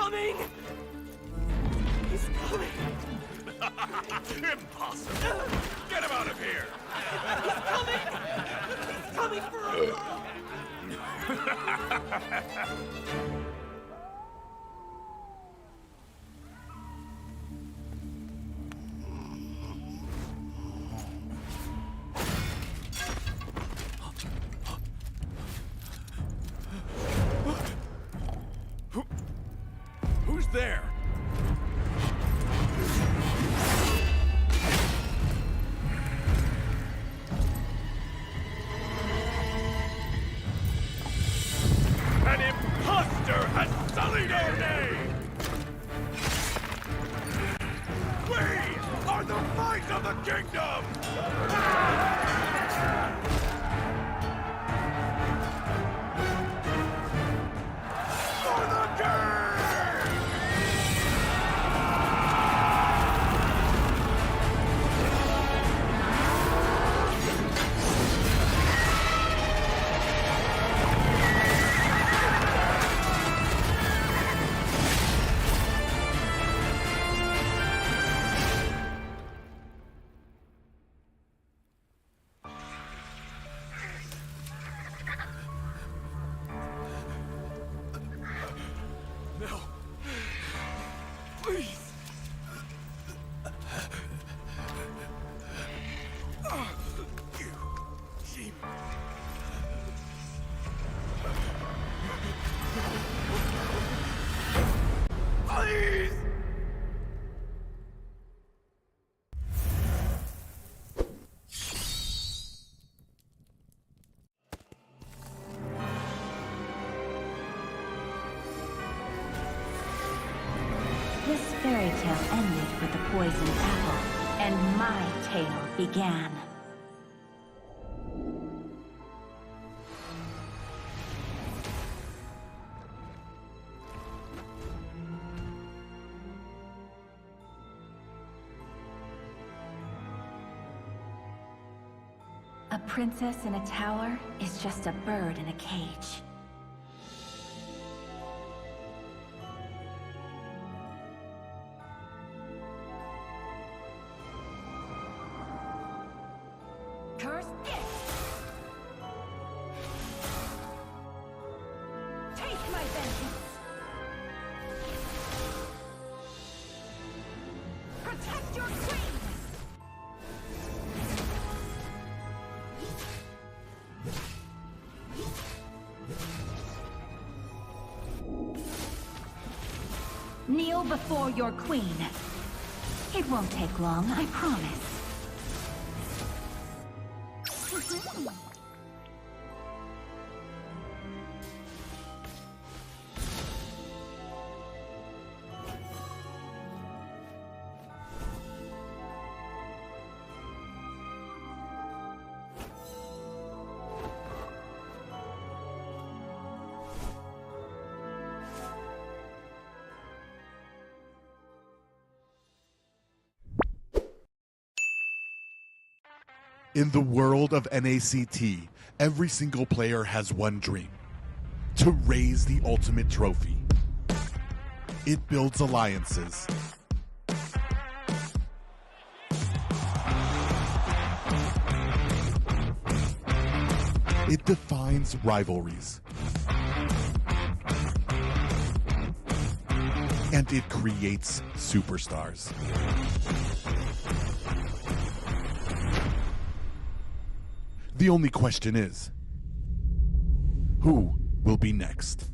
coming! He's coming! Impossible! Get him out of here! He's coming! He's coming for us all! Who's there? An imposter has sullied our name! We are the might of the kingdom! For the king! No. Please. You seem... Please! This fairy tale ended with the poisoned apple, and my tale began. A princess in a tower is just a bird in a cage. Curse it! Take my vengeance! Protect your queen! Kneel before your queen. It won't take long, I promise. In the world of NACT, every single player has one dream: to raise the ultimate trophy. It builds alliances. It defines rivalries. And it creates superstars. The only question is, who will be next?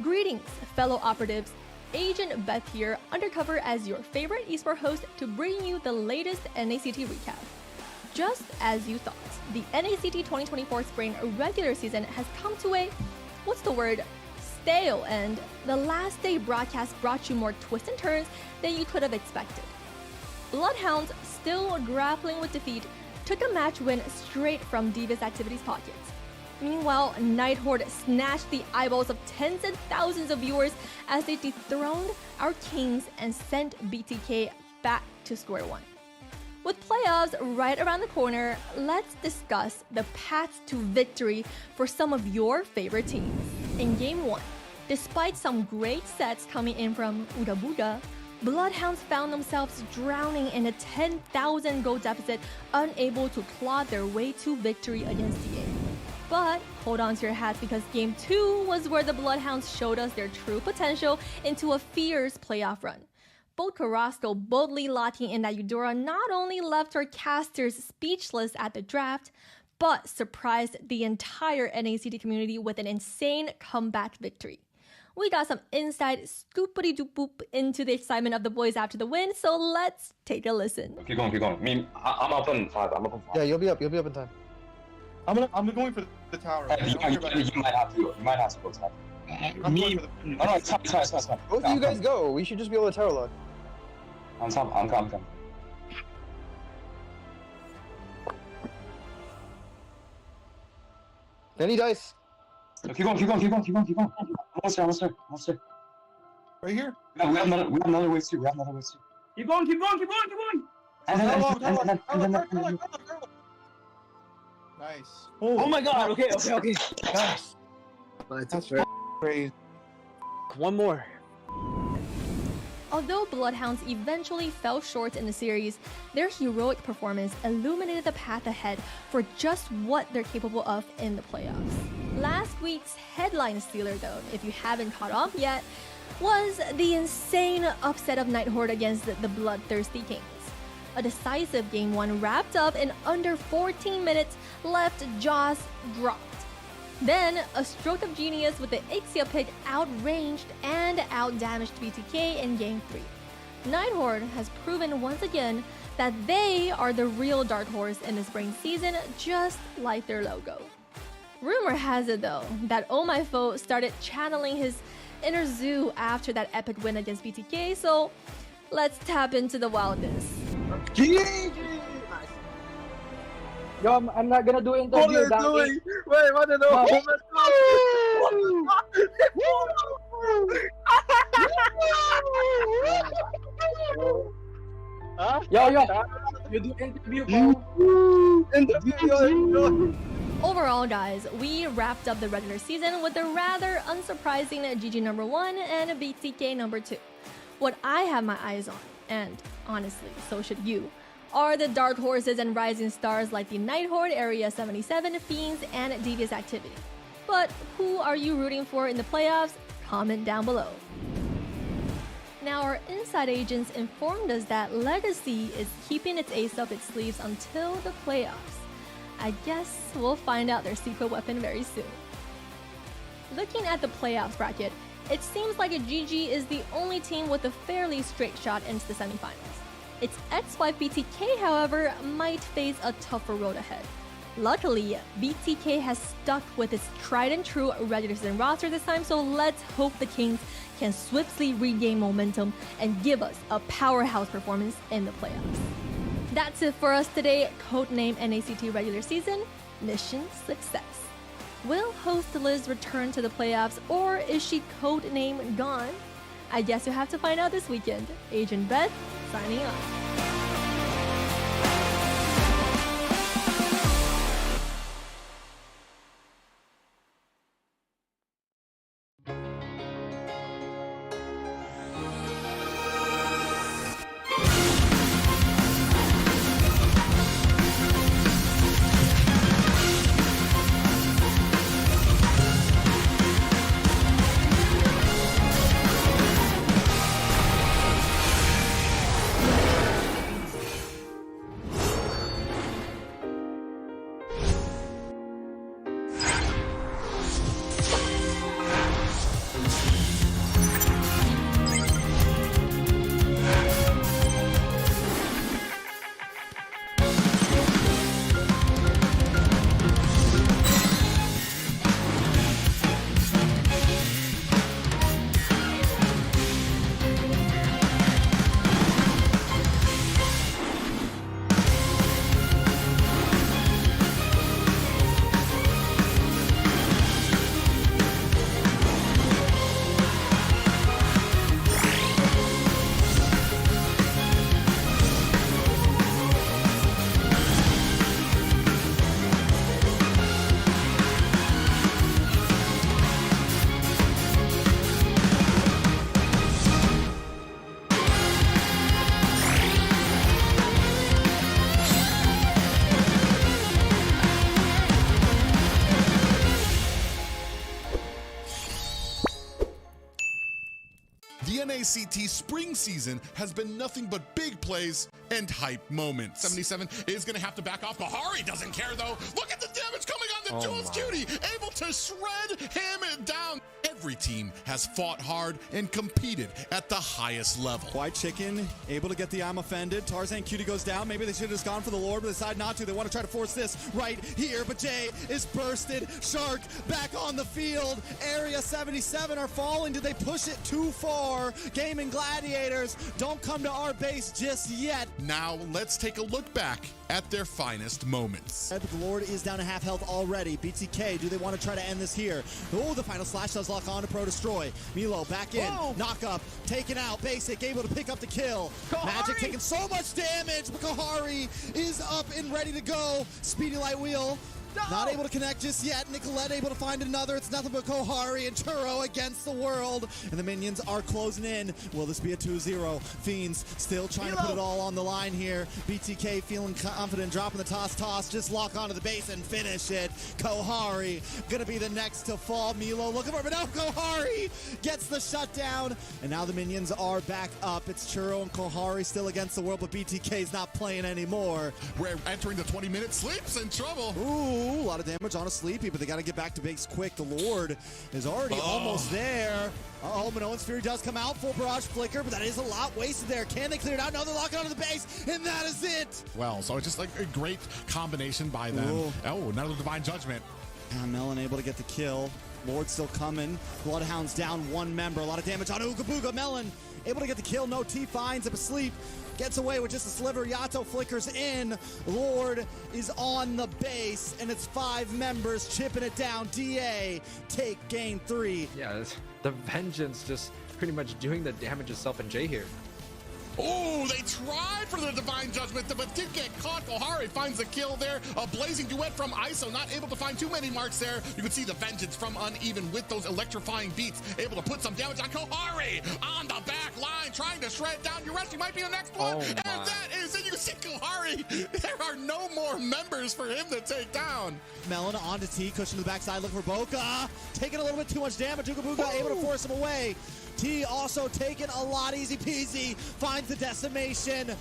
Greetings, fellow operatives. Agent Beth here, undercover as your favorite esports host to bring you the latest NACT recap. Just as you thought, the NACT 2024 Spring regular season has come to a, stale end. The last day broadcast brought you more twists and turns than you could have expected. BloodHounds, still grappling with defeat, took a match win straight from Devious Activity's pockets. Meanwhile, NightHorde snatched the eyeballs of tens and thousands of viewers as they dethroned our Kings and sent BTK back to square one. With playoffs right around the corner, let's discuss the paths to victory for some of your favorite teams. In Game 1, despite some great sets coming in from Uda Buda, BloodHounds found themselves drowning in a 10,000 gold deficit, unable to claw their way to victory against DA. But hold on to your hats because Game 2 was where the BloodHounds showed us their true potential into a fierce playoff run. Both Carrasco boldly locking in that Eudora not only left her casters speechless at the draft, but surprised the entire NACT community with an insane comeback victory. We got some inside scoopity-doop-boop into the excitement of the boys after the win, so let's take a listen. Keep going, keep going. I'm up in 5, I'm up in 5. Yeah, you'll be up in time. I'm going for the tower. You might have to go top. Me. No, it's fine. Both of you guys go. We should just be able to tower lock. I'm coming. Any dice? Keep going. Almost there. Right here. No, we have another wave too. Keep going. And then. Nice. Oh my god, okay. Nice. That's Crazy. one more. Although BloodHounds eventually fell short in the series, their heroic performance illuminated the path ahead for just what they're capable of in the playoffs. Last week's headline stealer, though, if you haven't caught up yet, was the insane upset of NightHorde against the BloodThirstyKings. A decisive Game 1 wrapped up in under 14 minutes, left jaws dropped. Then, a stroke of genius with the Ixia pick outranged and outdamaged BTK in Game 3. NightHorde has proven once again that they are the real dark horse in the spring season, just like their logo. Rumor has it though, that Oh My Foe started channeling his inner zoo after that epic win against BTK, so let's tap into the wildness. Yo, I'm not gonna do interview. Wait, what are Yo, you do interview, bro. Overall, guys, we wrapped up the regular season with a rather unsurprising GG number 1 and BTK number 2. What I have my eyes on, and honestly, so should you, are the dark horses and rising stars like the NightHorde, Area 77, Fiends, and Devious Activity. But who are you rooting for in the playoffs? Comment down below. Now, our inside agents informed us that Legacy is keeping its ace up its sleeves until the playoffs. I guess we'll find out their secret weapon very soon. Looking at the playoffs bracket, it seems like a GG is the only team with a fairly straight shot into the semifinals. Its ex-wife BTK, however, might face a tougher road ahead. Luckily, BTK has stuck with its tried and true regular season roster this time, so let's hope the Kings can swiftly regain momentum and give us a powerhouse performance in the playoffs. That's it for us today. Codename NACT regular season, mission success. Will host Liz return to the playoffs, or is she codename gone? I guess you'll have to find out this weekend. Agent Beth, signing off. NACT spring season has been nothing but big plays and hype moments. 77 is going to have to back off. Kahari doesn't care though. Look at the damage coming on the Jules Cutie, able to shred him down. Every team has fought hard and competed at the highest level. White Chicken able to get the I'm offended. Tarzan Cutie goes down. Maybe they should have just gone for the Lord, but they decide not to. They want to try to force this right here, but Jay is bursted. Shark back on the field. Area 77 are falling. Did they push it too far? Gaming Gladiators don't come to our base just yet. Now let's take a look back at their finest moments. But the Lord is down to half health already. BTK, do they want to try to end this here? Oh, the final slash does lock on to Pro Destroy. Milo back in, knock up, taken out. Basic able to pick up the kill. Kohari! Magic taking so much damage, but Kahari is up and ready to go. Speedy Light Wheel. Not able to connect just yet. Nicolette able to find another. It's nothing but Kohari and Churro against the world. And the minions are closing in. Will this be a 2-0? Fiends still trying to put it all on the line here. BTK feeling confident, dropping the toss. Just lock onto the base and finish it. Kohari gonna be the next to fall. Milo looking for it, but now Kohari gets the shutdown. And now the minions are back up. It's Churro and Kohari still against the world, but BTK's not playing anymore. We're entering the 20-minute Sleep's in trouble. Ooh, a lot of damage on a Sleepy, but they got to get back to base quick. The Lord is already almost there. Minoan's Fury does come out. Full Barrage Flicker, but that is a lot wasted there. Can they clear it out? No, they're locking onto the base, and that is it. Well, so it's just like a great combination by them. Ooh. Oh, another Divine Judgment. Melon able to get the kill. Lord still coming. BloodHounds down one member. A lot of damage on Ooga Booga. Melon able to get the kill. No T finds him asleep. Gets away with just a sliver. Yato flickers in. Lord is on the base, and it's 5 members chipping it down. DA take game 3. Yeah, the Vengeance just pretty much doing the damage itself in Jay here. Oh, they tried for the Divine Judgment, but did get caught. Kohari finds the kill there. A blazing duet from ISO, not able to find too many marks there. You can see the Vengeance from Uneven with those electrifying beats, able to put some damage on Kohari on the back line, trying to shred down. Yureshi might be the next one. And that is it. You can see Kohari. There are no more members for him to take down. Melon onto T, cushion to the backside, looking for Boca. Taking a little bit too much damage. Ooga Booga able to force him away. T also taking a lot, easy peasy. Finds the decimation.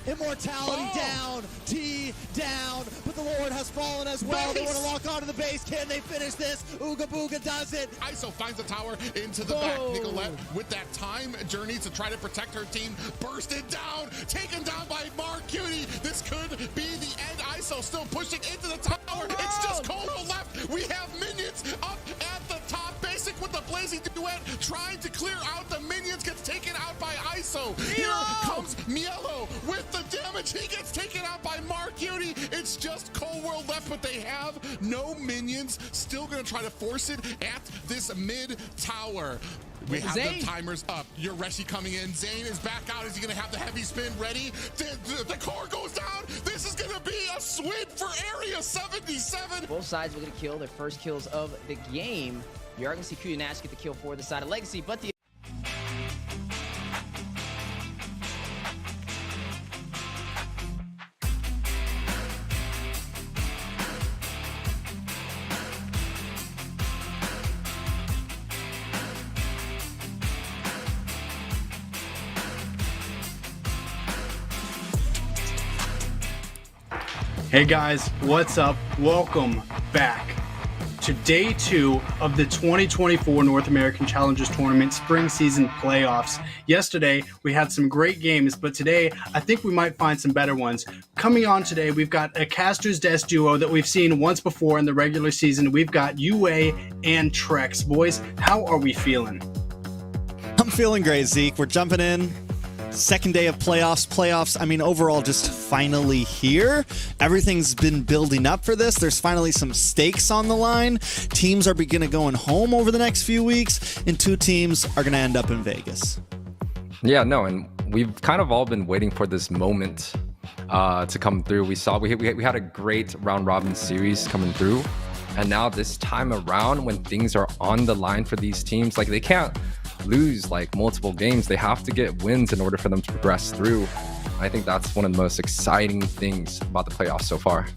Immortality down, T down, but the Lord has fallen as well. They want to lock onto the base. Can they finish this? Ooga Booga does it. ISO finds the tower into the back. Nicolette with that time journey to try to protect her team. Bursted down, taken down by Mark Cutie. This could be the end. ISO still pushing into the tower. It's just Kono left. We have minions up at the top. Basic with the blazing duet, trying to clear out the minions. Gets taken out by ISO. Here comes Mielo with the damage. He gets taken out by Mark Cutie. It's just Cold World left, but they have no minions. Still gonna try to force it at this mid tower. We have the timers up. Yureshi coming in. Zane is back out. Is he going to have the heavy spin ready? The core goes down. This is going to be a swing for Area 77. Both sides were going to kill their first kills of the game. You are going to see Cutie Nash get the kill for the side of Legacy, but the Hey guys, what's up? Welcome back to day 2 of the 2024 North American Challengers Tournament Spring Season Playoffs. Yesterday, we had some great games, but today, I think we might find some better ones. Coming on today, we've got a Caster's Death duo that we've seen once before in the regular season. We've got UA and Trex. Boys, how are we feeling? I'm feeling great, Zeke. We're jumping in. Second day of playoffs. I mean, overall, just finally here. Everything's been building up for this. There's finally some stakes on the line. Teams are beginning going home over the next few weeks, and 2 teams are going to end up in Vegas. Yeah, no, and we've kind of all been waiting for this moment to come through. We had a great round robin series coming through, and now this time around, when things are on the line for these teams, like they can't lose like multiple games. They have to get wins in order for them to progress through. I think that's one of the most exciting things about the playoffs so far.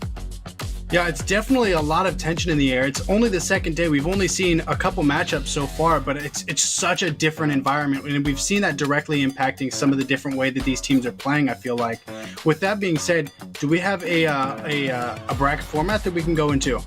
Yeah, it's definitely a lot of tension in the air. It's only the second day. We've only seen a couple matchups so far, but it's such a different environment, and we've seen that directly impacting some of the different way that these teams are playing, I feel like. With that being said, do we have a bracket format that we can go into?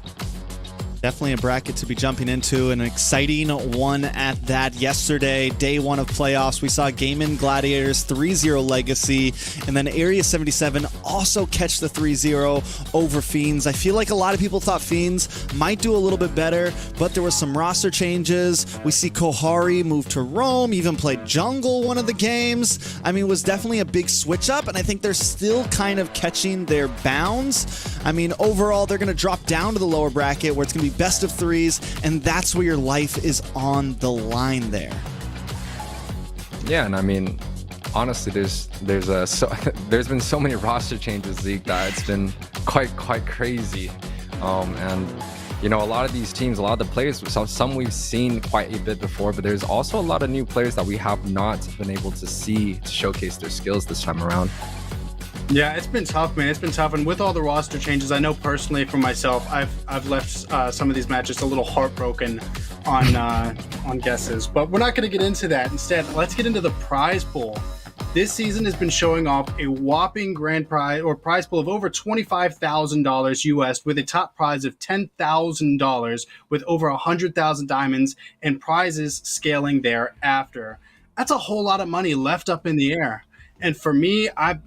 Definitely a bracket to be jumping into, an exciting one at that. Yesterday, day one of playoffs, we saw Gaiman Gladiators 3-0 Legacy, and then Area 77 also catch the 3-0 over Fiends. I feel like a lot of people thought Fiends might do a little bit better, but there was some roster changes. We see Kohari move to Rome, even played jungle one of the games. I mean, it was definitely a big switch up, and I think they're still kind of catching their bounds. I mean, overall, they're going to drop down to the lower bracket where it's going to be best of threes, and that's where your life is on the line there. Yeah, and I mean, honestly, there's been so many roster changes, Zeke, that it's been quite crazy. And you know, a lot of these teams, a lot of the players, some we've seen quite a bit before, but there's also a lot of new players that we have not been able to see to showcase their skills this time around. Yeah, it's been tough, man. It's been tough, and with all the roster changes, I know personally for myself, I've left some of these matches a little heartbroken on guesses. But we're not going to get into that. Instead, let's get into the prize pool. This season has been showing off a whopping grand prize or prize pool of over $25,000 US, with a top prize of $10,000 with over 100,000 diamonds and prizes scaling thereafter. That's a whole lot of money left up in the air. And for me, I'd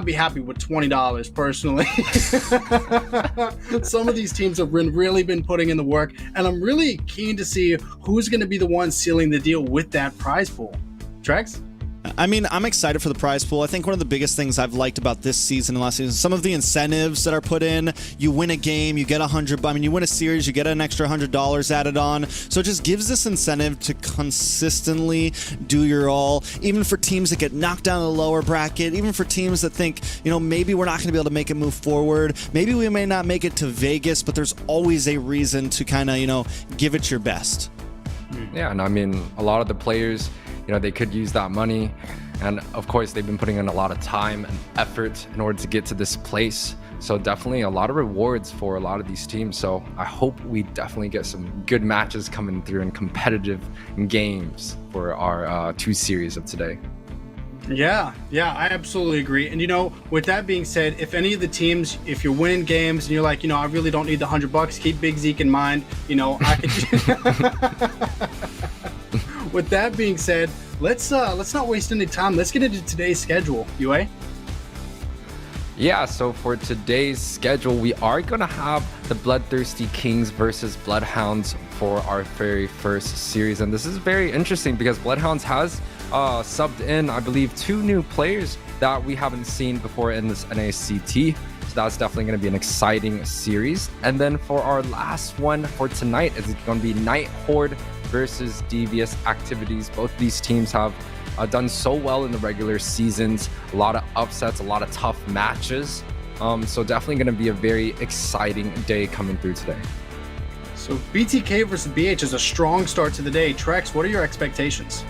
be happy with $20 personally. Some of these teams have really been putting in the work, and I'm really keen to see who's going to be the one sealing the deal with that prize pool. Trex? I mean, I'm excited for the prize pool. I think one of the biggest things I've liked about this season and last season, some of the incentives that are put in. You win a game, you get you win a series, you get an extra $100 added on. So it just gives this incentive to consistently do your all, even for teams that get knocked down in the lower bracket, even for teams that think, you know, maybe we're not going to be able to make it move forward. Maybe we may not make it to Vegas, but there's always a reason to kind of, you know, give it your best. Yeah, and I mean, a lot of the players, you know, they could use that money, and of course they've been putting in a lot of time and effort in order to get to this place. So definitely a lot of rewards for a lot of these teams. So I hope we definitely get some good matches coming through and competitive games for our 2 series of today. Yeah, I absolutely agree. And you know, with that being said, if any of the teams, if you're winning games and you're like, you know, I really don't need the $100, keep Big Zeke in mind. You know, I could. With that being said, let's not waste any time. Let's get into today's schedule. UA? Yeah, so for today's schedule, we are going to have the BloodThirstyKings versus BloodHounds for our very first series. And this is very interesting because BloodHounds has subbed in, I believe, 2 new players that we haven't seen before in this NACT. So that's definitely going to be an exciting series. And then for our last one for tonight, is going to be NightHorde versus Devious activities. Both of these teams have done so well in the regular seasons, a lot of upsets, a lot of tough matches. So definitely going to be a very exciting day coming through today. So BTK versus BH is a strong start to the day. Trex, what are your expectations?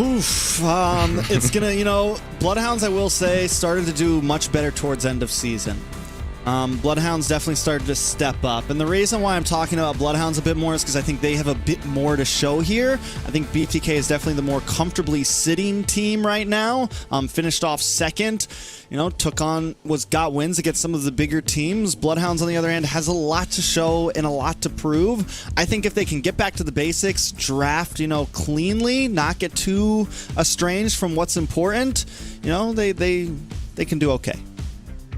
Oof, it's gonna, you know, BloodHounds, I will say, started to do much better towards end of season. BloodHounds definitely started to step up. And the reason why I'm talking about BloodHounds a bit more is because I think they have a bit more to show here. I think BTK is definitely the more comfortably sitting team right now. Finished off second, you know, got wins against some of the bigger teams. BloodHounds, on the other hand, has a lot to show and a lot to prove. I think if they can get back to the basics, draft, you know, cleanly, not get too estranged from what's important, you know, they can do okay.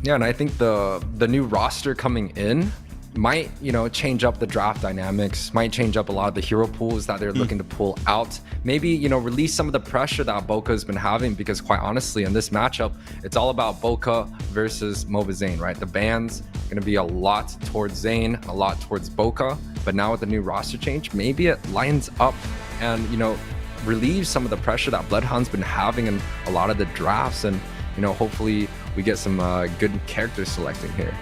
Yeah, and I think the new roster coming in might, you know, change up the draft dynamics, might change up a lot of the hero pools that they're looking to pull out. Maybe, you know, release some of the pressure that Boca's been having, because quite honestly, in this matchup, it's all about Boca versus Mova Zane, right? The ban's going to be a lot towards Zane, a lot towards Boca, but now with the new roster change, maybe it lines up and, you know, relieves some of the pressure that BloodHound's been having in a lot of the drafts, and, you know, hopefully we get some good character selecting here.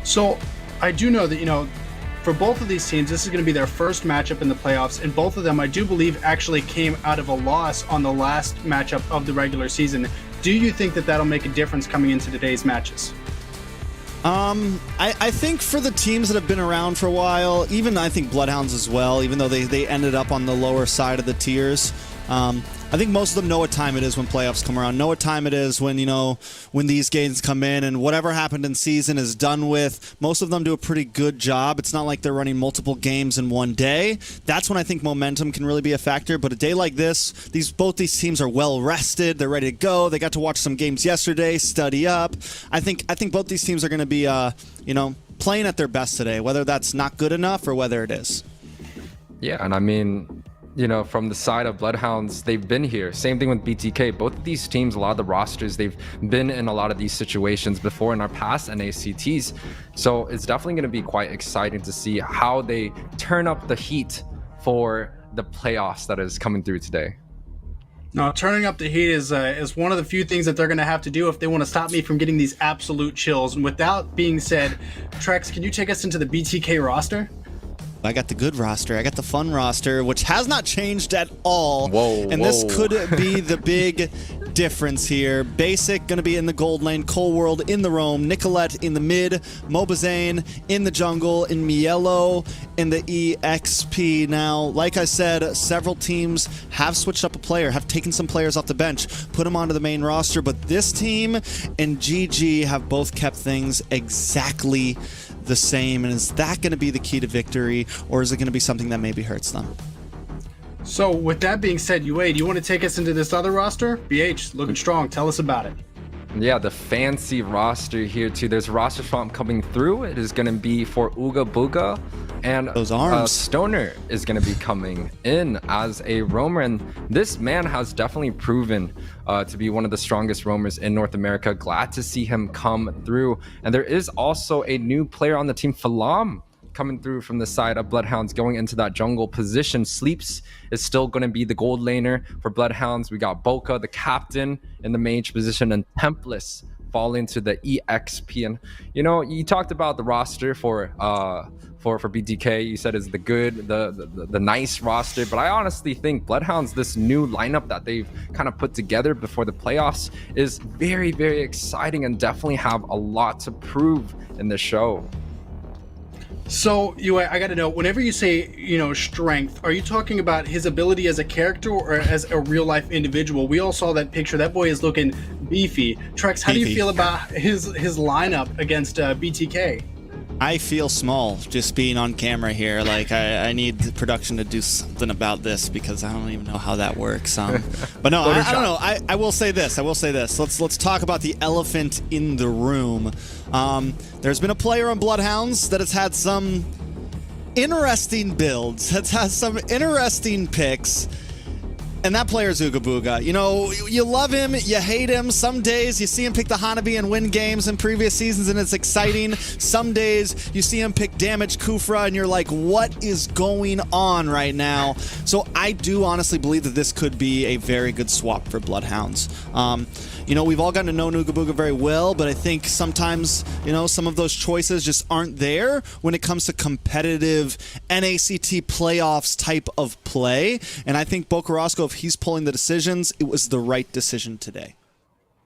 So I do know that, you know, for both of these teams, this is going to be their first matchup in the playoffs, and both of them, I do believe, actually came out of a loss on the last matchup of the regular season. Do you think that that'll make a difference coming into today's matches? I think for the teams that have been around for a while, even I think BloodHounds as well, even though they ended up on the lower side of the tiers, I think most of them know what time it is when playoffs come around, know what time it is when, when these games come in and whatever happened in season is done with. Most of them do a pretty good job. It's not like they're running multiple games in one day. That's when I think momentum can really be a factor. But a day like this, both these teams are well rested. They're ready to go. They got to watch some games yesterday, study up. I think both these teams are going to be, playing at their best today, whether that's not good enough or whether it is. Yeah, and I mean, from the side of BloodHounds, they've been here. Same thing with BTK. Both of these teams, a lot of the rosters, they've been in a lot of these situations before in our past NACTs. So it's definitely going to be quite exciting to see how they turn up the heat for the playoffs that is coming through today. No, turning up the heat is one of the few things that they're going to have to do if they want to stop me from getting these absolute chills. And with that being said, Trex, can you take us into the BTK roster? I got the good roster. I got the fun roster, which has not changed at all. This could be the big difference here. Basic going to be in the gold lane, Cold World in the roam, Nicolette in the mid, Mobazane in the jungle, in Mielo in the EXP. Now, like I said, several teams have switched up a player, have taken some players off the bench, put them onto the main roster, but this team and GG have both kept things exactly the same. And is that going to be the key to victory, or is it going to be something that maybe hurts them? So with that being said, UA, do you want to take us into this other roster? BH, looking strong. Tell us about it. Yeah, the fancy roster here too. There's a roster swap coming through. It is going to be for Ooga Booga, and those arms. Stoner is going to be coming in as a roamer, and this man has definitely proven to be one of the strongest roamers in North America. Glad to see him come through. And there is also a new player on the team, Falam, coming through from the side of BloodHounds, going into that jungle position. Sleeps is still going to be the gold laner for BloodHounds. We got Boca, the captain, in the mage position, and Templess fall into the EXP. And you talked about the roster for BTK. You said it's the good, the nice roster, but I honestly think BloodHounds, this new lineup that they've kind of put together before the playoffs, is very, very exciting and definitely have a lot to prove in the show. So, I got to know, whenever you say, strength, are you talking about his ability as a character or as a real-life individual? We all saw that picture. That boy is looking beefy. Trex, how do you feel about his lineup against BTK? I feel small just being on camera here. Like, I need the production to do something about this because I don't even know how that works. But no, I don't know. I will say this. Let's talk about the elephant in the room. There's been a player on BloodHounds that has had some interesting builds, has had some interesting picks. And that player is Ooga Booga. You love him, you hate him. Some days you see him pick the Hanabi and win games in previous seasons and it's exciting. Some days you see him pick Damage Kufra and you're like, what is going on right now? So I do honestly believe that this could be a very good swap for BloodHounds. We've all gotten to know Ooga Booga very well, but I think sometimes, some of those choices just aren't there when it comes to competitive NACT playoffs type of play. And I think Bokarosco, if he's pulling the decisions, it was the right decision today.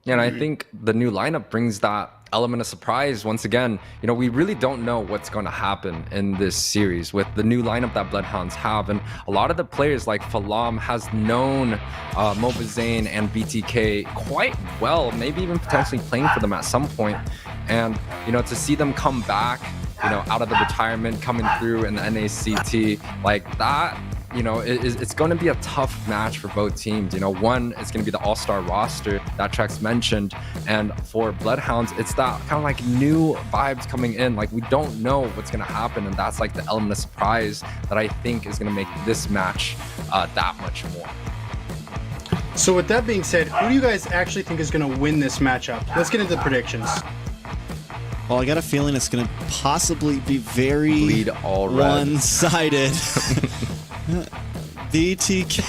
Yeah, and I think the new lineup brings that element of surprise once again. We really don't know what's going to happen in this series with the new lineup that BloodHounds have, and a lot of the players like Falam has known Mobazane and BTK quite well, maybe even potentially playing for them at some point. And to see them come back, out of the retirement, coming through in the NACT like that, it's going to be a tough match for both teams. One, it's going to be the all-star roster that Trex mentioned, and for BloodHounds, it's that kind of like new vibes coming in. Like, we don't know what's going to happen, and that's like the element of surprise that I think is going to make this match that much more. So with that being said, who do you guys actually think is going to win this matchup? Let's get into the predictions. Well, I got a feeling it's going to possibly be very one-sided. BTK.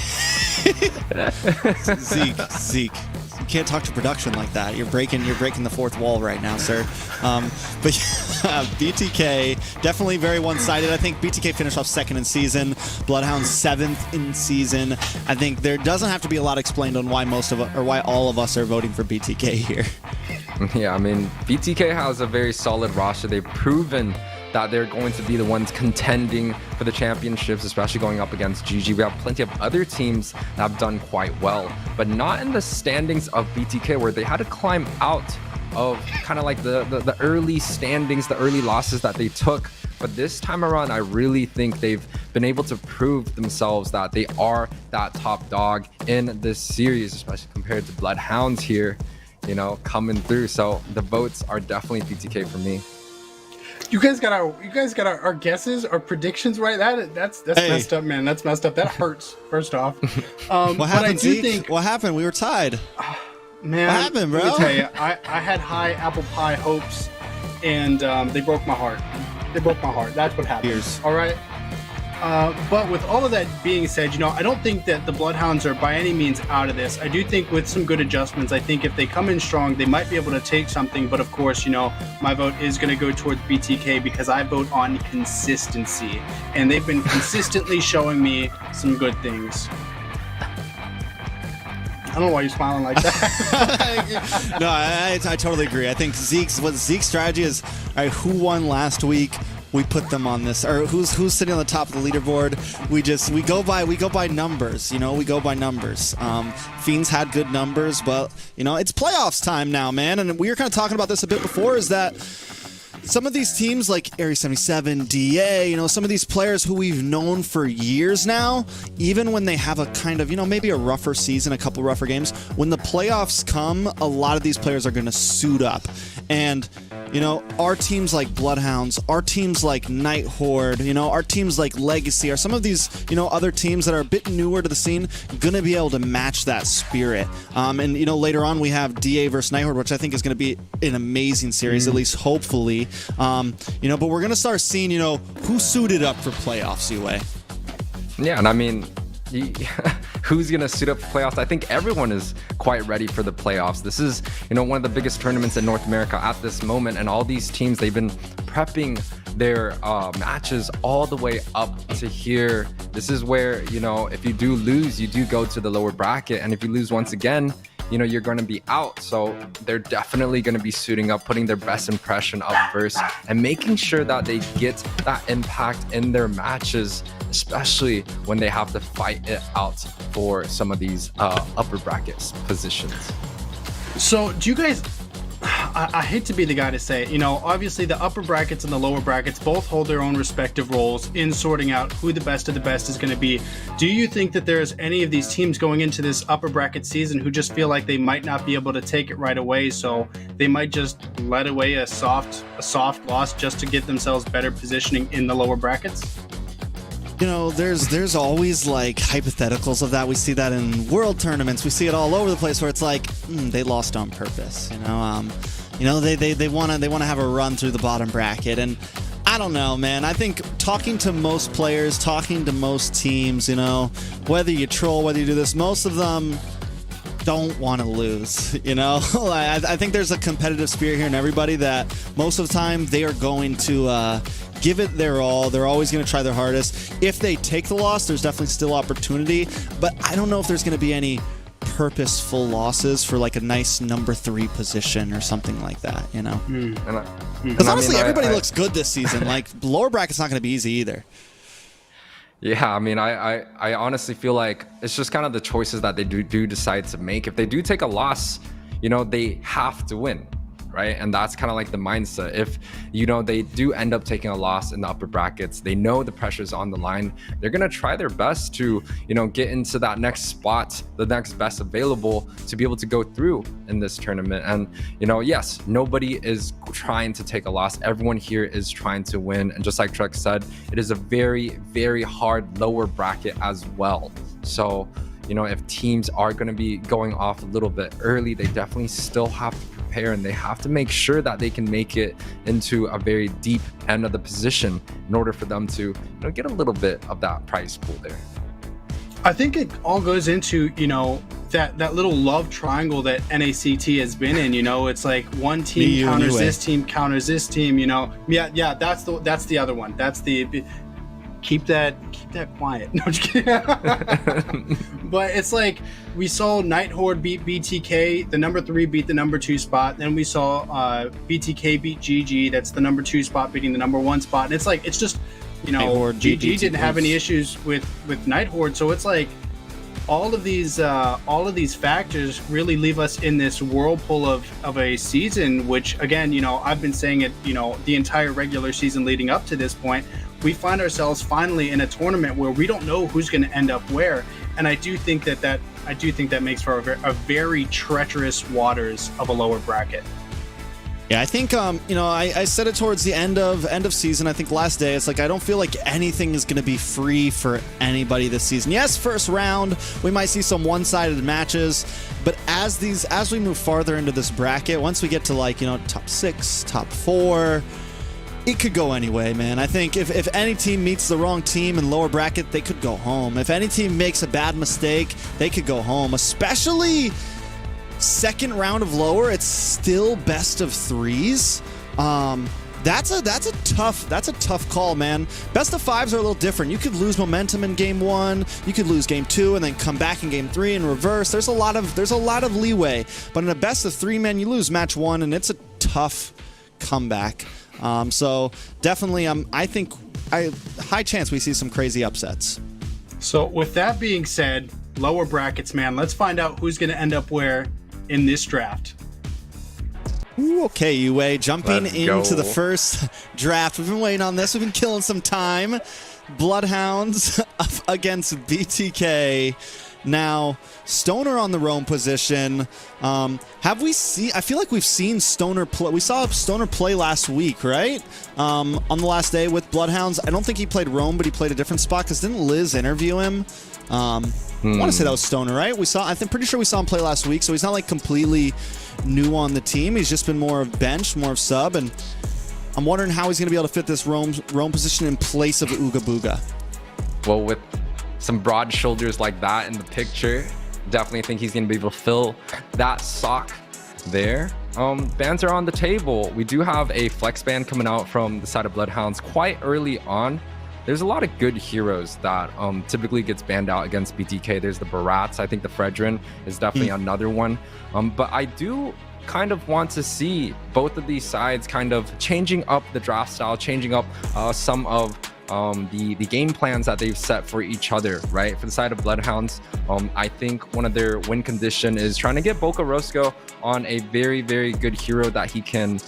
Zeke. You can't talk to production like that. You're breaking the fourth wall right now, sir. But BTK, definitely very one-sided. I think BTK finished off second in season, BloodHounds 7th in season. I think there doesn't have to be a lot explained on why all of us are voting for BTK here. Yeah, I mean, BTK has a very solid roster. They've proven that they're going to be the ones contending for the championships, especially going up against GG. We have plenty of other teams that have done quite well, but not in the standings of BTK, where they had to climb out of kind of like the early standings, the early losses that they took. But this time around, I really think they've been able to prove themselves that they are that top dog in this series, especially compared to BloodHounds here, you know, coming through. So the votes are definitely BTK for me. You guys got our guesses, our predictions right. That's hey. Messed up, man. That's messed up. That hurts. First off, what happened? What happened? We were tied. Man, what happened, bro? Let me tell you, I had high apple pie hopes, and they broke my heart. They broke my heart. That's what happened. All right. But with all of that being said, you know, I don't think that the BloodHounds are by any means out of this. I do think with some good adjustments, I think if they come in strong, they might be able to take something. But of course, you know, my vote is going to go towards BTK because I vote on consistency, and they've been consistently showing me some good things. I don't know why you're smiling like that. No, I totally agree. I think Zeke's strategy is, all right, who won last week? We put them on this, or who's sitting on the top of the leaderboard. We go by numbers, you know. We go by numbers. Fiends had good numbers, but you know, it's playoffs time now, man. And we were kind of talking about this a bit before. Is that some of these teams like Area 77, DA, you know, some of these players who we've known for years now, even when they have a kind of, you know, maybe a rougher season, a couple rougher games, when the playoffs come, a lot of these players are going to suit up. And you know, our teams like BloodHounds, our teams like NightHorde, you know, our teams like Legacy, are some of these, you know, other teams that are a bit newer to the scene gonna be able to match that spirit. And you know, later on we have DA versus NightHorde, which I think is gonna be an amazing series, at least hopefully. You know, but we're gonna start seeing, you know, who suited up for playoffs, UA. Yeah, and I mean, who's gonna suit up for playoffs? I think everyone is quite ready for the playoffs. This is, you know, one of the biggest tournaments in North America at this moment, and all these teams, they've been prepping their matches all the way up to here. This is where, you know, if you do lose, you do go to the lower bracket, and if you lose once again, you know, you're going to be out. So they're definitely going to be suiting up, putting their best impression up first, and making sure that they get that impact in their matches, especially when they have to fight it out for some of these upper brackets positions. So do you guys, I hate to be the guy to say it, you know, obviously the upper brackets and the lower brackets both hold their own respective roles in sorting out who the best of the best is going to be. Do you think that there's any of these teams going into this upper bracket season who just feel like they might not be able to take it right away, so they might just let away a soft loss just to get themselves better positioning in the lower brackets? You know, there's always like hypotheticals of that. We see that in world tournaments. We see it all over the place where it's like they lost on purpose. You know, they want to have a run through the bottom bracket, and I don't know, man. I think talking to most players, talking to most teams, you know, whether you troll, whether you do this, most of them don't want to lose, you know. I think there's a competitive spirit here in everybody that most of the time they are going to give it their all. They're always going to try their hardest. If they take the loss, there's definitely still opportunity, but I don't know if there's going to be any purposeful losses for like a nice number 3 position or something like that, you know. Because honestly, everybody looks good this season. Like lower bracket's not going to be easy either. Yeah, I mean, I honestly feel like it's just kind of the choices that they do decide to make. If they do take a loss, you know, they have to win, right? And that's kind of like the mindset. If, you know, they do end up taking a loss in the upper brackets, they know the pressure's on the line. They're going to try their best to, you know, get into that next spot, the next best available to be able to go through in this tournament. And, you know, yes, nobody is trying to take a loss. Everyone here is trying to win. And just like Trek said, it is a very, very hard lower bracket as well. So, you know, if teams are going to be going off a little bit early, they definitely still have to prepare, and they have to make sure that they can make it into a very deep end of the position in order for them to, you know, get a little bit of that prize pool there. I think it all goes into, you know, that little love triangle that NACT has been in. You know, it's like one team counters this team, counters this team, you know. Yeah, that's the other one. That's the keep that quiet. No, I'm just kidding. But it's like we saw NightHorde beat BTK, the number 3 beat the number 2 spot. Then we saw BTK beat GG, that's the number 2 spot beating the number 1 spot. And it's like, it's just, you know, GG didn't have any issues with NightHorde, so it's like all of these factors really leave us in this whirlpool of a season, which again, you know, I've been saying it, you know, the entire regular season leading up to this point. We find ourselves finally in a tournament where we don't know who's going to end up where, and I do think that makes for a very treacherous waters of a lower bracket. Yeah, I think you know, I said it towards the end of season. I think last day, it's like I don't feel like anything is going to be free for anybody this season. Yes, first round we might see some one-sided matches, but as we move farther into this bracket, once we get to like, you know, top 6, top 4, it could go anyway, man. I think if any team meets the wrong team in lower bracket, they could go home. If any team makes a bad mistake, they could go home. Especially second round of lower, it's still best of 3s. That's a tough call, man. Best of 5s are a little different. You could lose momentum in game 1, you could lose game 2, and then come back in game 3 in reverse. There's a lot of leeway. But in a best of 3, man, you lose match 1, and it's a tough comeback. So definitely, I think high chance we see some crazy upsets. So with that being said, lower brackets, man, let's find out who's going to end up where in this draft. Ooh, okay, UA, jumping into the first draft. We've been waiting on this. We've been killing some time. BloodHounds up against BTK. Now, Stoner on the roam position. Have we seen? I feel like we've seen Stoner play. We saw Stoner play last week, right? On the last day with BloodHounds. I don't think he played roam, but he played a different spot. Because didn't Liz interview him? I want to say that was Stoner, right? I'm pretty sure we saw him play last week, so he's not like completely new on the team. He's just been more of bench, more of sub, and I'm wondering how he's going to be able to fit this roam position in place of Ooga Booga. Well, with some broad shoulders like that in the picture, definitely think he's going to be able to fill that sock there. Bans are on the table. We do have a flex ban coming out from the side of BloodHounds quite early on. There's a lot of good heroes that typically gets banned out against BTK. There's the Barats. I think the Fredrin is definitely another one. But I do kind of want to see both of these sides kind of changing up the draft style, changing up some of the game plans that they've set for each other, right? For the side of BloodHounds, I think one of their win condition is trying to get Boca Roscoe on a very, very good hero that he can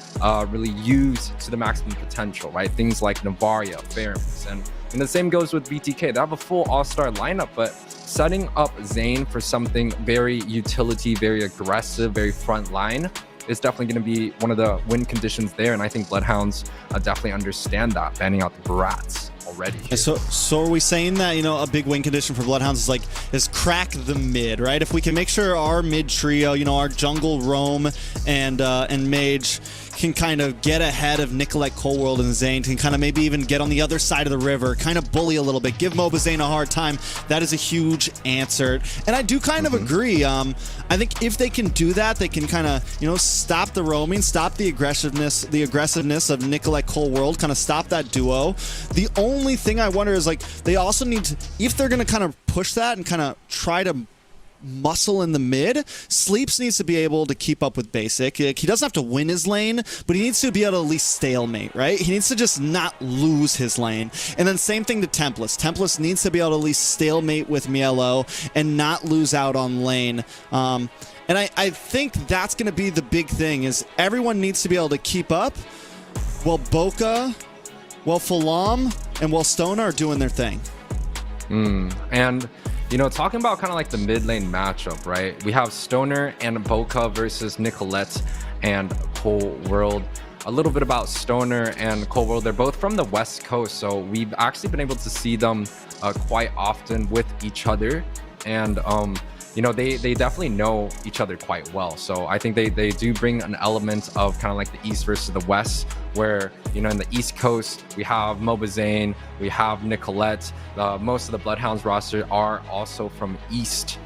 really use to the maximum potential, right? Things like Navaria, Pharynx, and the same goes with BTK. They have a full all-star lineup, but setting up Zane for something very utility, very aggressive, very front line is definitely going to be one of the win conditions there, and I think BloodHounds definitely understand that, banning out the Barats already. So are we saying that, you know, a big win condition for BloodHounds is crack the mid, right? If we can make sure our mid trio, you know, our jungle, roam, and mage can kind of get ahead of Nicolette, Coldworld, and Zane, can kind of maybe even get on the other side of the river, kind of bully a little bit, give Mobazane a hard time. That is a huge answer. And I do kind of agree. I think if they can do that, they can kind of, you know, stop the roaming, stop the aggressiveness of Nicolette, Coldworld, kind of stop that duo. The only thing I wonder is, like, they also need to, if they're going to kind of push that and kind of try to muscle in the mid, Sleeps needs to be able to keep up with basic. He doesn't have to win his lane, but he needs to be able to at least stalemate, right? He needs to just not lose his lane. And then same thing to Tempest. Tempest needs to be able to at least stalemate with Mielo and not lose out on lane. And I think that's going to be the big thing, is everyone needs to be able to keep up while Boca, while Falam, and while Stoner are doing their thing. And you know, talking about kind of like the mid lane matchup, right? We have Stoner and Boca versus Nicolette and Coldworld. A little bit about Stoner and Coldworld. They're both from the West Coast, so we've actually been able to see them quite often with each other. And you know, they definitely know each other quite well. So I think they do bring an element of kind of like the East versus the West, where, you know, in the East Coast, we have Mobazane, we have Nicolette. Most of the BloodHounds roster are also from East.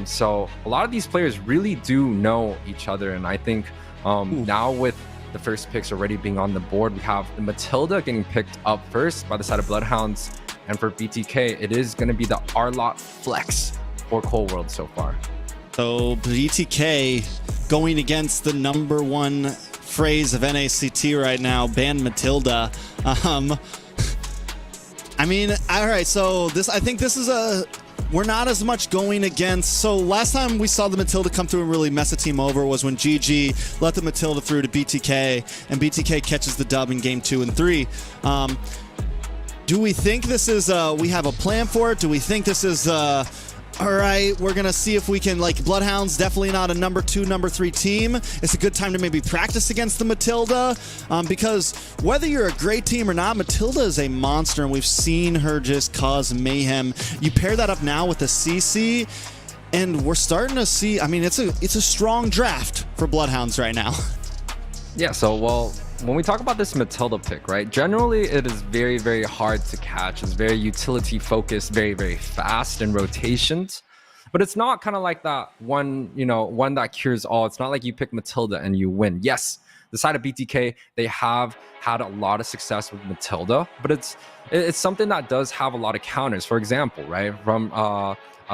So a lot of these players really do know each other. And I think now with the first picks already being on the board, we have Matilda getting picked up first by the side of BloodHounds, And for BTK, it is going to be the Arlot flex for Cold World so far. So BTK going against the #1 phrase of NACT right now, ban Matilda. I mean, all right, so I think this is we're not as much going against. So last time we saw the Matilda come through and really mess a team over was when GG let the Matilda through to BTK, and BTK catches the dub in game 2 and 3. Do we think this is, we have a plan for it? Do we think this is, all right, we're going to see if we can, like, BloodHounds, definitely not a #2, #3 team. It's a good time to maybe practice against the Matilda, because whether you're a great team or not, Matilda is a monster, and we've seen her just cause mayhem. You pair that up now with the CC, and we're starting to see, I mean, it's a strong draft for BloodHounds right now. Yeah, so, well, when we talk about this Matilda pick, right, generally it is very, very hard to catch. It's very utility focused, very, very fast in rotations. But it's not kind of like that one that cures all. It's not like you pick Matilda and you win. Yes, the side of BTK, they have had a lot of success with Matilda, but it's something that does have a lot of counters. For example, right, from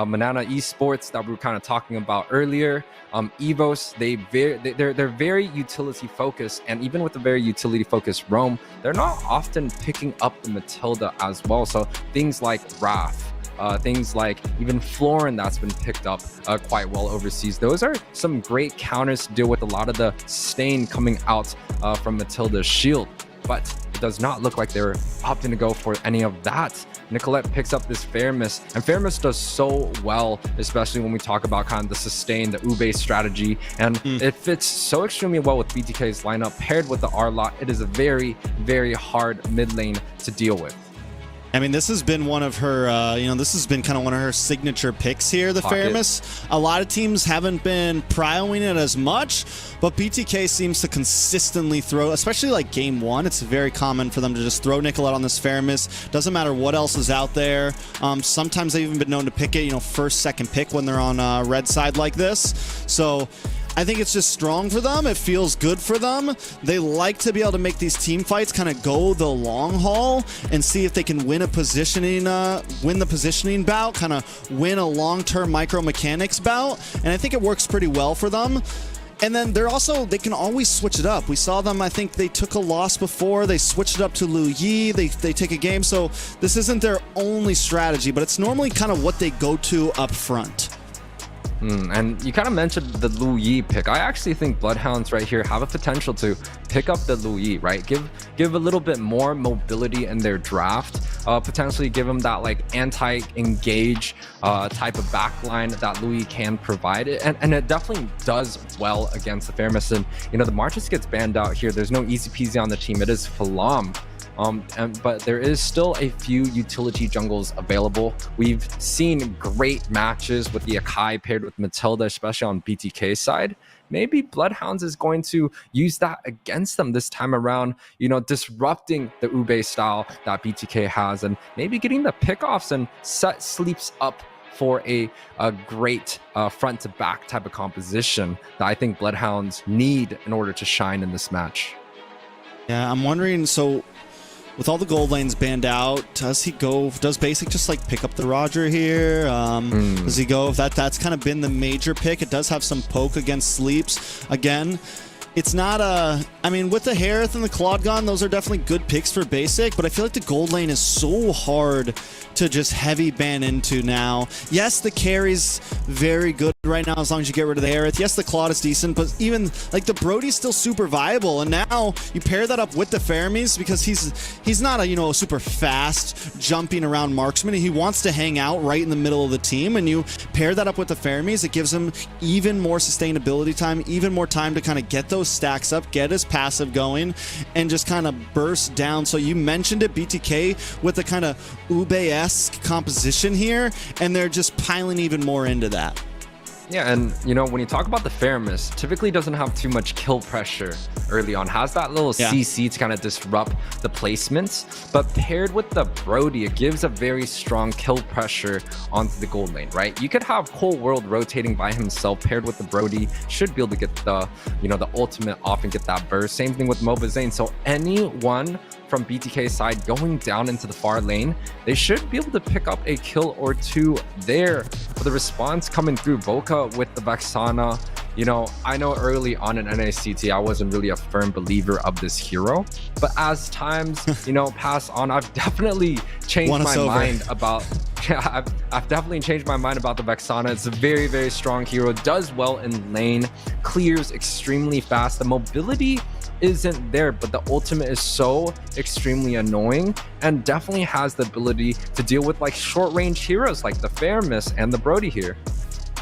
Manana Esports that we were kind of talking about earlier, Evos, they're very utility focused, and even with a very utility focused roam, they're not often picking up the Matilda as well. So things like Wrath, things like even Florin that's been picked up quite well overseas, those are some great counters to deal with a lot of the stain coming out from Matilda's shield. But it does not look like they're opting to go for any of that. Nicolette picks up this Fairness, and Fairness does so well, especially when we talk about kind of the sustain, the Ube strategy, and it fits so extremely well with BTK's lineup paired with the Arlot. It is a very, very hard mid lane to deal with. I mean, this has been one of her, this has been kind of one of her signature picks here, the Fairness. A lot of teams haven't been prioing it as much, but BTK seems to consistently throw, especially like game 1. It's very common for them to just throw Nicolette on this Fairness. Doesn't matter what else is out there. Sometimes they've even been known to pick it, first, second pick when they're on red side like this. So I think it's just strong for them. It feels good for them. They like to be able to make these team fights kind of go the long haul and see if they can win a positioning, win the positioning bout, kind of win a long-term micro mechanics bout. And I think it works pretty well for them. And then they can always switch it up. We saw them, I think they took a loss before. They switched it up to Lu Yi. They take a game. So this isn't their only strategy, but it's normally kind of what they go to up front. And you kind of mentioned the Lu Yi pick. I actually think BloodHounds right here have a potential to pick up the Lu Yi, right? Give a little bit more mobility in their draft. Potentially give them that like anti-engage type of backline that Lu Yi can provide. And it definitely does well against the Fairness. And, the Marchus gets banned out here. There's no easy peasy on the team. It is Falam. But there is still a few utility jungles available. We've seen great matches with the Akai paired with Matilda, especially on BTK's side. Maybe BloodHounds is going to use that against them this time around, disrupting the Ube style that BTK has, and maybe getting the pickoffs and set Sleeps up for a great front to back type of composition that I think BloodHounds need in order to shine in this match. Yeah, I'm wondering, so with all the gold lanes banned out, does Basic just like pick up the Roger here? Does he go? That's kind of been the major pick. It does have some poke against Sleeps. Again, it's not with the Harith and the Claude Gun, those are definitely good picks for Basic, but I feel like the gold lane is so hard to just heavy ban into now. Yes, the carry's very good right now as long as you get rid of the Harith. Yes, the Claude is decent, but even like the Brody's still super viable, and now you pair that up with the Fermis because he's not a super fast jumping around marksman. He wants to hang out right in the middle of the team, and you pair that up with the Fermis, it gives him even more sustainability time, even more time to kind of get those stacks up, get his passive going, and just kind of burst down. So you mentioned it, BTK with the kind of Ube-esque composition here, and they're just piling even more into that. Yeah, and when you talk about the Fairness, typically doesn't have too much kill pressure early on. Has that little CC to kind of disrupt the placements, but paired with the Brody, it gives a very strong kill pressure onto the gold lane, right? You could have Cold World rotating by himself paired with the Brody, should be able to get the, the ultimate off and get that burst. Same thing with Mobazane. So anyone from BTK's side going down into the far lane, they should be able to pick up a kill or two there. But the response coming through, Boca with the Vexana, you know, I know early on in NACT, I wasn't really a firm believer of this hero. But as times, you know, pass on, I've definitely changed my mind about... Yeah, I've definitely changed my mind about the Vexana. It's a very, very strong hero, does well in lane, clears extremely fast. The mobility isn't there, but the ultimate is so extremely annoying and definitely has the ability to deal with like short range heroes like the Fairmiss and the Brody here.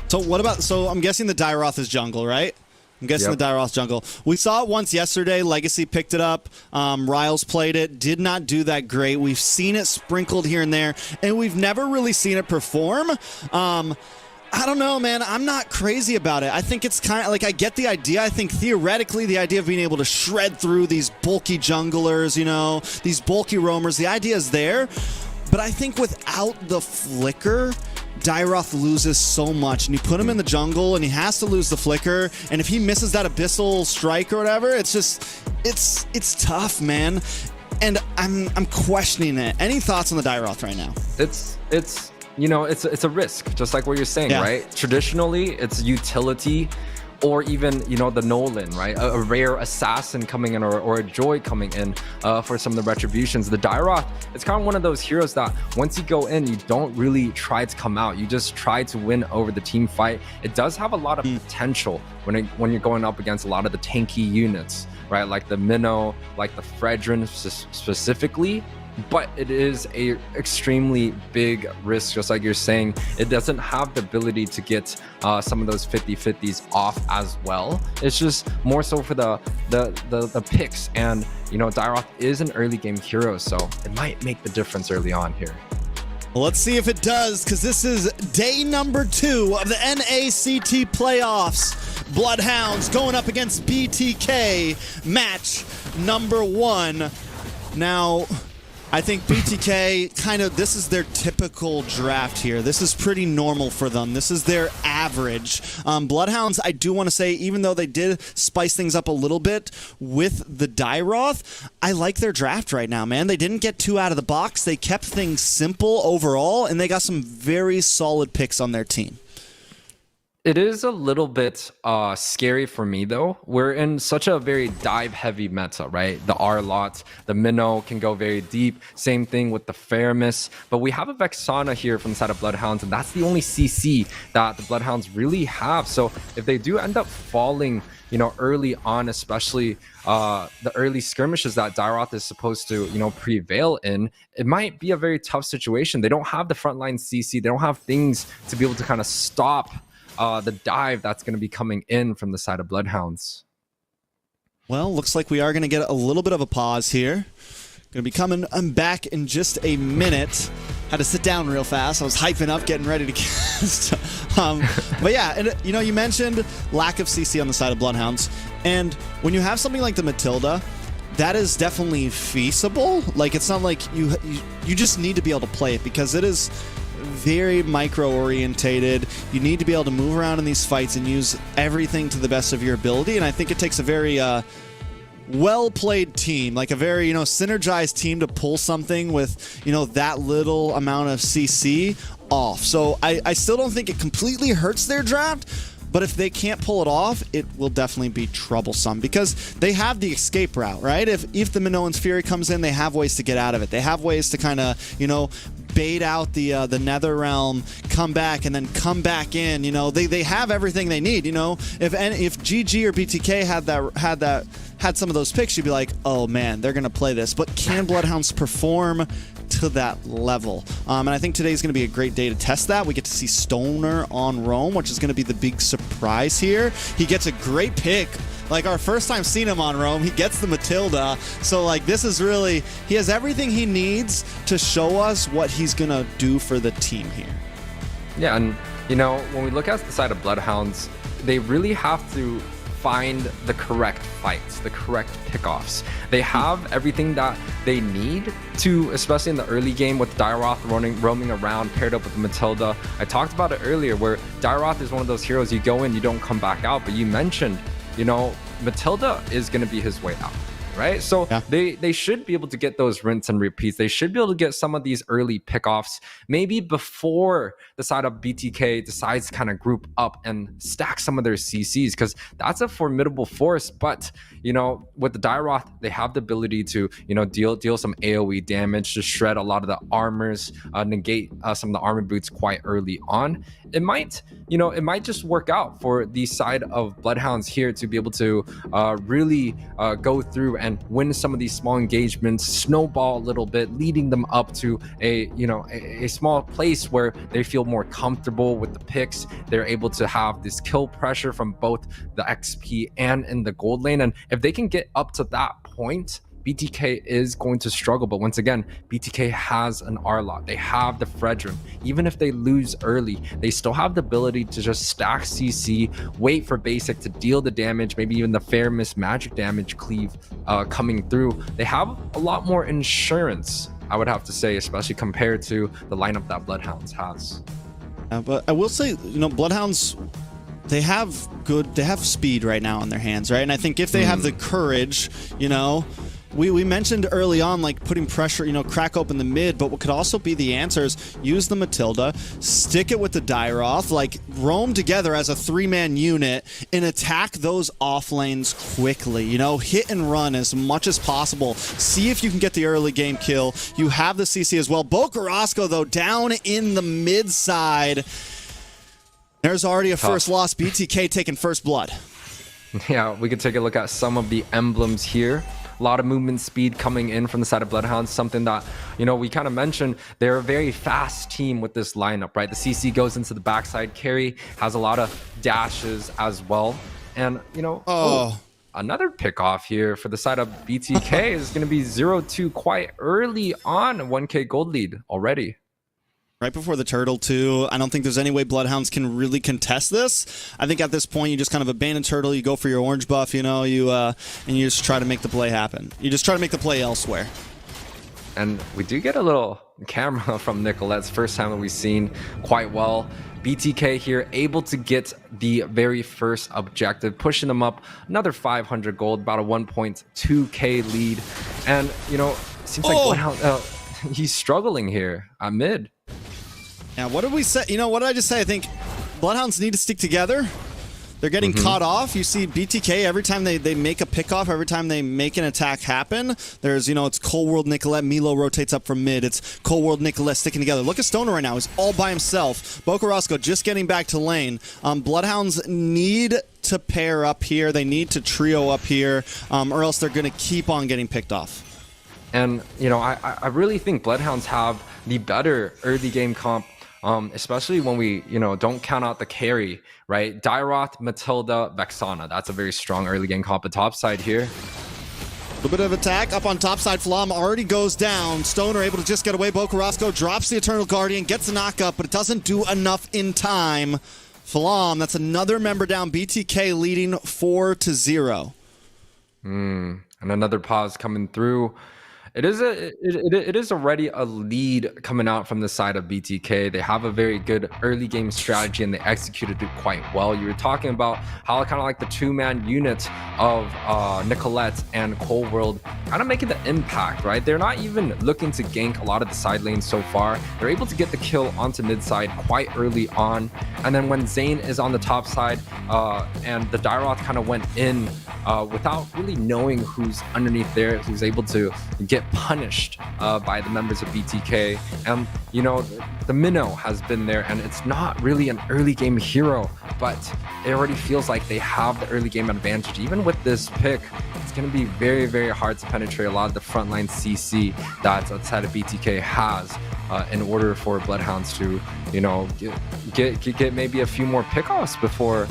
So what about, so I'm guessing the Dairoth is jungle, right? I'm guessing the Dairoth jungle. We saw it once yesterday. Legacy picked it up. Riles played it. Did not do that great. We've seen it sprinkled here and there, and we've never really seen it perform. I don't know, man. I'm not crazy about it. I think it's kind of like, I get the idea. I think theoretically the idea of being able to shred through these bulky junglers, you know, these bulky roamers, the idea is there. But I think without the flicker, Dairoth loses so much, and you put him in the jungle and he has to lose the flicker, and if he misses that abyssal strike or whatever, it's just it's tough, man. And I'm questioning it. Any thoughts on the Dairoth right now? It's you know, it's a risk, just like what you're saying, right? Traditionally, it's utility, or even, you know, the Nolan, right? A rare assassin coming in, or a Joy coming in for some of the retributions. The Dairoth, it's kind of one of those heroes that once you go in, you don't really try to come out. You just try to win over the team fight. It does have a lot of potential when you're going up against a lot of the tanky units, right? Like the Minnow, like the Fredrin specifically. But it is a extremely big risk, just like you're saying. It doesn't have the ability to get some of those 50-50s off as well. It's just more so for the picks, and you know, Dairoth is an early game hero, so it might make the difference early on here. Well, let's see if it does, because this is day number 2 of the NACT playoffs. BloodHounds going up against BTK, match number 1. Now, I think BTK kind of, this is their typical draft here. This is pretty normal for them. This is their average. BloodHounds, I do want to say, even though they did spice things up a little bit with the Dairoth, I like their draft right now, man. They didn't get too out of the box. They kept things simple overall, and they got some very solid picks on their team. It is a little bit scary for me, though. We're in such a very dive-heavy meta, right? The R-Lot, the Minnow can go very deep. Same thing with the Fairmiss. But we have a Vexana here from the side of BloodHounds, and that's the only CC that the BloodHounds really have. So if they do end up falling, you know, early on, especially the early skirmishes that Dairoth is supposed to, you know, prevail in, it might be a very tough situation. They don't have the frontline CC. They don't have things to be able to kind of stop the dive that's going to be coming in from the side of BloodHounds. Well, looks like we are going to get a little bit of a pause here. Going to be coming back in just a minute. Had to sit down real fast. I was hyping up, getting ready to cast. But yeah, and you know, you mentioned lack of CC on the side of BloodHounds, and when you have something like the Matilda, that is definitely feasible. Like, it's not like you just need to be able to play it, because it is very micro orientated. You need to be able to move around in these fights and use everything to the best of your ability, and I think it takes a very well played team, like a very, you know, synergized team to pull something with, you know, that little amount of CC off. So I still don't think it completely hurts their draft, but if they can't pull it off, it will definitely be troublesome, because they have the escape route, right? If the Minoan's Fury comes in, they have ways to get out of it. They have ways to kind of, you know, bait out the Nether Realm, come back, and then come back in. You know, they have everything they need. You know, if GG or BTK had some of those picks, you'd be like, oh man, they're gonna play this. But can BloodHounds perform to that level? And I think today's going to be a great day to test that. We get to see Stoner on Roam, which is going to be the big surprise here. He gets a great pick. Like, our first time seeing him on Roam, he gets the Matilda. So, like, this is really, he has everything he needs to show us what he's going to do for the team here. Yeah, and, you know, when we look at the side of BloodHounds, they really have to find the correct fights, the correct pickoffs. They have everything that they need to, especially in the early game with Dairoth roaming around paired up with the Matilda. I talked about it earlier, where Dairoth is one of those heroes, you go in, you don't come back out, but you mentioned, you know, Matilda is going to be his way out. right? So they should be able to get those rinse and repeats. They should be able to get some of these early pickoffs, maybe before the side of BTK decides to kind of group up and stack some of their CCs, because that's a formidable force. But, you know, with the Dairoth, they have the ability to, you know, deal some AoE damage, to shred a lot of the armors, negate some of the armor boots quite early on. It might just work out for the side of BloodHounds here to be able to really go through and win some of these small engagements, snowball a little bit, leading them up to a small place where they feel more comfortable with the picks. They're able to have this kill pressure from both the XP and in the gold lane. And if they can get up to that point, BTK is going to struggle. But once again, BTK has an R-Lot. They have the Fredrim. Even if they lose early, they still have the ability to just stack CC, wait for basic to deal the damage, maybe even the fair miss magic damage cleave coming through. They have a lot more insurance, I would have to say, especially compared to the lineup that BloodHounds has. But I will say, you know, BloodHounds, they have speed right now in their hands, right? And I think if they have the courage, you know, we mentioned early on, like, putting pressure, you know, crack open the mid, but what could also be the answer is use the Matilda, stick it with the Dairoth, like, roam together as a 3-man unit and attack those off lanes quickly, you know, hit and run as much as possible. See if you can get the early game kill. You have the CC as well. Bocarasco, though, down in the mid side. There's already a first loss. BTK taking first blood. Yeah, we could take a look at some of the emblems here. A lot of movement speed coming in from the side of BloodHounds, something that, you know, we kind of mentioned. They're a very fast team with this lineup, right? The CC goes into the backside. Carry has a lot of dashes as well. And, you know, another pickoff here for the side of BTK is going to be 0-2 quite early on. 1K gold lead already. Right before the turtle, too. I don't think there's any way BloodHounds can really contest this. I think at this point, you just kind of abandon turtle, you go for your orange buff, you know, and you just try to make the play happen. You just try to make the play elsewhere. And we do get a little camera from Nicolette's first time that we've seen quite well. BTK here able to get the very first objective, pushing them up another 500 gold, about a 1.2k lead. And, you know, it seems like BloodHound, he's struggling here at mid. Now, what did we say? You know, what did I just say? I think BloodHounds need to stick together. They're getting caught off. You see BTK, every time they make a pickoff, every time they make an attack happen, there's, you know, it's Cold World Nicolette, Milo rotates up from mid. It's Cold World Nicolette sticking together. Look at Stoner right now. He's all by himself. Bocarasco just getting back to lane. BloodHounds need to pair up here. They need to trio up here, or else they're going to keep on getting picked off. And, you know, I really think BloodHounds have the better early game comp, especially when we, you know, don't count out the carry, right? Dairoth, Matilda, Vexana. That's a very strong early game comp at top side here. A little bit of attack up on top side. Flam already goes down. Stoner able to just get away. Bocarasco drops the Eternal Guardian, gets the knockup, but it doesn't do enough in time. Flam, that's another member down. BTK leading 4-0. And another pause coming through. It is already a lead coming out from the side of BTK. They have a very good early game strategy and they executed it quite well. You were talking about how kind of like the 2-man unit of Nicolette and Cold World kind of making the impact, right? They're not even looking to gank a lot of the side lanes so far. They're able to get the kill onto mid side quite early on. And then when Zane is on the top side and the Dairoth kind of went in without really knowing who's underneath there, who's able to get punished by the members of BTK. And, you know, the Minnow has been there, and it's not really an early game hero, but it already feels like they have the early game advantage. Even with this pick, it's going to be very, very hard to penetrate a lot of the frontline CC that outside of BTK has in order for BloodHounds to, you know, get maybe a few more pickoffs before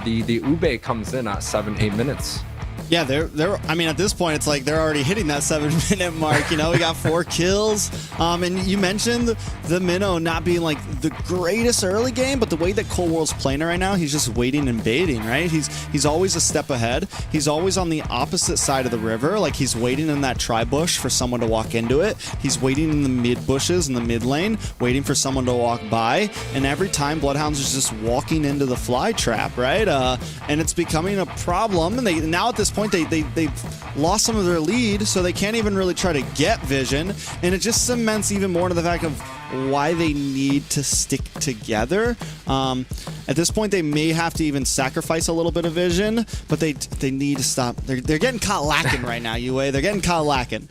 the Ube comes in at 7-8 minutes. Yeah, they're. I mean, at this point, it's like they're already hitting that 7-minute mark. You know, we got 4 kills. And you mentioned the Minnow not being like the greatest early game, but the way that Cold World's playing right now, he's just waiting and baiting, right? He's always a step ahead. He's always on the opposite side of the river. Like, he's waiting in that tri-bush for someone to walk into it. He's waiting in the mid bushes in the mid lane, waiting for someone to walk by. And every time, BloodHounds is just walking into the fly trap, right? And it's becoming a problem. And now at this point, point, they've lost some of their lead, so they can't even really try to get vision, and it just cements even more to the fact of why they need to stick together. At this point, they may have to even sacrifice a little bit of vision, but they need to stop. They're getting caught lacking right now, Yue. They're getting caught lacking.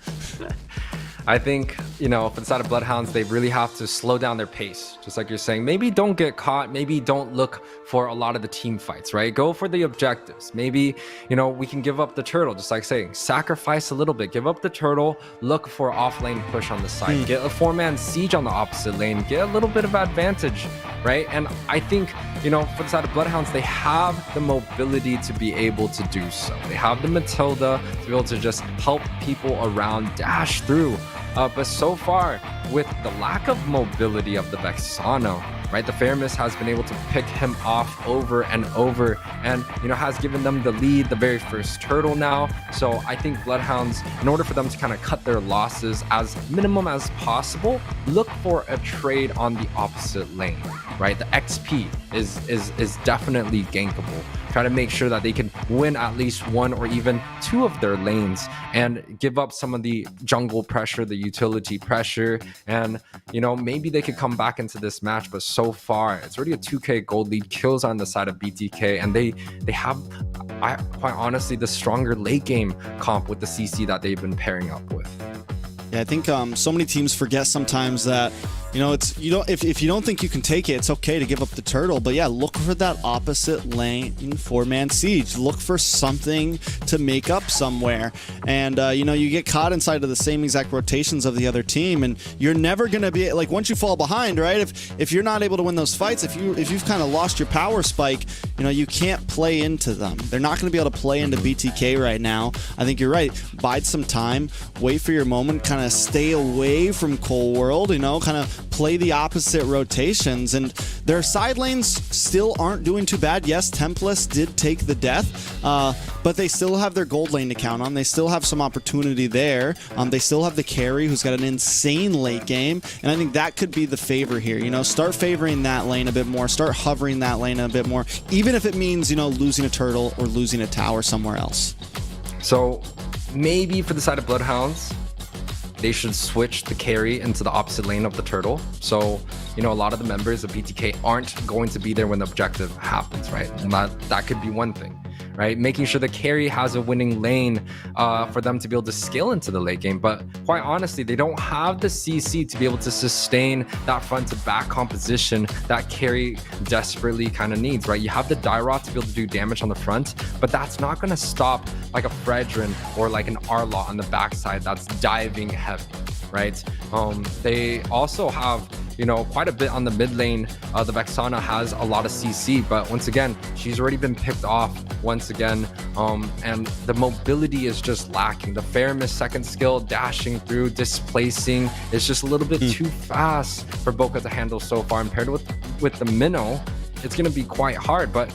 I think, you know, for the side of BloodHounds, they really have to slow down their pace. Just like you're saying, maybe don't get caught. Maybe don't look for a lot of the team fights, right? Go for the objectives. Maybe, you know, we can give up the turtle, just like saying, sacrifice a little bit. Give up the turtle, look for off lane push on the side. Get a 4-man siege on the opposite lane. Get a little bit of advantage, right? And I think, you know, for the side of BloodHounds, they have the mobility to be able to do so. They have the Matilda to be able to just help people around dash through. But so far, with the lack of mobility of the Vexano, right, the Fairness has been able to pick him off over and over, and, you know, has given them the lead, the very first turtle now. So I think BloodHounds, in order for them to kind of cut their losses as minimum as possible, look for a trade on the opposite lane, right? The XP is definitely gankable. Try to make sure that they can win at least one or even two of their lanes and give up some of the jungle pressure, the utility pressure, and, you know, maybe they could come back into this match. But so far, it's already a 2k gold lead, kills on the side of BTK, and they have, quite honestly, the stronger late game comp with the CC that they've been pairing up with. Yeah, I think so many teams forget sometimes that, you know, it's, you don't, if you don't think you can take it, it's okay to give up the turtle. But yeah, look for that opposite lane 4-man siege. Look for something to make up somewhere. And you know, you get caught inside of the same exact rotations of the other team, and you're never gonna be like, once you fall behind, right? If you're not able to win those fights, if you've kind of lost your power spike, you know, you can't play into them. They're not gonna be able to play into BTK right now. I think you're right. Bide some time, wait for your moment, kind of stay away from Cold World, you know, kind of play the opposite rotations, and their side lanes still aren't doing too bad. Yes, Templess did take the death, but they still have their gold lane to count on. They still have some opportunity there. They still have the carry, who's got an insane late game, and I think that could be the favor here. You know, start favoring that lane a bit more, start hovering that lane a bit more, even if it means, you know, losing a turtle or losing a tower somewhere else. So maybe for the side of BloodHounds, they should switch the carry into the opposite lane of the turtle. So, you know, a lot of the members of BTK aren't going to be there when the objective happens, right? And that could be one thing, right? Making sure the carry has a winning lane for them to be able to scale into the late game. But quite honestly, they don't have the CC to be able to sustain that front to back composition that carry desperately kind of needs, right? You have the Dyrot to be able to do damage on the front, but that's not going to stop like a Fredrin or like an Arlot on the backside that's diving heavy, right? They also have, you know, quite a bit on the mid lane. The Vexana has a lot of CC, but once again, she's already been picked off once again, and the mobility is just lacking. The Fairness second skill, dashing through, displacing, is just a little bit too fast for Boca to handle so far. And paired with the Minnow, it's going to be quite hard. But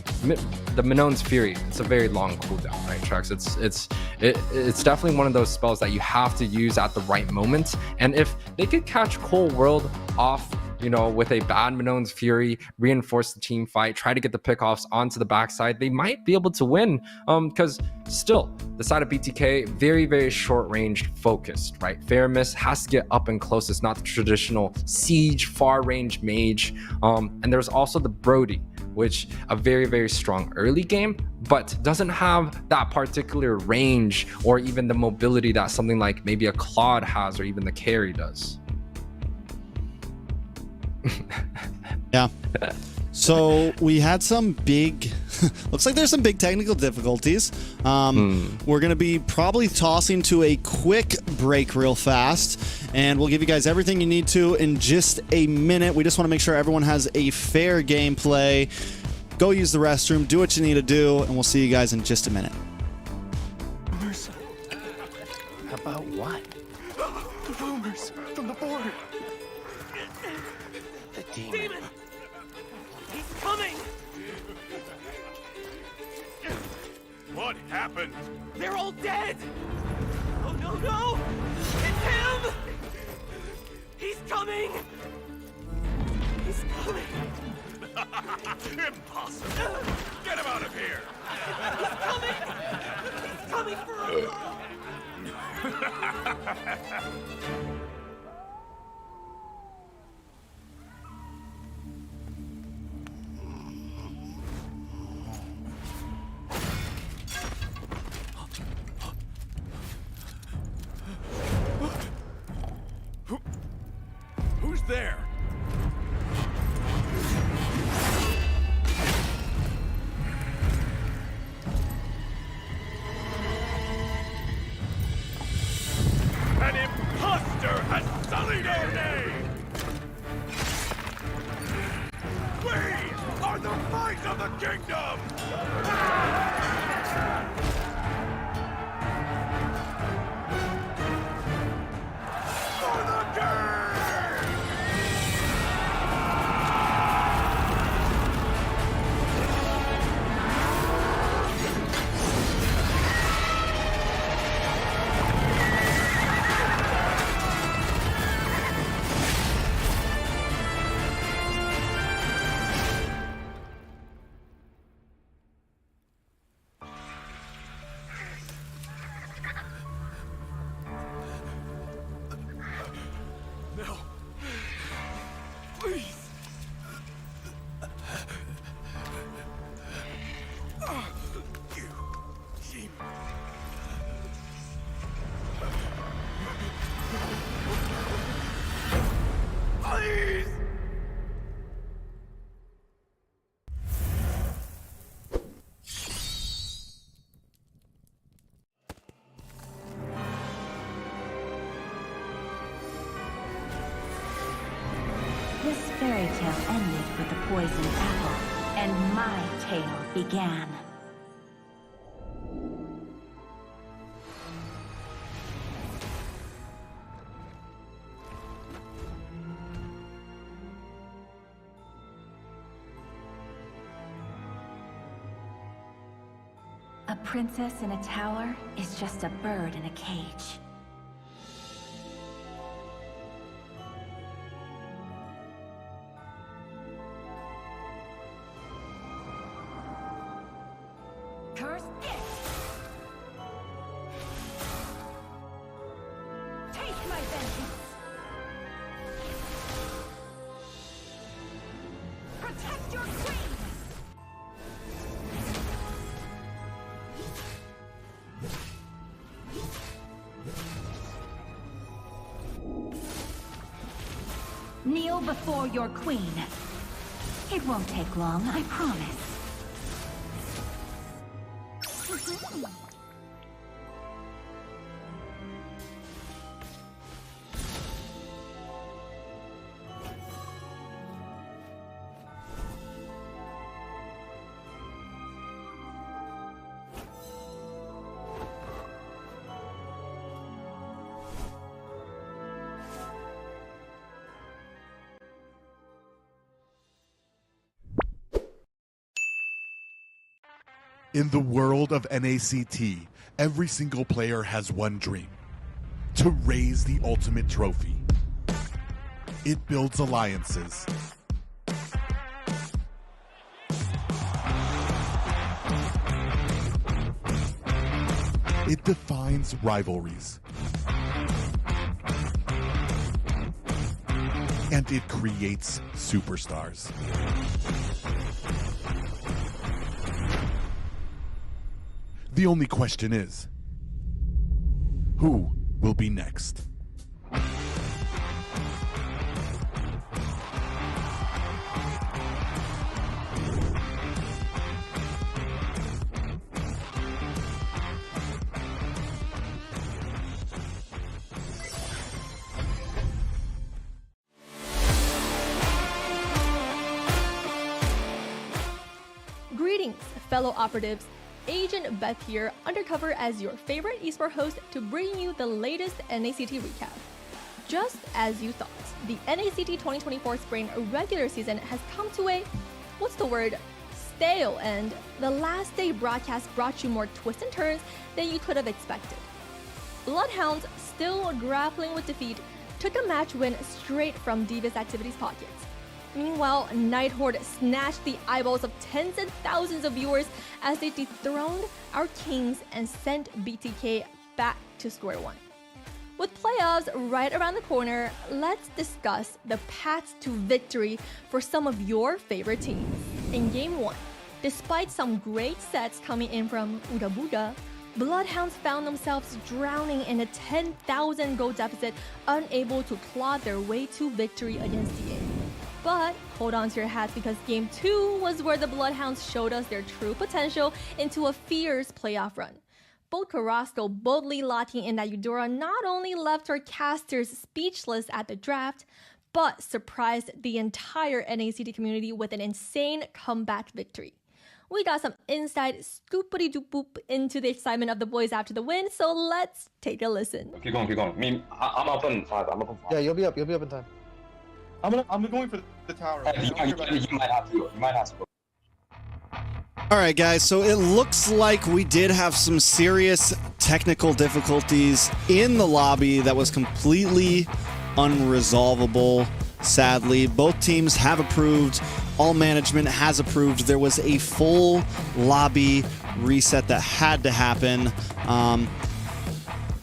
the Minnown's Fury, it's a very long cooldown, right, Trex? It's definitely one of those spells that you have to use at the right moment. And if they could catch Cold World off, you know, with a bad Minnown's Fury, reinforce the team fight, try to get the pickoffs onto the backside, they might be able to win. Because still, the side of BTK, very, very short range focused, right? Fairness has to get up and close. It's not the traditional siege, far range mage. And there's also the Brody, which a very, very strong early game, but doesn't have that particular range or even the mobility that something like maybe a Claude has or even the carry does. Yeah. So we had some big, looks like there's some big technical difficulties. We're going to be probably tossing to a quick break real fast, and we'll give you guys everything you need to in just a minute. We just want to make sure everyone has a fair gameplay. Go use the restroom, do what you need to do, and we'll see you guys in just a minute. About what? The rumors from the border. The demon. He's coming! What happened? They're all dead! Oh no, no! It's him! He's coming! He's coming! Impossible! Get him out of here! He's coming! He's coming! Coming for a Who's there? An imposter has sullied our name! We are the might of the kingdom! For the king! No. Please. You seem... Please! This fairy tale ended with the poisoned apple, and my tale began. A princess in a tower is just a bird in a cage. Curse it! Take my vengeance! Protect your queen! Kneel before your queen. It won't take long, I promise. In the world of NACT, every single player has one dream: to raise the ultimate trophy. It builds alliances. It defines rivalries. And it creates superstars. The only question is, who will be next? Greetings, fellow operatives. Agent Beth here, undercover as your favorite esport host to bring you the latest NACT recap. Just as you thought, the NACT 2024 Spring regular season has come to a, what's the word, stale end. The last day broadcast brought you more twists and turns than you could have expected. BloodHounds, still grappling with defeat, took a match win straight from Devious Activity's pockets. Meanwhile, NightHorde snatched the eyeballs of tens and thousands of viewers as they dethroned our kings and sent BTK back to square one. With playoffs right around the corner, let's discuss the paths to victory for some of your favorite teams. In Game 1, despite some great sets coming in from Uda Buda, BloodHounds found themselves drowning in a 10,000 gold deficit, unable to claw their way to victory against DA. But hold on to your hats because Game 2 was where the BloodHounds showed us their true potential into a fierce playoff run. Both Carrasco boldly locking in that Eudora not only left her casters speechless at the draft, but surprised the entire NACT community with an insane comeback victory. We got some inside scoopity-doop-boop into the excitement of the boys after the win, so let's take a listen. Keep going, keep going. I'm up in 5. I'm up in 5. Yeah, you'll be up in time. I'm going for the tower. You might have to. You might have to. All right, guys, so it looks like we did have some serious technical difficulties in the lobby that was completely unresolvable, sadly. Both teams have approved. All management has approved. There was a full lobby reset that had to happen.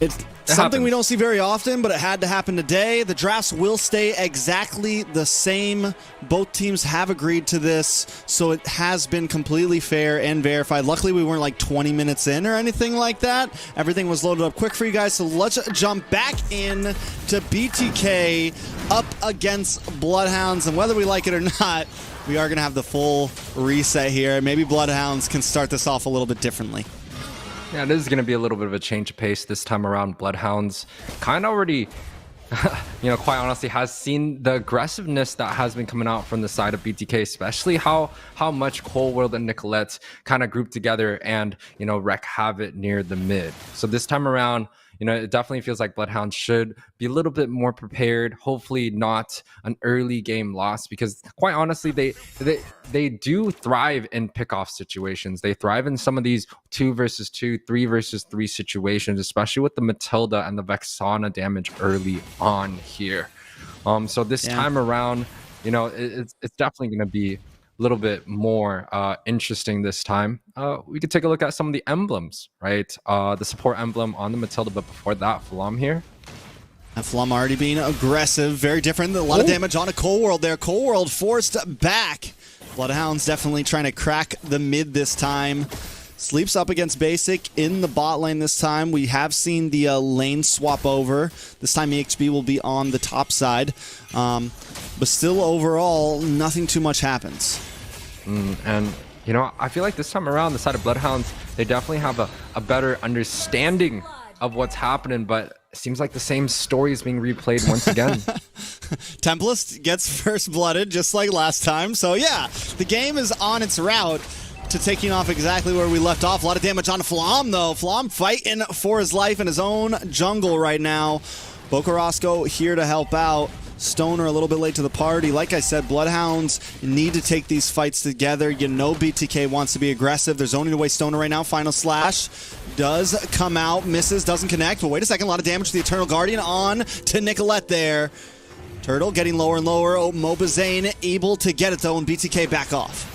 It's something we don't see very often, but it had to happen today. The drafts will stay exactly the same. Both teams have agreed to this, so it has been completely fair and verified. Luckily, we weren't like 20 minutes in or anything like that. Everything was loaded up quick for you guys, so let's jump back in to BTK up against BloodHounds, and whether we like it or not, we are going to have the full reset here. Maybe BloodHounds can start this off a little bit differently. Yeah, it is going to be a little bit of a change of pace this time around. BloodHounds kind of already, quite honestly, has seen the aggressiveness that has been coming out from the side of BTK, especially how much Cold World and Nicolette kind of grouped together and, wreak havoc near the mid. So this time around, it definitely feels like BloodHounds should be a little bit more prepared. Hopefully not an early game loss, because quite honestly, they do thrive in pickoff situations. They thrive in some of these 2 versus 2, 3 versus 3 situations, especially with the Matilda and the Vexana damage early on here. So this time around, it's definitely going to be a little bit more interesting this time. We could take a look at some of the emblems, right? The support emblem on the Matilda, but before that, Flum here. And Flum already being aggressive, very different. A lot of damage on a Cold World there. Cold World forced back. BloodHounds definitely trying to crack the mid this time. Sleeps up against Basic in the bot lane this time. We have seen the lane swap over. This time EXP will be on the top side. But still, overall, nothing too much happens. And, I feel like this time around, the side of BloodHounds, they definitely have a better understanding of what's happening, but it seems like the same story is being replayed once again. Tempest gets first blooded, just like last time. So, yeah, the game is on its route to taking off exactly where we left off. A lot of damage on Flom, though. Flom fighting for his life in his own jungle right now. Bocarasco here to help out. Stoner a little bit late to the party. Like I said, BloodHounds need to take these fights together. BTK wants to be aggressive. They're zoning away Stoner right now. Final slash does come out. Misses, doesn't connect. But wait a second, a lot of damage to the Eternal Guardian on to Nicolette there. Turtle getting lower and lower. Oh, Mobazane able to get it, though, and BTK back off.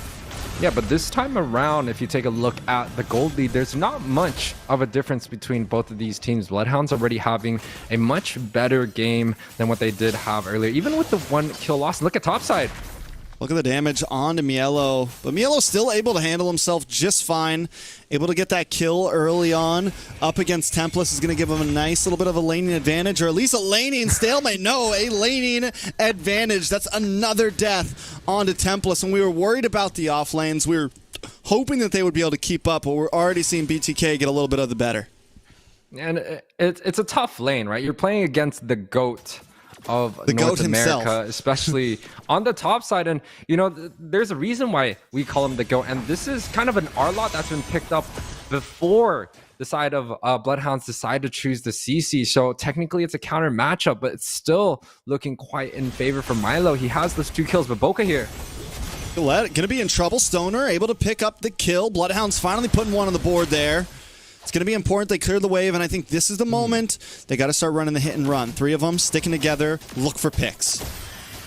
Yeah, but this time around, if you take a look at the gold lead, there's not much of a difference between both of these teams. BloodHounds already having a much better game than what they did have earlier, even with the 1 kill loss. Look at topside. Look at the damage onto Mielo. But Mielo's still able to handle himself just fine. Able to get that kill early on. Up against Tempest is going to give him a nice little bit of a laning advantage, or at least a laning stalemate. No, a laning advantage. That's another death onto Tempest. And we were worried about the off lanes. We were hoping that they would be able to keep up, but we're already seeing BTK get a little bit of the better. And it's a tough lane, right? You're playing against the GOAT of the North GOAT America, himself. Especially on the top side. And, there's a reason why we call him the GOAT. And this is kind of an R-lot that's been picked up before the side of BloodHounds decide to choose the CC. So technically it's a counter matchup, but it's still looking quite in favor for Milo. He has those 2 kills, but Boca here. Gonna be in trouble. Stoner able to pick up the kill. BloodHounds finally putting 1 on the board there. It's going to be important. They clear the wave, and I think this is the moment they got to start running the hit and run. 3 of them sticking together. Look for picks.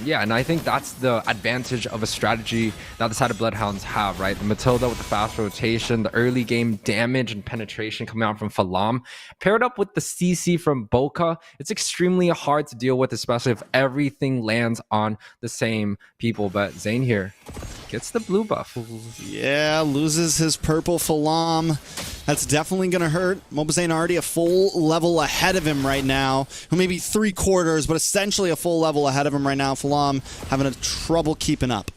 Yeah, and I think that's the advantage of a strategy that the side of BloodHounds have, right? The Matilda with the fast rotation, the early game damage and penetration coming out from Falam, paired up with the CC from Boca, it's extremely hard to deal with, especially if everything lands on the same people. But Zane here gets the blue buff. Yeah, loses his purple Falam. That's definitely going to hurt. Mobazane already a full level ahead of him right now. Maybe 3/4, but essentially a full level ahead of him right now. Falam having a trouble keeping up.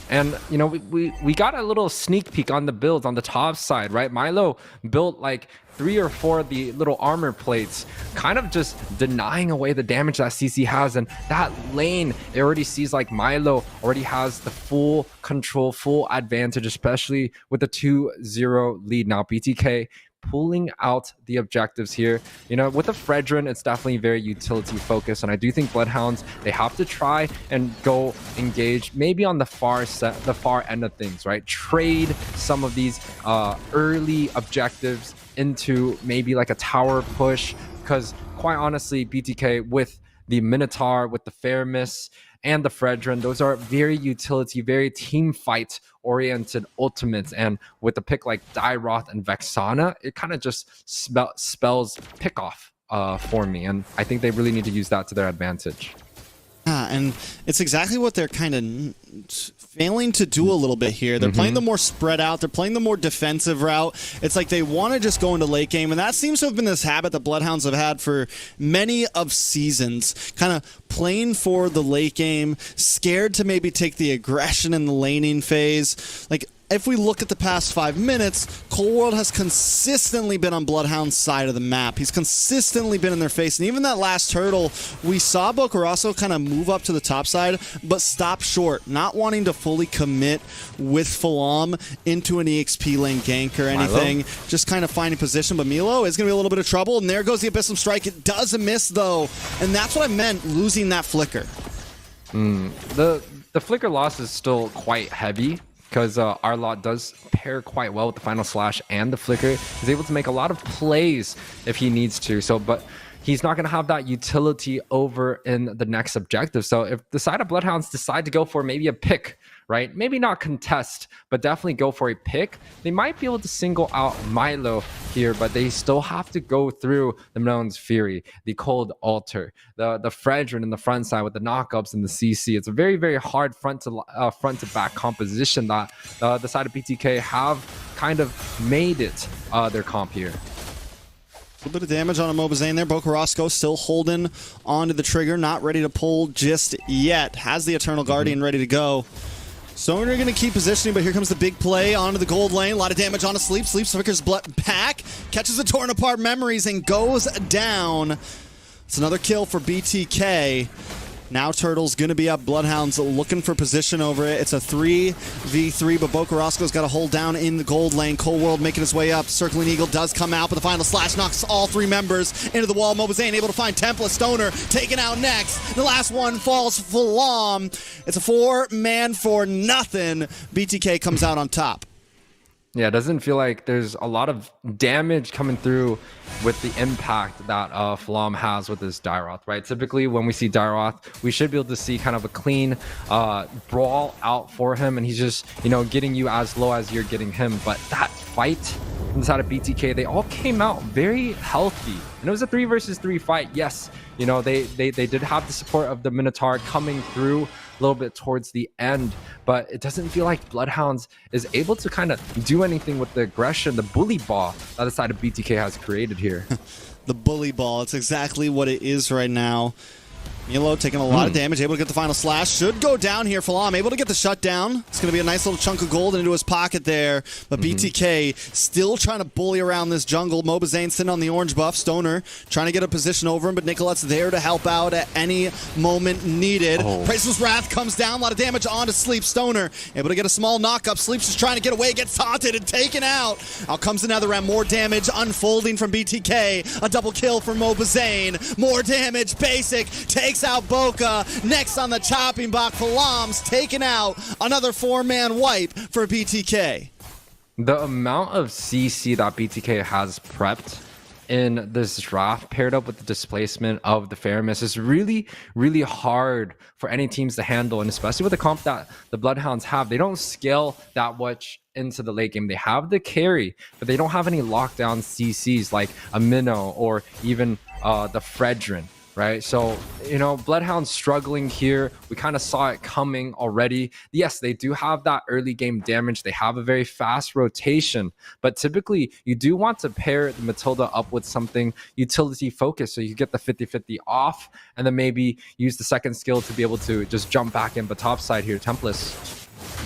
And, you know, we got a little sneak peek on the builds on the top side, right? Milo built like 3 or 4 of the little armor plates, kind of just denying away the damage that CC has. And that lane, it already sees like Milo already has the full control, full advantage, especially with the 2-0 lead. Now, BTK pulling out the objectives here. You know, with the Fredrin, it's definitely very utility focused, and I do think BloodHounds, they have to try and go engage maybe on the far end of things, right? Trade some of these early objectives into maybe like a tower push, because quite honestly, BTK with the Minotaur, with the Fairmiss, and the Fredrin, those are very utility, very team fight oriented ultimates. And with a pick like Dairoth and Vexana, it kind of just spells pick off for me. And I think they really need to use that to their advantage. And it's exactly what they're kind of failing to do a little bit here. They're playing the more spread out. They're playing the more defensive route. It's like they want to just go into late game, and that seems to have been this habit that BloodHounds have had for many of seasons, kind of playing for the late game, scared to maybe take the aggression in the laning phase. Like, if we look at the past 5 minutes, Cold World has consistently been on BloodHound's side of the map. He's consistently been in their face. And even that last turtle, we saw Bokarasso kind of move up to the top side, but stop short, not wanting to fully commit with Falam into an EXP lane gank or anything. Milo. Just kind of finding position. But Milo is going to be a little bit of trouble. And there goes the Abyssal Strike. It does a miss, though. And that's what I meant, losing that flicker. The flicker loss is still quite heavy, because our lot does pair quite well with the Final Slash and the Flicker. He's able to make a lot of plays if he needs to. So, but he's not going to have that utility over in the next objective. So if the side of BloodHounds decide to go for maybe a pick, right? Maybe not contest, but definitely go for a pick. They might be able to single out Milo here, but they still have to go through the Malone's Fury, the Cold Altar, the Fredrin in the front side with the knockups and the CC. It's a very, very hard front to back composition that the side of BTK have kind of made it their comp here. A little bit of damage on a Mobazane there. Bokarosco still holding onto the trigger, not ready to pull just yet. Has the Eternal Guardian ready to go. Stoner going to keep positioning, but here comes the big play onto the gold lane. A lot of damage on a Sleep. Sleep flickers back, catches the torn apart memories, and goes down. It's another kill for BTK. Now Turtle's going to be up. BloodHounds looking for position over it. It's a 3v3, but Bokarosco's got to hold down in the gold lane. Cold World making his way up. Circling Eagle does come out, but the Final Slash knocks all 3 members into the wall. Mobazane able to find Templa. Stoner taken out next. The last one falls Falam. It's a 4-man for nothing. BTK comes out on top. Yeah, it doesn't feel like there's a lot of damage coming through with the impact that Falam has with this Dairoth, right? Typically, when we see Dairoth, we should be able to see kind of a clean brawl out for him, and he's just, you know, getting you as low as you're getting him. But that fight inside of BTK, they all came out very healthy. And it was a 3 versus 3 fight. Yes, you know, they did have the support of the Minotaur coming through a little bit towards the end, but it doesn't feel like BloodHounds is able to kind of do anything with the aggression, the bully ball that the side of BTK has created here. The bully ball, it's exactly what it is right now. Milo taking a lot of damage, able to get the Final Slash. Should go down here. Falam able to get the shutdown. It's going to be a nice little chunk of gold into his pocket there. But BTK still trying to bully around this jungle. Mobazane sitting on the orange buff. Stoner trying to get a position over him, but Nicolette's there to help out at any moment needed. Priceless Wrath comes down. A lot of damage onto Sleep. Stoner able to get a small knock-up. Sleep's just trying to get away, gets taunted and taken out. Out comes another round. More damage unfolding from BTK. A double kill for Mobazane. More damage. Basic takes out Boca. Next on the chopping block, Falam's taken out. Another 4-man wipe for BTK. The amount of CC that BTK has prepped in this draft, paired up with the displacement of the Faramis, is really, really hard for any teams to handle. And especially with the comp that the BloodHounds have, they don't scale that much into the late game. They have the carry, but they don't have any lockdown CCs like a Minnow or even the Fredrin. Right, so BloodHounds struggling here. We kind of saw it coming already. Yes, they do have that early game damage. They have a very fast rotation, but typically you do want to pair the Matilda up with something utility focused, so you get the 50-50 off, and then maybe use the second skill to be able to just jump back in. But top side here, Tempest.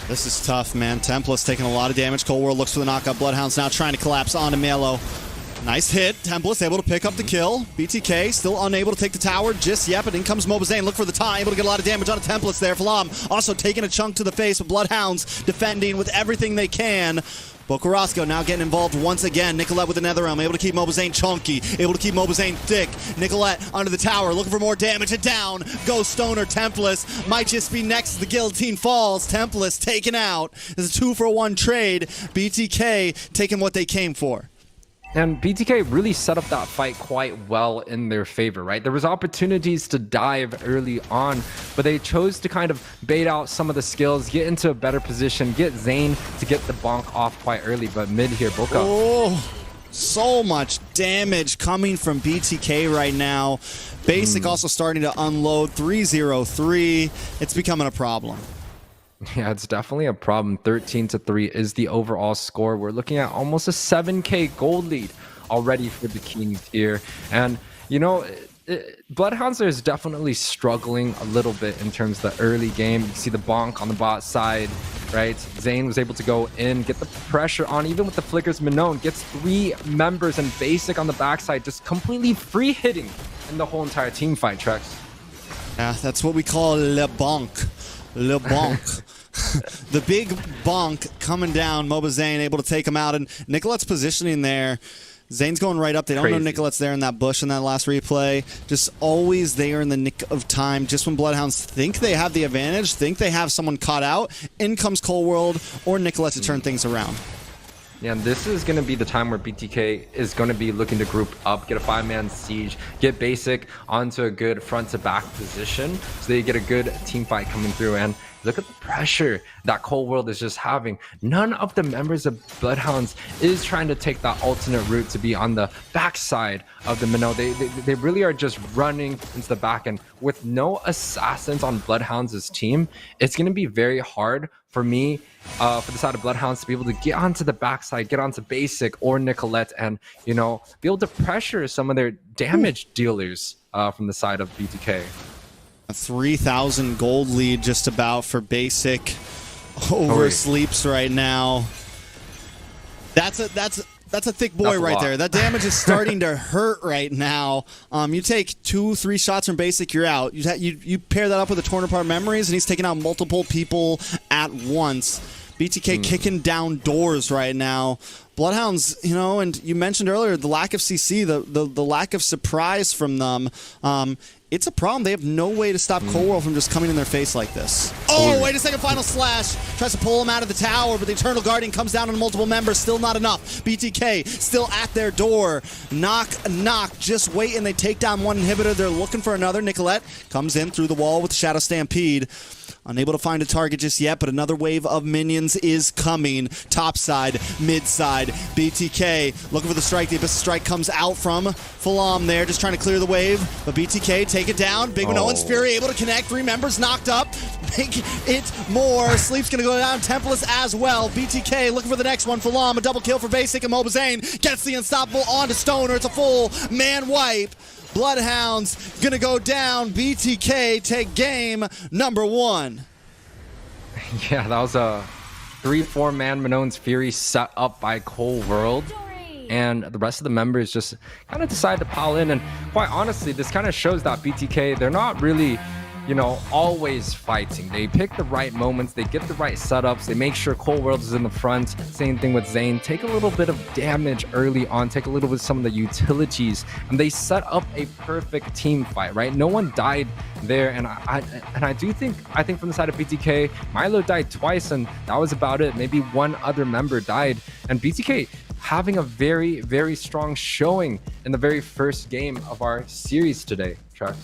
This is tough, man. Tempest taking a lot of damage. Cold World looks for the knockup. BloodHounds now trying to collapse onto Melo. Nice hit. Tempest able to pick up the kill. BTK still unable to take the tower just yet, but in comes Mobazane. Look for the tie. Able to get a lot of damage on a Tempest there. Flam also taking a chunk to the face, with BloodHounds defending with everything they can. Bokarosco now getting involved once again. Nicolette with the Netherrealm, able to keep Mobazane chunky, able to keep Mobazane thick. Nicolette under the tower, looking for more damage, and down goes Stoner. Tempest might just be next. The guillotine falls. Tempest taken out. This is a 2-for-1 trade. BTK taking what they came for. And BTK really set up that fight quite well in their favor, right? There was opportunities to dive early on, but they chose to kind of bait out some of the skills, get into a better position, get Zane to get the bonk off quite early. But mid here, Boka. Oh, so much damage coming from BTK right now. Basic also starting to unload. 3-0-3. It's becoming a problem. Yeah, it's definitely a problem. 13-3 is the overall score. We're looking at almost a 7K gold lead already for the Kings here. And, BloodHounds is definitely struggling a little bit in terms of the early game. You see the bonk on the bot side, right? Zane was able to go in, get the pressure on, even with the flickers. Minone gets 3 members and Basic on the backside, just completely free hitting in the whole entire team fight, Trex. Yeah, that's what we call le bonk. Le bonk. The big bonk coming down. Mobazane able to take him out, and Nicolette's positioning there. Zane's going right up. They don't know Nicolette's there in that bush in that last replay. Just always there in the nick of time. Just when BloodHounds think they have the advantage, think they have someone caught out, in comes Cold World or Nicolette to turn things around. Yeah, and this is going to be the time where BTK is going to be looking to group up, get a 5-man siege, get Basic onto a good front-to-back position so they get a good team fight coming through. And look at the pressure that Cold World is just having. None of the members of BloodHounds is trying to take that alternate route to be on the backside of the Minnow. They really are just running into the back. And with no assassins on BloodHounds' team, it's going to be very hard for me, for the side of BloodHounds, to be able to get onto the backside, get onto Basic or Nicolette, and, be able to pressure some of their damage dealers from the side of BTK. A 3,000 gold lead just about for Basic. Oversleeps right now. That's a thick boy right there. That damage is starting to hurt right now. You take 2-3 shots from Basic, you're out. You pair that up with the torn apart memories, and he's taking out multiple people at once. BTK kicking down doors right now. BloodHounds, and you mentioned earlier the lack of CC, the lack of surprise from them. It's a problem. They have no way to stop Cold World from just coming in their face like this. Oh, wait a second. Final slash. Tries to pull him out of the tower, but the Eternal Guardian comes down on multiple members. Still not enough. BTK still at their door. Knock. Just wait, and they take down one inhibitor. They're looking for another. Nicolette comes in through the wall with the Shadow Stampede. Unable to find a target just yet, but another wave of minions is coming. Top side, mid side. BTK looking for the strike. The Abyss Strike comes out from Falam there, just trying to clear the wave. But BTK take it down. Big Minoan's Fury able to connect. 3 members knocked up. Make it more. Sleep's going to go down. Tempest as well. BTK looking for the next one. Falam, a double kill for Basic, and Mobazane gets the unstoppable onto Stoner. It's a full man wipe. BloodHounds gonna go down. BTK take game number 1. Yeah, that was a 3-4 man Minoan's Fury set up by Cold World. And the rest of the members just kind of decide to pile in. And quite honestly, this kind of shows that BTK, they're not really, always fighting. They pick the right moments, they get the right setups, they make sure Cold World is in the front. Same thing with Zane. Take a little bit of damage early on, take a little bit of some of the utilities, and they set up a perfect team fight, right? No one died there, and I think from the side of BTK, Milo died twice, and that was about it. Maybe one other member died, and BTK having a very, very strong showing in the very first game of our series today, Trex.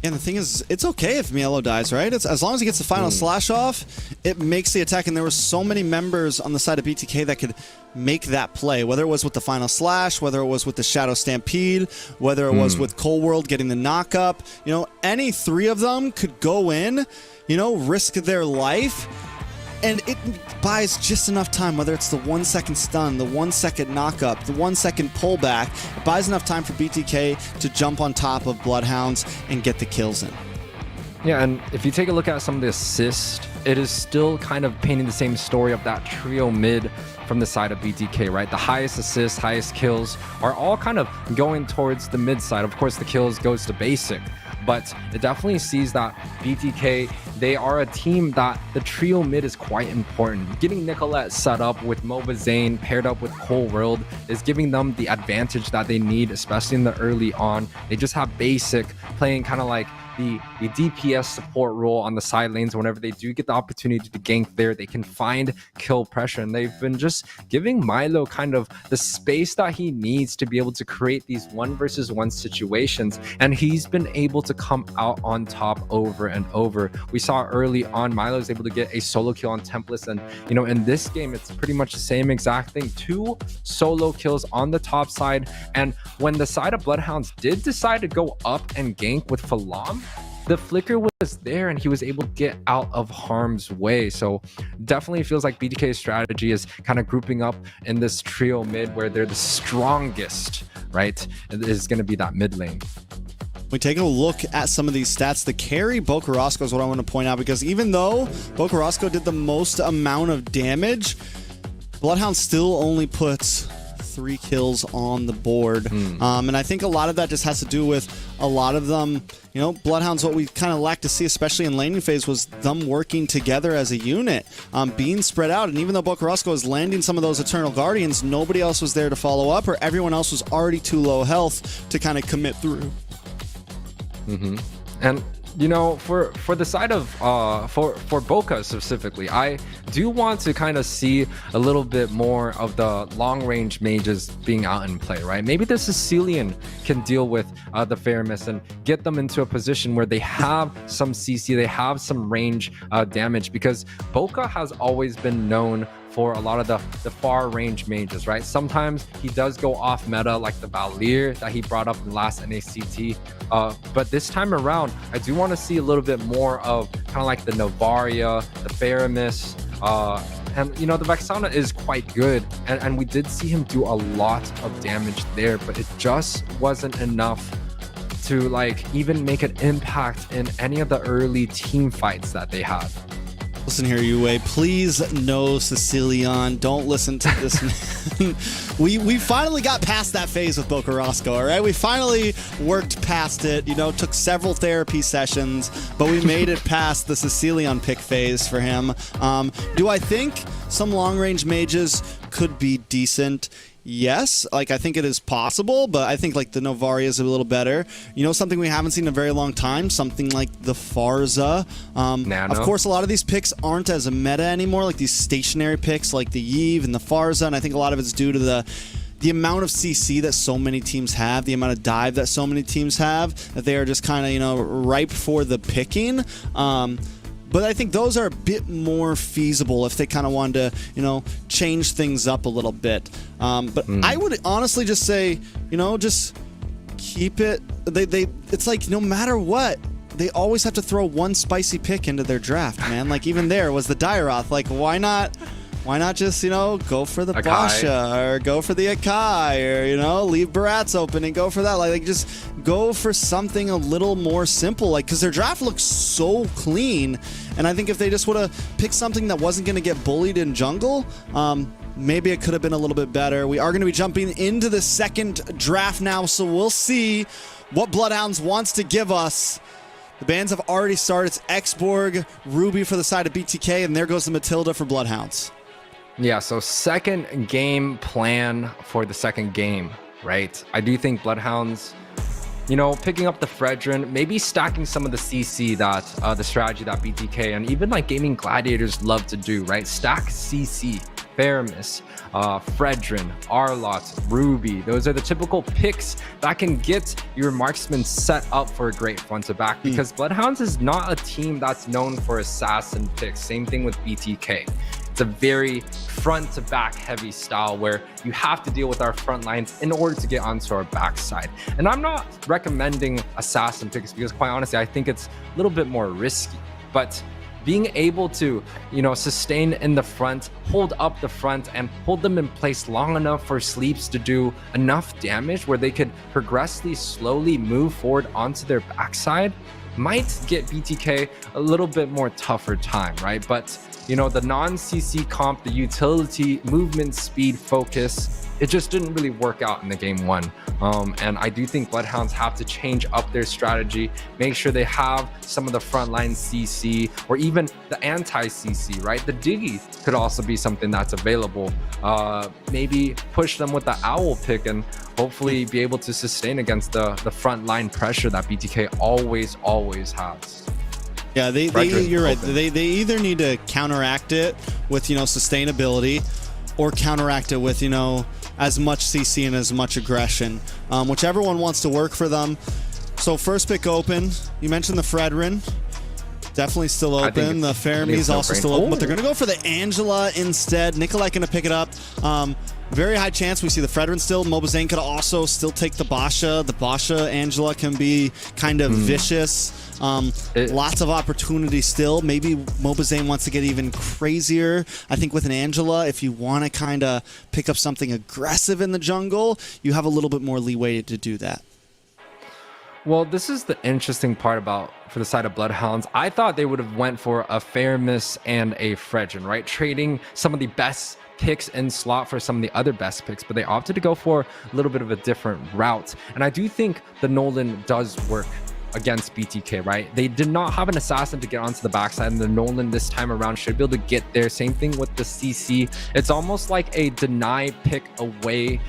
And the thing is, it's okay if Mielo dies, right? It's as long as he gets the final slash off, it makes the attack. And there were so many members on the side of BTK that could make that play, whether it was with the final slash, whether it was with the Shadow Stampede, whether it was with Cold World getting the knock up. You know, any three of them could go in, you know, risk their life. And it buys just enough time, whether it's the 1 second stun, the 1 second knock up, the 1 second pullback. It buys enough time for BTK to jump on top of BloodHounds and get the kills in. Yeah, and if you take a look at some of the assists, it is still kind of painting the same story of that trio mid from the side of BTK, right? The highest assists, highest kills are all kind of going towards the mid side. Of course, the kills goes to basic, but it definitely sees that BTK, they are a team that the trio mid is quite important. Getting Nicolette set up with Mova Zane paired up with Cold World is giving them the advantage that they need, especially in the early on. They just have basic playing kind of like the DPS support role on the side lanes. Whenever they do get the opportunity to gank there, they can find kill pressure, and they've been just giving Milo kind of the space that he needs to be able to create these 1v1 situations, and he's been able to come out on top over and over. We saw early on Milo is able to get a solo kill on Templars, and you know, in this game it's pretty much the same exact thing. 2 solo kills on the top side, and when the side of BloodHounds did decide to go up and gank with Falam, the flicker was there and he was able to get out of harm's way. So definitely feels like BTK's strategy is kind of grouping up in this trio mid where they're the strongest, right? It is going to be that mid lane. We take a look at some of these stats. The carry, Bokarosco, is what I want to point out, because even though Bokarosco did the most amount of damage, BloodHound still only puts 3 kills on the board. And I think a lot of that just has to do with a lot of them, you know, BloodHounds, what we kind of lacked to see, especially in laning phase, was them working together as a unit, being spread out. And even though Bokarosco was landing some of those Eternal Guardians, nobody else was there to follow up, or everyone else was already too low health to kind of commit through. And you know, for the side of for Boca specifically, I do want to kind of see a little bit more of the long range mages being out in play, right? Maybe the Sicilian can deal with the Faramis and get them into a position where they have some CC, they have some range damage, because Boca has always been known for a lot of the far range mages, right? Sometimes he does go off meta, like the Valier that he brought up in the last NACT. But this time around, I do want to see a little bit more of kind of like the Novaria, the Faramis, and you know, the Vexana is quite good, and we did see him do a lot of damage there, but it just wasn't enough to like even make an impact in any of the early team fights that they had. Listen here, Yue. Please no Sicilian. Don't listen to this man. We finally got past that phase with Bokarosco, all right? We finally worked past it. You know, took several therapy sessions, but we made it past the Sicilian pick phase for him. Do I think some long-range mages could be decent? Yes, like I think it is possible, but I think like the Novaria is a little better. You know, something we haven't seen in a very long time, something like the Farza. Of course, a lot of these picks aren't as a meta anymore, like these stationary picks like the Yve and the Farza, and I think a lot of it's due to the amount of CC that so many teams have, the amount of dive that so many teams have, that they are just kind of, you know, ripe for the picking. But I think those are a bit more feasible if they kind of wanted to, you know, change things up a little bit. But I would honestly just say, you know, just keep it. It's like no matter what, they always have to throw one spicy pick into their draft, man. Like even there was the Dairoth. Like why not? Why not just, you know, go for the Basha or go for the Akai, or, you know, leave Barats open and go for that. Like just go for something a little more simple, like, because their draft looks so clean. And I think if they just would have picked something that wasn't going to get bullied in jungle, maybe it could have been a little bit better. We are going to be jumping into the second draft now, so we'll see what BloodHounds wants to give us. The bans have already started. It's Xborg, Ruby for the side of BTK, and there goes the Matilda for BloodHounds. Yeah, so second game plan for the second game, right? I do think BloodHounds, you know, picking up the Fredrin, maybe stacking some of the CC that the strategy that BTK and even like gaming gladiators love to do, right? Stack CC Faramis, Fredrin, Arlott, Ruby. Those are the typical picks that can get your marksman set up for a great front to back, because BloodHounds is not a team that's known for assassin picks. Same thing with BTK. It's a very front to back heavy style where you have to deal with our front lines in order to get onto our backside. And I'm not recommending assassin picks because, quite honestly, I think it's a little bit more risky. But being able to, sustain in the front, hold up the front, and hold them in place long enough for sleeps to do enough damage where they could progressively, slowly move forward onto their backside might get BTK a little bit more tougher time, right? But the non-CC comp, the utility, movement, speed, focus, it just didn't really work out in the game one. And I do think BloodHounds have to change up their strategy, make sure they have some of the frontline CC or even the anti-CC, right? The Diggy could also be something that's available. Maybe push them with the Owl pick and hopefully be able to sustain against the frontline pressure that BTK always has. Yeah, you're right. They either need to counteract it with, sustainability, or counteract it with, as much CC and as much aggression. Whichever one wants to work for them. So first pick open. You mentioned the Fredrin. Definitely still open. The Faramis also still open, but they're going to go for the Angela instead. Nikolai going to pick it up. Very high chance we see the Fredrin still. Mobazane could also still take the Basha. The Basha Angela can be kind of vicious. Lots of opportunity still. Maybe Mobazane wants to get even crazier. I think with an Angela, if you want to kind of pick up something aggressive in the jungle, you have a little bit more leeway to do that. Well, this is the interesting part for the side of BloodHounds. I thought they would have went for a Faramis and a Fredrin, right? Trading some of the best picks in slot for some of the other best picks, but they opted to go for a little bit of a different route. And I do think the Nolan does work against BTK, right? They did not have an assassin to get onto the backside, and the Nolan this time around should be able to get there. Same thing with the CC. It's almost like a deny pick away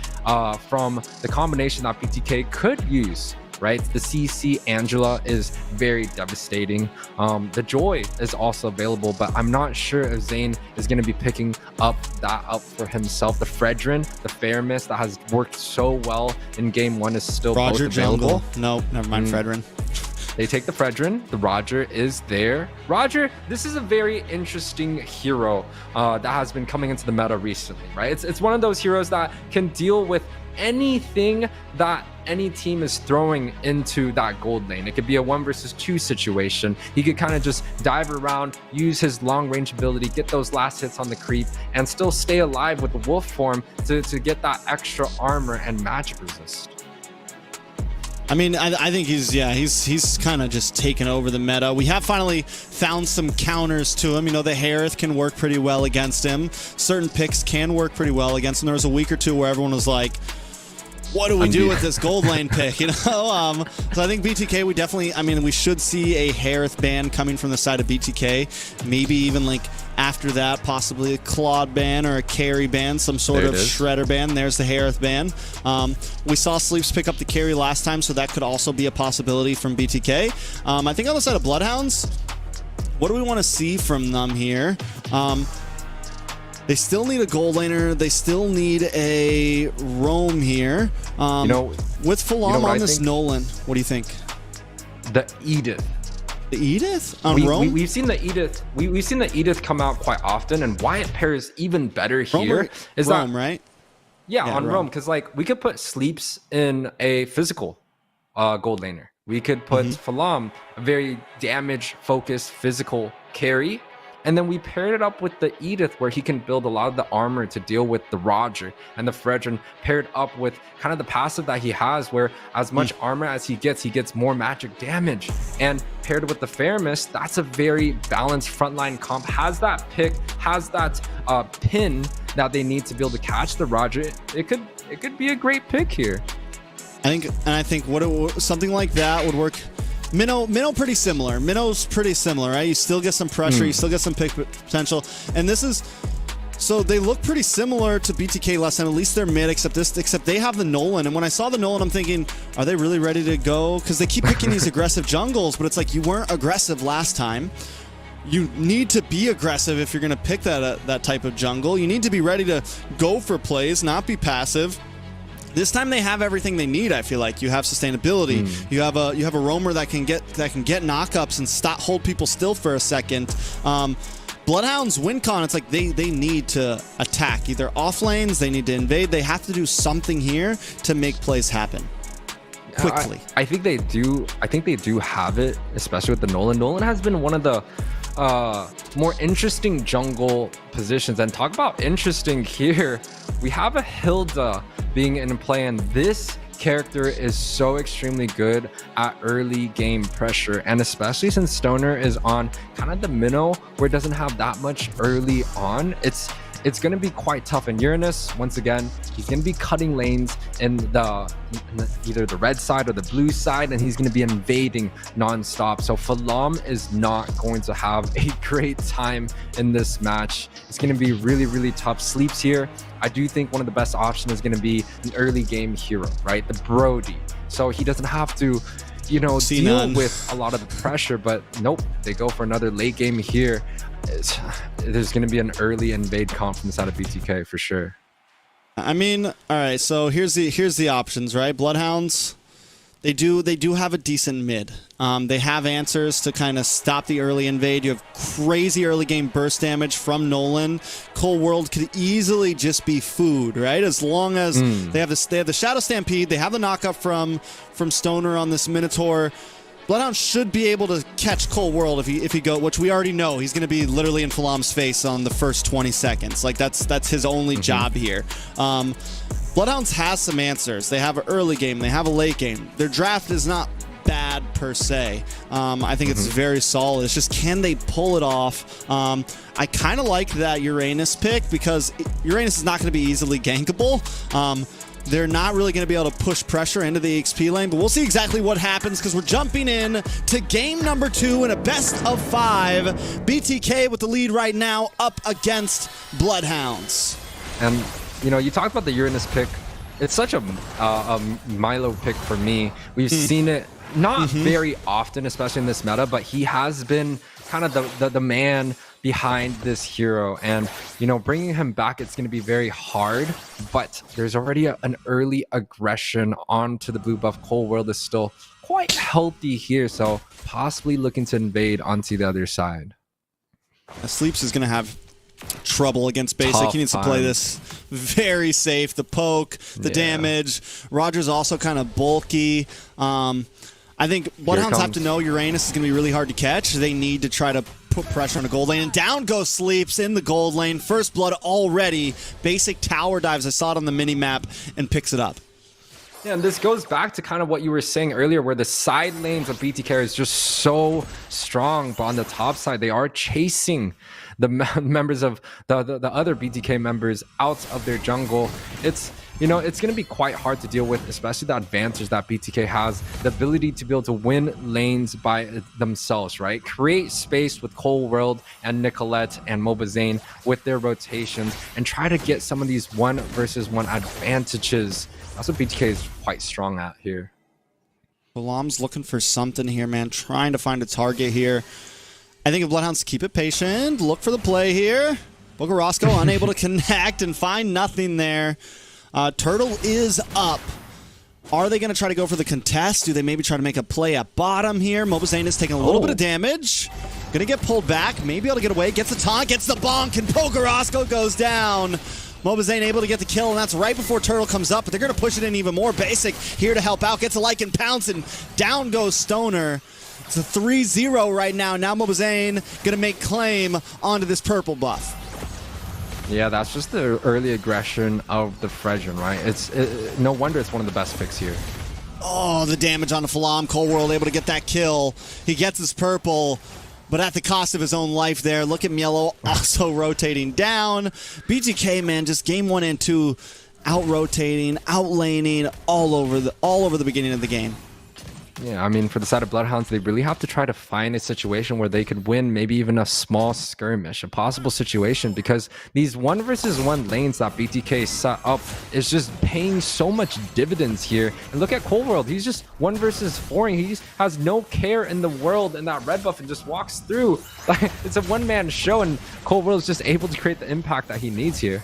from the combination that BTK could use, right? The CC Angela is very devastating. The Joy is also available, but I'm not sure if Zane is going to be picking up for himself. The Fredrin, the Faramis that has worked so well in game one is still Roger both available. Jungle. No, never mind. Fredrin. They take the Fredrin. The Roger is there. Roger, this is a very interesting hero that has been coming into the meta recently, right? It's one of those heroes that can deal with anything that any team is throwing into that gold lane. It could be a 1 versus 2 situation. He could kind of just dive around, use his long range ability, get those last hits on the creep, and still stay alive with the wolf form to get that extra armor and magic resist. I mean, I think he's kind of just taken over the meta. We have finally found some counters to him. The Harith can work pretty well against him. Certain picks can work pretty well against him. There was a week or two where everyone was like, what do we do with this gold lane pick? So I think BTK, we should see a Harith ban coming from the side of BTK. Maybe even after that, possibly a Claude ban or a carry ban, some sort of shredder ban. There's the Harith ban. We saw Sleeps pick up the carry last time, so that could also be a possibility from BTK. I think on the side of BloodHounds, what do we want to see from them here? They still need a gold laner. They still need a roam here. With Falam on this Nolan, what do you think? The Edith. The Edith on roam? We've seen the Edith. We've seen the Edith come out quite often, and why it pairs even better here is roam, right? Yeah, on roam, because we could put Sleeps in a physical gold laner. We could put Falam, a very damage-focused physical carry. And then we paired it up with the Edith, where he can build a lot of the armor to deal with the Roger and the Fredrin, paired up with kind of the passive that he has, where as much armor as he gets more magic damage. And paired with the Faramis, that's a very balanced frontline comp. Has that pick, has that pin that they need to be able to catch the Roger. It could be a great pick here. I think something like that would work. Minnow pretty similar. Minnow's pretty similar, right? You still get some pressure, you still get some pick potential. And this is, so they look pretty similar to BTK last time. At least they're mid, except they have the Nolan. And when I saw the Nolan, I'm thinking, are they really ready to go? Because they keep picking these aggressive jungles, but it's like, you weren't aggressive last time. you need to be aggressive if you're going to pick that type of jungle. You need to be ready to go for plays, not be passive. This time they have everything they need. I feel like you have sustainability. You have a roamer that can get knockups and hold people still for a second. Bloodhounds win con. It's like they need to attack either off lanes. They need to invade. They have to do something here to make plays happen quickly. I think they do. I think they do have it, especially with the Nolan. Nolan has been one of the more interesting jungle positions. And talk about interesting here. We have a Hilda being in play, and this character is so extremely good at early game pressure, and especially since Stoner is on kind of the minnow where it doesn't have that much early on, it's going to be quite tough. And Uranus, once again, he's going to be cutting lanes in either the red side or the blue side, and he's going to be invading non-stop. So Falam is not going to have a great time in this match. It's going to be really, really tough. Sleeps here. I do think one of the best options is going to be an early game hero, right? The Brody. So he doesn't have to, you know, deal with a lot of the pressure, but nope, they go for another late game here. There's going to be an early invade comp from the side of BTK for sure. I mean, all right, so here's the options, right? Bloodhounds, they do have a decent mid. They have answers to kind of stop the early invade. You have crazy early game burst damage from Nolan. Cold World could easily just be food, right? As long as they have the Shadow Stampede, they have the knockup from Stoner on this Minotaur. Bloodhound should be able to catch Cold World if he go, which we already know he's going to be literally in Falam's face on the first 20 seconds. Like that's his only job here. Bloodhounds has some answers. They have an early game. They have a late game. Their draft is not bad per se. I think it's very solid. It's just, can they pull it off? I kind of like that Uranus pick because Uranus is not going to be easily gankable. They're not really going to be able to push pressure into the XP lane, but we'll see exactly what happens because we're jumping in to game number 2 in a best of 5. BTK with the lead right now up against Bloodhounds. And, you know, you talked about the Uranus pick. It's such a Milo pick for me. We've seen it not very often, especially in this meta, but he has been kind of the man behind this hero, and you know, bringing him back, it's going to be very hard, but there's already an early aggression onto the blue buff. Cold World is still quite healthy here, so possibly looking to invade onto the other side. Sleeps is going to have trouble against basic. He needs to play this very safe. The poke, the damage. Roger's also kind of bulky. I think Bloodhounds have to know Uranus is going to be really hard to catch. They need to try to put pressure on the gold lane, and down goes Sleeps in the gold lane. First blood already. Basic tower dives. I saw it on the mini map and picks it up. Yeah, and this goes back to kind of what you were saying earlier, where the side lanes of BTK is just so strong, but on the top side, they are chasing the members of the other BTK members out of their jungle. It's, you know, it's going to be quite hard to deal with, especially the advantage that BTK has, the ability to be able to win lanes by themselves, right? Create space with Cold World and Nicolette and Mobazane with their rotations and try to get some of these 1-versus-1 advantages. That's what BTK is quite strong at here. Falam's looking for something here, man. Trying to find a target here. I think if Bloodhounds keep it patient, look for the play here. Bogarosco unable to connect and find nothing there. Turtle is up. Are they going to try to go for the contest? Do they maybe try to make a play at bottom here? Mobazane is taking a little bit of damage. Going to get pulled back. Maybe able to get away. Gets the taunt, gets the bonk, and Bogarosco goes down. Mobazane able to get the kill, and that's right before Turtle comes up, but they're going to push it in even more. Basic here to help out. Gets a like and pounce, and down goes Stoner. It's a 3-0 right now. Now Mobazane going to make claim onto this purple buff. Yeah, that's just the early aggression of the Fredgen, right? No wonder it's one of the best picks here. Oh, the damage on the Falam. Cold World able to get that kill. He gets his purple, but at the cost of his own life there. Look at Mielo also rotating down. BTK, man, just game 1 and 2, out-rotating, out-laning all over the beginning of the game. Yeah, I mean, for the side of BloodHounds, they really have to try to find a situation where they could win maybe even a small skirmish, a possible situation, because these 1v1 lanes that BTK set up is just paying so much dividends here. And look at Cold World. He's just 1v4. He just has no care in the world in that red buff and just walks through. Like, it's a one-man show, and Cold World is just able to create the impact that he needs here.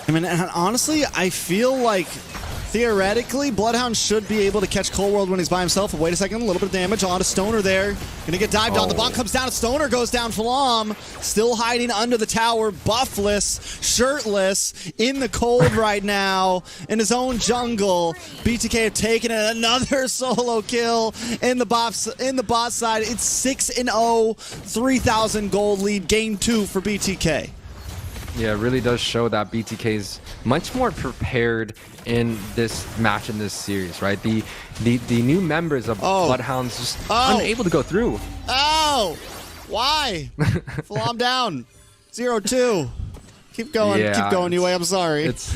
I mean, and honestly, I feel like theoretically, BloodHound should be able to catch Cold World when he's by himself. Wait a second, a little bit of damage on a Stoner there. Gonna get dived on. The bomb comes down. Stoner goes down. Falam still hiding under the tower, buffless, shirtless, in the cold right now, in his own jungle. BTK have taken it. Another solo kill in the bot side. It's 6-0, 3,000 gold lead. Game 2 for BTK. Yeah, it really does show that BTK is much more prepared in this match, in this series, right? The new members of BloodHounds just unable to go through. Oh! Why? Falam down. 0-2. Keep going. Yeah, keep going, Yue. I'm sorry. It's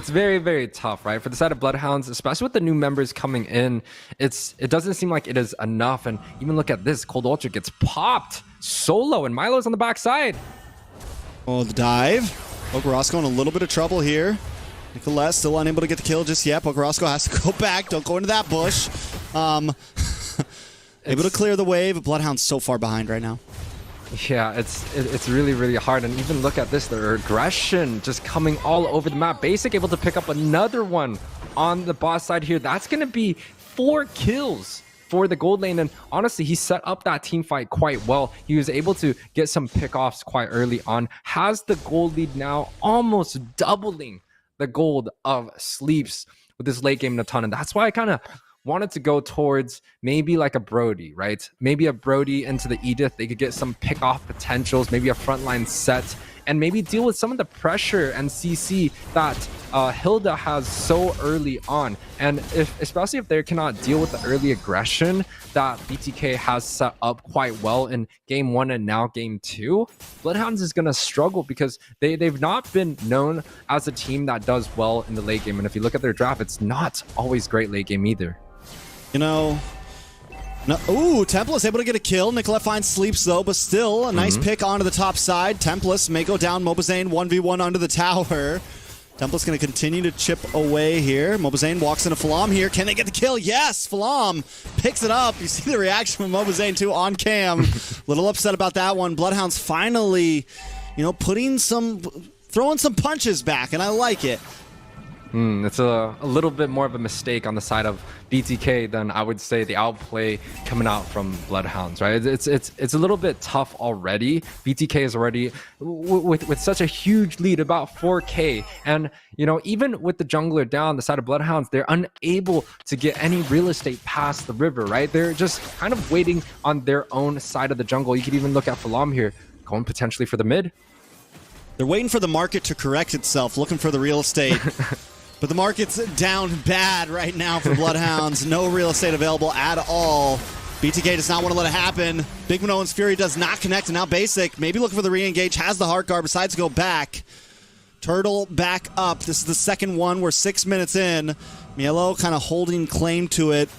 very, very tough, right? For the side of BloodHounds, especially with the new members coming in, it doesn't seem like it is enough. And even look at this. Cold Ultra gets popped solo, and Milo's on the backside. Oh, the dive. Bogarosco in a little bit of trouble here. Nicolette still unable to get the kill just yet. Bogarosco has to go back. Don't go into that bush. Able to clear the wave. BloodHound's so far behind right now. Yeah, it's really, really hard. And even look at this, their aggression just coming all over the map. Basic able to pick up another one on the boss side here. That's going to be 4 kills for the gold lane, and honestly, he set up that team fight quite well. He was able to get some pickoffs quite early on, has the gold lead now, almost doubling the gold of Sleeps with this late game in a ton. And that's why I kind of wanted to go towards maybe like a Brody, right? Maybe a Brody into the Edith. They could get some pickoff potentials, maybe a frontline set, and maybe deal with some of the pressure and CC that Hilda has so early on. And especially if they cannot deal with the early aggression that BTK has set up quite well in game 1 and now game 2, BloodHounds is going to struggle because they've not been known as a team that does well in the late game. And if you look at their draft, it's not always great late game either. You know, no, ooh, Tempest able to get a kill. Nicolette finds Sleeps though, but still a nice pick onto the top side. Tempest may go down. Mobazane 1v1 under the tower. Tempest going to continue to chip away here. Mobazane walks into Falam here. Can they get the kill? Yes, Falam picks it up. You see the reaction from Mobazane too on cam. Little upset about that one. BloodHounds finally, you know, throwing some punches back, and I like it. It's a little bit more of a mistake on the side of BTK than I would say the outplay coming out from BloodHounds, right? It's a little bit tough already. BTK is already with such a huge lead, about 4K, and you know, even with the jungler down, the side of BloodHounds, they're unable to get any real estate past the river, right? They're just kind of waiting on their own side of the jungle. You could even look at Falam here, going potentially for the mid. They're waiting for the market to correct itself, looking for the real estate. But the market's down bad right now for BloodHounds. No real estate available at all. BTK does not want to let it happen. Big Minoan's Fury does not connect, and now Basic, maybe looking for the re-engage, has the heart guard, decides to go back. Turtle back up. This is the second one. We're 6 minutes in. Mielo kind of holding claim to it.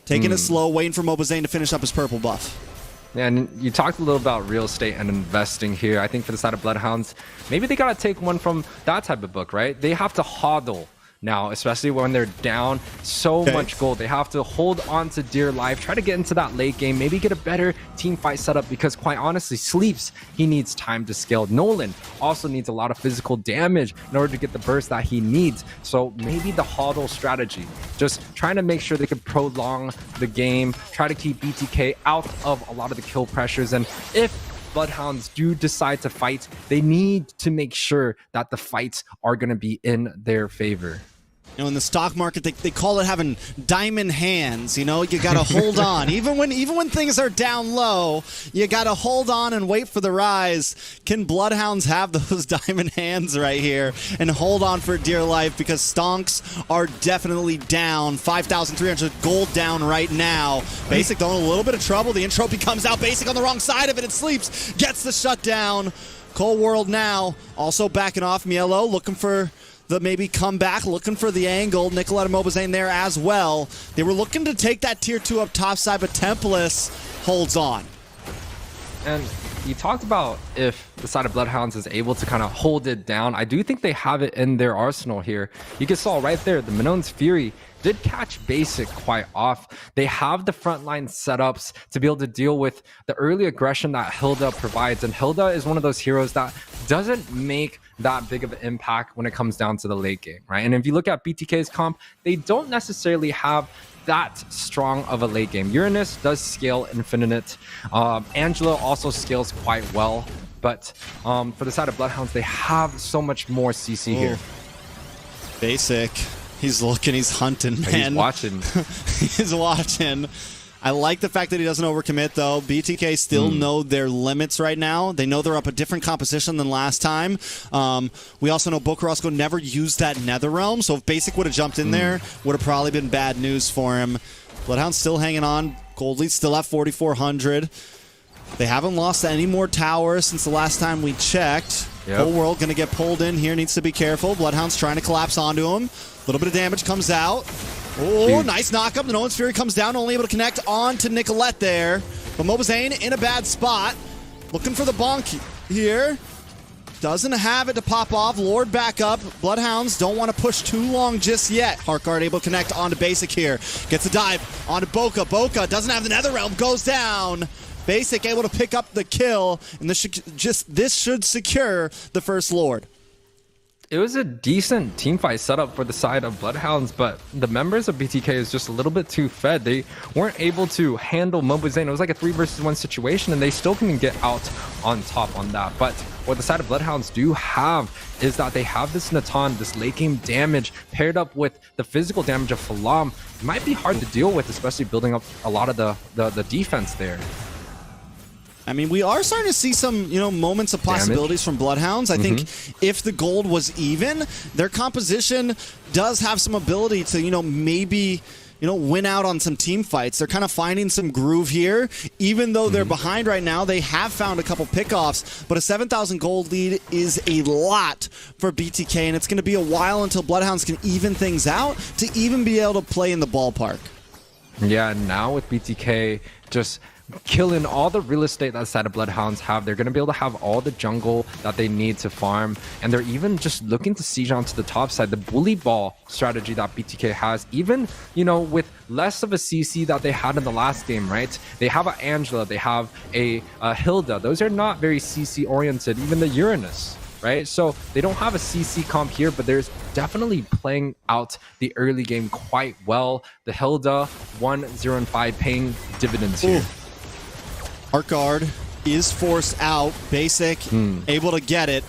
Taking it slow, waiting for Mobazane to finish up his purple buff. Yeah, and you talked a little about real estate and investing here. I think for the side of BloodHounds, maybe they got to take one from that type of book, right? They have to hodl now, especially when they're down so much gold. They have to hold on to dear life, try to get into that late game, maybe get a better team fight setup, because quite honestly, Sleeps, he needs time to scale. Nolan also needs a lot of physical damage in order to get the burst that he needs. So maybe the hodl strategy, just trying to make sure they could prolong the game, try to keep BTK out of a lot of the kill pressures. And if BloodHounds do decide to fight, they need to make sure that the fights are going to be in their favor. You know, in the stock market, they call it having diamond hands. You know, you got to hold on. Even when things are down low, you got to hold on and wait for the rise. Can BloodHounds have those diamond hands right here and hold on for dear life? Because stonks are definitely down. 5,300 gold down right now. Basic though in a little bit of trouble. The entropy comes out. Basic on the wrong side of it. It Sleeps. Gets the shutdown. Cold World now also backing off. Mielo looking for the maybe comeback, looking for the angle. Nicolette and Mobazane there as well. They were looking to take that tier 2 up top side, but Tempest holds on. And you talked about if the side of BloodHounds is able to kind of hold it down. I do think they have it in their arsenal here. You can saw right there, the Minone's Fury did catch Basic quite off. They have the frontline setups to be able to deal with the early aggression that Hilda provides. And Hilda is one of those heroes that doesn't make that big of an impact when it comes down to the late game, right? And if you look at BTK's comp, they don't necessarily have that strong of a late game. Uranus does scale infinite. Angela also scales quite well. But for the side of BloodHounds, they have so much more CC here. Basic. He's looking, he's hunting, man. He's watching. He's watching. I like the fact that he doesn't overcommit, though. BTK still know their limits right now. They know they're up a different composition than last time. We also know Bokarosco never used that Netherrealm, so if Basic would have jumped in there, would have probably been bad news for him. BloodHound's still hanging on. Gold lead still at 4,400. They haven't lost any more towers since the last time we checked. Whole world going to get pulled in here. Needs to be careful. BloodHound's trying to collapse onto him. A little bit of damage comes out. Oh, huge. Nice knockup. The Nolan's Fury comes down, only able to connect on to Nicolette there. But Mobazane in a bad spot. Looking for the bonk here. Doesn't have it to pop off. Lord back up. BloodHounds don't want to push too long just yet. Heartguard able to connect onto Basic here. Gets a dive onto Boka. Boka doesn't have the Netherrealm. Goes down. Basic able to pick up the kill. And this should secure the first Lord. It was a decent team fight setup for the side of BloodHounds, but the members of BTK is just a little bit too fed. They weren't able to handle Mobazane. It was like a 3 versus 1 situation, and they still couldn't get out on top on that. But what the side of BloodHounds do have is that they have this Natan, this late game damage, paired up with the physical damage of Falam. It might be hard to deal with, especially building up a lot of the defense there. I mean, we are starting to see some, moments of possibilities from BloodHounds. I think if the gold was even, their composition does have some ability to, maybe, win out on some team fights. They're kind of finding some groove here. Even though they're behind right now, they have found a couple pickoffs. But a 7,000 gold lead is a lot for BTK, and it's going to be a while until BloodHounds can even things out to even be able to play in the ballpark. Yeah, now with BTK just killing all the real estate that side of BloodHounds have, they're going to be able to have all the jungle that they need to farm, and they're even just looking to siege onto the top side. The bully ball strategy that BTK has, even with less of a CC that they had in the last game, right? They have an Angela, they have a Hilda. Those are not very CC oriented. Even the Uranus, right? So they don't have a CC comp here, but there's definitely playing out the early game quite well. The Hilda 1-0-5 paying dividends here. Heartguard is forced out. Basic able to get it.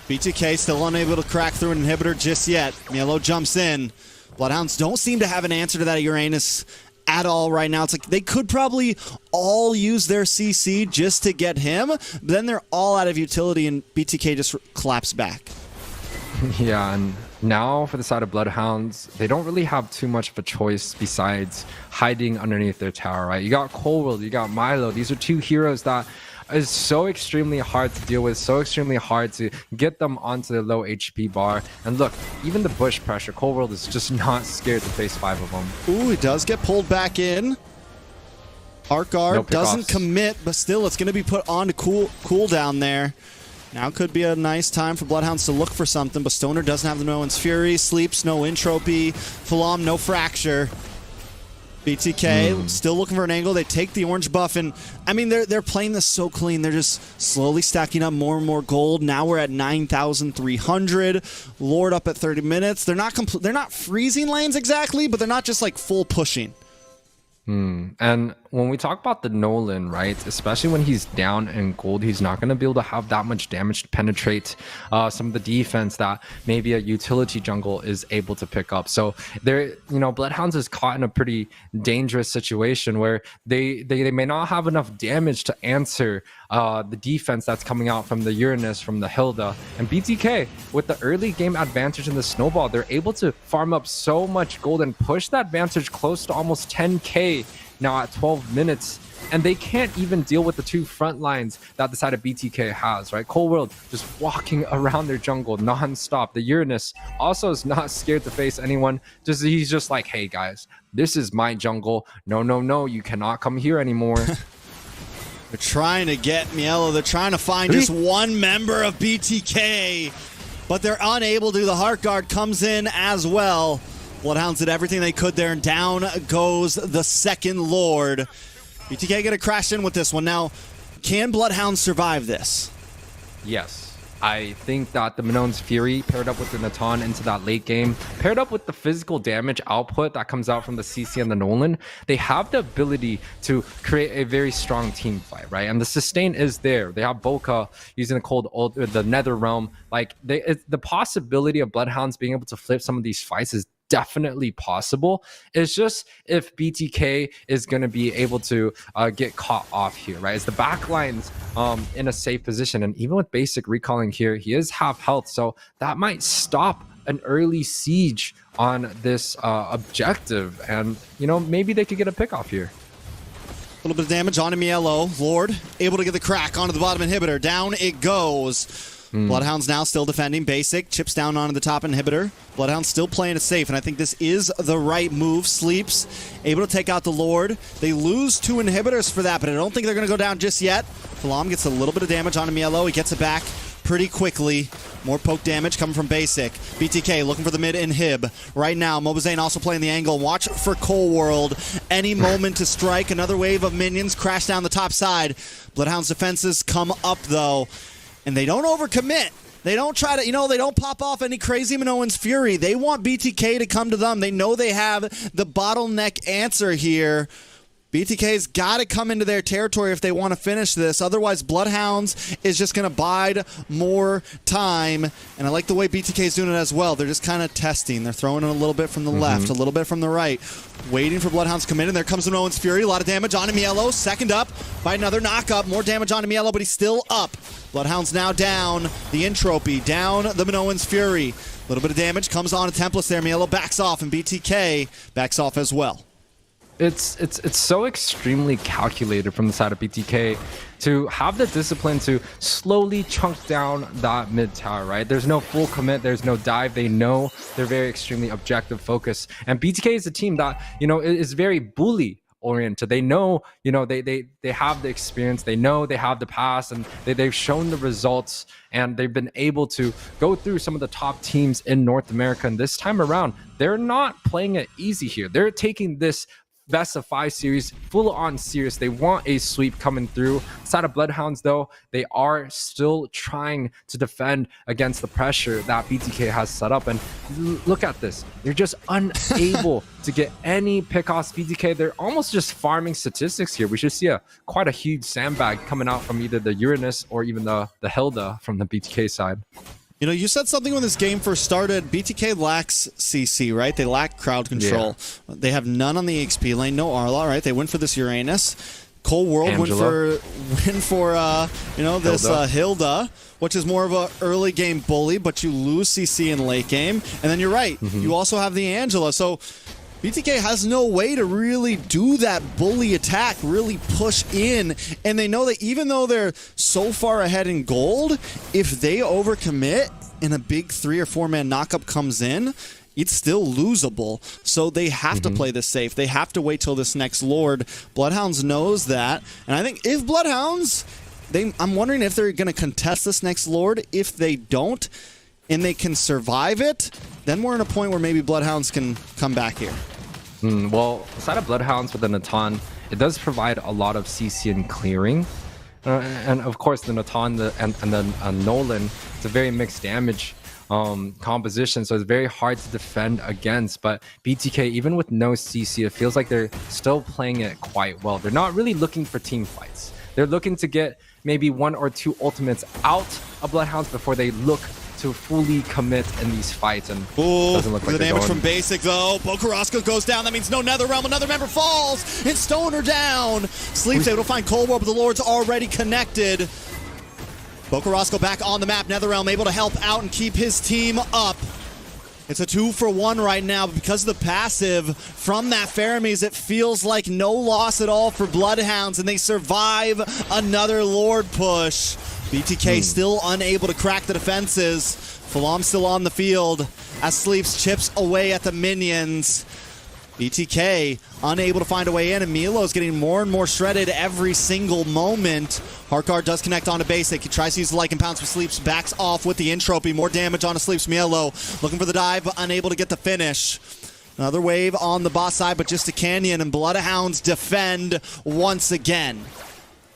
BTK still unable to crack through an inhibitor just yet. Mielo jumps in. BloodHounds don't seem to have an answer to that Uranus at all right now. It's like they could probably all use their CC just to get him, but then they're all out of utility and BTK just collapsed back. Yeah, and now for the side of BloodHounds, they don't really have too much of a choice besides hiding underneath their tower, right? You got Coldworld, you got Milo. These are two heroes that is so extremely hard to deal with, so extremely hard to get them onto the low HP bar. And look, even the bush pressure, Coldworld is just not scared to face 5 of them. Ooh, he does get pulled back in. Heartguard doesn't commit, but still it's going to be put on to cooldown there. Now could be a nice time for BloodHounds to look for something, but Stoner doesn't have the Nolan's Fury, Sleeps, no Entropy, Falam, no Fracture. BTK still looking for an angle. They take the orange buff, and I mean they're playing this so clean. They're just slowly stacking up more and more gold. Now we're at 9,300. Lord up at 30 minutes. They're not freezing lanes exactly, but they're not just like full pushing. And when we talk about the Nolan, right, especially when he's down in gold, he's not going to be able to have that much damage to penetrate some of the defense that maybe a utility jungle is able to pick up. So there, BloodHounds is caught in a pretty dangerous situation where they may not have enough damage to answer the defense that's coming out from the Uranus, from the Hilda. And BTK, with the early game advantage in the snowball, they're able to farm up so much gold and push that advantage close to almost 10k now at 12 minutes. and they can't even deal with the two front lines that the side of BTK has, right? Cold World just walking around their jungle non-stop. The Uranus also is not scared to face anyone. He's just like, hey guys, this is my jungle. No, you cannot come here anymore. They're trying to get Mielo. They're trying to find just one member of BTK, but they're unable to. The Heart Guard comes in as well. BloodHounds did everything they could there, and down goes the second Lord. BTK gonna crash in with this one. Now, can BloodHounds survive this? Yes. I think that the Minone's Fury paired up with the Natan into that late game, paired up with the physical damage output that comes out from the CC and the Nolan, they have the ability to create a very strong team fight, right? And the sustain is there. They have Boca using the Nether Realm. Like, the possibility of BloodHounds being able to flip some of these fights is definitely possible. It's just if BTK is going to be able to get caught off here, right? As the backline's in a safe position, and even with basic recalling here, he is half health, so that might stop an early siege on this objective, and you know, maybe they could get a pick off here. A little bit of damage onto Mielo. Lord able to get the crack onto the bottom inhibitor. Down it goes. BloodHounds now still defending. Basic chips down onto the top inhibitor. BloodHounds still playing it safe, and I think this is the right move. Sleeps able to take out the Lord. They lose 2 inhibitors for that, but I don't think they're going to go down just yet. Falam gets a little bit of damage onto Mielo. He gets it back pretty quickly. More poke damage coming from Basic. BTK looking for the mid inhib. Right now, Mobazane also playing the angle. Watch for Cold World. Any moment to strike. Another wave of minions crash down the top side. BloodHounds defenses come up, though. And they don't overcommit. They don't try to, they don't pop off any crazy Minoan's Fury. They want BTK to come to them. They know they have the bottleneck answer here. BTK's got to come into their territory if they want to finish this. Otherwise, BloodHounds is just going to bide more time. And I like the way BTK's doing it as well. They're just kind of testing. They're throwing in a little bit from the left, a little bit from the right. Waiting for BloodHounds to come in, and there comes the Minoan's Fury. A lot of damage on Mielo. Second up by another knock-up. More damage on Mielo, but he's still up. BloodHounds now down the Entropy, down the Minoan's Fury. A little bit of damage comes on a Tempest there. Mielo backs off, and BTK backs off as well. It's so extremely calculated from the side of BTK to have the discipline to slowly chunk down that mid tower, right? There's no full commit, there's no dive. They know they're very extremely objective focused, and BTK is a team that is very bully oriented. They know, they have the experience, they know they have the pass, and they've shown the results, and they've been able to go through some of the top teams in North America. And this time around, they're not playing it easy here. They're taking this best of 5 series full on serious. They want a sweep coming through. Side of BloodHounds, though, they are still trying to defend against the pressure that BTK has set up. And look at this, they're just unable to get any pick-offs. BTK, they're almost just farming statistics here. We should see quite a huge sandbag coming out from either the Uranus or even the Hilda from the BTK side. You said something when this game first started. BTK lacks CC, right? They lack crowd control. Yeah. They have none on the XP lane. No Arla, right? They went for this Uranus. Cold World went for this Hilda, which is more of a early game bully, but you lose CC in late game. And then you're right. You also have the Angela. So BTK has no way to really do that bully attack, really push in, and they know that even though they're so far ahead in gold, if they overcommit and a big 3 or 4 man knockup comes in, it's still losable. So they have to play this safe. They have to wait till this next Lord. BloodHounds knows that, and I think if BloodHounds, I'm wondering if they're going to contest this next Lord. If they don't, and they can survive it, then we're in a point where maybe BloodHounds can come back here. Well, aside of BloodHounds with the Natan, it does provide a lot of CC and clearing. And of course, the Natan and the Nolan, it's a very mixed damage composition, so it's very hard to defend against. But BTK, even with no CC, it feels like they're still playing it quite well. They're not really looking for team fights. They're looking to get maybe 1 or 2 ultimates out of BloodHounds before they look to fully commit in these fights. And doesn't look like the damage from Basic, though. Bocarasco goes down. That means no Nether Realm. Another member falls. And Stoner down. Sleeps able to find Cold War, but the Lord's already connected. Bocarasco back on the map. Nether Realm able to help out and keep his team up. It's a 2-for-1 right now, but because of the passive from that Faramis, it feels like no loss at all for BloodHounds, and they survive another Lord push. BTK still unable to crack the defenses. Falam still on the field as Sleeps chips away at the minions. BTK unable to find a way in, and Milo's getting more and more shredded every single moment. Hardcar does connect onto basic. He tries to use the Lycan Pounce for Sleeps, backs off with the entropy. More damage onto Sleeps. Milo looking for the dive, but unable to get the finish. Another wave on the boss side, but just a canyon, and BloodHounds defend once again.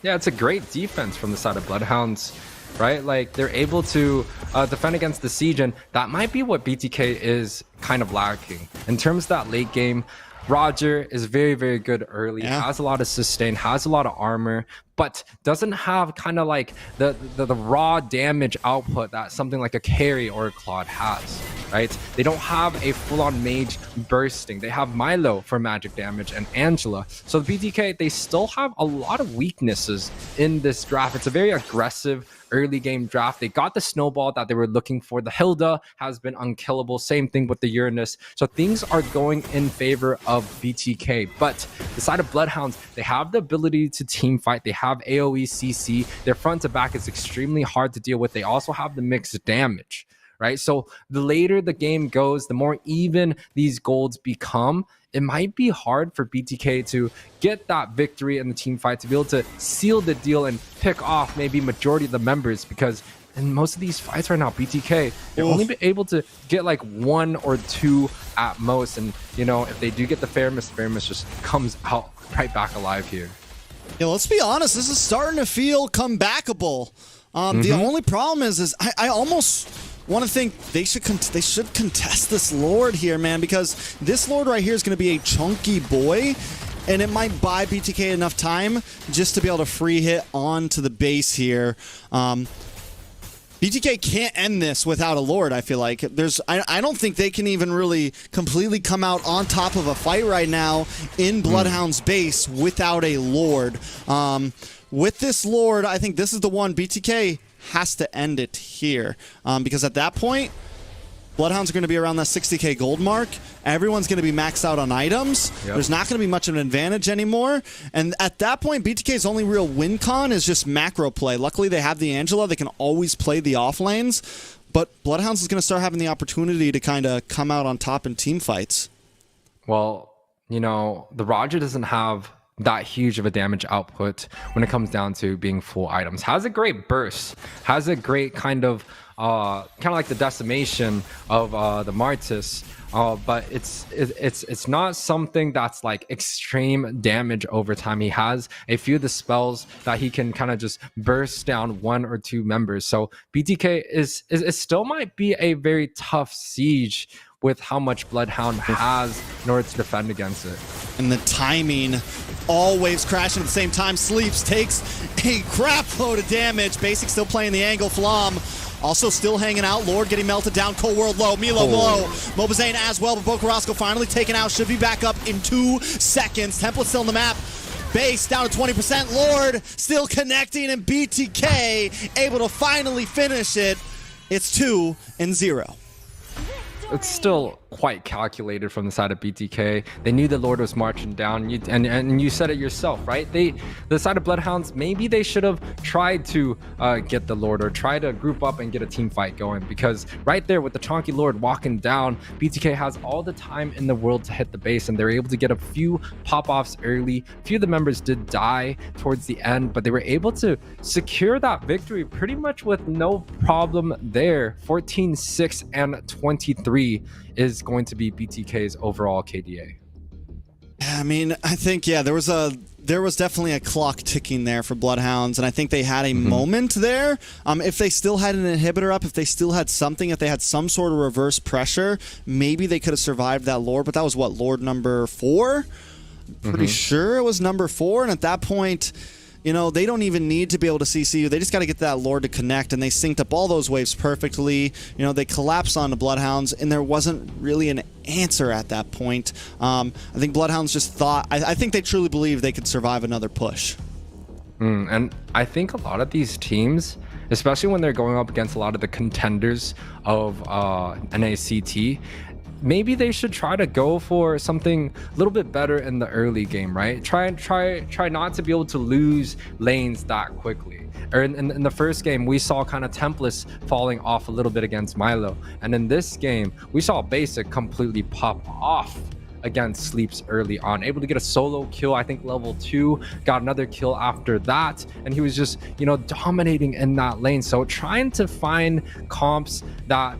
Yeah, it's a great defense from the side of BloodHounds, right? Like, they're able to defend against the siege, and that might be what BTK is kind of lacking. In terms of that late game, Roger is very, very good early, has a lot of sustain, has a lot of armor, but doesn't have kind of like the raw damage output that something like a carry or a Claude has, right? They don't have a full-on mage bursting. They have Milo for magic damage and Angela. So the BTK, they still have a lot of weaknesses in this draft. It's a very aggressive early game draft. They got the snowball that they were looking for. The Hilda has been unkillable. Same thing with the Uranus. So things are going in favor of BTK. But the side of BloodHounds, they have the ability to team fight. They have AoE CC. Their front to back is extremely hard to deal with. They also have the mixed damage, right? So the later the game goes, the more even these golds become. It might be hard for BTK to get that victory in the team fight, to be able to seal the deal and pick off maybe majority of the members, because in most of these fights right now, BTK, they're only be able to get like 1 or 2 at most. And, you know, if they do get the Faramis just comes out right back alive here. Yeah, let's be honest, this is starting to feel comebackable. The only problem is I almost want to think they should contest this Lord here, man, because this Lord right here is going to be a chunky boy, and it might buy BTK enough time just to be able to free hit onto the base here. BTK can't end this without a Lord, I feel like. I don't think they can even really completely come out on top of a fight right now in BloodHound's base without a Lord. With this Lord, I think this is the one BTK has to end it here, because at that point, BloodHounds are going to be around that 60k gold mark. Everyone's going to be maxed out on items. There's not going to be much of an advantage anymore. And at that point, BTK's only real win con is just macro play. Luckily, they have the Angela. They can always play the off lanes. But BloodHounds is going to start having the opportunity to kind of come out on top in team fights. Well, you know, the Roger doesn't have that huge of a damage output when it comes down to being full items. Has a great burst, has a great kind of like the decimation of the Martis, but it's not something that's like extreme damage over time. He has a few of the spells that he can kind of just burst down 1 or 2 members. So BTK is still might be a very tough siege with how much BloodHound has in order to defend against it. And the timing, all waves crashing at the same time. Sleeps takes a crap load of damage. Basic still playing the angle. Flam also still hanging out. Lord getting melted down. Cold World low. Milo low. Mobazane as well, but Bokarosco finally taken out. Should be back up in 2 seconds. Template still on the map. Base down to 20%. Lord still connecting, and BTK able to finally finish it. It's 2-0. It's still quite calculated from the side of BTK. They knew the Lord was marching down, and you said it yourself, right? The side of BloodHounds, maybe they should have tried to get the Lord or try to group up and get a team fight going, because right there with the chonky Lord walking down, BTK has all the time in the world to hit the base, and they're able to get a few pop-offs early. A few of the members did die towards the end, but they were able to secure that victory pretty much with no problem there. 14-6 and 23 is going to be BTK's overall KDA. I mean, I think, yeah, there was definitely a clock ticking there for BloodHounds, and I think they had a moment there. If they still had an inhibitor up, if they still had something, if they had some sort of reverse pressure, maybe they could have survived that Lord, but that was what, Lord number 4? Pretty sure it was number 4, and at that point, you know, they don't even need to be able to CC you. They just got to get that Lord to connect, and they synced up all those waves perfectly. You know, they collapsed onto BloodHounds, and there wasn't really an answer at that point. I think BloodHounds just thought, I think they truly believed they could survive another push. And I think a lot of these teams, especially when they're going up against a lot of the contenders of NACT. Maybe they should try to go for something a little bit better in the early game, right? Try not to be able to lose lanes that quickly. Or in the first game, we saw kind of Templars falling off a little bit against Milo, and in this game, we saw Basic completely pop off against Sleeps early on, able to get a solo kill. I think level 2, got another kill after that, and he was just, you know, dominating in that lane. So trying to find comps that,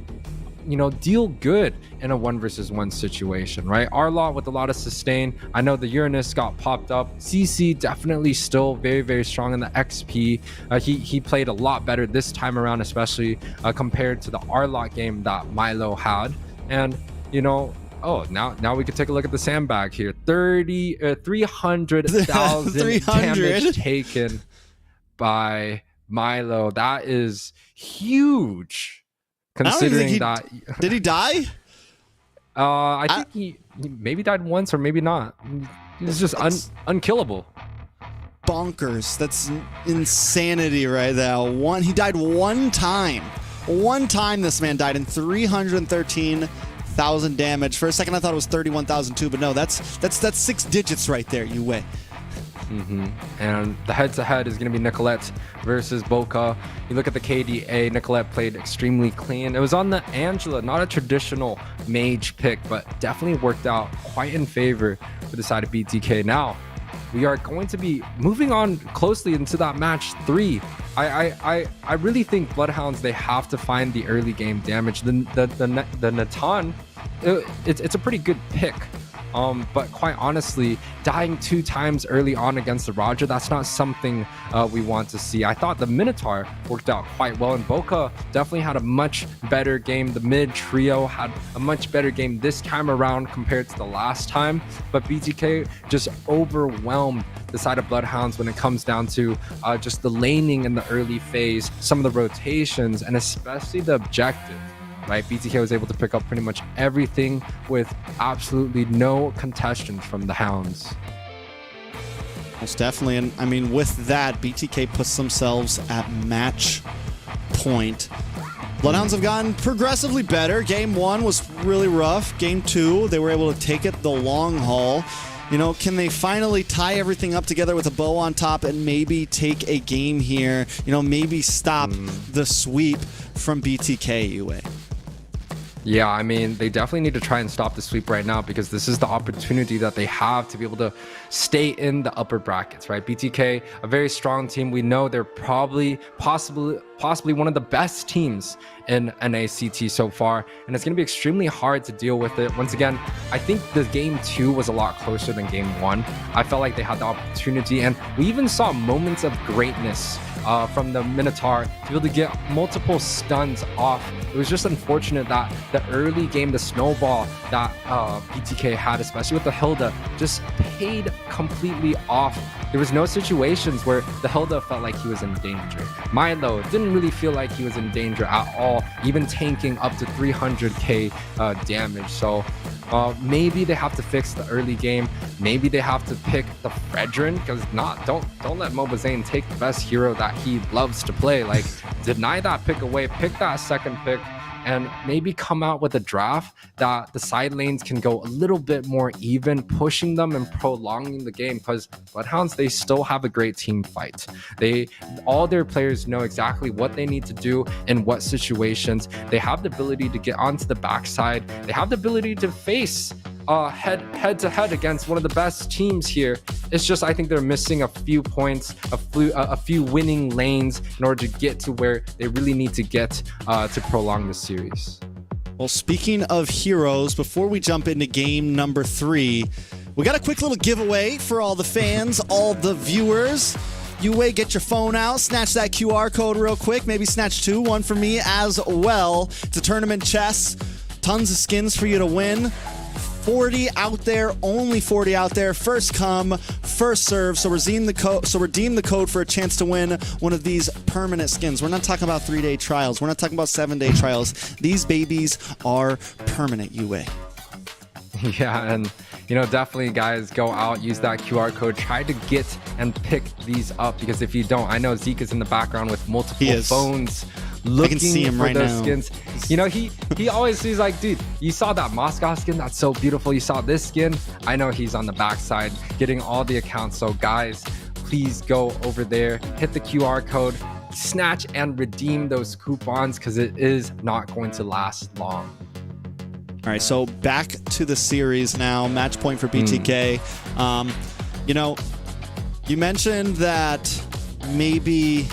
you know, deal good in a 1 versus 1 situation, right? Arlot with a lot of sustain. I know the Uranus got popped up. CC definitely still very, very strong in the XP. He played a lot better this time around, especially compared to the Arlot game that Milo had. And, you know, oh, now we can take a look at the sandbag here. 300,000 damage taken by Milo. That is huge. Considering that, did he die? I think he maybe died once or maybe not. He's just unkillable. Bonkers. That's insanity right there. He died one time. One time this man died in 313,000 damage. For a second I thought it was 31,002, but no, that's 6 digits right there, you way. And the head-to-head is going to be Nicolette versus Boca. You look at the KDA, Nicolette played extremely clean. It was on the Angela, not a traditional mage pick, but definitely worked out quite in favor for the side of BTK. Now, we are going to be moving on closely into that match 3. I really think BloodHounds, they have to find the early game damage. The Natan, it's a pretty good pick. But quite honestly, dying 2 times early on against the Roger, that's not something we want to see. I thought the Minotaur worked out quite well, and Boca definitely had a much better game. The mid trio had a much better game this time around compared to the last time, but BTK just overwhelmed the side of BloodHounds when it comes down to just the laning in the early phase, some of the rotations, and especially the objective. Right, BTK was able to pick up pretty much everything with absolutely no contestation from the Hounds. Most definitely, and I mean, with that, BTK puts themselves at match point. BloodHounds have gotten progressively better. Game 1 was really rough. Game 2, they were able to take it the long haul. You know, can they finally tie everything up together with a bow on top and maybe take a game here? You know, maybe stop the sweep from BTK, UA. Yeah, I mean, they definitely need to try and stop the sweep right now, because this is the opportunity that they have to be able to stay in the upper brackets, right? BTK, a very strong team. We know they're possibly one of the best teams in NACT so far, and it's going to be extremely hard to deal with it. Once again, I think the game 2 was a lot closer than game 1. I felt like they had the opportunity, and we even saw moments of greatness from the Minotaur to be able to get multiple stuns off. It was just unfortunate that the early game, the snowball that BTK had, especially with the Hilda, just paid completely off. There was no situations where the Hilda felt like he was in danger. Milo didn't really feel like he was in danger at all, even tanking up to 300k damage. So maybe they have to fix the early game. Maybe they have to pick the Fredrin, because don't let Mobazane take the best hero that he loves to play. Like, deny that pick away, pick that second pick, and maybe come out with a draft that the side lanes can go a little bit more even, pushing them and prolonging the game, because BloodHounds, they still have a great team fight. All their players know exactly what they need to do in what situations. They have the ability to get onto the backside. They have the ability to face head to head against one of the best teams here. It's just, I think they're missing a few points, a few winning lanes in order to get to where they really need to get to prolong the series. Well, speaking of heroes, before we jump into game number 3, we got a quick little giveaway for all the fans, all the viewers. UA, get your phone out, snatch that QR code real quick, maybe snatch 2, one for me as well. It's a tournament chest, tons of skins for you to win. 40 out there, only 40 out there. First come, first serve. So redeem the code for a chance to win one of these permanent skins. We're not talking about 3-day trials. We're not talking about 7-day trials. These babies are permanent, UA. Yeah, and you know, definitely guys, go out, use that QR code, try to get and pick these up, because if you don't, I know Zeke is in the background with multiple phones looking see him for right those now. skins. You know, he always sees like, dude, you saw that Moscow skin? That's so beautiful. You saw this skin? I know he's on the backside getting all the accounts. So guys, please go over there, hit the QR code, snatch and redeem those coupons, because it is not going to last long. All right, so back to the series now. Match point for BTK. You know, you mentioned that maybe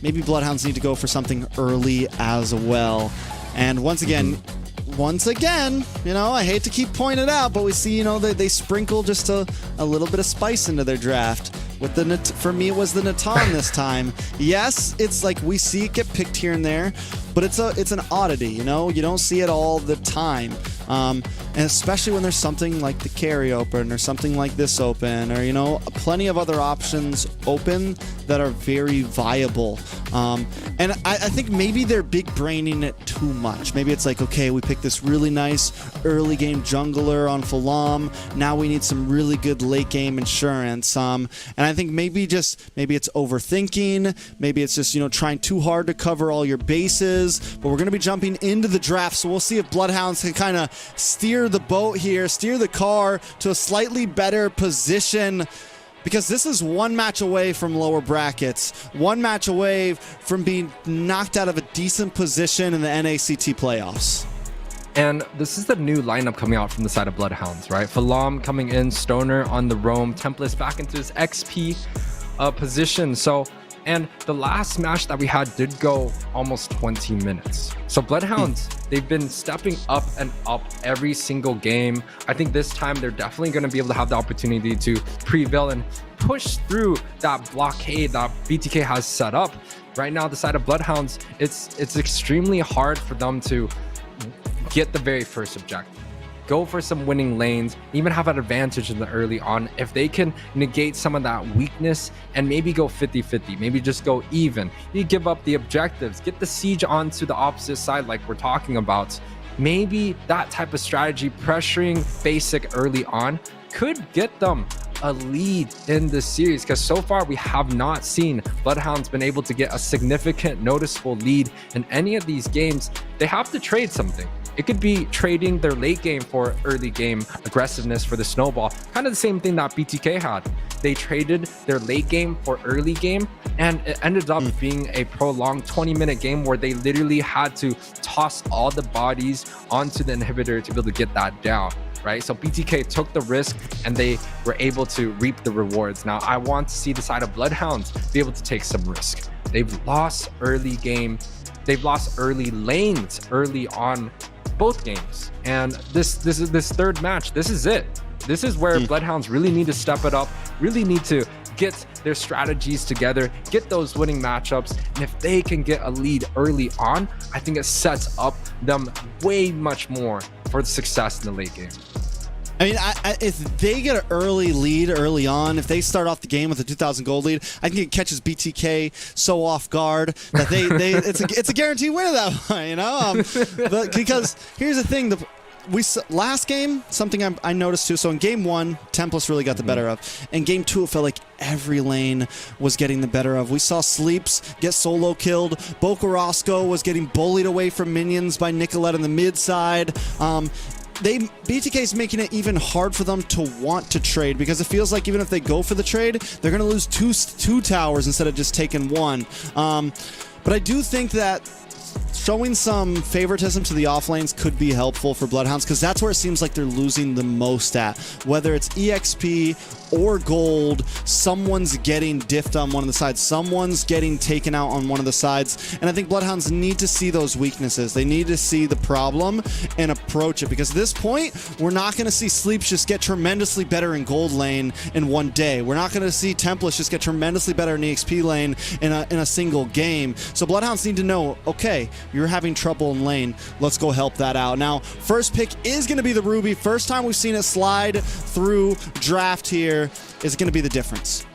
Bloodhounds need to go for something early as well. And once again, you know, I hate to keep pointing it out, but we see, you know, they sprinkle just a little bit of spice into their draft. With the for me, it was the Natan this time. Yes, it's like we see it get picked here and there, but it's an oddity, you know? You don't see it all the time. And especially when there's something like the carry open or something like this open, or, you know, plenty of other options open that are very viable. And I think maybe they're big braining it too much. Maybe it's like, okay, we picked this really nice early game jungler on Falam. Now we need some really good late game insurance. And I think maybe it's overthinking. Maybe it's just, you know, trying too hard to cover all your bases. But we're going to be jumping into the draft, so we'll see if Bloodhounds can kind of steer the boat here, steer the car to a slightly better position, because this is one match away from lower brackets, one match away from being knocked out of a decent position in the NACT playoffs. And this is the new lineup coming out from the side of Bloodhounds, right? Falam coming in, Stoner on the roam, Tempest back into his XP position. And the last match that we had did go almost 20 minutes. So Bloodhounds, they've been stepping up and up every single game. I think this time they're definitely going to be able to have the opportunity to prevail and push through that blockade that BTK has set up. Right now, the side of Bloodhounds, it's extremely hard for them to get the very first objective. Go for some winning lanes, even have an advantage in the early on. If they can negate some of that weakness and maybe go 50-50, maybe just go even. You give up the objectives, get the siege onto the opposite side like we're talking about. Maybe that type of strategy, pressuring basic early on, could get them a lead in this series, because so far we have not seen Bloodhounds been able to get a significant noticeable lead in any of these games. They have to trade something. It could be trading their late game for early game aggressiveness for the snowball. Kind of the same thing that BTK had. They traded their late game for early game, and it ended up being a prolonged 20-minute game where they literally had to toss all the bodies onto the inhibitor to be able to get that down, right? So BTK took the risk and they were able to reap the rewards. Now, I want to see the side of Bloodhounds be able to take some risk. They've lost early game. They've lost early lanes early on both games, and this third match, this is it. This is where Bloodhounds really need to step it up, really need to get their strategies together, get those winning matchups, and if they can get a lead early on, I think it sets up them way much more for the success in the late game. I mean, if they get an early lead early on, if they start off the game with a 2,000 gold lead, I think it catches BTK so off guard that it's a guaranteed win at that point, you know? But because here's the thing, last game, something I noticed too. So in game one, Tempest really got the better of. In game two, it felt like every lane was getting the better of. We saw Sleeps get solo killed. Bokarosco was getting bullied away from minions by Nicolette on the mid side. BTK is making it even hard for them to want to trade, because it feels like even if they go for the trade, they're going to lose two towers instead of just taking one. But I do think that showing some favoritism to the off lanes could be helpful for Bloodhounds, because that's where it seems like they're losing the most at. Whether it's EXP or gold, someone's getting diffed on one of the sides. Someone's getting taken out on one of the sides. And I think Bloodhounds need to see those weaknesses. They need to see the problem and approach it, because at this point, we're not going to see Sleeps just get tremendously better in gold lane in one day. We're not going to see Templars just get tremendously better in EXP lane in a single game. So Bloodhounds need to know, okay, you're having trouble in lane. Let's go help that out. Now, first pick is going to be the Ruby. First time we've seen it slide through draft here. Is it going to be the difference?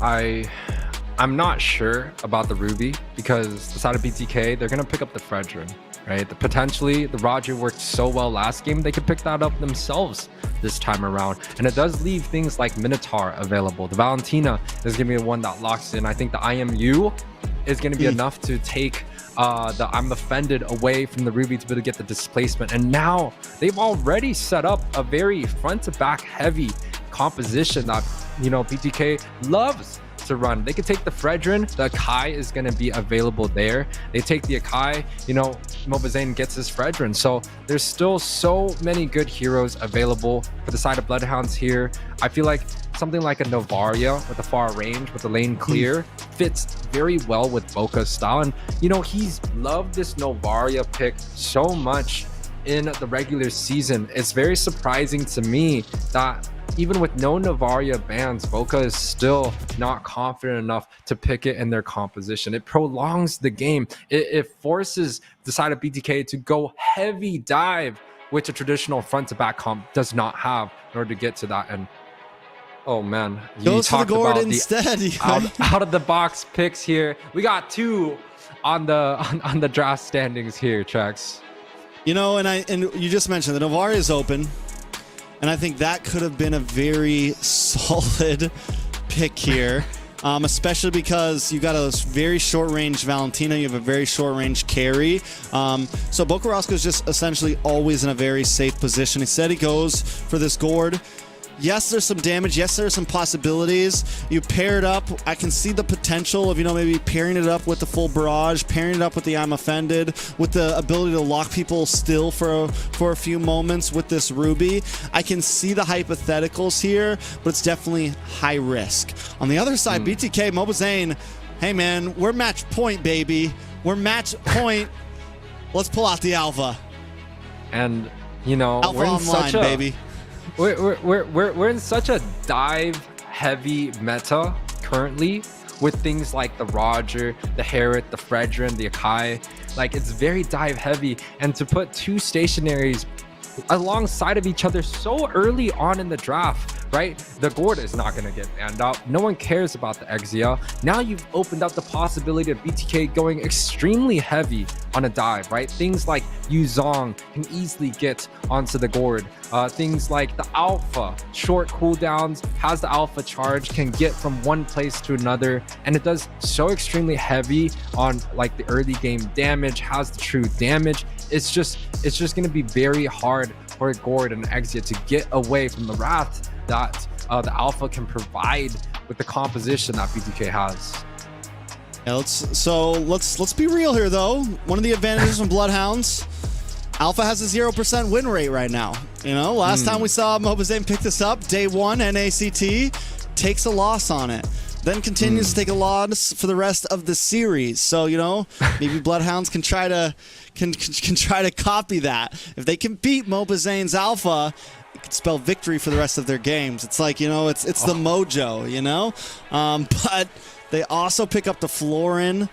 I'm not sure about the Ruby, because the side of BTK, they're going to pick up the Fredrin. right? Potentially, the Roger worked so well last game, they could pick that up themselves this time around. And it does leave things like Minotaur available. The Valentina is going to be the one that locks in. I think the IMU is going to be enough to take the I'm Offended away from the Ruby to be able to get the displacement. And now they've already set up a very front to back heavy composition that, you know, BTK loves to run. They could take the Fredrin. The Akai is going to be available there. They take the Akai, you know, Mobazane gets his Fredrin. So there's still so many good heroes available for the side of Bloodhounds here. I feel like something like a Novaria with a far range, with the lane clear, fits very well with Boca's style. And, you know, he's loved this Novaria pick so much in the regular season. It's very surprising to me that even with no Novaria bans, Boca is still not confident enough to pick it in their composition. It prolongs the game. It forces the side of BTK to go heavy dive, which a traditional front to back comp does not have in order to get to that. And oh man, you talked about the out of the box picks here. We got two on the draft standings here, Trex. You know, and you just mentioned the Novaria is open. And I think that could have been a very solid pick here, especially because you got a very short-range Valentina. You have a very short-range carry. So Boca Roscoe is just essentially always in a very safe position. Instead, he goes for this gourd. Yes, there's some damage. Yes, there's some possibilities. You pair it up. I can see the potential of, you know, maybe pairing it up with the full barrage, pairing it up with the I'm Offended, with the ability to lock people still for a few moments with this Ruby. I can see the hypotheticals here, but it's definitely high risk. On the other side, BTK, Mobazane, hey man, we're match point, baby. We're match point. Let's pull out the Alpha. And, you know, Alpha we're in online, such a, baby. We're in such a dive heavy meta currently with things like the Roger, the Herod, the Fredrin, the Akai. Like, it's very dive heavy, and to put two stationaries alongside of each other so early on in the draft, right? The Gourd is not going to get banned out. No one cares about the Exia. Now you've opened up the possibility of BTK going extremely heavy on a dive, right? Things like Yuzong can easily get onto the Gourd. Things like the Alpha, short cooldowns, has the Alpha charge, can get from one place to another, and it does so extremely heavy on like the early game damage, has the true damage. It's just going to be very hard for Gourd and Exia to get away from the wrath that the Alpha can provide with the composition that BTK has. Yeah, let's be real here though. One of the advantages from Bloodhounds, Alpha has a 0% win rate right now. You know, last time we saw Mobazane pick this up, day one, NACT, takes a loss on it. Then continues to take a loss for the rest of the series. So, you know, maybe Bloodhounds can try to copy that. If they can beat Mobazane's Alpha, it could spell victory for the rest of their games. It's like, you know, it's the mojo, you know? But they also pick up the Florin,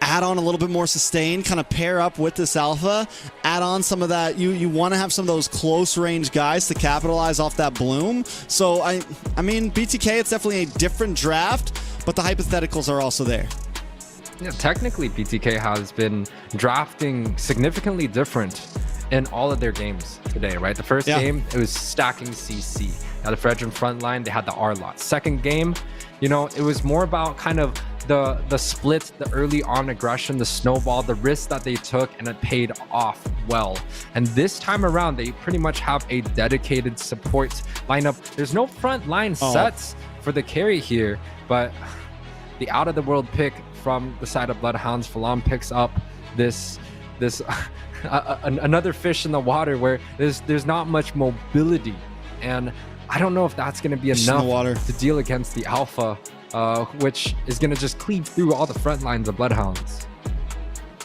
add on a little bit more sustain, kind of pair up with this Alpha, add on some of that. You want to have some of those close range guys to capitalize off that bloom. So, I mean, BTK, it's definitely a different draft, but the hypotheticals are also there. Yeah, technically, BTK has been drafting significantly different in all of their games today, right? The first game, it was stacking CC. Now the Fredrin front line, they had the R-Lot. Second game, you know, it was more about kind of the split, the early on aggression, the snowball, the risk that they took, and it paid off well. And this time around, they pretty much have a dedicated support lineup. There's no front line sets for the carry here, but the out of the world pick from the side of Bloodhounds, Falam picks up this another fish in the water where there's not much mobility, and I don't know if that's going to be enough to deal against the Alpha, which is going to just cleave through all the front lines of Bloodhounds.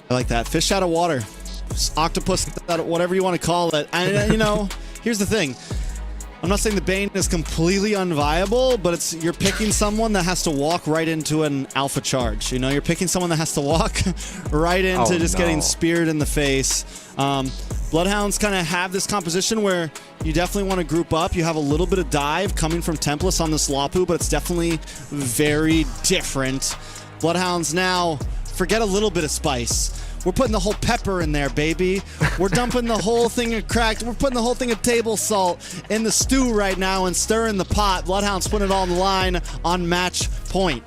I like that. Fish out of water, octopus, whatever you want to call it. And you know, here's the thing. I'm not saying the Bane is completely unviable, but you're picking someone that has to walk right into an Alpha charge. You know, you're picking someone that has to walk right into getting speared in the face. Bloodhounds kind of have this composition where you definitely want to group up. You have a little bit of dive coming from Tempest on this Lapu, but it's definitely very different. Bloodhounds now, forget a little bit of spice. We're putting the whole pepper in there, baby. We're dumping the whole thing of cracked. We're putting the whole thing of table salt in the stew right now and stirring the pot. BloodHounds putting it on the line on match point.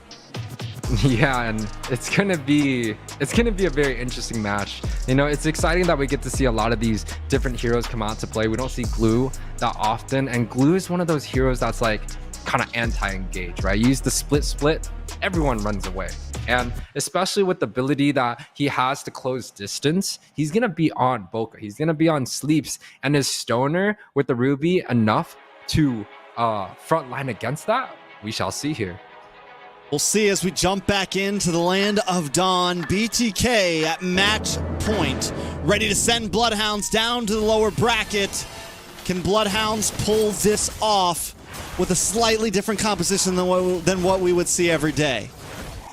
Yeah, and it's gonna be a very interesting match. You know, it's exciting that we get to see a lot of these different heroes come out to play. We don't see Glue that often, and Glue is one of those heroes that's like kind of anti-engage, right? You use the split, everyone runs away. And especially with the ability that he has to close distance, he's gonna be on Boca, he's gonna be on Sleeps, and his Stoner with the Ruby enough to front line against that? We shall see here. We'll see as we jump back into the land of Dawn. BTK at match point, ready to send BloodHounds down to the lower bracket. Can BloodHounds pull this off with a slightly different composition than what we would see every day?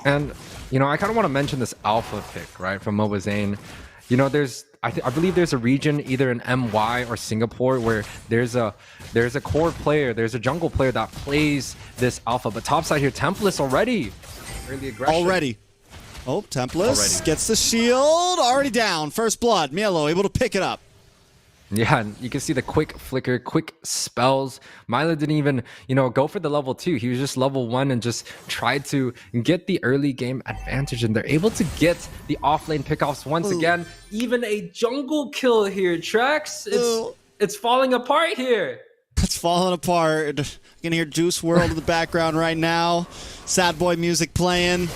And, you know, I kind of want to mention this alpha pick, right, from Mobazane. You know, I believe there's a region either in MY or Singapore where there's a core player, there's a jungle player that plays this alpha. But topside here, Tempest already. Early aggression. Already. Oh, Tempest gets the shield. Already down. First blood. Mielo able to pick it up. Yeah, and you can see the quick flicker, quick spells. Milo didn't even, you know, go for the level 2. He was just level 1 and just tried to get the early game advantage. And they're able to get the offlane pickoffs once again. Even a jungle kill here, Trex. It's falling apart here. It's falling apart. You can hear Juice WRLD in the background right now. Sad boy music playing.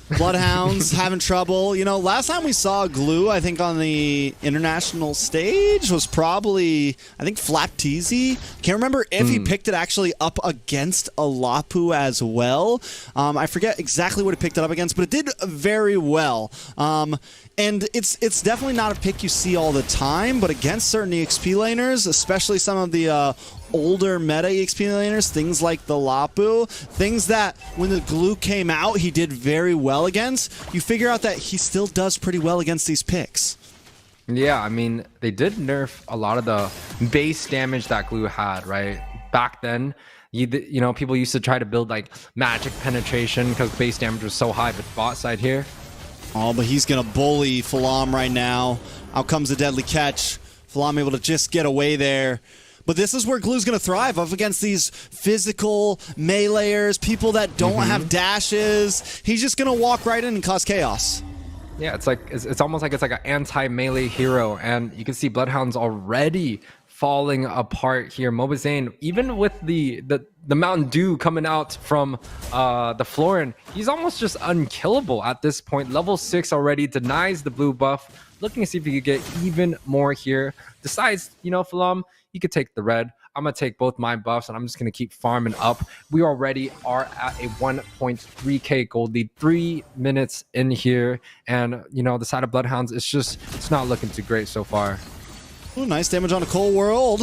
BloodHounds having trouble. You know, last time we saw Glue, I think, on the international stage was probably, I think, Flapteezy. Can't remember if he picked it actually up against Alapu as well. I forget exactly what it picked it up against, but it did very well. And it's definitely not a pick you see all the time, but against certain EXP laners, especially some of the older meta EXP laners, things like the Lapu, things that when the Glue came out, he did very well against, you figure out that he still does pretty well against these picks. Yeah, I mean, they did nerf a lot of the base damage that Glue had, right? Back then, you know, people used to try to build like magic penetration because base damage was so high, but bot side here. Oh, but he's going to bully Falam right now. Out comes the deadly catch. Falam able to just get away there. But this is where Glue's going to thrive up against these physical meleeers, people that don't have dashes. He's just going to walk right in and cause chaos. Yeah, it's almost like it's like an anti-melee hero, and you can see BloodHounds already falling apart here. Mobazane, even with the Mountain Dew coming out from the Florin, he's almost just unkillable at this point. Level 6 already, denies the blue buff. Looking to see if he could get even more here. Decides, you know, Falam, you could take the red. I'm going to take both my buffs, and I'm just going to keep farming up. We already are at a 1.3k gold lead, 3 minutes in here. And, you know, the side of BloodHounds, it's not looking too great so far. Ooh, nice damage on a Cold World.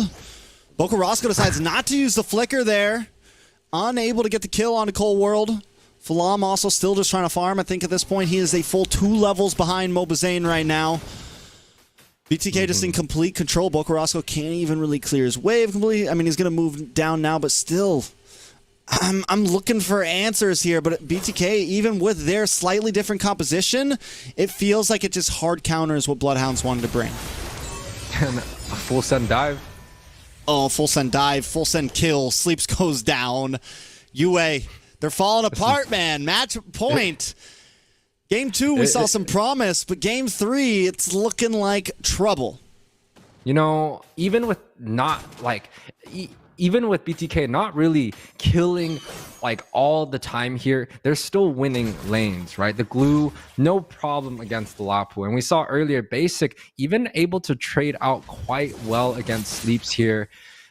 Boca Roscoe decides not to use the flicker there. Unable to get the kill on a Cold World. Falam also still just trying to farm. I think at this point he is a full 2 levels behind Mobazane right now. BTK just in complete control. Boca Roscoe can't even really clear his wave completely. I mean, he's going to move down now, but still, I'm looking for answers here. But BTK, even with their slightly different composition, it feels like it just hard counters what BloodHounds wanted to bring. And a full send dive. Oh, full send dive, full send kill. Sleeps goes down. UA, they're falling apart, man. Match point. Game 2, we saw some promise, but Game 3, it's looking like trouble. You know, even with BTK not really killing like all the time here, they're still winning lanes, right? The Glue, no problem against the Lapu. And we saw earlier, Basic even able to trade out quite well against Sleeps here.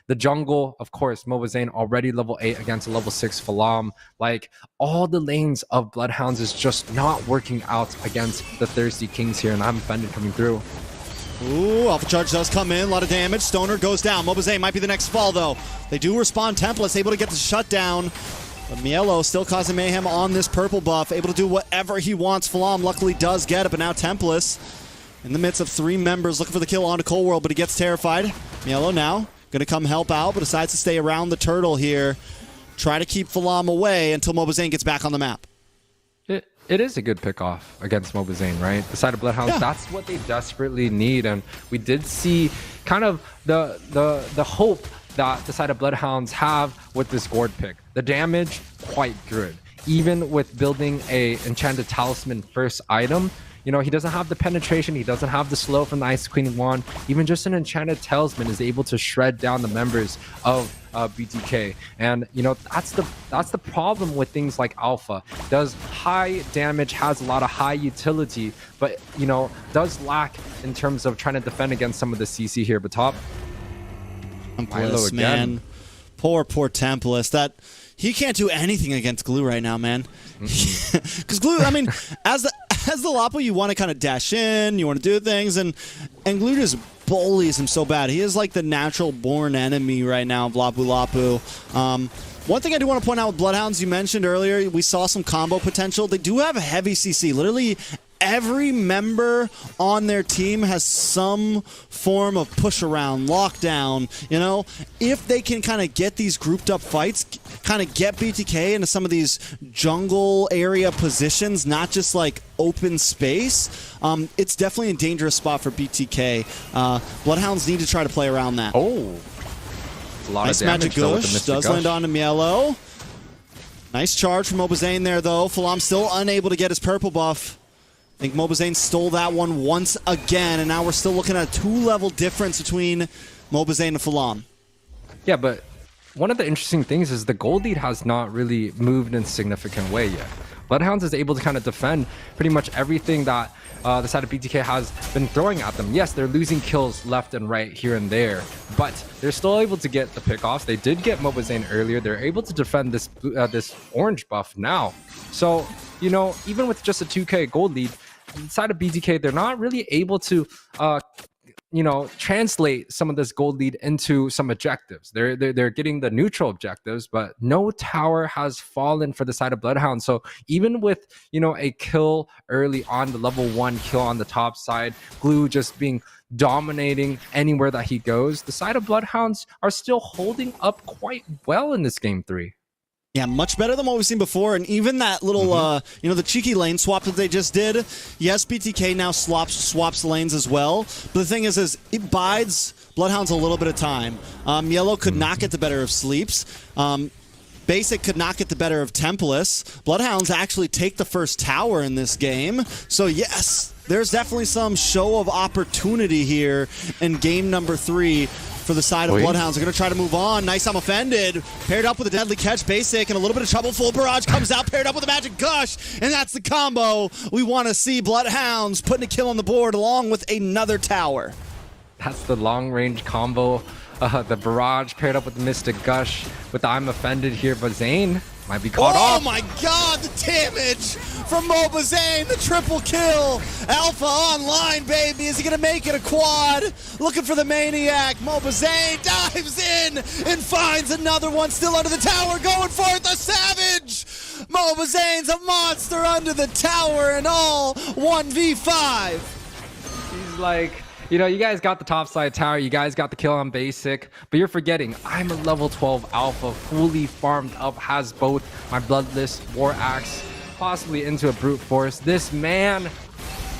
The jungle, of course, Mobazane already level 8 against a level 6 Falam. Like, all the lanes of BloodHounds is just not working out against the Thirsty Kings here, and I'm offended coming through. Ooh, Alpha Charge does come in. A lot of damage. Stoner goes down. Mobazane might be the next fall, though. They do respond. Templess able to get the shutdown. But Mielo still causing mayhem on this purple buff. Able to do whatever he wants. Falam luckily does get it, but now Templess in the midst of 3 members looking for the kill onto Cold World, but he gets terrified. Mielo now going to come help out, but decides to stay around the turtle here. Try to keep Falam away until Mobazane gets back on the map. It is a good pickoff against Mobazane, right? The side of BloodHounds, that's what they desperately need. And we did see kind of the hope that the side of BloodHounds have with this gourd pick. The damage, quite good. Even with building a enchanted talisman first item, you know, he doesn't have the penetration, he doesn't have the slow from the Ice Queen wand. Even just an enchanted talisman is able to shred down the members of BTK. And you know, that's the problem with things like Alpha. Does high damage, has a lot of high utility, but you know, does lack in terms of trying to defend against some of the CC here. But top, Milo again. Man, poor Tempest. That he can't do anything against Glue right now, man. Because Glue, I mean, as the Lapo, you want to kind of dash in, you want to do things, and Glue just bullies him so bad. He is like the natural born enemy right now of Lapu Lapu. One thing I do want to point out with BloodHounds, you mentioned earlier, we saw some combo potential. They do have a heavy CC. Literally every member on their team has some form of push around, lockdown. You know, if they can kind of get these grouped up fights, kind of get BTK into some of these jungle area positions, not just like open space, it's definitely a dangerous spot for BTK. BloodHounds need to try to play around that. Oh, a lot nice of damage magic gush does land on Mielo. Nice charge from Mobazane there, though. Falam still unable to get his purple buff. I think Mobazane stole that one once again, and now we're still looking at a 2-level difference between Mobazane and Falam. Yeah, but one of the interesting things is the gold lead has not really moved in a significant way yet. BloodHounds is able to kind of defend pretty much everything that the side of BTK has been throwing at them. Yes, they're losing kills left and right here and there, but they're still able to get the pickoffs. They did get Mobazane earlier. They're able to defend this this orange buff now. So, you know, even with just a 2k gold lead, the side of BTK, they're not really able to you know, translate some of this gold lead into some objectives. They're getting the neutral objectives, but no tower has fallen for the side of BloodHound. So even with, you know, a kill early on, the level 1 kill on the top side, Glue just being dominating anywhere that he goes, the side of BloodHounds are still holding up quite well in this game 3. Yeah, much better than what we've seen before. And even that little, you know, the cheeky lane swap that they just did. Yes, BTK now swaps lanes as well. But the thing is it bides BloodHounds a little bit of time. Yellow could not get the better of Sleeps. Basic could not get the better of Templus. BloodHounds actually take the first tower in this game. So yes, there's definitely some show of opportunity here in game number 3. For the side of BloodHounds. They're going to try to move on. Nice, I'm offended. Paired up with a deadly catch, Basic, and a little bit of trouble. Full barrage comes out, paired up with a magic gush, and that's the combo we want to see. BloodHounds putting a kill on the board along with another tower. That's the long-range combo. The barrage paired up with the Mystic Gush with the I'm offended here, but Zane might be caught off. Oh my god, the damage from Mobazane, the triple kill. Alpha online, baby. Is he going to make it a quad? Looking for the Maniac. Mobazane dives in and finds another one still under the tower. Going for it, the Savage. Mobazane's a monster under the tower and all 1v5. He's like, you know, you guys got the top side tower, you guys got the kill on Basic, but you're forgetting I'm a level 12 alpha, fully farmed up, has both my Bloodless War Axe, possibly into a brute force. This man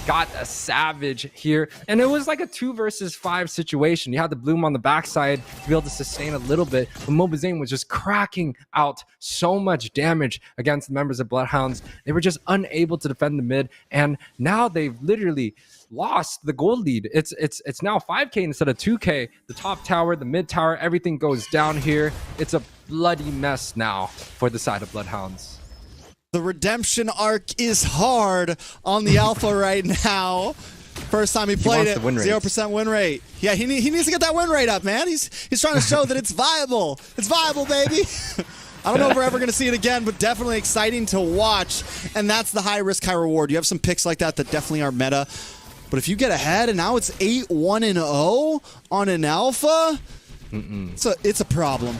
got a Savage here, and it was like a 2 versus 5 situation. You had the Bloom on the backside to be able to sustain a little bit, but Mobazane was just cracking out so much damage against the members of BloodHounds. They were just unable to defend the mid, and now they've literally lost the gold lead. It's now 5k instead of 2k. The top tower, the mid tower, everything goes down here. It's a bloody mess now for the side of BloodHounds. The redemption arc is hard on the alpha right now. First time he played it, 0% win rate. Yeah, he needs to get that win rate up, man. He's trying to show that it's viable. It's viable, baby. I don't know if we're ever going to see it again, but definitely exciting to watch. And that's the high risk, high reward. You have some picks like that definitely are meta. But if you get ahead and now it's 8-1-0 on an alpha, it's a problem.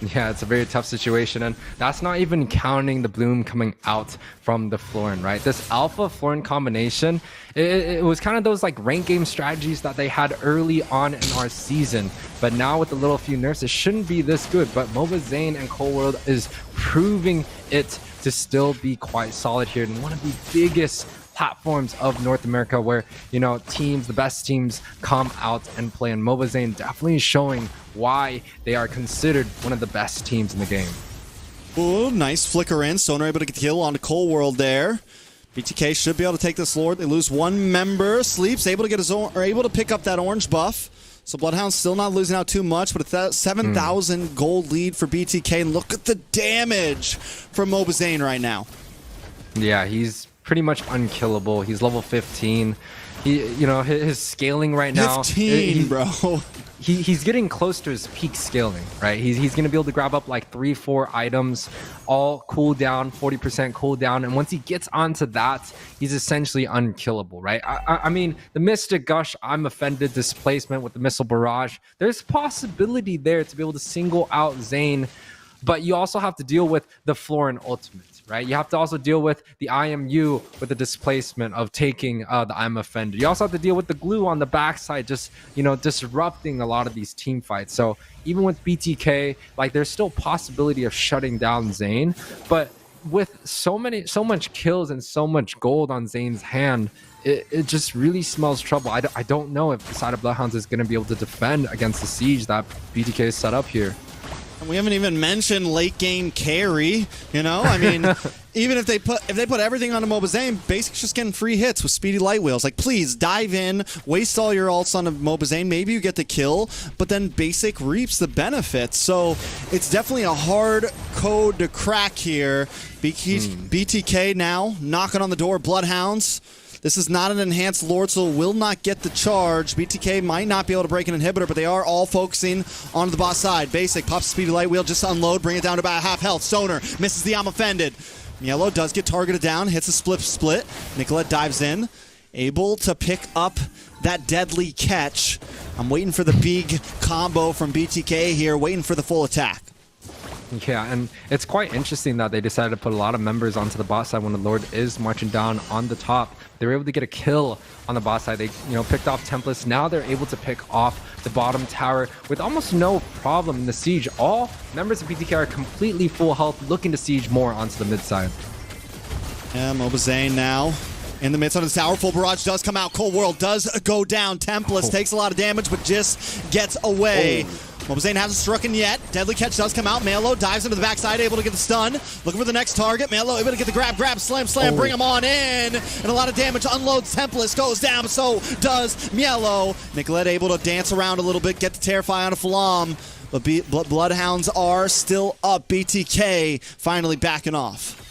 Yeah, it's a very tough situation, and that's not even counting the bloom coming out from the Florin, right? This Alpha Florin combination, it was kind of those like rank game strategies that they had early on in our season, but now with the little few nerfs, it shouldn't be this good. But Mobazane and Cold World is proving it to still be quite solid here, and one of the biggest platforms of North America where, you know, teams, the best teams come out and play, and Mobazane definitely showing why they are considered one of the best teams in the game. Ooh, nice flicker in. Sonar able to get the kill on the Cold World there. BTK should be able to take this Lord. They lose one member. Sleeps able to get his own, or able to pick up that orange buff. So BloodHounds still not losing out too much, but it's that 7,000 gold lead for BTK. And look at the damage from Mobazane right now. Yeah, he's pretty much unkillable. He's level 15. He, you know, his scaling right now. 15, bro. He's getting close to his peak scaling, right? He's gonna be able to grab up like 3-4 items, all cooldown, 40% cooldown, and once he gets onto that, he's essentially unkillable, right? I mean, the Mystic Gush, I'm offended displacement with the Missile Barrage. There's possibility there to be able to single out Zane, but you also have to deal with the Florin ultimate, right? You have to also deal with the IMU with the displacement of taking the I'm Offended. You also have to deal with the glue on the backside, just, you know, disrupting a lot of these team fights. So even with BTK, like, there's still possibility of shutting down Zane, but with so much kills and so much gold on Zane's hand, it just really smells trouble. I don't know if the side of BloodHounds is going to be able to defend against the siege that BTK has set up here. We haven't even mentioned late game carry, you know? I mean, even if they put everything on a Mobazane, Basic's just getting free hits with speedy light wheels. Like, please dive in, waste all your ults on a Mobazane, maybe you get the kill, but then Basic reaps the benefits. So it's definitely a hard code to crack here. BTK now knocking on the door, BloodHounds. This is not an enhanced Lord, so will not get the charge. BTK might not be able to break an inhibitor, but they are all focusing on the boss side. Basic pops the speedy light wheel just to unload, bring it down to about half health. Stoner misses the I'm Offended. Yellow does get targeted down, hits a split. Nicolette dives in, able to pick up that deadly catch. I'm waiting for the big combo from BTK here, waiting for the full attack. Yeah, and it's quite interesting that they decided to put a lot of members onto the bot side when the Lord is marching down on the top. They were able to get a kill on the bot side. They, you know, picked off Templates. Now they're able to pick off the bottom tower with almost no problem in the siege. All members of BTK are completely full health, looking to siege more onto the mid side. Yeah, Mobazane now in the midst of the tower. Full barrage does come out. Cold World does go down. Templates takes a lot of damage, but just gets away. Mobazane hasn't struck in yet. Deadly catch does come out. Melo dives into the backside, able to get the stun. Looking for the next target. Melo able to get the grab, slam, bring him on in. And a lot of damage. Unloads Templates, goes down, but so does Melo. Nicolette able to dance around a little bit, get the Terrify on a Falam. But BloodHounds are still up. BTK finally backing off.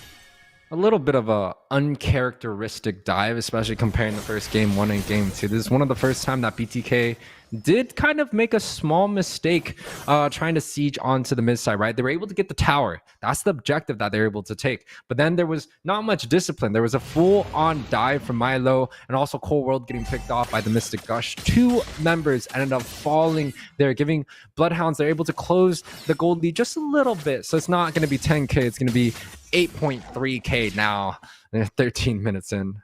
A little bit of a uncharacteristic dive, especially comparing the first game 1 and game 2. This is one of the first time that BTK did kind of make a small mistake trying to siege onto the mid side, right? They were able to get the tower. That's the objective that they were able to take. But then there was not much discipline. There was a full-on dive from Milo, and also Cold World getting picked off by the Mystic Gush. 2 members ended up falling there, giving BloodHounds, they're able to close the gold lead just a little bit. So it's not going to be 10K. It's going to be 8.3K now, 13 minutes in.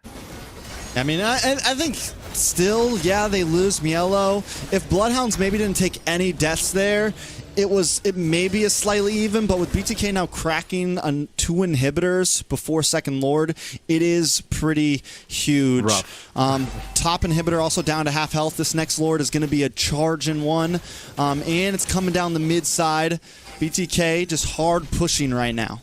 I mean, I think still, yeah, they lose Mielo. If BloodHounds maybe didn't take any deaths there, it may be a slightly even, but with BTK now cracking on 2 inhibitors before second Lord, it is pretty huge. Top inhibitor also down to half health. This next Lord is going to be a charge in one, and it's coming down the mid side. BTK just hard pushing right now.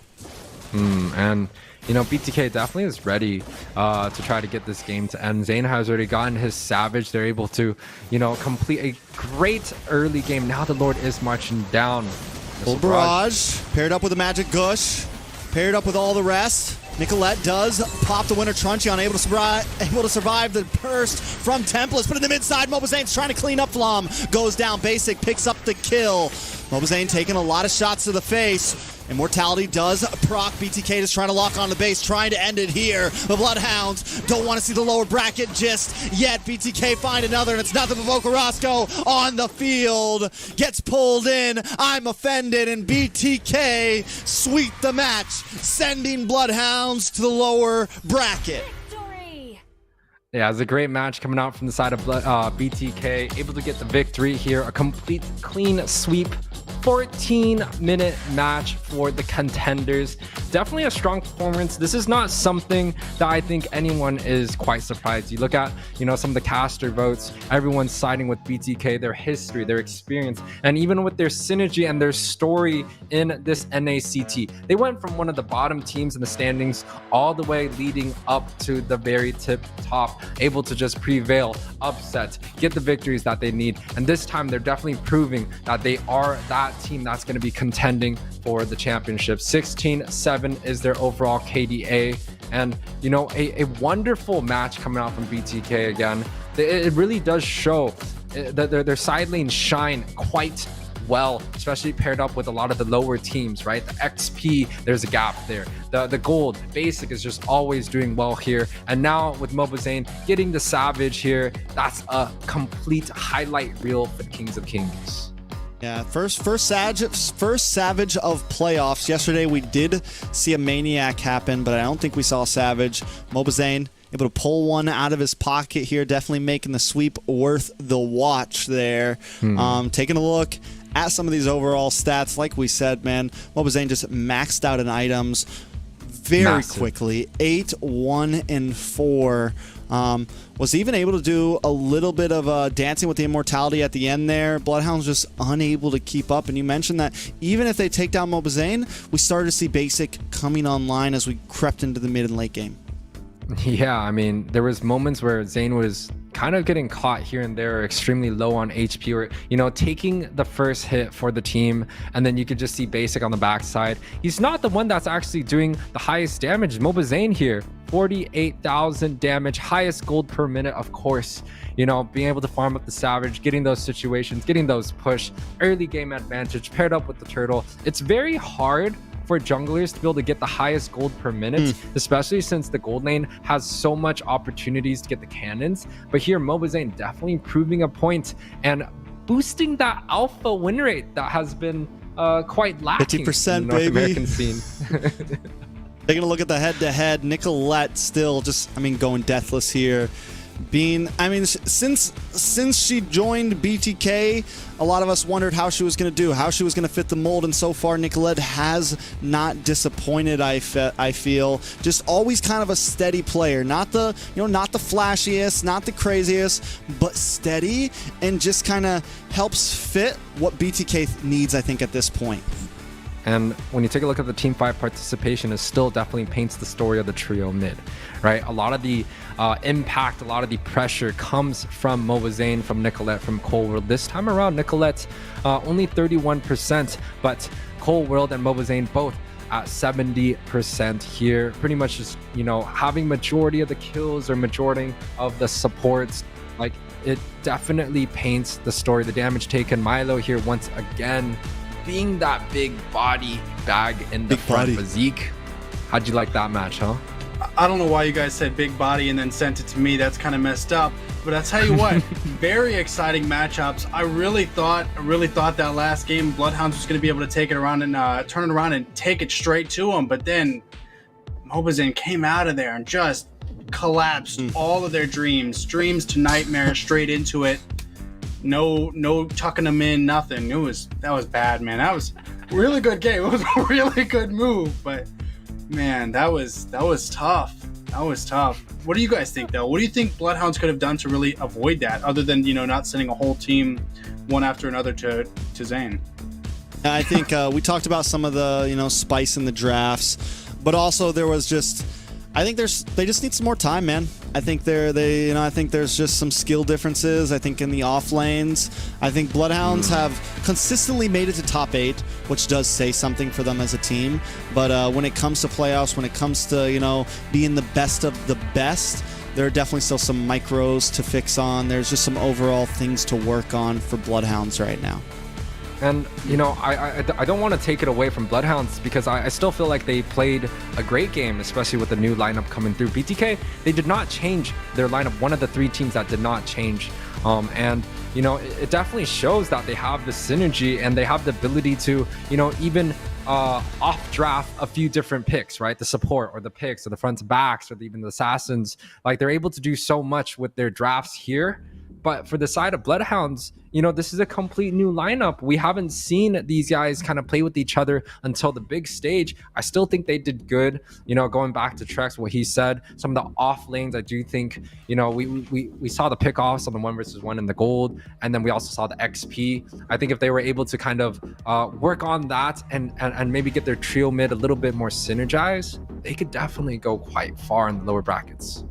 And you know, BTK definitely is ready to try to get this game to end. Zane has already gotten his Savage. They're able to, you know, complete a great early game. Now the Lord is marching down. Full barrage, paired up with a Magic Gush, paired up with all the rest. Nicolette does pop the Winter Truncheon, able to survive the burst from Templates, but in the mid side, Mobazane's trying to clean up Flom. Goes down, Basic picks up the kill. Mobazane taking a lot of shots to the face. Immortality does proc. BTK is trying to lock on the base, trying to end it here. The BloodHounds don't want to see the lower bracket just yet. BTK find another, and it's nothing but Vokarosco on the field. Gets pulled in. I'm offended, and BTK sweep the match, sending BloodHounds to the lower bracket. Yeah, it was a great match coming out from the side of BTK, able to get the victory here. A complete clean sweep. 14-minute match for the contenders. Definitely a strong performance. This is not something that I think anyone is quite surprised. You look at, some of the caster votes, everyone's siding with BTK, their history, their experience, and even with their synergy and their story in this NACT. They went from one of the bottom teams in the standings all the way leading up to the very tip top, able to just prevail, upset, get the victories that they need. And this time they're definitely proving that they are that team that's going to be contending for the championship. 16-7 is their overall KDA, and a wonderful match coming out from BTK again. It really does show that their side lanes shine quite well, especially paired up with a lot of the lower teams, right? The XP, there's a gap there. The gold basic is just always doing well here, and now with Mobazane getting the Savage here, that's a complete highlight reel for the Kings of Kings. Yeah, first Savage of playoffs. Yesterday we did see a Maniac happen, but I don't think we saw Savage. Mobazane able to pull one out of his pocket here, definitely making the sweep worth the watch there. Taking a look at some of these overall stats, like we said, man, Mobazane just maxed out in items very quickly. 8, 1, and 4. Was even able to do a little bit of dancing with the immortality at the end there. BloodHounds just unable to keep up. And you mentioned that even if they take down Mobazane, we started to see basic coming online as we crept into the mid and late game. Yeah, I mean, there was moments where Zane was kind of getting caught here and there, extremely low on HP, or taking the first hit for the team, and then you could just see basic on the backside. He's not the one that's actually doing the highest damage. Mobazane here, 48,000 damage, highest gold per minute, of course. Being able to farm up the Savage, getting those situations, getting those push, early game advantage paired up with the turtle. It's very hard for junglers to be able to get the highest gold per minute, especially since the gold lane has so much opportunities to get the cannons. But here, Mobazane definitely proving a point and boosting that alpha win rate that has been quite lacking 50%, in the North baby. American scene. Taking a look at the head-to-head, Nicolette still just, going deathless here. Since she joined BTK, a lot of us wondered how she was going to do, how she was going to fit the mold, and so far Nicolette has not disappointed. I feel just always kind of a steady player, not the not the flashiest, not the craziest, but steady, and just kind of helps fit what BTK needs, I think, at this point. And when you take a look at the Team 5 participation, it still definitely paints the story of the trio mid, right? A lot of the impact, a lot of the pressure comes from Mobazane, from Nicolette, from Cold World. This time around, Nicolette only 31%, but Cold World and Mobazane both at 70% here. Pretty much just, having majority of the kills or majority of the supports. Like, it definitely paints the story. The damage taken, Milo here once again, being that big body bag in the front physique. How'd you like that match, huh? I don't know why you guys said big body and then sent it to me. That's kind of messed up. But I'll tell you what, very exciting matchups. I really thought that last game BloodHounds was going to be able to take it around and turn it around and take it straight to them. But then Mobazane came out of there and just collapsed all of their dreams to nightmares straight into it. No tucking them in, nothing. That was bad, man. That was a really good game. It was a really good move, but man, that was tough. That was tough. What do you guys think, though? What do you think BloodHounds could have done to really avoid that, other than not sending a whole team one after another to Zane? I think we talked about some of the spice in the drafts, but also there was just. I think they just need some more time, man. I think I think there's just some skill differences. I think in the off lanes, I think BloodHounds have consistently made it to top 8, which does say something for them as a team. But when it comes to playoffs, when it comes to being the best of the best, there are definitely still some micros to fix on. There's just some overall things to work on for BloodHounds right now. And, you know, I don't want to take it away from BloodHounds because I still feel like they played a great game, especially with the new lineup coming through. BTK, they did not change their lineup, one of the 3 teams that did not change. And, you know, it definitely shows that they have the synergy and they have the ability to, you know, even off draft a few different picks, right? The support or the picks or the front to backs or even the assassins. Like, they're able to do so much with their drafts here. But for the side of BloodHounds, you know, this is a complete new lineup. We haven't seen these guys kind of play with each other until the big stage. I still think they did good. You know, going back to Trex, what he said, some of the off lanes, I do think, you know, we saw the pickoffs on the 1v1 in the gold, and then we also saw the XP. I think if they were able to kind of work on that and maybe get their trio mid a little bit more synergized, they could definitely go quite far in the lower brackets.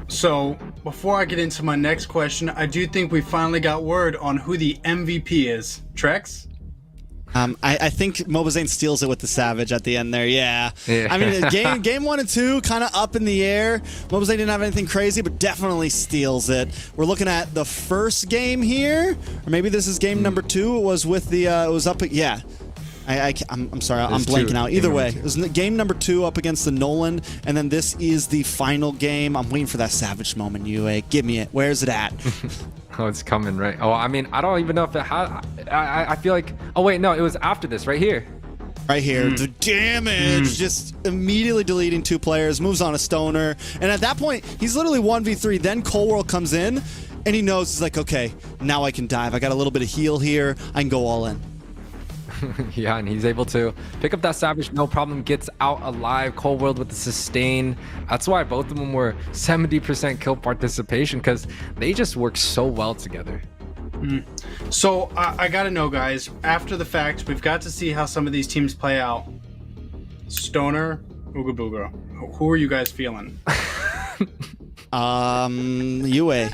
So before I get into my next question, I do think we finally got word on who the MVP is. Trex? I think Mobazane steals it with the Savage at the end there. Yeah. I mean, game 1 and 2 kind of up in the air. Mobazane didn't have anything crazy, but definitely steals it. We're looking at the first game here, or maybe this is game number 2. It was with the it was up. Yeah. I'm sorry, I'm blanking out. Either way, it was game number 2 up against the Nolan, and then this is the final game. I'm waiting for that Savage moment, UA. Give me it. Where's it at? Oh, it's coming, right? Oh, I mean, I don't even know if it had. I feel like. Oh wait, no, it was after this, right here. Right here, the damage, just immediately deleting 2 players, moves on a Stoner, and at that point, he's literally 1v3. Then Cold World comes in, and he knows, he's like, okay, now I can dive. I got a little bit of heal here. I can go all in. Yeah, and he's able to pick up that Savage, no problem, gets out alive. Cold World with the sustain. That's why both of them were 70% kill participation, because they just work so well together. So I gotta know, guys, after the fact, we've got to see how some of these teams play out. Stoner, Ooga Booga, who are you guys feeling? UA.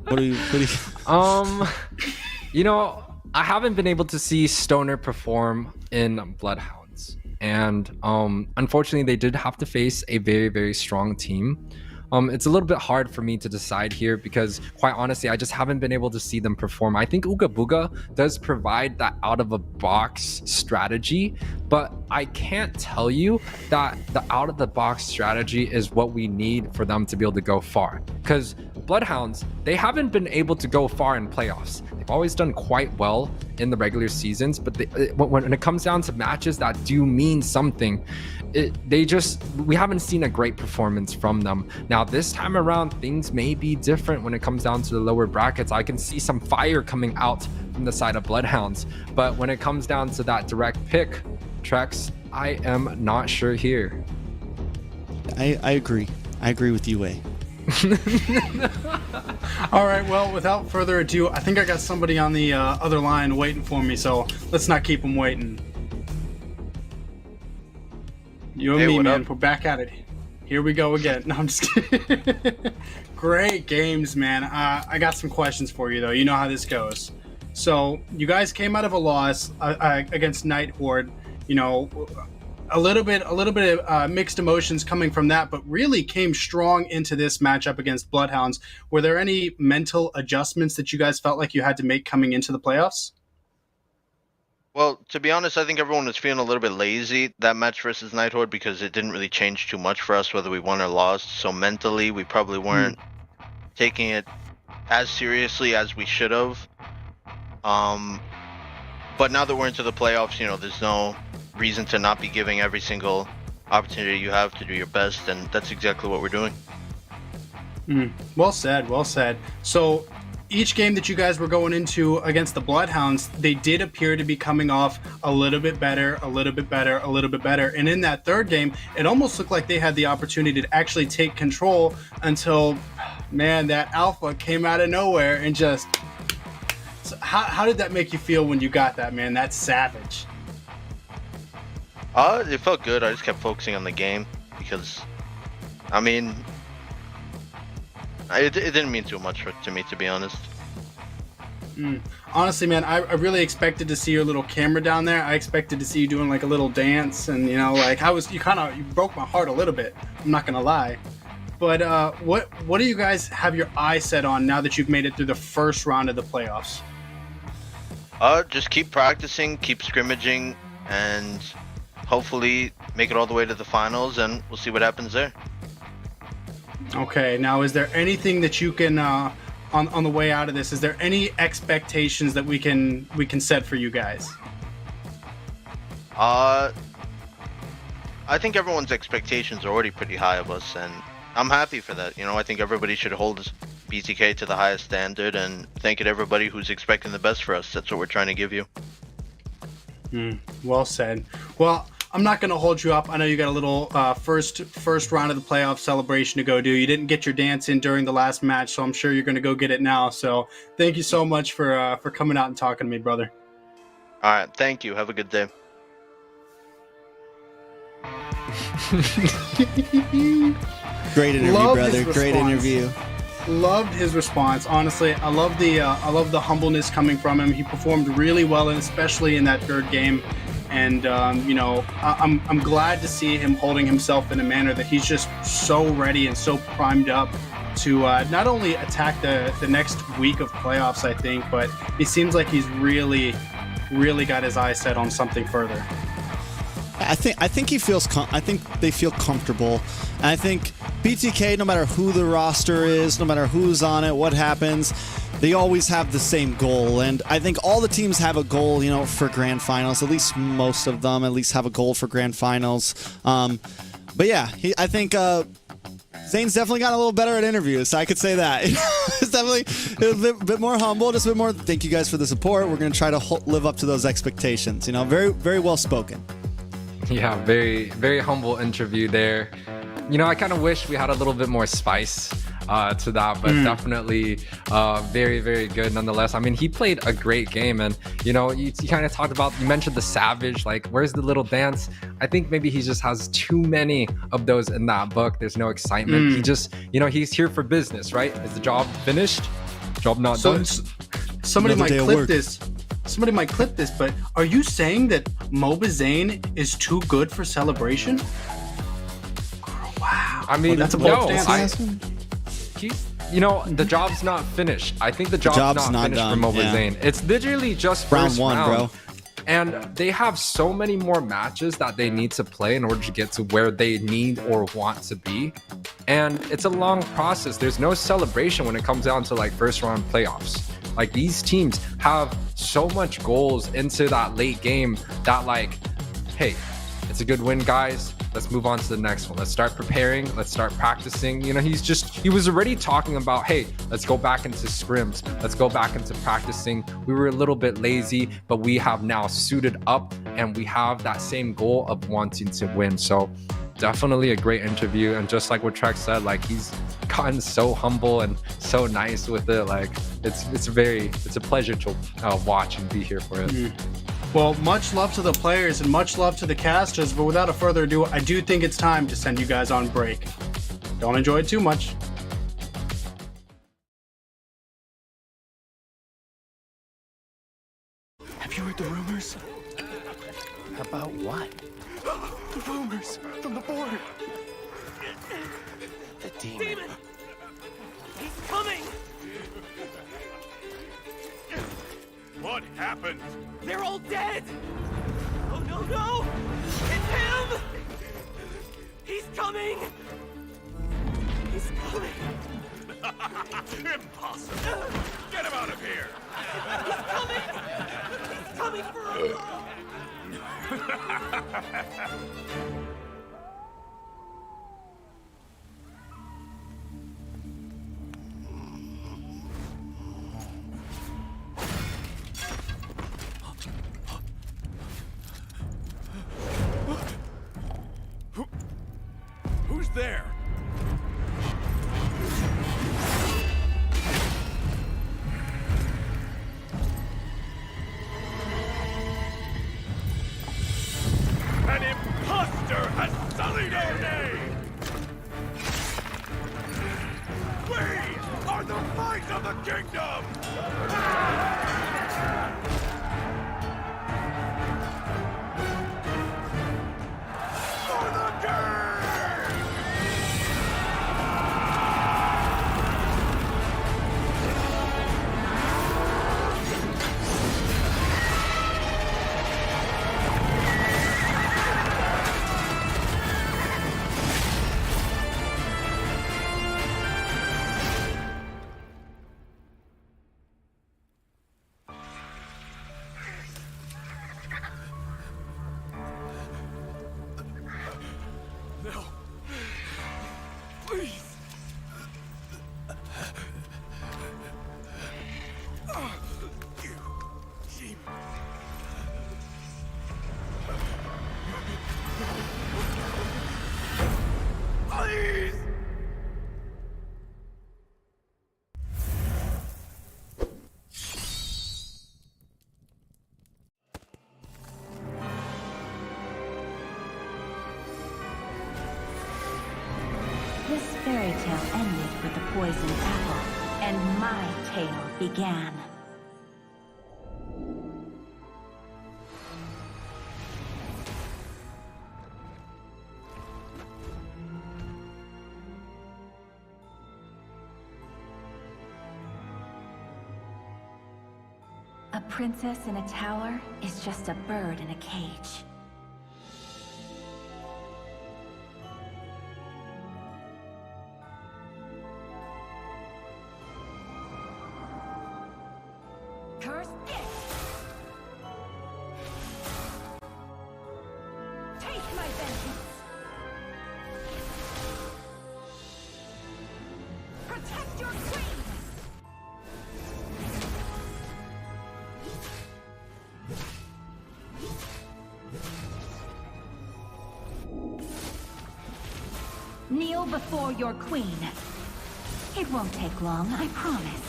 What do you you know, I haven't been able to see Stoner perform in BloodHounds, and unfortunately they did have to face a very, very strong team. It's a little bit hard for me to decide here because, quite honestly, I just haven't been able to see them perform. I think Ooga Booga does provide that out-of-the-box strategy, but I can't tell you that the out-of-the-box strategy is what we need for them to be able to go far. Because BloodHounds, they haven't been able to go far in playoffs. They've always done quite well in the regular seasons, but when it comes down to matches that do mean something, we haven't seen a great performance from them. Now this time around, things may be different when it comes down to the lower brackets. I can see some fire coming out from the side of BloodHounds, but when it comes down to that direct pick, Trex, I am not sure here. I agree. I agree with UA. All right, well, without further ado, I think I got somebody on the other line waiting for me, so let's not keep them waiting. You and me, man, we're back at it. Here we go again. No, I'm just kidding. Great games, man. I got some questions for you, though. You know how this goes. So, you guys came out of a loss against NightHorde. You know, a little bit of mixed emotions coming from that, but really came strong into this matchup against BloodHounds. Were there any mental adjustments that you guys felt like you had to make coming into the playoffs? Well, to be honest, I think everyone was feeling a little bit lazy that match versus NightHorde because it didn't really change too much for us whether we won or lost. So mentally, we probably weren't taking it as seriously as we should have. But now that we're into the playoffs, you know, there's no reason to not be giving every single opportunity you have to do your best, and that's exactly what we're doing. Well said, well said. So each game that you guys were going into against the BloodHounds, they did appear to be coming off a little bit better, a little bit better, a little bit better. And in that third game, it almost looked like they had the opportunity to actually take control until, man, that alpha came out of nowhere and just... So how did that make you feel when you got that, man? That's savage. It felt good. I just kept focusing on the game because, I mean, it didn't mean too much to me, to be honest. Honestly, man, I really expected to see your little camera down there. I expected to see you doing like a little dance, and you know, like you broke my heart a little bit. I'm not gonna lie. But what do you guys have your eye set on now that you've made it through the first round of the playoffs? Just keep practicing, keep scrimmaging, and hopefully make it all the way to the finals, and we'll see what happens there. Okay, now is there anything that you can on the way out of this? Is there any expectations that we can set for you guys? I think everyone's expectations are already pretty high of us, and I'm happy for that. You know, I think everybody should hold BTK to the highest standard, and thank you to everybody who's expecting the best for us. That's what we're trying to give you. Well said. Well, I'm not going to hold you up. I know you got a little first round of the playoff celebration to go do. You didn't get your dance in during the last match, so I'm sure you're going to go get it now. So thank you so much for coming out and talking to me, brother. All right, thank you. Have a good day. Great interview, Loved brother. his Great response. interview. Loved his response. Honestly, I love the humbleness coming from him. He performed really well, and especially in that third game. And you know, I'm glad to see him holding himself in a manner that he's just so ready and so primed up to not only attack the next week of playoffs, I think, but he seems like he's really got his eyes set on something further. I think he feels. I think they feel comfortable. And I think BTK, no matter who the roster is, no matter who's on it, what happens, they always have the same goal. And I think all the teams have a goal, you know, for grand finals. At least most of them, at least have a goal for grand finals. But yeah, I think Zane's definitely got a little better at interviews. So I could say that. It's definitely a bit more humble, just a bit more. Thank you guys for the support. We're going to try to live up to those expectations. You know, very, very well spoken. Yeah, very, very humble interview there. You know, I kind of wish we had a little bit more spice to that, but definitely very, very good nonetheless. I mean, he played a great game, and you know, you kind of talked about, you mentioned the savage, like where's the little dance? I think maybe he just has too many of those in that book. There's no excitement. He just, you know, he's here for business, right? Is the job finished? Job not done? Somebody might clip this. Somebody might clip this, but are you saying that Moba Zane is too good for celebration? Wow. I mean, that's a bold stance. You know, the job's not finished. I think the job's not finished done, for Moba Zane. It's literally just first round one, bro. And they have so many more matches that they need to play in order to get to where they need or want to be. And it's a long process. There's no celebration when it comes down to like first round playoffs. Like these teams have so much goals into that late game that like, hey, it's a good win, guys. Let's move on to the next one. Let's start preparing. Let's start practicing. You know, he was already talking about, hey, let's go back into scrims. Let's go back into practicing. We were a little bit lazy, but we have now suited up and we have that same goal of wanting to win. So definitely a great interview. And just like what Trek said, like he's gotten so humble and so nice with it. Like it's a pleasure to watch and be here for it. Well, much love to the players and much love to the casters, but without a further ado, I do think it's time to send you guys on break. Don't enjoy it too much. Have you heard the rumors? About what? The rumors from the board. The demon. He's coming! What happened? They're all dead! Oh no! It's him! He's coming! He's coming! Impossible! Get him out of here! He's coming! He's coming for us! Who's there? An imposter has sullied our name! We are the might of the kingdom! For the king! poison apple, and my tale began. A princess in a tower is just a bird in a cage. Curse it! Take my vengeance! Protect your queen! Kneel before your queen. It won't take long, I promise.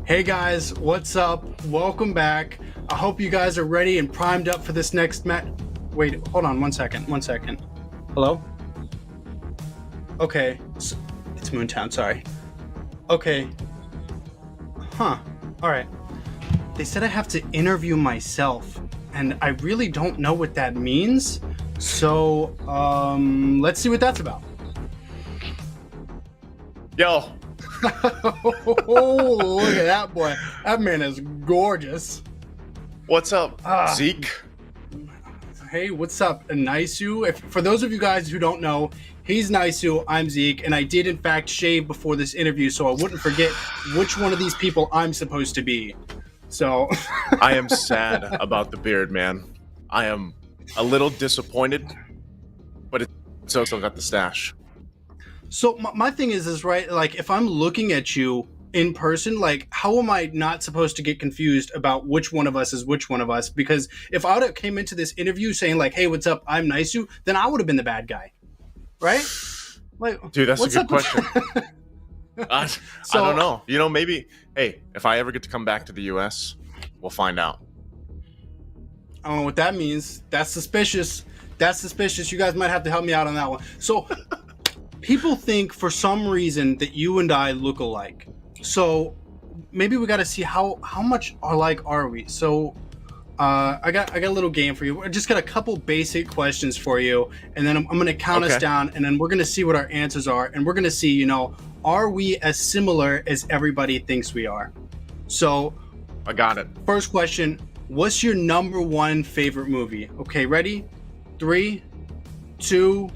Hey guys, what's up? Welcome back. I hope you guys are ready and primed up for this next match. Wait, hold on one second. Hello? Okay, so it's Moontown, sorry. Okay. Huh, alright. They said I have to interview myself, and I really don't know what that means. So, let's see what that's about. Yo. Oh, look at that boy. That man is gorgeous. What's up, Zeke? Hey, what's up, Naisu? For those of you guys who don't know, he's Naisu, I'm Zeke, and I did in fact shave before this interview so I wouldn't forget which one of these people I'm supposed to be. So I am sad about the beard, man. I am a little disappointed, but it's also got the stash. So my thing is right, like, if I'm looking at you in person, like, how am I not supposed to get confused about which one of us is which one of us? Because if I would have came into this interview saying like, hey, what's up, I'm Naisu, then I would have been the bad guy, right? Like, dude, that's a good question. I don't know. You know, maybe, hey, if I ever get to come back to the US, we'll find out. I don't know what that means. That's suspicious. That's suspicious. You guys might have to help me out on that one. So people think for some reason that you and I look alike. So maybe we got to see how much alike are we. So I got a little game for you. I just got a couple basic questions for you, and then I'm going to count us down, and then we're going to see what our answers are, and we're going to see, you know, are we as similar as everybody thinks we are? So I got it. First question, what's your #1 favorite movie? Okay, ready? 3, 2,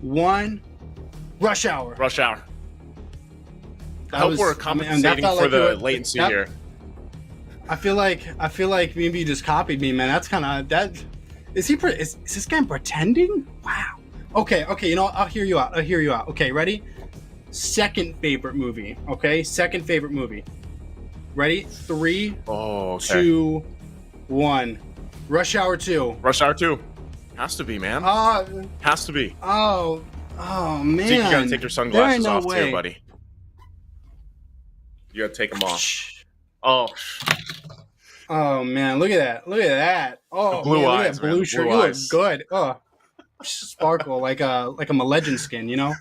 1. Rush Hour. Rush Hour. I hope we're compensating for the latency here. I feel like maybe you just copied me, man. That's kind of that. Is this guy pretending? Wow. Okay. You know, I'll hear you out. Okay, ready? Second favorite movie. Okay, second favorite movie. Ready? 3, 2, 1. Rush Hour 2. Rush Hour 2. Has to be, man. Has to be. Oh, Oh man. Zeke, you gotta take your sunglasses off way. too, buddy. You gotta take them off. Oh. Oh man, look at that! Look at that! Oh, blue man, eyes, look at that blue man. shirt. Blue You look eyes. good. Oh, sparkle like a legend skin, you know.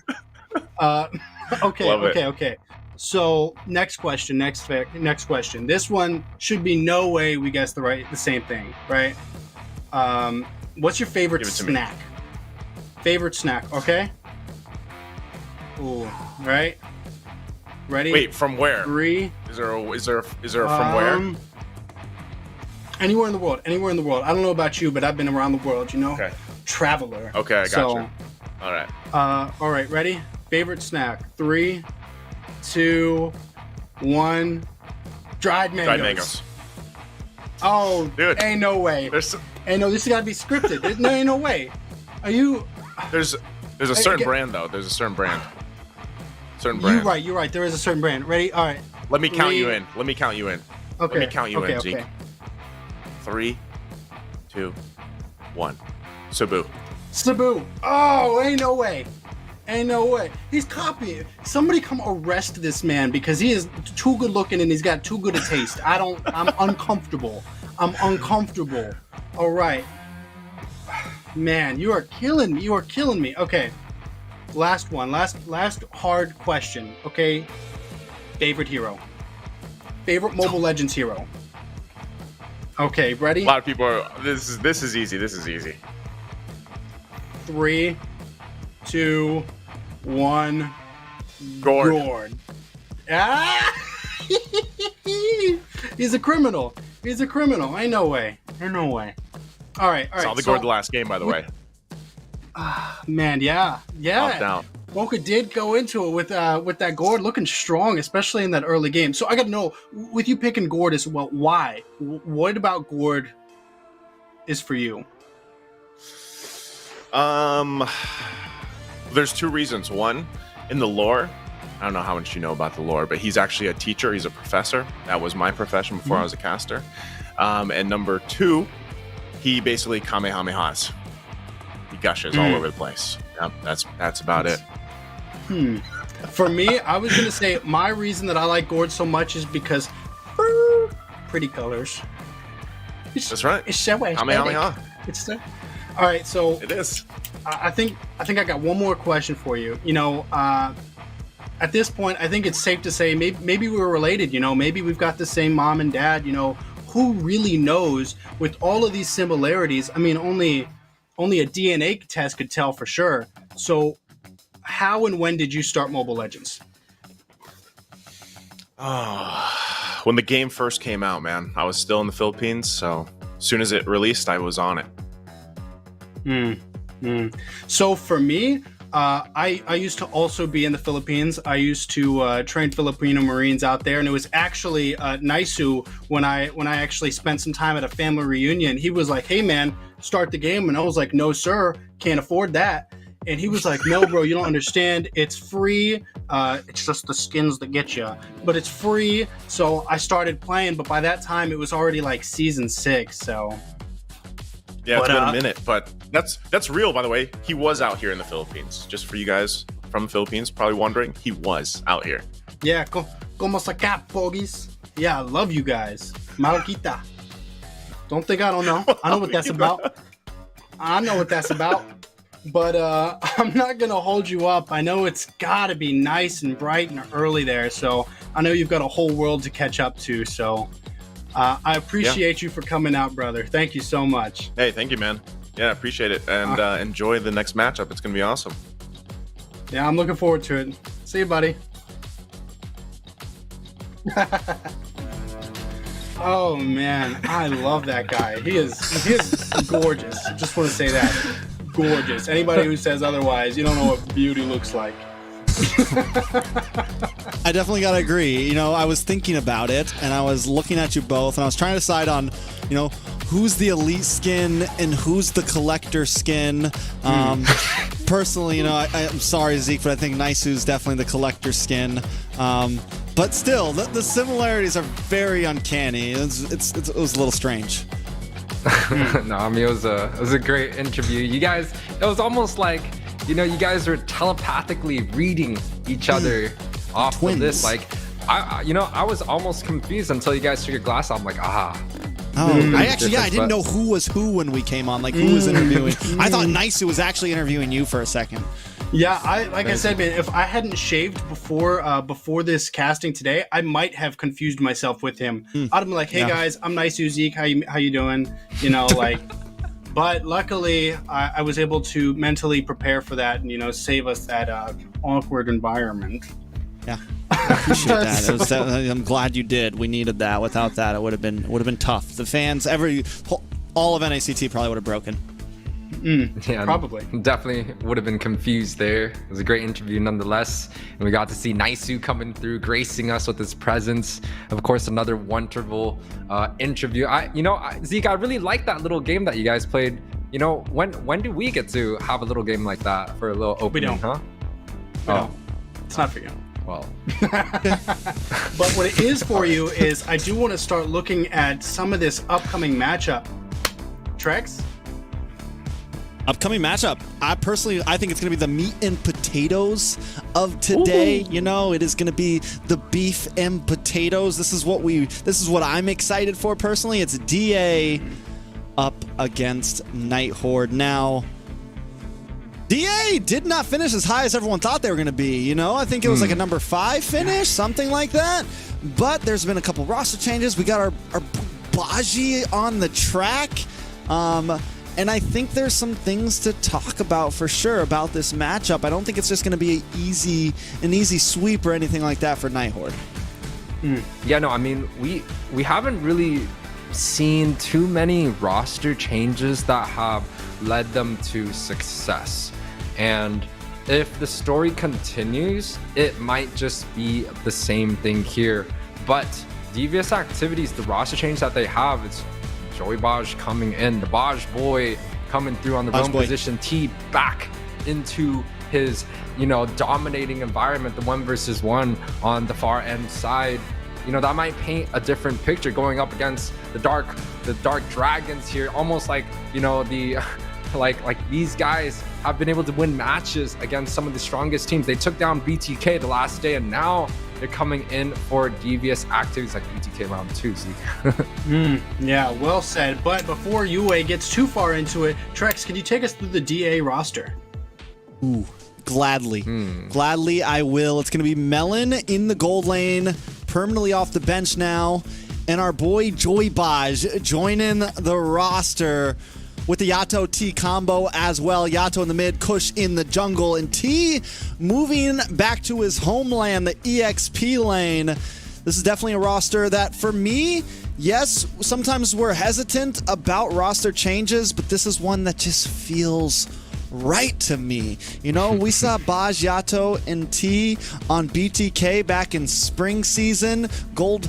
Okay, Love it. okay. So next question. This one should be no way we guess the same thing, right? What's your favorite Give it to me. snack? Favorite snack? Okay. Ooh, right. Ready? Wait, from where? 3. Is there a from where? Anywhere in the world. Anywhere in the world. I don't know about you, but I've been around the world. You know. Okay. Traveler. Okay, I got So, you. All right. All right. Ready? Favorite snack. 3, 2, 1. Dried mangoes. Dried mangoes. Oh, Dude. ain't no way. Ain't no. This has got to be scripted. Ain't no way. Are you? There's a certain brand though. There's a certain brand. You're right. There is a certain brand. Ready? All right. Let me count 3. you in. Okay. Let me count you in, Zeke. 3, 2, 1. Cebu. Oh, ain't no way. He's copying. Somebody come arrest this man because he is too good looking and he's got too good a taste. I'm uncomfortable. All right. Man, you are killing me. Okay. Last one. Last hard question. Okay. Favorite hero. Favorite Mobile Legends hero. Okay, ready? A lot of people are. This is easy. 3, 2, 1. Gord. Ah! He's a criminal. Ain't no way. All right. Saw the Gord the last game, by the way. Man, yeah. Popped out. Boca did go into it with that Gord looking strong, especially in that early game. So I got to know, with you picking Gord as well, why? What about Gord is for you? There's 2 reasons. One, in the lore, I don't know how much you know about the lore, but he's actually a teacher. He's a professor. That was my profession before I was a caster. And number 2, he basically kamehamehas. He gushes all over the place. Yep, that's about it. For me, I was gonna say my reason that I like Gord so much is because pretty colors. That's right. It's so Kamehameha. It's so. All right, so It is. I think I got one more question for you. You know, at this point, I think it's safe to say maybe we're related. You know, maybe we've got the same mom and dad. You know, who really knows? With all of these similarities, I mean, only a DNA test could tell for sure. So, how and when did you start Mobile Legends? When the game first came out, man, I was still in the Philippines, so as soon as it released, I was on it. So for me, I used to also be in the Philippines. I used to train Filipino Marines out there, and it was actually Naisu when I actually spent some time at a family reunion. He was like, "Hey man, start the game," and I was like, "No sir, can't afford that." And he was like, "No bro, you don't understand. It's free. It's just the skins that get you, but it's free." So I started playing, but by that time it was already like season 6. So. Yeah, it's been a minute, but that's real, by the way. He was out here in the Philippines. Just for you guys from the Philippines, probably wondering, he was out here. Yeah, como sa cap, pogies. Yeah, I love you guys. Malquita. Don't think I don't know. I know what that's about. But I'm not gonna hold you up. I know it's gotta be nice and bright and early there. So I know you've got a whole world to catch up to. So. I appreciate you for coming out, brother. Thank you so much. Hey, thank you, man. Yeah, appreciate it. And enjoy the next matchup. It's going to be awesome. Yeah, I'm looking forward to it. See you, buddy. Oh, man. I love that guy. He is gorgeous. Just want to say that. Gorgeous. Anybody who says otherwise, you don't know what beauty looks like. I definitely gotta agree. You know, I was thinking about it, and I was looking at you both, and I was trying to decide on, you know, who's the elite skin and who's the collector skin. Personally, you know, I'm sorry, Zeke, but I think Naisu's definitely the collector skin. But still, the similarities are very uncanny. It was a little strange. No, I mean, it was a great interview. You guys, it was almost like you know, you guys are telepathically reading each other off of this. Like, I was almost confused until you guys took your glass off. I'm like, ah. Oh, I didn't know who was who when we came on, like who was interviewing. I thought Nice was actually interviewing you for a second. Yeah, I said, man, if I hadn't shaved before this casting today, I might have confused myself with him. I'd have been like, hey guys, I'm Nice Zeke, how you doing? You know, like, but luckily I was able to mentally prepare for that and, you know, save us that awkward environment. Yeah. I appreciate that. I'm glad you did. We needed that. Without that, it would have been tough. The fans, all of NACT probably would have broken. Yeah, probably. Definitely would have been confused there. It was a great interview nonetheless. And we got to see Naisu coming through, gracing us with his presence. Of course, another wonderful interview. Zeke, I really like that little game that you guys played. You know, when do we get to have a little game like that for a little opening, we don't. huh? We don't. It's not for you. Well. But what it is for you is I do want to start looking at some of this upcoming matchup. Trex? Upcoming matchup. I think it's going to be the meat and potatoes of today. Ooh. You know, it is going to be the beef and potatoes. This is what I'm excited for personally. It's DA up against NightHorde. Now, DA did not finish as high as everyone thought they were going to be. You know, I think it was like a number 5 finish, something like that. But there's been a couple roster changes. We got our Baji on the track. And I think there's some things to talk about for sure about this matchup. I don't think it's just going to be an easy sweep or anything like that for NightHorde. Yeah, no, I mean, we haven't really seen too many roster changes that have led them to success. And if the story continues, it might just be the same thing here. But Devious activities, the roster change that they have, it's Joey Baj coming in, the Baj boy coming through on the roam position, T back into his, you know, dominating environment, the 1v1 on the far end side. You know, that might paint a different picture going up against the dark dragons here, almost like, you know, the like these guys have been able to win matches against some of the strongest teams. They took down BTK the last day, and now they're coming in for Devious activities like BTK round 2, Zeke. Yeah, well said. But before UA gets too far into it, Trex, can you take us through the DA roster? Ooh, gladly. Gladly, I will. It's going to be Melon in the gold lane, permanently off the bench now, and our boy Joey Baj joining the roster with the Yato T combo as well. Yato in the mid, Kush in the jungle, and T moving back to his homeland, the EXP lane. This is definitely a roster that, for me, yes, sometimes we're hesitant about roster changes, but this is one that just feels right to me. You know, we saw Baj, Yato, and T on BTK back in spring season. Gold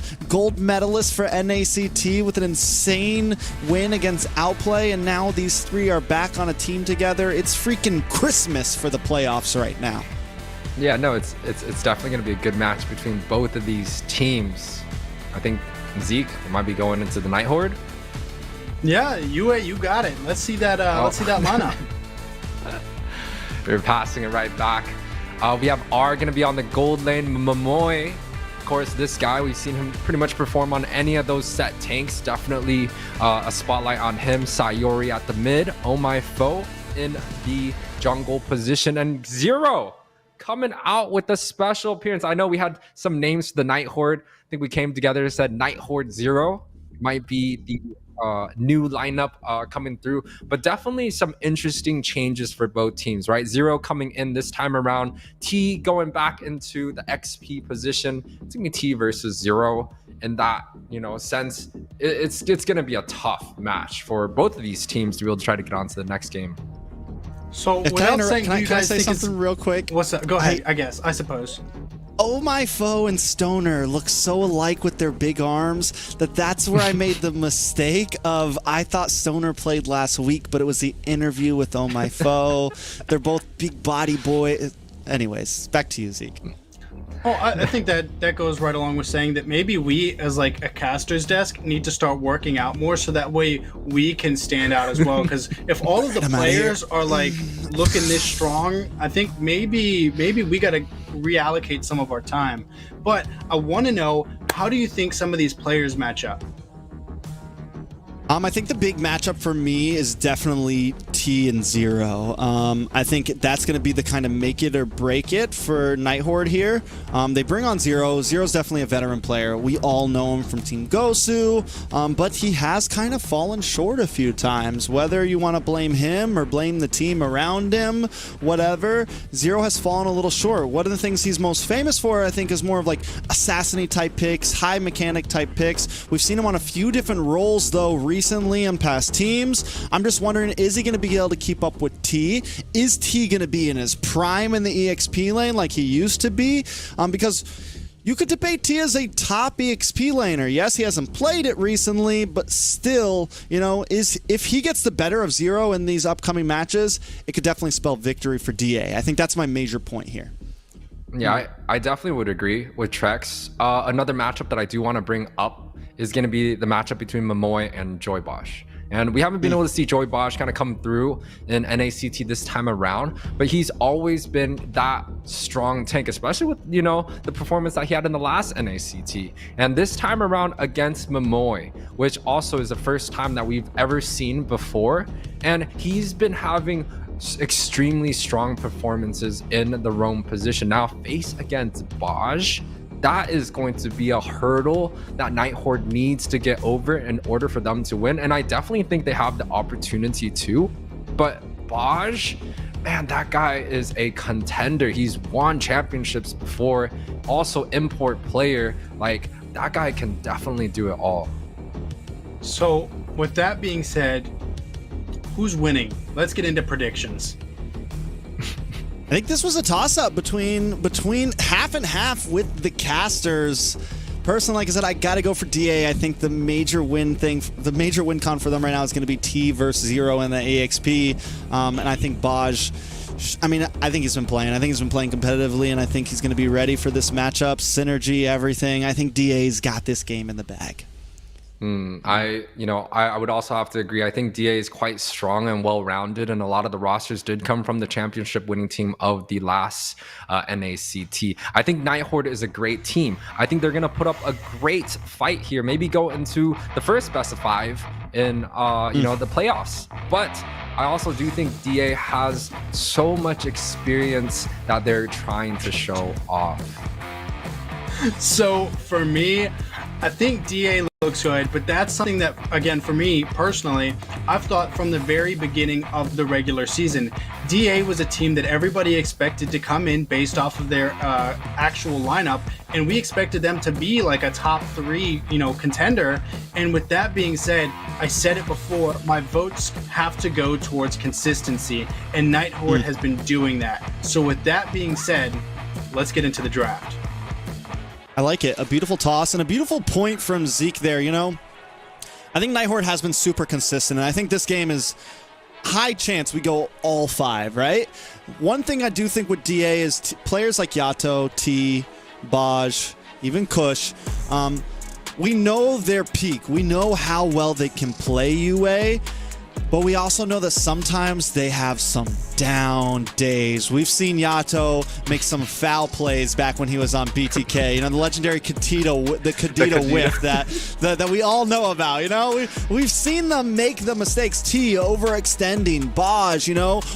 medalist for NACT with an insane win against Outplay, and now these three are back on a team together. It's freaking Christmas for the playoffs right now. Yeah, no, it's definitely going to be a good match between both of these teams. I think Zeke might be going into the NightHorde. Yeah, you got it. Let's see that. Let's see that lineup. We're passing it right back. We have R going to be on the gold lane. Momoy, of course, this guy, we've seen him pretty much perform on any of those set tanks. Definitely a spotlight on him. Sayori at the mid. Oh My Foe in the jungle position. And Zero coming out with a special appearance. I know we had some names for the NightHorde. I think we came together and said NightHorde Zero might be the new lineup coming through, but definitely some interesting changes for both teams, right? Zero coming in this time around, T going back into the XP position. It's gonna be T versus Zero in that, you know, sense. It's gonna be a tough match for both of these teams to be able to try to get on to the next game. So without saying, can I say something real quick? What's that? Go ahead. I suppose. Oh My Foe and Stoner look so alike with their big arms that's where I made the mistake of, I thought Stoner played last week, but it was the interview with Oh My Foe. They're both big body boy. Anyways, back to you, Zeke. Oh, I think that goes right along with saying that maybe we, as like a caster's desk, need to start working out more so that way we can stand out as well. Because if all of the players are like looking this strong, I think maybe we got to reallocate some of our time. But I want to know, how do you think some of these players match up? I think the big matchup for me is definitely T and Zero. I think that's going to be the kind of make it or break it for NightHorde here. They bring on Zero. Zero's definitely a veteran player. We all know him from Team Gosu, but he has kind of fallen short a few times. Whether you want to blame him or blame the team around him, whatever, Zero has fallen a little short. One of the things he's most famous for, I think, is more of like assassin-y type picks, high mechanic type picks. We've seen him on a few different roles, though, recently on past teams. I'm just wondering, is he going to be able to keep up with T? Is T going to be in his prime in the EXP lane like he used to be? Because you could debate T as a top EXP laner. Yes, he hasn't played it recently, but still, you know, if he gets the better of Zero in these upcoming matches, it could definitely spell victory for DA. I think that's my major point here. Yeah, I definitely would agree with Trex. Another matchup that I do want to bring up is going to be the matchup between Momoy and Joy Bosch. And we haven't been able to see Joy Bosch kind of come through in NACT this time around, but he's always been that strong tank, especially with, you know, the performance that he had in the last NACT. And this time around against Momoy, which also is the first time that we've ever seen before. And he's been having extremely strong performances in the roam position. Now, face against Bosch, that is going to be a hurdle that NightHorde needs to get over in order for them to win. And I definitely think they have the opportunity to. But Bosch, man, that guy is a contender. He's won championships before. Also import player. Like, that guy can definitely do it all. So with that being said, who's winning? Let's get into predictions. I think this was a toss-up between half and half with the casters. Personally, like I said, I got to go for DA. I think the major win con for them right now is going to be T versus Zero in the EXP. And I think Baj, I think he's been playing. I think he's been playing competitively, and I think he's going to be ready for this matchup. Synergy, everything. I think DA's got this game in the bag. I would also have to agree. I think DA is quite strong and well-rounded, and a lot of the rosters did come from the championship winning team of the last NACT. I think NightHorde is a great team. I think they're going to put up a great fight here, maybe go into the first best of 5 in the playoffs. But I also do think DA has so much experience that they're trying to show off. So for me, I think DA looks good, but that's something that, again, for me personally, I've thought from the very beginning of the regular season, DA was a team that everybody expected to come in based off of their actual lineup, and we expected them to be like a top 3, contender. And with that being said, I said it before, my votes have to go towards consistency, and NightHorde has been doing that. So with that being said, let's get into the draft. I like it. A beautiful toss and a beautiful point from Zeke there, I think NightHorde has been super consistent, and I think this game is high chance we go all 5, right? One thing I do think with DA is players like Yato, T, Baj, even Kush, we know their peak. We know how well they can play UA, but we also know that sometimes they have some down days. We've seen Yato make some foul plays back when he was on BTK. The legendary Kadita whiff that we all know about. We've seen them make the mistakes. T overextending, Baj,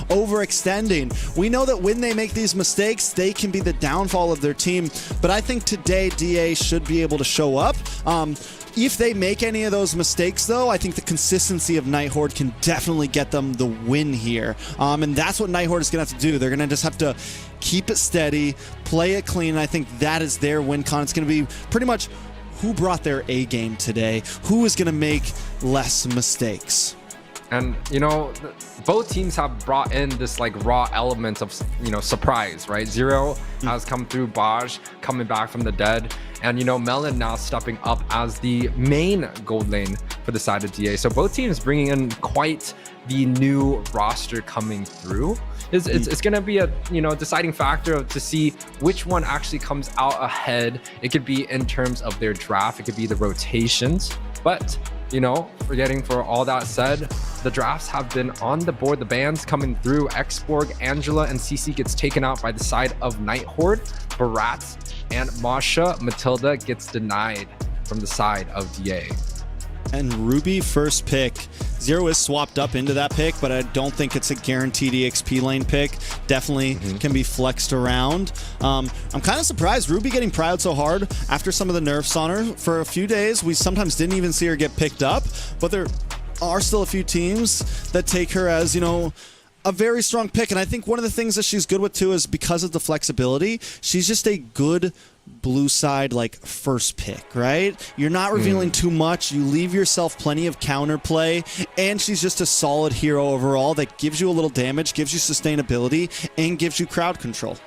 overextending. We know that when they make these mistakes, they can be the downfall of their team. But I think today DA should be able to show up. If they make any of those mistakes, though, I think the consistency of NightHorde can definitely get them the win here. And that's what NightHorde is going to have to do. They're going to just have to keep it steady, play it clean. And I think that is their win con. It's going to be pretty much who brought their A game today, who is going to make less mistakes. And, both teams have brought in this raw element of, surprise, right? Zero has come through, Baj coming back from the dead, and, Melon now stepping up as the main gold lane for the side of DA. So both teams bringing in quite the new roster coming through. It's gonna be a deciding factor to see which one actually comes out ahead. It could be in terms of their draft, it could be the rotations, but forgetting for all that said, the drafts have been on the board. The bans coming through. Xborg, Angela, and CC gets taken out by the side of NightHorde. Barat and Masha. Matilda gets denied from the side of DA. And Ruby first pick. Zero is swapped up into that pick, but I don't think it's a guaranteed EXP lane pick. Definitely can be flexed around. I'm kind of surprised Ruby getting prio'd so hard after some of the nerfs on her. For a few days, we sometimes didn't even see her get picked up, but there are still a few teams that take her as, a very strong pick. And I think one of the things that she's good with too is because of the flexibility, she's just a good blue side first pick, right? You're not revealing too much, you leave yourself plenty of counterplay, and she's just a solid hero overall that gives you a little damage, gives you sustainability, and gives you crowd control.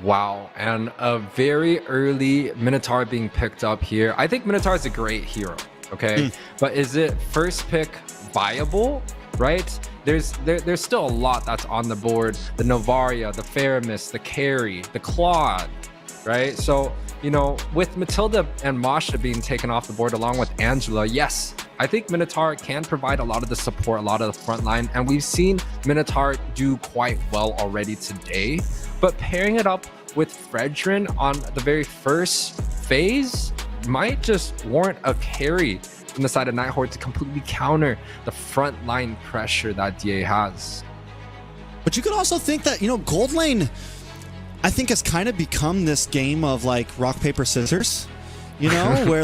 Wow, and a very early Minotaur being picked up here. I think Minotaur is a great hero, okay? But is it first pick viable, right? There's still a lot that's on the board. The Novaria, the Faramis, the Carry, the Claude, right? So, with Matilda and Masha being taken off the board along with Angela, yes, I think Minotaur can provide a lot of the support, a lot of the front line, and we've seen Minotaur do quite well already today. But pairing it up with Fredrin on the very first phase might just warrant a carry from the side of NightHorde to completely counter the front line pressure that DA has. But you could also think that, Gold Lane, I think, has kind of become this game of rock, paper, scissors, where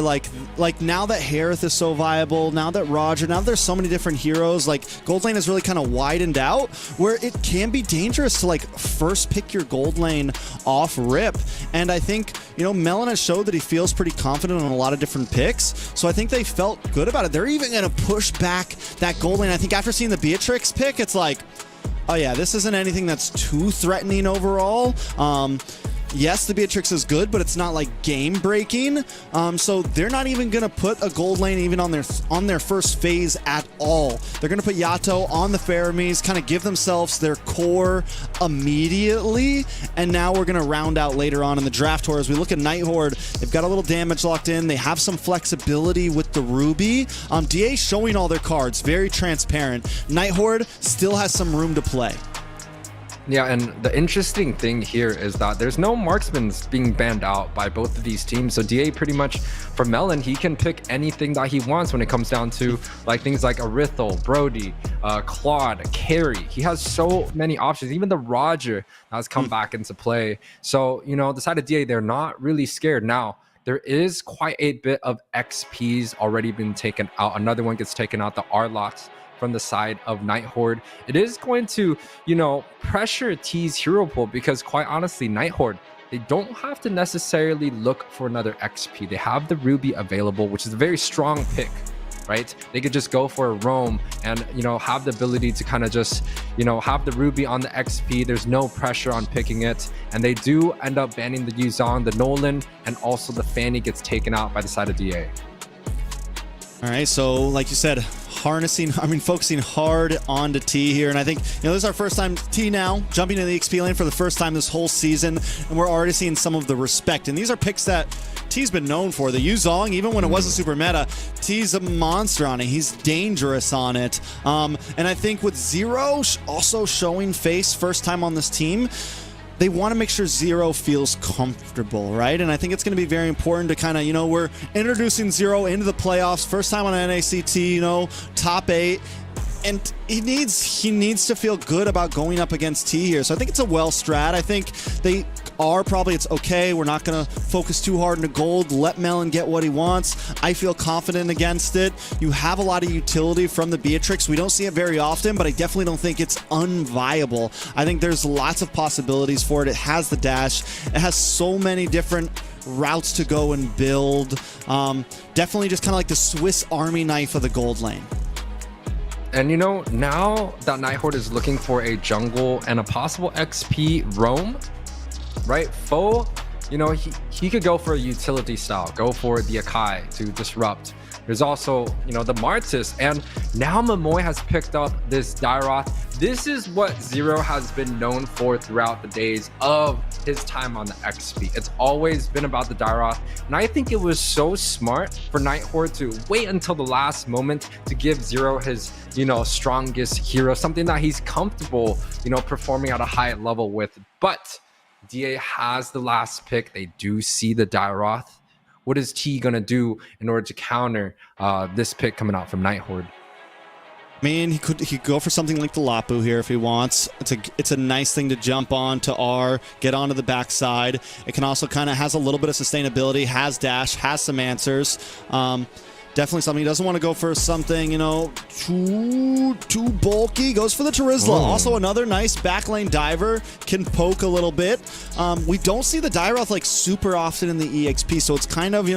now that Harith is so viable, now that Roger, now that there's so many different heroes, Gold Lane has really kind of widened out where it can be dangerous to first pick your Gold Lane off rip. And I think, Melon has showed that he feels pretty confident on a lot of different picks. So I think they felt good about it. They're even going to push back that Gold Lane. I think after seeing the Beatrix pick, it's oh yeah, this isn't anything that's too threatening overall. Yes, the Beatrix is good, but it's not game breaking. So they're not even gonna put a gold lane even on their first phase at all. They're gonna put Yato on the Faramis, kind of give themselves their core immediately, and now we're gonna round out later on in the draft tour. As we look at NightHorde, they've got a little damage locked in. They have some flexibility with the Ruby. DA showing all their cards, very transparent. NightHorde still has some room to play. Yeah, and the interesting thing here is that there's no marksmen being banned out by both of these teams. So DA pretty much, for Melon, he can pick anything that he wants when it comes down to things like Arithel, Brody, Claude, Carry. He has so many options. Even the Roger has come back into play. So, the side of DA, they're not really scared. Now, there is quite a bit of XPs already been taken out. Another one gets taken out, the Arlox, from the side of NightHorde. It is going to, pressure T's hero pool because quite honestly, NightHorde, they don't have to necessarily look for another XP. They have the Ruby available, which is a very strong pick, right? They could just go for a roam and, have the ability to kind of just, have the Ruby on the XP. There's no pressure on picking it. And they do end up banning the Yuzong, the Nolan, and also the Fanny gets taken out by the side of DA. All right, so like you said, focusing hard onto T here. And I think, this is our first time, T now, jumping into the XP lane for the first time this whole season. And we're already seeing some of the respect. And these are picks that T's been known for. The Yuzong, even when it wasn't super meta, T's a monster on it. He's dangerous on it. And I think with Zero also showing face first time on this team, they want to make sure Zero feels comfortable, right? And I think it's going to be very important to kind of, we're introducing Zero into the playoffs, first time on NACT, top 8. And he needs to feel good about going up against T here. So I think it's a well strat. I think they are probably, it's okay. We're not going to focus too hard into gold. Let Melon get what he wants. I feel confident against it. You have a lot of utility from the Beatrix. We don't see it very often, but I definitely don't think it's unviable. I think there's lots of possibilities for it. It has the dash. It has so many different routes to go and build. Definitely just kind of like the Swiss Army knife of the gold lane. And now that NightHorde is looking for a jungle and a possible XP roam, right? Foe, he could go for a utility style, go for the Akai to disrupt. There's also, the Martis, and now Momoy has picked up this Dairoth This is what Zero has been known for throughout the days of his time on the XP. It's always been about the Dairoth, and I think it was so smart for NightHorde to wait until the last moment to give Zero his, strongest hero, something that he's comfortable, performing at a high level with. But DA has the last pick. They do see the Dairoth. What is T gonna do in order to counter this pick coming out from NightHorde? I mean, he could go for something like the Lapu here if he wants. It's a nice thing to jump on to R, get onto the backside. It can also kind of has a little bit of sustainability, has dash, has some answers. Definitely something. He doesn't want to go for something, too bulky. Goes for the Terizla. Also another nice backlane diver. Can poke a little bit. We don't see the Dairoth like super often in the EXP, so it's kind of,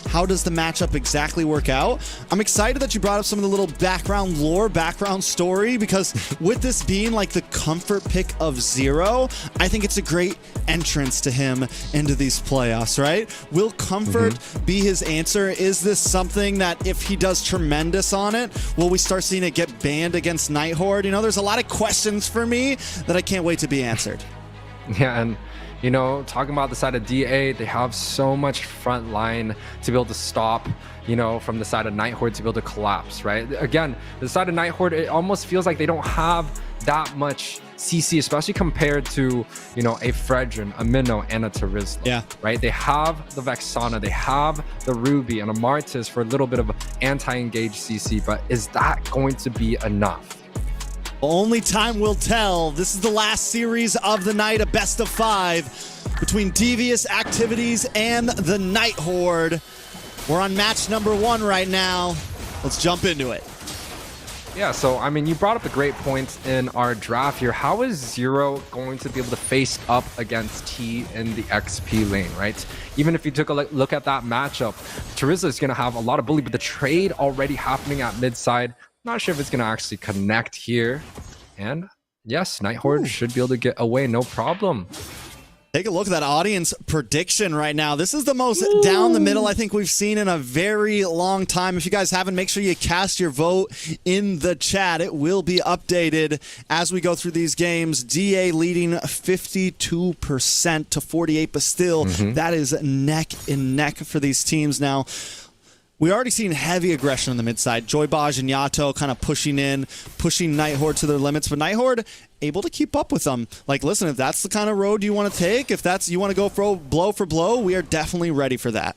how does the matchup exactly work out? I'm excited that you brought up some of the little background lore, background story, because with this being like the comfort pick of Zero, I think it's a great entrance to him into these playoffs, right? Will comfort be his answer? Is this something that if he does tremendous on it, will we start seeing it get banned against NightHorde? There's a lot of questions for me that I can't wait to be answered. Yeah, and talking about the side of DA, they have so much front line to be able to stop, from the side of NightHorde to be able to collapse, right? Again, the side of NightHorde, it almost feels like they don't have that much CC, especially compared to, a Fredrin, a Minnow, and a Terizla. Yeah. Right? They have the Vexana, they have the Ruby, and a Martis for a little bit of anti-engage CC, but is that going to be enough? Only time will tell. This is the last series of the night, a best of 5 between Devious Activities and the NightHorde. We're on match number 1 right now. Let's jump into it. Yeah, so I mean, you brought up a great point in our draft here. How is Zero going to be able to face up against T in the XP lane, right? Even if you took a look at that matchup, Terizla is going to have a lot of bully, but the trade already happening at mid side. Not sure if it's going to actually connect here. And yes, NightHorde should be able to get away, no problem. Take a look at that audience prediction right now. This is the most down the middle I think we've seen in a very long time. If you guys haven't, make sure you cast your vote in the chat. It will be updated as we go through these games. DA leading 52% to 48%, but still, that is neck and neck for these teams now. We already seen heavy aggression on the mid side. Joybaj and Yato kind of pushing in, pushing NightHorde to their limits, but NightHorde able to keep up with them. Like, listen, if that's the kind of road you want to take, if that's you want to go for blow for blow, we are definitely ready for that.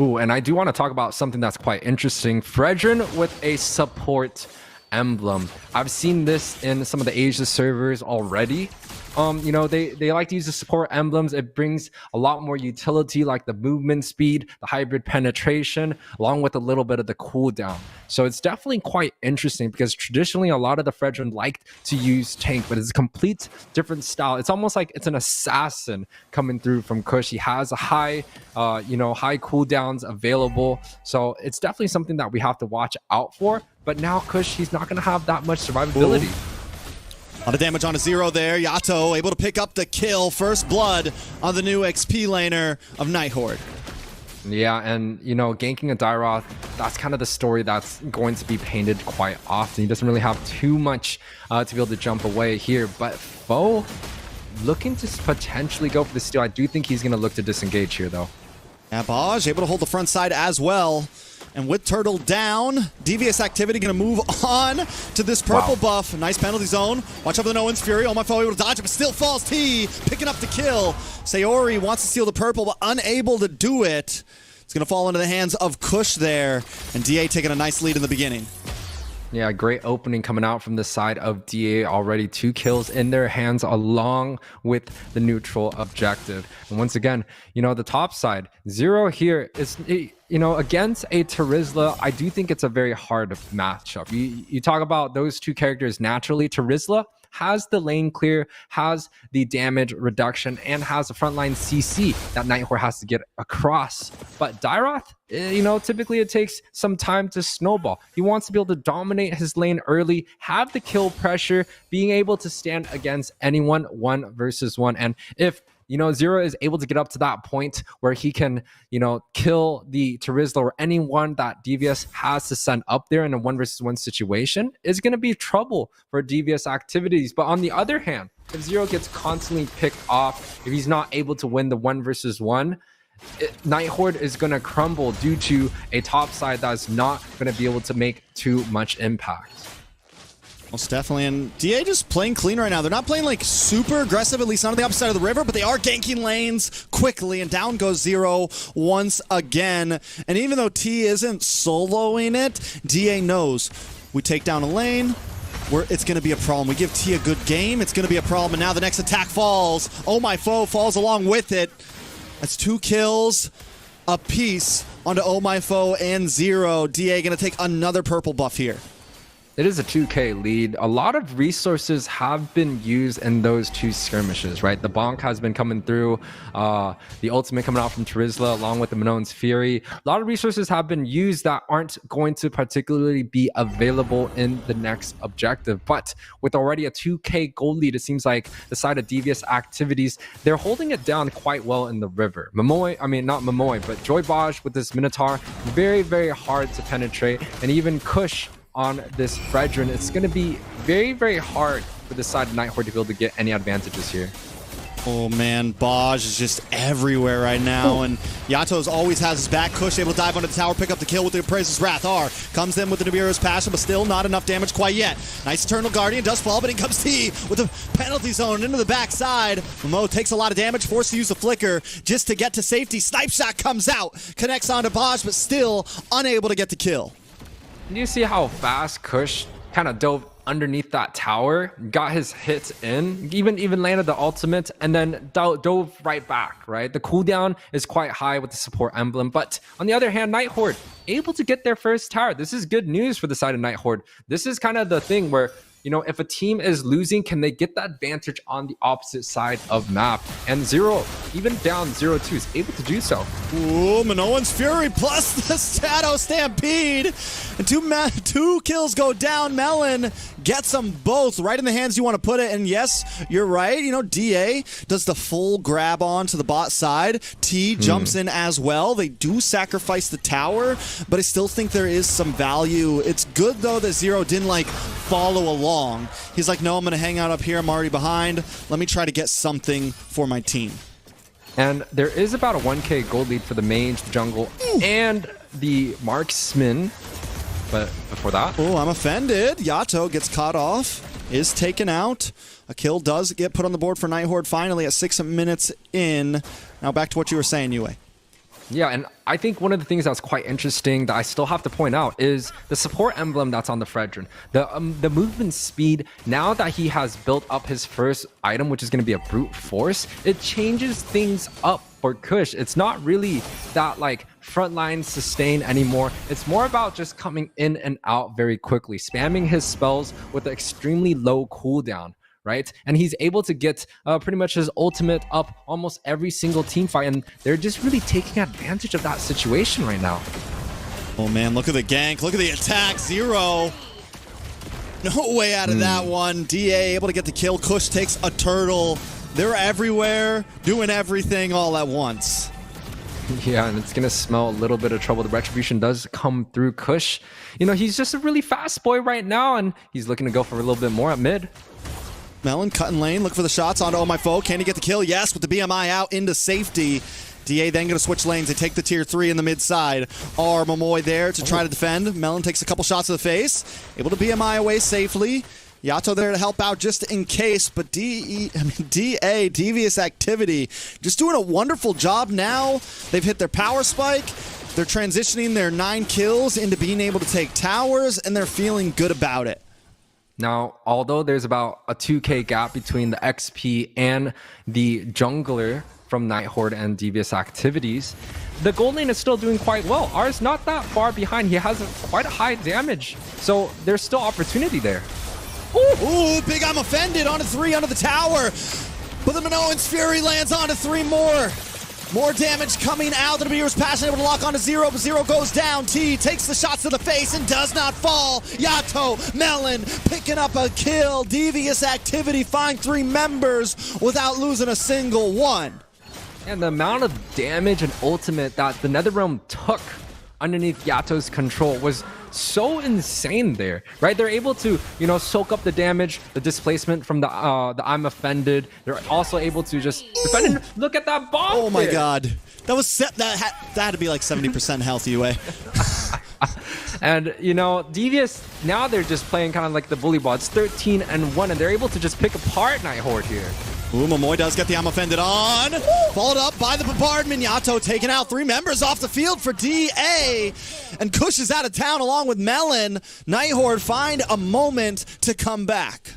Ooh, and I do want to talk about something that's quite interesting. Fredrin with a support emblem. I've seen this in some of the Asia servers already. They like to use the support emblems. It brings a lot more utility, like the movement speed, the hybrid penetration, along with a little bit of the cooldown. So it's definitely quite interesting because traditionally a lot of the Fredrin liked to use tank, but it's a complete different style. It's almost like it's an assassin coming through from Kush. He has a high cooldowns available. So it's definitely something that we have to watch out for. But now Kush, he's not going to have that much survivability. Ooh. A lot of damage on a Zero there. Yato able to pick up the kill. First blood on the new XP laner of NightHorde. Yeah, and ganking a Dairoth, that's kind of the story that's going to be painted quite often. He doesn't really have too much to be able to jump away here, but Foe looking to potentially go for the steal. I do think he's going to look to disengage here, though. Yeah, Baj able to hold the front side as well. And with Turtle down, Devious Activity going to move on to this purple buff. Nice penalty zone. Watch out for the No One's Fury. Oh, my Foe able to dodge it, but still falls. T picking up the kill. Sayori wants to steal the purple, but unable to do it. It's going to fall into the hands of Kush there. And DA taking a nice lead in the beginning. Yeah, great opening coming out from the side of DA. Already 2 kills in their hands along with the neutral objective. And once again, the top side, Zero here is, against a Terizla, I do think it's a very hard matchup. You talk about those 2 characters naturally. Terizla has the lane clear, has the damage reduction, and has a frontline CC that NightHorde has to get across. But Dairoth, typically it takes some time to snowball. He wants to be able to dominate his lane early, have the kill pressure, being able to stand against anyone 1 versus 1. And if you know, Zero is able to get up to that point where he can, you know, kill the Terizla or anyone that Devious has to send up there in a 1 versus 1 situation, is going to be trouble for Devious activities. But on the other hand, if Zero gets constantly picked off, if he's not able to win the 1 versus 1, NightHorde is going to crumble due to a top side that's not going to be able to make too much impact. Most definitely, and DA just playing clean right now. They're not playing like super aggressive, at least not on the opposite side of the river, but they are ganking lanes quickly, and down goes Zero once again. And even though T isn't soloing it, DA knows we take down a lane, where it's going to be a problem. We give T a good game, it's going to be a problem, and now the next attack falls. Oh My Foe falls along with it. That's 2 kills apiece onto Oh My Foe and Zero. DA going to take another purple buff here. It is a 2K lead. A lot of resources have been used in those 2 skirmishes, right? The bonk has been coming through, the ultimate coming out from Terizla along with the Minoan's Fury. A lot of resources have been used that aren't going to particularly be available in the next objective. But with already a 2K gold lead, it seems like the side of Devious activities, they're holding it down quite well in the river. Momoy, I mean, not Momoy, but Joy Baj with this Minotaur, very, very hard to penetrate. And even Kush on this Fredrin, it's going to be very, very hard for the side of NightHorde to be able to get any advantages here. Oh man, Baj is just everywhere right now, and Yato's always has his back. Kush able to dive under the tower, pick up the kill with the Appraiser's Wrath. R comes in with the Nibiru's Passion, but still not enough damage quite yet. Nice Eternal Guardian does fall, but in comes T with the penalty zone into the backside. Momo takes a lot of damage, forced to use the flicker just to get to safety. Snipe shot comes out, connects onto Baj, but still unable to get the kill. Do you see how fast Kush kind of dove underneath that tower, got his hits in, even landed the ultimate, and then dove right back, right? The cooldown is quite high with the support emblem, but on the other hand, NightHorde able to get their first tower. This is good news for the side of NightHorde. This is kind of the thing where, you know, if a team is losing, can they get that advantage on the opposite side of map? And Zero, even down 0-2, is able to do so. Ooh, Minoan's Fury plus the Shadow Stampede. And 2 kills go down. Melon gets them both right in the hands you want to put it. And yes, you're right. You know, DA does the full grab on to the bot side. T jumps in as well. They do sacrifice the tower, but I still think there is some value. It's good, though, that Zero didn't, like, follow along. He's like, no, I'm going to hang out up here. I'm already behind. Let me try to get something for my team. And there is about a 1K gold lead for the mage, the jungle, and the marksman. But before that... Oh, I'm offended. Yato gets caught off, is taken out. A kill does get put on the board for NightHorde finally at 6 minutes in. Now back to what you were saying, Yue. Yeah, and I think one of the things that's quite interesting that I still have to point out is the support emblem that's on the Fredrin. The movement speed, now that he has built up his first item, which is going to be a brute force, it changes things up for Kush. It's not really that like frontline sustain anymore. It's more about just coming in and out very quickly, spamming his spells with an extremely low cooldown. Right, and he's able to get pretty much his ultimate up almost every single team fight, and they're just really taking advantage of that situation right now. Oh man, look at the gank, look at the attack. Zero, no way out of that one. DA able to get the kill. Kush takes a turtle. They're everywhere, doing everything all at once. Yeah, and it's gonna smell a little bit of trouble. The retribution does come through Kush. You know, he's just a really fast boy right now, and he's looking to go for a little bit more at mid. Melon cutting lane, look for the shots onto Oh My Foe. Can he get the kill? Yes, with the BMI out into safety. DA then going to switch lanes. They take the tier 3 in the mid side. R Momoy there to try to defend. Melon takes a couple shots to the face. Able to BMI away safely. Yato there to help out just in case, but DA, Devious Activity, just doing a wonderful job now. They've hit their power spike. They're transitioning their 9 kills into being able to take towers, and they're feeling good about it. Now, although there's about a 2K gap between the XP and the jungler from NightHorde and Devious Activities, the gold lane is still doing quite well. R's not that far behind. He has quite a high damage, so there's still opportunity there. Ooh, big I'm offended onto 3 under the tower, but the Minoan's Fury lands onto 3 more. More damage coming out. The Devious Passion able to lock onto Zero, but Zero goes down. T takes the shots to the face and does not fall. Yato, Melon picking up a kill. Devious Activity find 3 members without losing a single one. And the amount of damage and ultimate that the NetherRealm took underneath Yato's control was so insane there, right? They're able to, you know, soak up the damage, the displacement from the I'm offended. They're also able to just defend. And look at that bomb. Oh my god. That was that had to be like 70% health UA. And you know, Devious, now they're just playing kind of like the bully ball. It's 13-1, and they're able to just pick apart NightHorde here. Ooh, Momoy does get the I'm offended on. Followed up by the bombardment. Yato taking out 3 members off the field for DA. And Kush is out of town along with Melon. NightHorde find a moment to come back.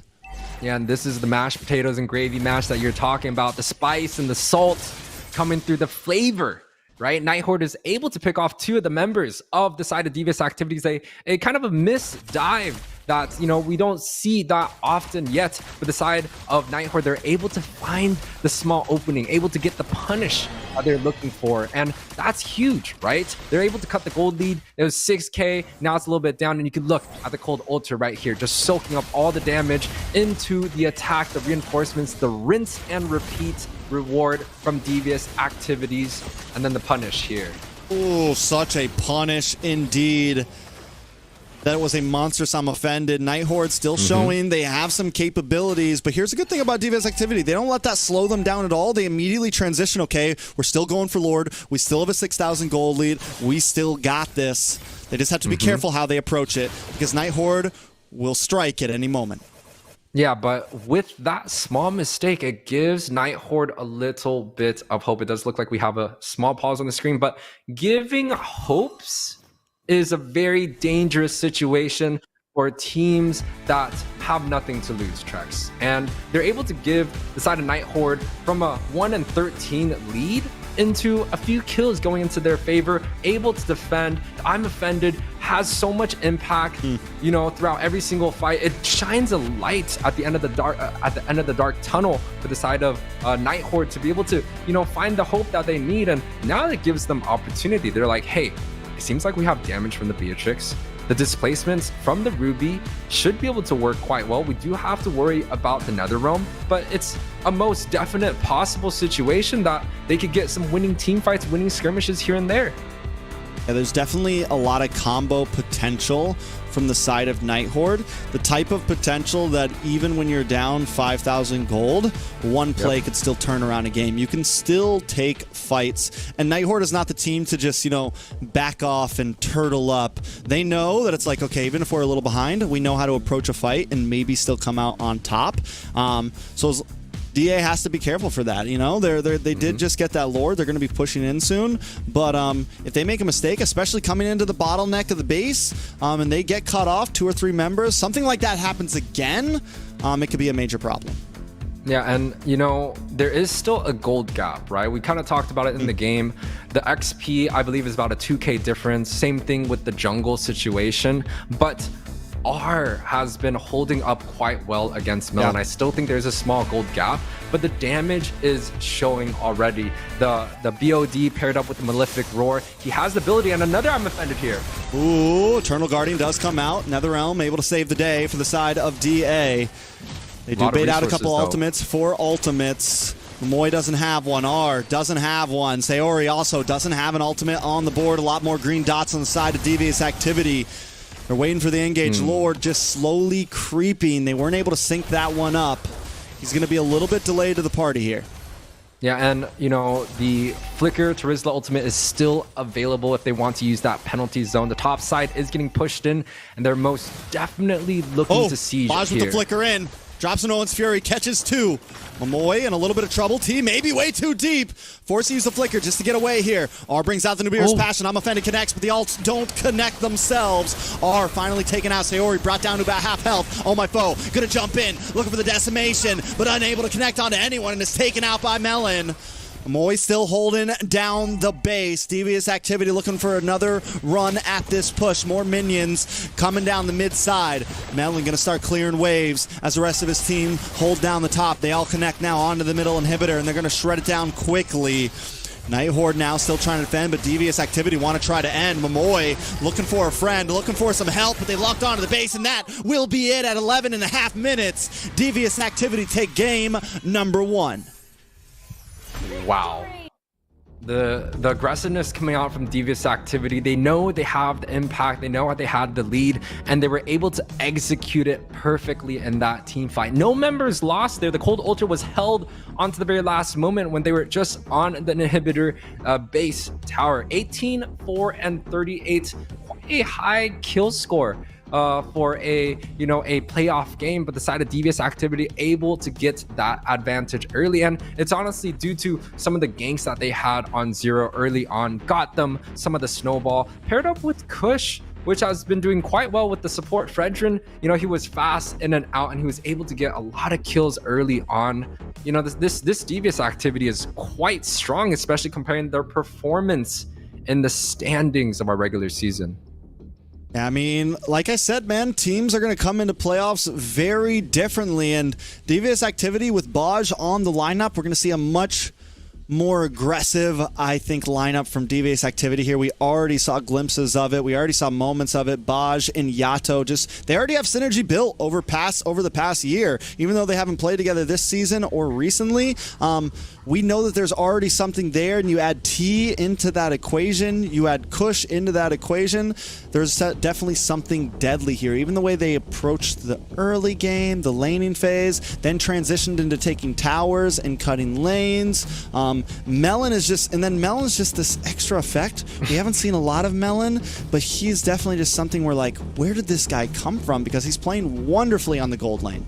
Yeah, and this is the mashed potatoes and gravy mash that you're talking about. The spice and the salt coming through, the flavor, right? NightHorde is able to pick off 2 of the members of the side of Devious Activities. A kind of a misdive that, you know, we don't see that often yet. But the side of NightHorde, they're able to find the small opening, able to get the punish that they're looking for. And that's huge, right? They're able to cut the gold lead. It was 6K. Now it's a little bit down. And you can look at the cold ultra right here, just soaking up all the damage into the attack, the reinforcements, the rinse and repeat reward from Devious Activities, and then the punish here. Oh, such a punish indeed. That was a monstrous I'm offended. NightHorde still showing they have some capabilities, but here's a good thing about Devious Activity. They don't let that slow them down at all. They immediately transition. Okay, we're still going for Lord. We still have a 6,000 gold lead. We still got this. They just have to be careful how they approach it, because NightHorde will strike at any moment. Yeah, but with that small mistake, it gives NightHorde a little bit of hope. It does look like we have a small pause on the screen, but giving hopes is a very dangerous situation for teams that have nothing to lose, Trex. And they're able to give the side of NightHorde from a 1-13 lead into a few kills going into their favor, able to defend. I'm offended has so much impact, you know, throughout every single fight. It shines a light at the end of the dark tunnel for the side of NightHorde to be able to, you know, find the hope that they need. And now it gives them opportunity. They're like, hey, it seems like we have damage from the Beatrix. The displacements from the Ruby should be able to work quite well. We do have to worry about the NetherRealm, but it's a most definite possible situation that they could get some winning team fights, winning skirmishes here and there. Yeah, there's definitely a lot of combo potential from the side of NightHorde. The type of potential that even when you're down 5,000 gold, one play could still turn around a game. You can still take fights. And NightHorde is not the team to just, you know, back off and turtle up. They know that it's like, okay, even if we're a little behind, we know how to approach a fight and maybe still come out on top. So DA has to be careful for that. You know, they did just get that Lord. They're going to be pushing in soon. But if they make a mistake, especially coming into the bottleneck of the base, and they get cut off 2 or 3 members, something like that happens again, it could be a major problem. Yeah, and you know, there is still a gold gap, right? We kind of talked about it in the game. The XP, I believe, is about a 2K difference. Same thing with the jungle situation. But R has been holding up quite well against Melon. I still think there's a small gold gap, but the damage is showing already. The BOD paired up with the Malefic Roar. He has the ability, and another I'm offended here. Ooh, Eternal Guardian does come out. NetherRealm able to save the day for the side of DA. They do bait out a couple ultimates for ultimates. Momoy doesn't have one. R doesn't have one. Sayori also doesn't have an ultimate on the board. A lot more green dots on the side of Devious Activity. They're waiting for the engage. Lord just slowly creeping. They weren't able to sync that one up. He's going to be a little bit delayed to the party here. Yeah, and you know, the Flicker Terizla ultimate is still available if they want to use that penalty zone. The top side is getting pushed in, and they're most definitely looking to siege Boz with the Flicker in. Drops an Owen's Fury, catches 2. Momoy in a little bit of trouble. T may be way too deep. Forced to use the Flicker just to get away here. R brings out the Nubire's Passion. I'm offended connects, but the ults don't connect themselves. R finally taken out. Sayori brought down to about half health. Oh, my foe. Gonna jump in, looking for the decimation, but unable to connect onto anyone, and is taken out by Melon. Moy still holding down the base. Devious Activity looking for another run at this push. More minions coming down the mid side. Melon going to start clearing waves as the rest of his team hold down the top. They all connect now onto the middle inhibitor, and they're going to shred it down quickly. NightHorde now still trying to defend, but Devious Activity want to try to end. Momoy looking for a friend, looking for some help, but they locked onto the base, and that will be it at 11.5 minutes. Devious Activity take game number 1. Wow. the aggressiveness coming out from Devious activity. They know they have the impact, they know they had the lead, and they were able to execute it perfectly in that team fight. No members lost there. The Cold Ultra was held onto the very last moment when they were just on the inhibitor base tower. 18, 4, and 38, quite a high kill score for a playoff game, but the side of Devious activity able to get that advantage early, and it's honestly due to some of the ganks that they had on Zero early on, got them some of the snowball, paired up with Kush, which has been doing quite well with the support. Fredrin, he was fast in and out, and he was able to get a lot of kills early on. This Devious activity is quite strong, especially comparing their performance in the standings of our regular season. I mean, like I said, man, teams are going to come into playoffs very differently, and Devious activity with Baj on the lineup, we're going to see a much more aggressive, I think, lineup from Devious activity here. We already saw glimpses of it. We already saw moments of it. Baj and Yato, they already have synergy built over the past year, even though they haven't played together this season or recently. We know that there's already something there, and you add T into that equation, you add Kush into that equation, there's definitely something deadly here. Even the way they approached the early game, the laning phase, then transitioned into taking towers and cutting lanes. Melon's just this extra effect. We haven't seen a lot of Melon, but he's definitely just something where, like, where did this guy come from? Because he's playing wonderfully on the gold lane.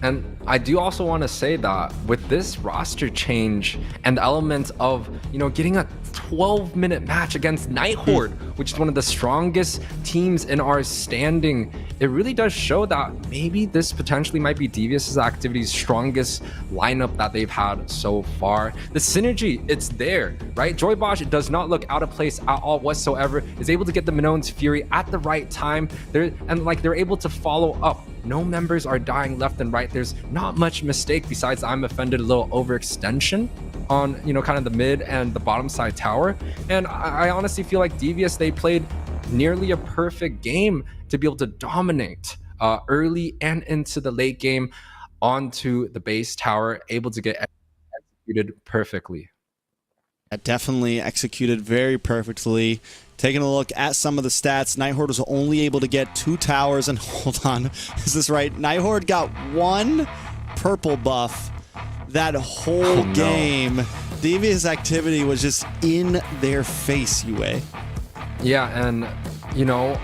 And I do also want to say that with this roster change and the element of, getting a 12-minute match against NightHorde, which is one of the strongest teams in our standing, it really does show that maybe this potentially might be Devious's activity's strongest lineup that they've had so far. The synergy, it's there, right? Joy Bosch does not look out of place at all whatsoever, is able to get the Minoan's Fury at the right time. They're able to follow up. No members are dying left and right. There's not much mistake besides I'm offended a little overextension on kind of the mid and the bottom side tower. And I honestly feel like Devious, they played nearly a perfect game to be able to dominate early and into the late game onto the base tower, able to get executed perfectly. Definitely executed very perfectly. Taking a look at some of the stats, NightHorde was only able to get 2 towers, and hold on, is this right? NightHorde got 1 purple buff that whole game. Devious activity was just in their face, UA. Yeah, and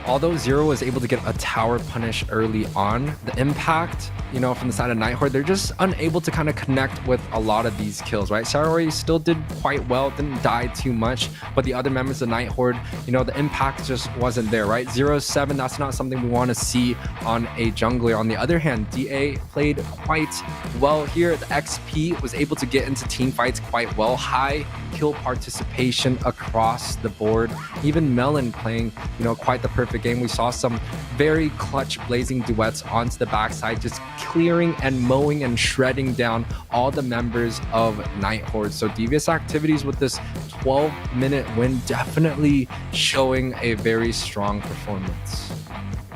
although Zero was able to get a tower punish early on, the impact, from the side of NightHorde, they're just unable to kind of connect with a lot of these kills, right? Saori still did quite well, didn't die too much, but the other members of NightHorde, the impact just wasn't there, right? 0-7, that's not something we want to see on a jungler. On the other hand, DA played quite well here. The XP was able to get into team fights quite well. High kill participation across the board. Even Melon playing, quite the perfect game. We saw some very clutch blazing duets onto the backside, just clearing and mowing and shredding down all the members of NightHorde. So Devious activities with this 12-minute win definitely showing a very strong performance.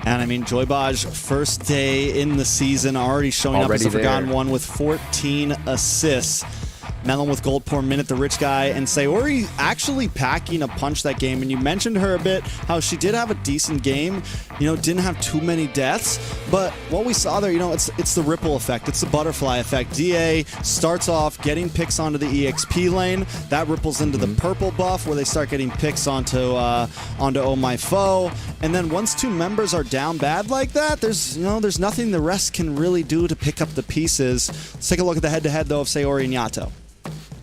And I mean, Joybaj, first day in the season, already showing up as the Forgotten One with 14 assists. Melon with gold per minute, the rich guy, and Saori actually packing a punch that game. And you mentioned her a bit, how she did have a decent game, didn't have too many deaths. But what we saw there, it's the ripple effect. It's the butterfly effect. DA starts off getting picks onto the EXP lane. That ripples into the purple buff where they start getting picks onto Oh My Foe. And then once 2 members are down bad like that, there's nothing the rest can really do to pick up the pieces. Let's take a look at the head-to-head, though, of Saori and Yato.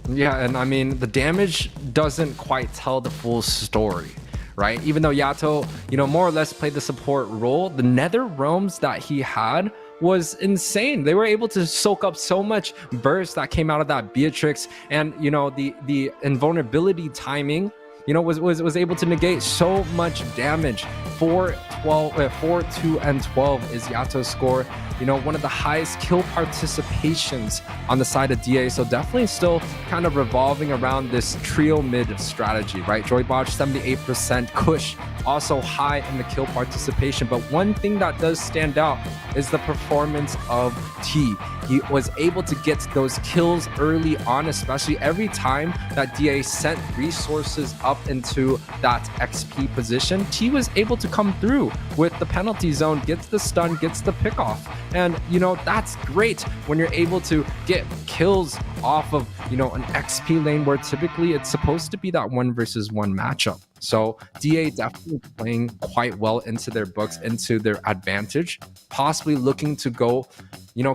Yeah, and I mean, the damage doesn't quite tell the full story, right? Even though Yato, more or less played the support role, the nether roams that he had was insane. They were able to soak up so much burst that came out of that Beatrix, and the invulnerability timing, was able to negate so much damage 4-2 and 12 is Yato's score. One of the highest kill participations on the side of DA. So definitely still kind of revolving around this trio mid strategy, right? Joybotch 78%, Kush also high in the kill participation. But one thing that does stand out is the performance of T. He was able to get those kills early on, especially every time that DA sent resources up into that XP position. T was able to come through with the penalty zone, gets the stun, gets the pick off. And, that's great when you're able to get kills off of, an XP lane where typically it's supposed to be that 1 versus 1 matchup. So DA definitely playing quite well into their books, into their advantage, possibly looking to go,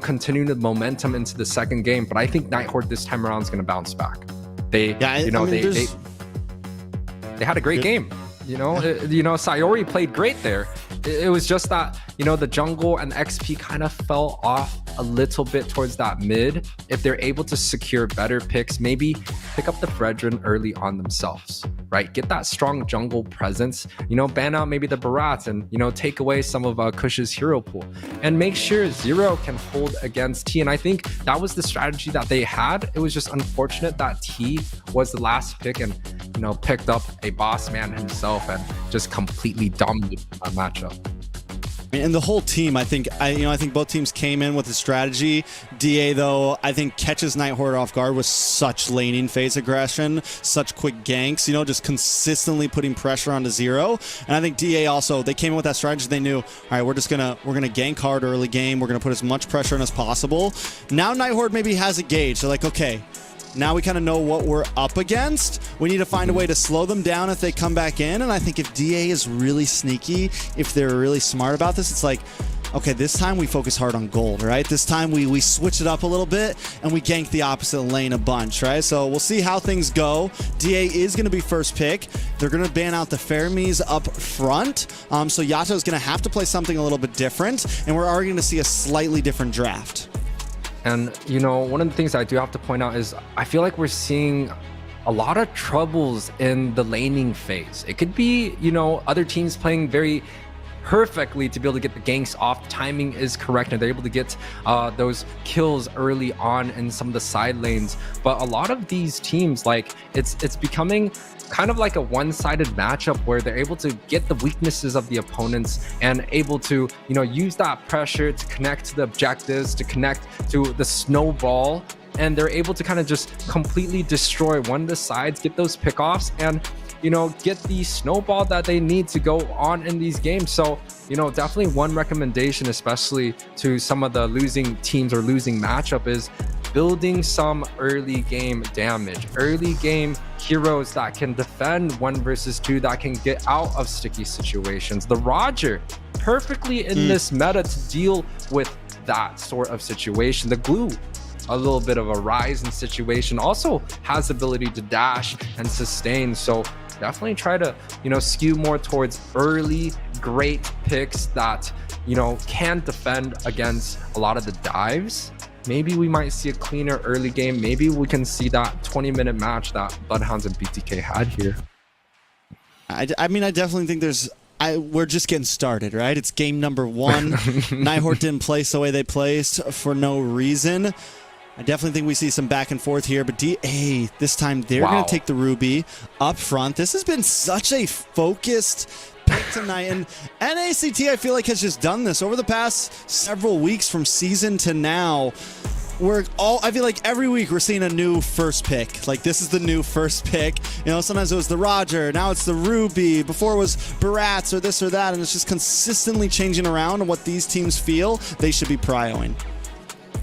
continue the momentum into the second game. But I think NightHorde this time around is going to bounce back. They had a great game. Sayori played great there. It was just that, the jungle and XP kind of fell off a little bit towards that mid. If they're able to secure better picks, maybe pick up the Fredrin early on themselves, right? Get that strong jungle presence, ban out maybe the Barats and, take away some of Kush's hero pool and make sure Zero can hold against T. And I think that was the strategy that they had. It was just unfortunate that T was the last pick and, picked up a boss man himself and just completely dominated that matchup. And the whole team, I think both teams came in with a strategy. DA, though, I think catches NightHorde off guard with such laning phase aggression, such quick ganks, just consistently putting pressure onto Zero. And I think DA also, they came in with that strategy. They knew, all right, we're gonna gank hard early game. We're gonna put as much pressure on as possible. Now NightHorde maybe has a gauge. They're like, okay, now we kind of know what we're up against. We need to find a way to slow them down if they come back in. And I think if DA is really sneaky, if they're really smart about this, it's like, okay, this time we focus hard on gold, right? This time we switch it up a little bit and we gank the opposite lane a bunch, right? So we'll see how things go. DA is going to be first pick. They're going to ban out the Fermis up front. So Yato's going to have to play something a little bit different. And we're already going to see a slightly different draft. And, one of the things I do have to point out is I feel like we're seeing a lot of troubles in the laning phase. It could be, other teams playing very perfectly to be able to get the ganks off. Timing is correct and they're able to get those kills early on in some of the side lanes. But a lot of these teams, like it's becoming kind of like a one-sided matchup where they're able to get the weaknesses of the opponents and able to, use that pressure to connect to the objectives, to connect to the snowball. And they're able to kind of just completely destroy one of the sides, get those pickoffs and, get the snowball that they need to go on in these games. So, definitely one recommendation, especially to some of the losing teams or losing matchup, is building some early game damage, early game heroes that can defend 1 versus 2, that can get out of sticky situations. The Roger, perfectly in this meta to deal with that sort of situation. The Glue, a little bit of a Ryzen situation, also has the ability to dash and sustain. So definitely try to, skew more towards early great picks that, can defend against a lot of the dives. Maybe we might see a cleaner early game. Maybe we can see that 20-minute match that BloodHounds and BTK had here. I definitely think we're just getting started, right? It's game number 1. NightHorde didn't play the way they placed for no reason. I definitely think we see some back and forth here, but DA, this time they're going to take the Ruby up front. This has been such a focused pick tonight, and NACT, I feel like, has just done this over the past several weeks from season to now. I feel like every week we're seeing a new first pick. Like, this is the new first pick. Sometimes it was the Roger, now it's the Ruby, before it was Barats or this or that, and it's just consistently changing around on what these teams feel they should be prioing.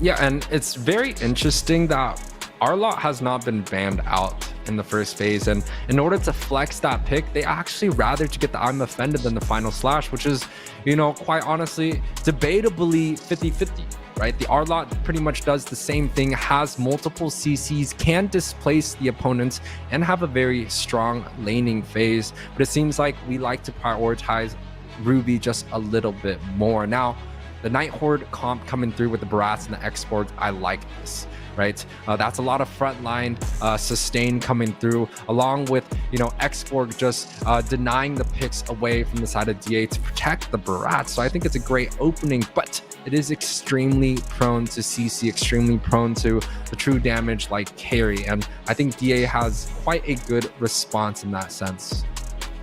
Yeah, and it's very interesting that our lot has not been banned out in the first phase, and in order to flex that pick, they actually rather to get the I'm offended than the final slash, which is, quite honestly, debatably 50-50, right? The R lot pretty much does the same thing, has multiple CCs, can displace the opponents, and have a very strong laning phase, but it seems like we like to prioritize Ruby just a little bit more. Now, the NightHorde comp coming through with the Barats and the exports, I like this. right? That's a lot of frontline sustain coming through, along with, you know, X-Borg just denying the picks away from the side of DA to protect the Barats. So I think it's a great opening, but it is extremely prone to CC, extremely prone to the true damage like carry. And I think DA has quite a good response in that sense.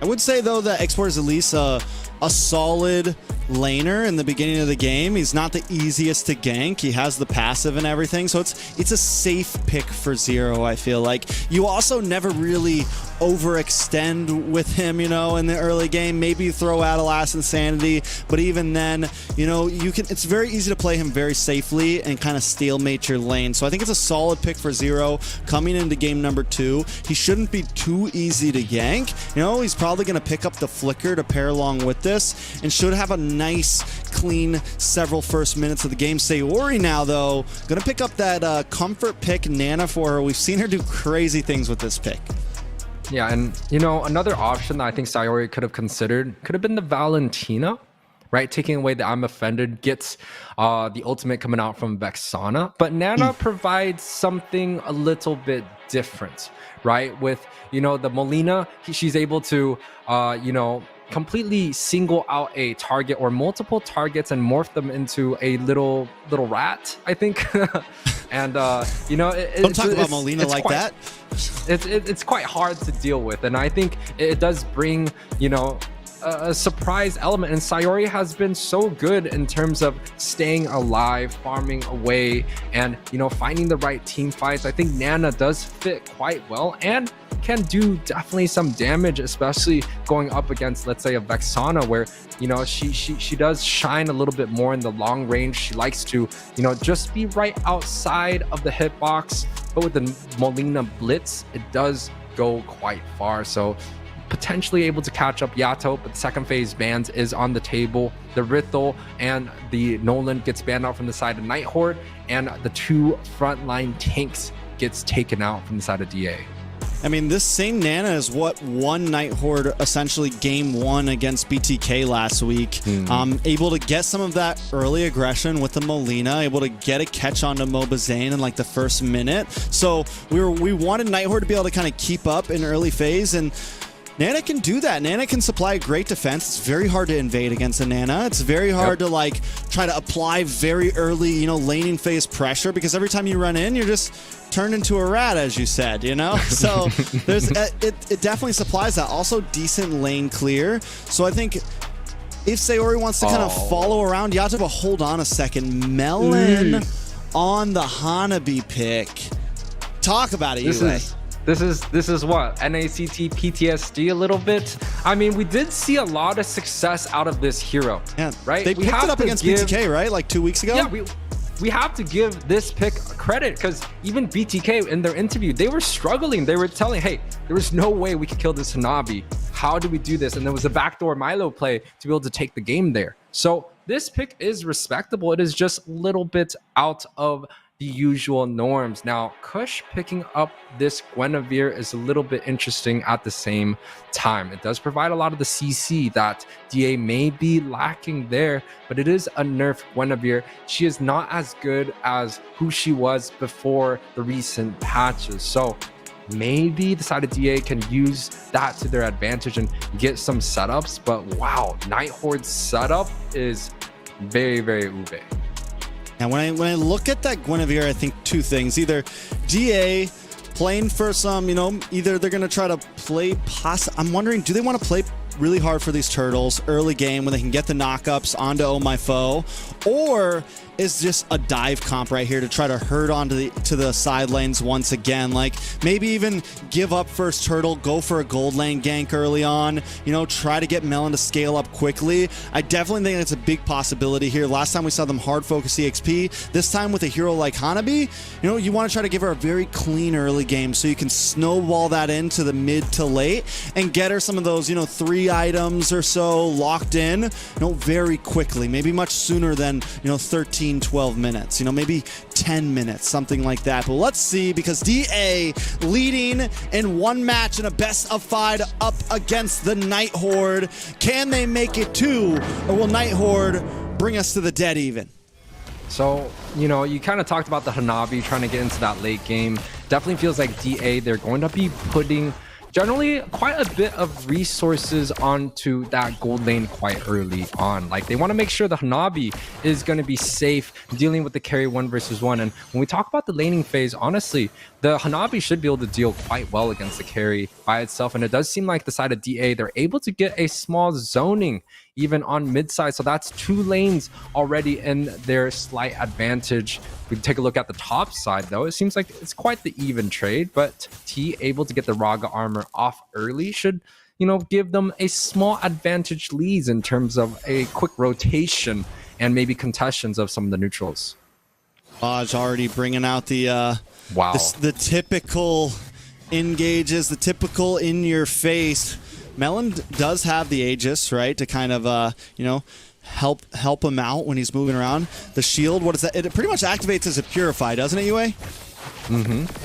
I would say, though, that X-Borg is at least a solid laner in the beginning of the game. He's not the easiest to gank. He has the passive and everything, so it's a safe pick for Zero, I feel like. You also never really overextend with him, you know, in the early game. Maybe you throw out a Last Insanity, but even then, you know, it's very easy to play him very safely and kind of stalemate your lane. So I think it's a solid pick for Zero coming into game number 2. He shouldn't be too easy to gank. You know, he's probably going to pick up the Flicker to pair along with this and should have a nice, clean several first minutes of the game. Sayori now, though, going to pick up that comfort pick Nana for her. We've seen her do crazy things with this pick. Yeah, and you know, another option that I think Sayori could have considered could have been the Valentina, right? Taking away the I'm Offended, gets the ultimate coming out from Vexana. But Nana provides something a little bit different, right? With, you know, the Molina, she's able to, you know, completely single out a target or multiple targets and morph them into a little rat, I think. And you know, don't talk about Molina like that. It's quite hard to deal with, and I think it does bring, you know, a surprise element. And Sayori has been so good in terms of staying alive, farming away, and, you know, finding the right team fights. I think Nana does fit quite well and can do definitely some damage, especially going up against, let's say, a Vexana, where, you know, she does shine a little bit more in the long range. She likes to, you know, just be right outside of the hitbox. But with the Molina Blitz, it does go quite far. So potentially able to catch up Yato, but the second phase bans is on the table. The Rithel and the Nolan gets banned out from the side of NightHorde, and the 2 frontline tanks gets taken out from the side of DA. I mean, this same Nana is what won NightHorde essentially game 1 against BTK last week. Able to get some of that early aggression with the Molina, able to get a catch onto Mobazane in like the first minute. So we wanted NightHorde to be able to kind of keep up in early phase, and Nana can do that. Nana can supply a great defense. It's very hard to invade against a Nana. It's very hard to like try to apply very early, you know, laning phase pressure, because every time you run in, you're just turned into a rat, as you said, you know? So there's it definitely supplies that. Also decent lane clear. So I think if Sayori wants to kind of follow around, you have to hold on a second. Melon on the Hanabi pick. Talk about it, This is what, NACT PTSD a little bit. I mean, we did see a lot of success out of this hero, right? They picked it up against BTK, right? Like 2 weeks ago? Yeah, we have to give this pick credit, because even BTK in their interview, they were struggling. They were telling, hey, there was no way we could kill this Hanabi. How do we do this? And there was a backdoor Milo play to be able to take the game there. So this pick is respectable. It is just a little bit out of the usual norms. Now, Kush picking up this Guinevere is a little bit interesting at the same time. It does provide a lot of the CC that DA may be lacking there, but it is a nerf Guinevere. She is not as good as who she was before the recent patches. So maybe the side of DA can use that to their advantage and get some setups. But wow, NightHorde's setup is very, very ube. And when I look at that Guinevere, I think 2 things. Either DA playing for some, you know, either they're going to try to play I'm wondering, do they want to play really hard for these turtles early game when they can get the knockups onto Oh My Foe, or is just a dive comp right here to try to herd onto the side lanes once again? Like maybe even give up first turtle, go for a gold lane gank early on, you know, try to get Melon to scale up quickly. I definitely think it's a big possibility here. Last time we saw them hard focus EXP. This time with a hero like Hanabi, you know, you want to try to give her a very clean early game so you can snowball that into the mid to late and get her some of those, you know, 3 items or so locked in, you know, very quickly, maybe much sooner than, you know, 13-12 minutes, you know, maybe 10 minutes, something like that. But let's see, because DA leading in 1 match in a best of 5 up against the NightHorde. Can they make it 2, or will NightHorde bring us to the dead even? So, you know, you kind of talked about the Hanabi trying to get into that late game. Definitely feels like DA, they're going to be putting generally quite a bit of resources onto that gold lane quite early on. Like, they want to make sure the Hanabi is going to be safe dealing with the carry 1 versus 1. And when we talk about the laning phase, honestly, the Hanabi should be able to deal quite well against the carry by itself. And it does seem like the side of DA, they're able to get a small zoning even on mid side. So that's 2 lanes already in their slight advantage. We can take a look at the top side though. It seems like it's quite the even trade, but T able to get the Raga armor off early should, you know, give them a small advantage leads in terms of a quick rotation and maybe contestions of some of the neutrals. Baj already bringing out the wow, the typical engages, the typical in your face. Melon does have the Aegis, right, to kind of you know, help him out when he's moving around. The shield, what is that? It pretty much activates as a purify, doesn't it, Yue?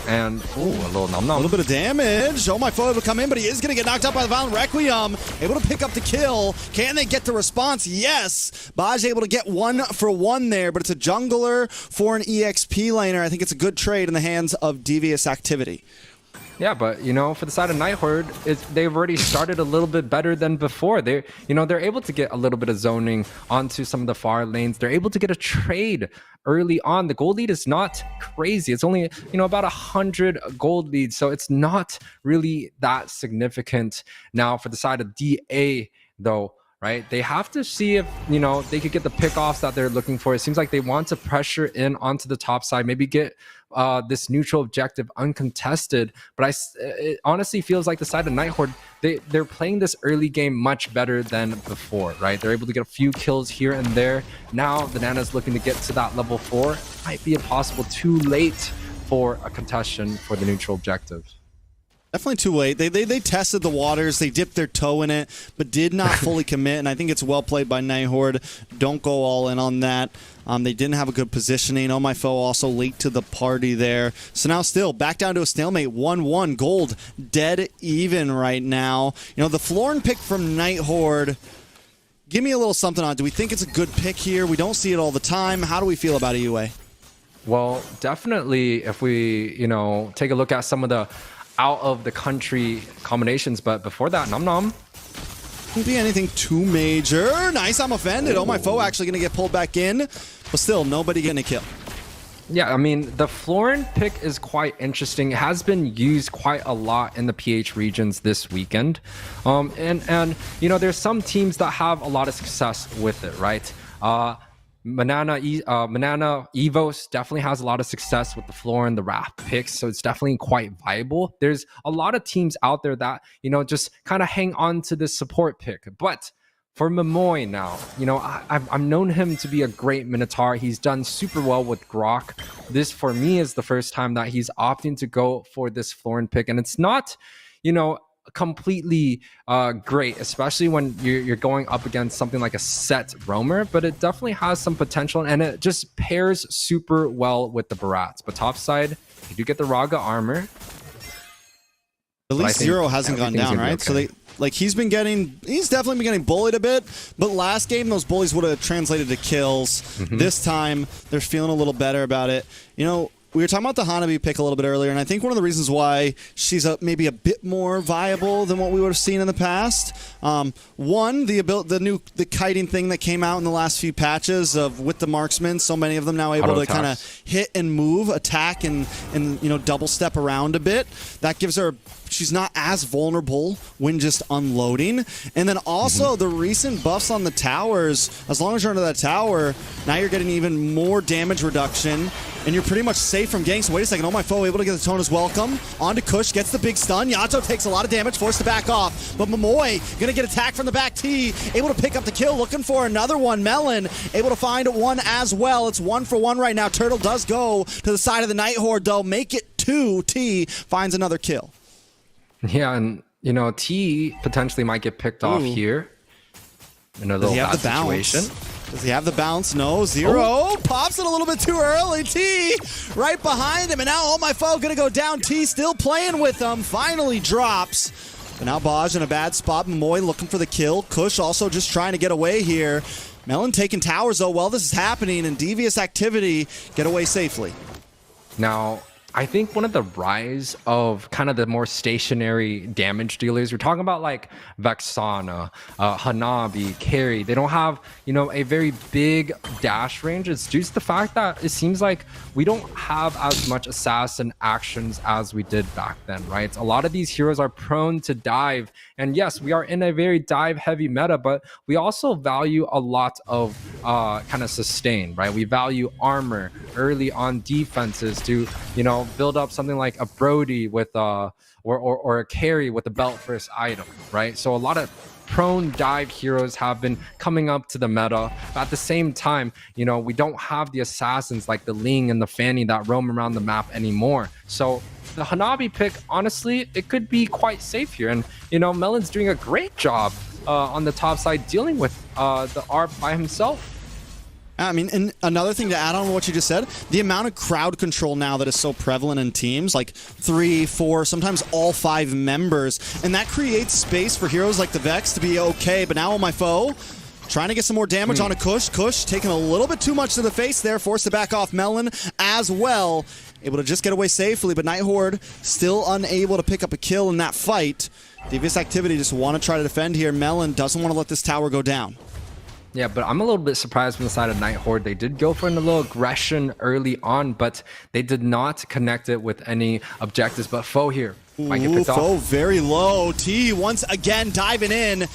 And ooh, a little num num. A little bit of damage. Oh, my foe will come in, but he is going to get knocked out by the Violent Requiem. Able to pick up the kill. Can they get the response? Yes. Baj able to get 1 for 1 there, but it's a jungler for an EXP laner. I think it's a good trade in the hands of Devious activity. Yeah, but you know, for the side of NightHorde, they've already started a little bit better than before. They're able to get a little bit of zoning onto some of the far lanes. They're able to get a trade early on. The gold lead is not crazy. It's only, you know, about 100 gold leads, so it's not really that significant. Now, for the side of DA, though, right, they have to see if, you know, they could get the pickoffs that they're looking for. It seems like they want to pressure in onto the top side, maybe get this neutral objective uncontested. But it honestly feels like the side of NightHorde, they're playing this early game much better than before, right? They're able to get a few kills here and there. Now the Nana's looking to get to that level 4. Might be impossible, too late for a contestation for the neutral objective. Definitely too late. They tested the waters, they dipped their toe in it, but did not fully commit, and I think it's well played by NightHorde. Don't go all in on that. They didn't have a good positioning. Oh, my foe also late to the party there. So now still back down to a stalemate. 1-1 gold, dead even right now. You know, the Florin pick from NightHorde, give me a little something on it. Do we think it's a good pick here? We don't see it all the time. How do we feel about it, Yue? Well, definitely if we, you know, take a look at some of the out of the country combinations, but before that, Num Num. Won't be anything too major. Nice, I'm offended. Oh, my foe actually going to get pulled back in, but still, nobody getting a kill. Yeah, I mean, the Florin pick is quite interesting. It has been used quite a lot in the PH regions this weekend. And you know, there's some teams that have a lot of success with it, right? Manana Evos definitely has a lot of success with the Florin, the Wrath picks, so it's definitely quite viable. There's a lot of teams out there that, you know, just kind of hang on to this support pick. But for Momoy now, you know, I've known him to be a great Minotaur. He's done super well with Grok. This, for me, is the first time that he's opting to go for this Florin pick, and it's not, you know, completely great, especially when you're going up against something like a set roamer, but it definitely has some potential, and it just pairs super well with the Barats. But top side, you do get the Raga armor. At least Zero hasn't gone down, right? Okay. So he's definitely been getting bullied a bit, but last game those bullies would have translated to kills. This time they're feeling a little better about it. You know, we were talking about the Hanabi pick a little bit earlier, and I think one of the reasons why she's maybe a bit more viable than what we would have seen in the past. One, the kiting thing that came out in the last few patches with the marksmen. So many of them now able to kind of hit and move, attack, and you know, double step around a bit. That gives her. She's not as vulnerable when just unloading. And then also the recent buffs on the towers, as long as you're under that tower, now you're getting even more damage reduction, and you're pretty much safe from ganks. So wait a second, oh, my foe able to get the Tona's welcome. On to Kush, gets the big stun. Yato takes a lot of damage, forced to back off. But Momoy gonna get attacked from the back T, able to pick up the kill, looking for another one. Melon able to find one as well. It's 1 for 1 right now. Turtle does go to the side of the NightHorde though, make it 2. T finds another kill. Yeah, and you know, T potentially might get picked off here in a little bad situation. Does he have the bounce? No. Zero pops it a little bit too early. T right behind him, and now oh, my foe gonna go down. T still playing with him. Finally drops. But now Baj in a bad spot. Momoy looking for the kill. Kush also just trying to get away here. Melon taking towers, though, while this is happening, and Devious Activity get away safely. Now, I think one of the rise of kind of the more stationary damage dealers, we're talking about like Vexana, Hanabi, Carry. They don't have, you know, a very big dash range. It's due to the fact that it seems like we don't have as much assassin actions as we did back then, right? A lot of these heroes are prone to dive. And yes, we are in a very dive heavy meta, but we also value a lot of kind of sustain, right? We value armor early on defenses to, you know, build up something like a Brody with or a Carry with a belt first item, right? So a lot of prone dive heroes have been coming up to the meta, but at the same time, you know, we don't have the assassins like the Ling and the Fanny that roam around the map anymore. So the Hanabi pick, honestly, it could be quite safe here. And, you know, Melon's doing a great job on the top side dealing with the ARP by himself. I mean, and another thing to add on what you just said, the amount of crowd control now that is so prevalent in teams, like 3, 4, sometimes all 5 members, and that creates space for heroes like the Vex to be okay, but now on my foe, trying to get some more damage on a Kush. Kush taking a little bit too much to the face there, forced to back off Melon as well. Able to just get away safely, but NightHorde still unable to pick up a kill in that fight. Devious Activity just want to try to defend here. Melon doesn't want to let this tower go down. Yeah, but I'm a little bit surprised from the side of NightHorde. They did go for a little aggression early on, but they did not connect it with any objectives. But Foe here might get picked off. Foe very low. T once again diving in.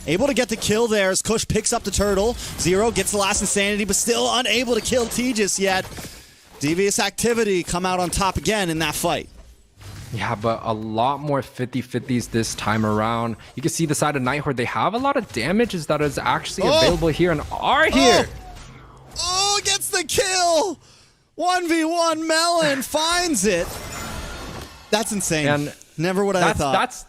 Able to get the kill there as Kush picks up the turtle. Zero gets the last insanity, but still unable to kill T just yet. Devious Activity come out on top again in that fight. Yeah, but a lot more 50-50s this time around. You can see the side of NightHorde, they have a lot of damages that is actually available here and are here. Oh, gets the kill! 1v1 Melon finds it. That's insane. And never would I have thought.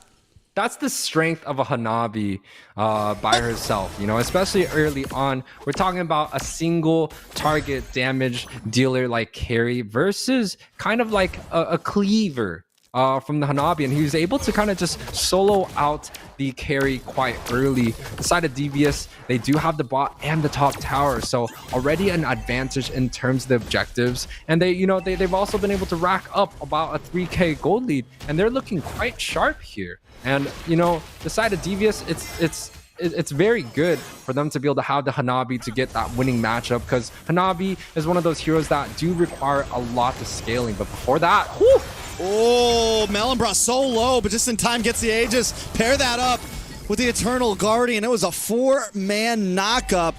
That's the strength of a Hanabi by herself, you know, especially early on. We're talking about a single target damage dealer like Carry versus kind of like a cleaver from the Hanabi, and he was able to kind of just solo out the Carry quite early. The side of Devious, they do have the bot and the top tower, so already an advantage in terms of the objectives. And they, you know, they've also been able to rack up about a 3k gold lead, and they're looking quite sharp here. And you know, the side of Devious, it's very good for them to be able to have the Hanabi to get that winning matchup, because Hanabi is one of those heroes that do require a lot of scaling. But before that, whew, oh, Melon brought so low, but just in time gets the Aegis. Pair that up with the Eternal Guardian. It was a 4-man knockup.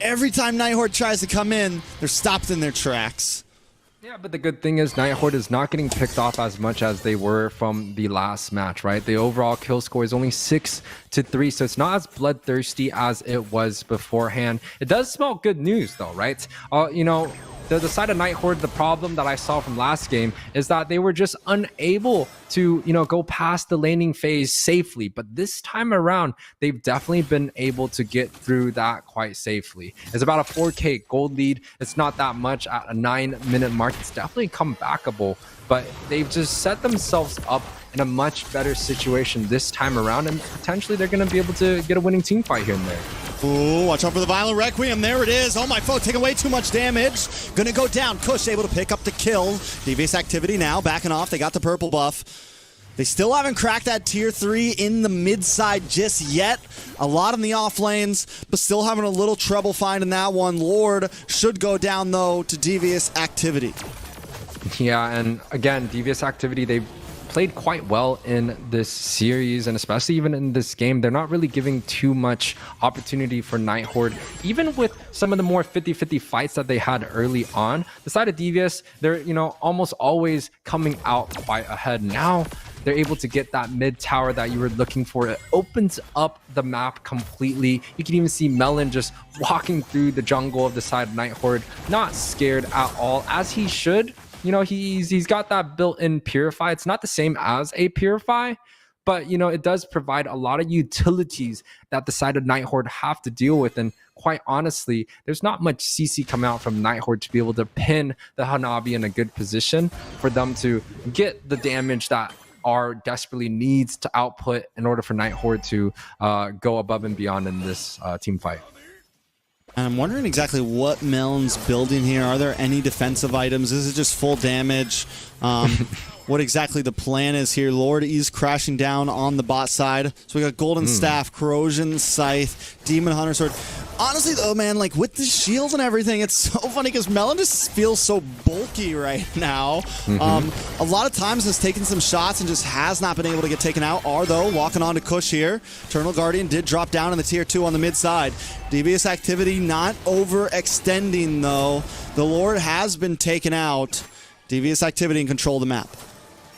Every time NightHorde tries to come in, they're stopped in their tracks. Yeah, but the good thing is NightHorde is not getting picked off as much as they were from the last match, right? The overall kill score is only 6-3, so it's not as bloodthirsty as it was beforehand. It does smell good news though, right? You know, the side of NightHorde, the problem that I saw from last game is that they were just unable to, you know, go past the laning phase safely. But this time around, they've definitely been able to get through that quite safely. It's about a 4k gold lead. It's not that much at a 9-minute mark. It's definitely comebackable, but they've just set themselves up in a much better situation this time around, and potentially they're going to be able to get a winning team fight here and there. Ooh, watch out for the Violent Requiem. There it is. Oh, my foe taking way too much damage. Gonna go down. Kush able to pick up the kill. Devious Activity now backing off. They got the purple buff. They still haven't cracked that tier 3 in the mid side just yet. A lot in the off lanes, but still having a little trouble finding that one. Lord should go down, though, to Devious Activity. Yeah, and again, Devious Activity, they've played quite well in this series, and especially even in this game. They're not really giving too much opportunity for NightHorde, even with some of the more 50-50 fights that they had early on. The side of Devious, they're, you know, almost always coming out quite ahead. Now they're able to get that mid tower that you were looking for. It opens up the map completely. You can even see Melon just walking through the jungle of the side of NightHorde, not scared at all, as he should. You know, he's got that built-in Purify. It's not the same as a Purify, but, you know, it does provide a lot of utilities that the side of NightHorde have to deal with. And quite honestly, there's not much CC coming out from NightHorde to be able to pin the Hanabi in a good position for them to get the damage that R desperately needs to output in order for NightHorde to go above and beyond in this team fight. And I'm wondering exactly what Melon's building here. Are there any defensive items? Is it just full damage? What exactly the plan is here. Lord is crashing down on the bot side. So we got Golden Staff, Corrosion, Scythe, Demon Hunter Sword. Honestly, though, man, like with the shield and everything, it's so funny because Melon just feels so bulky right now. A lot of times has taken some shots and just has not been able to get taken out. Are, though, walking on to Kush here. Eternal Guardian did drop down in the tier 2 on the mid side. Devious activity not overextending, though. The Lord has been taken out. Devious activity and control the map.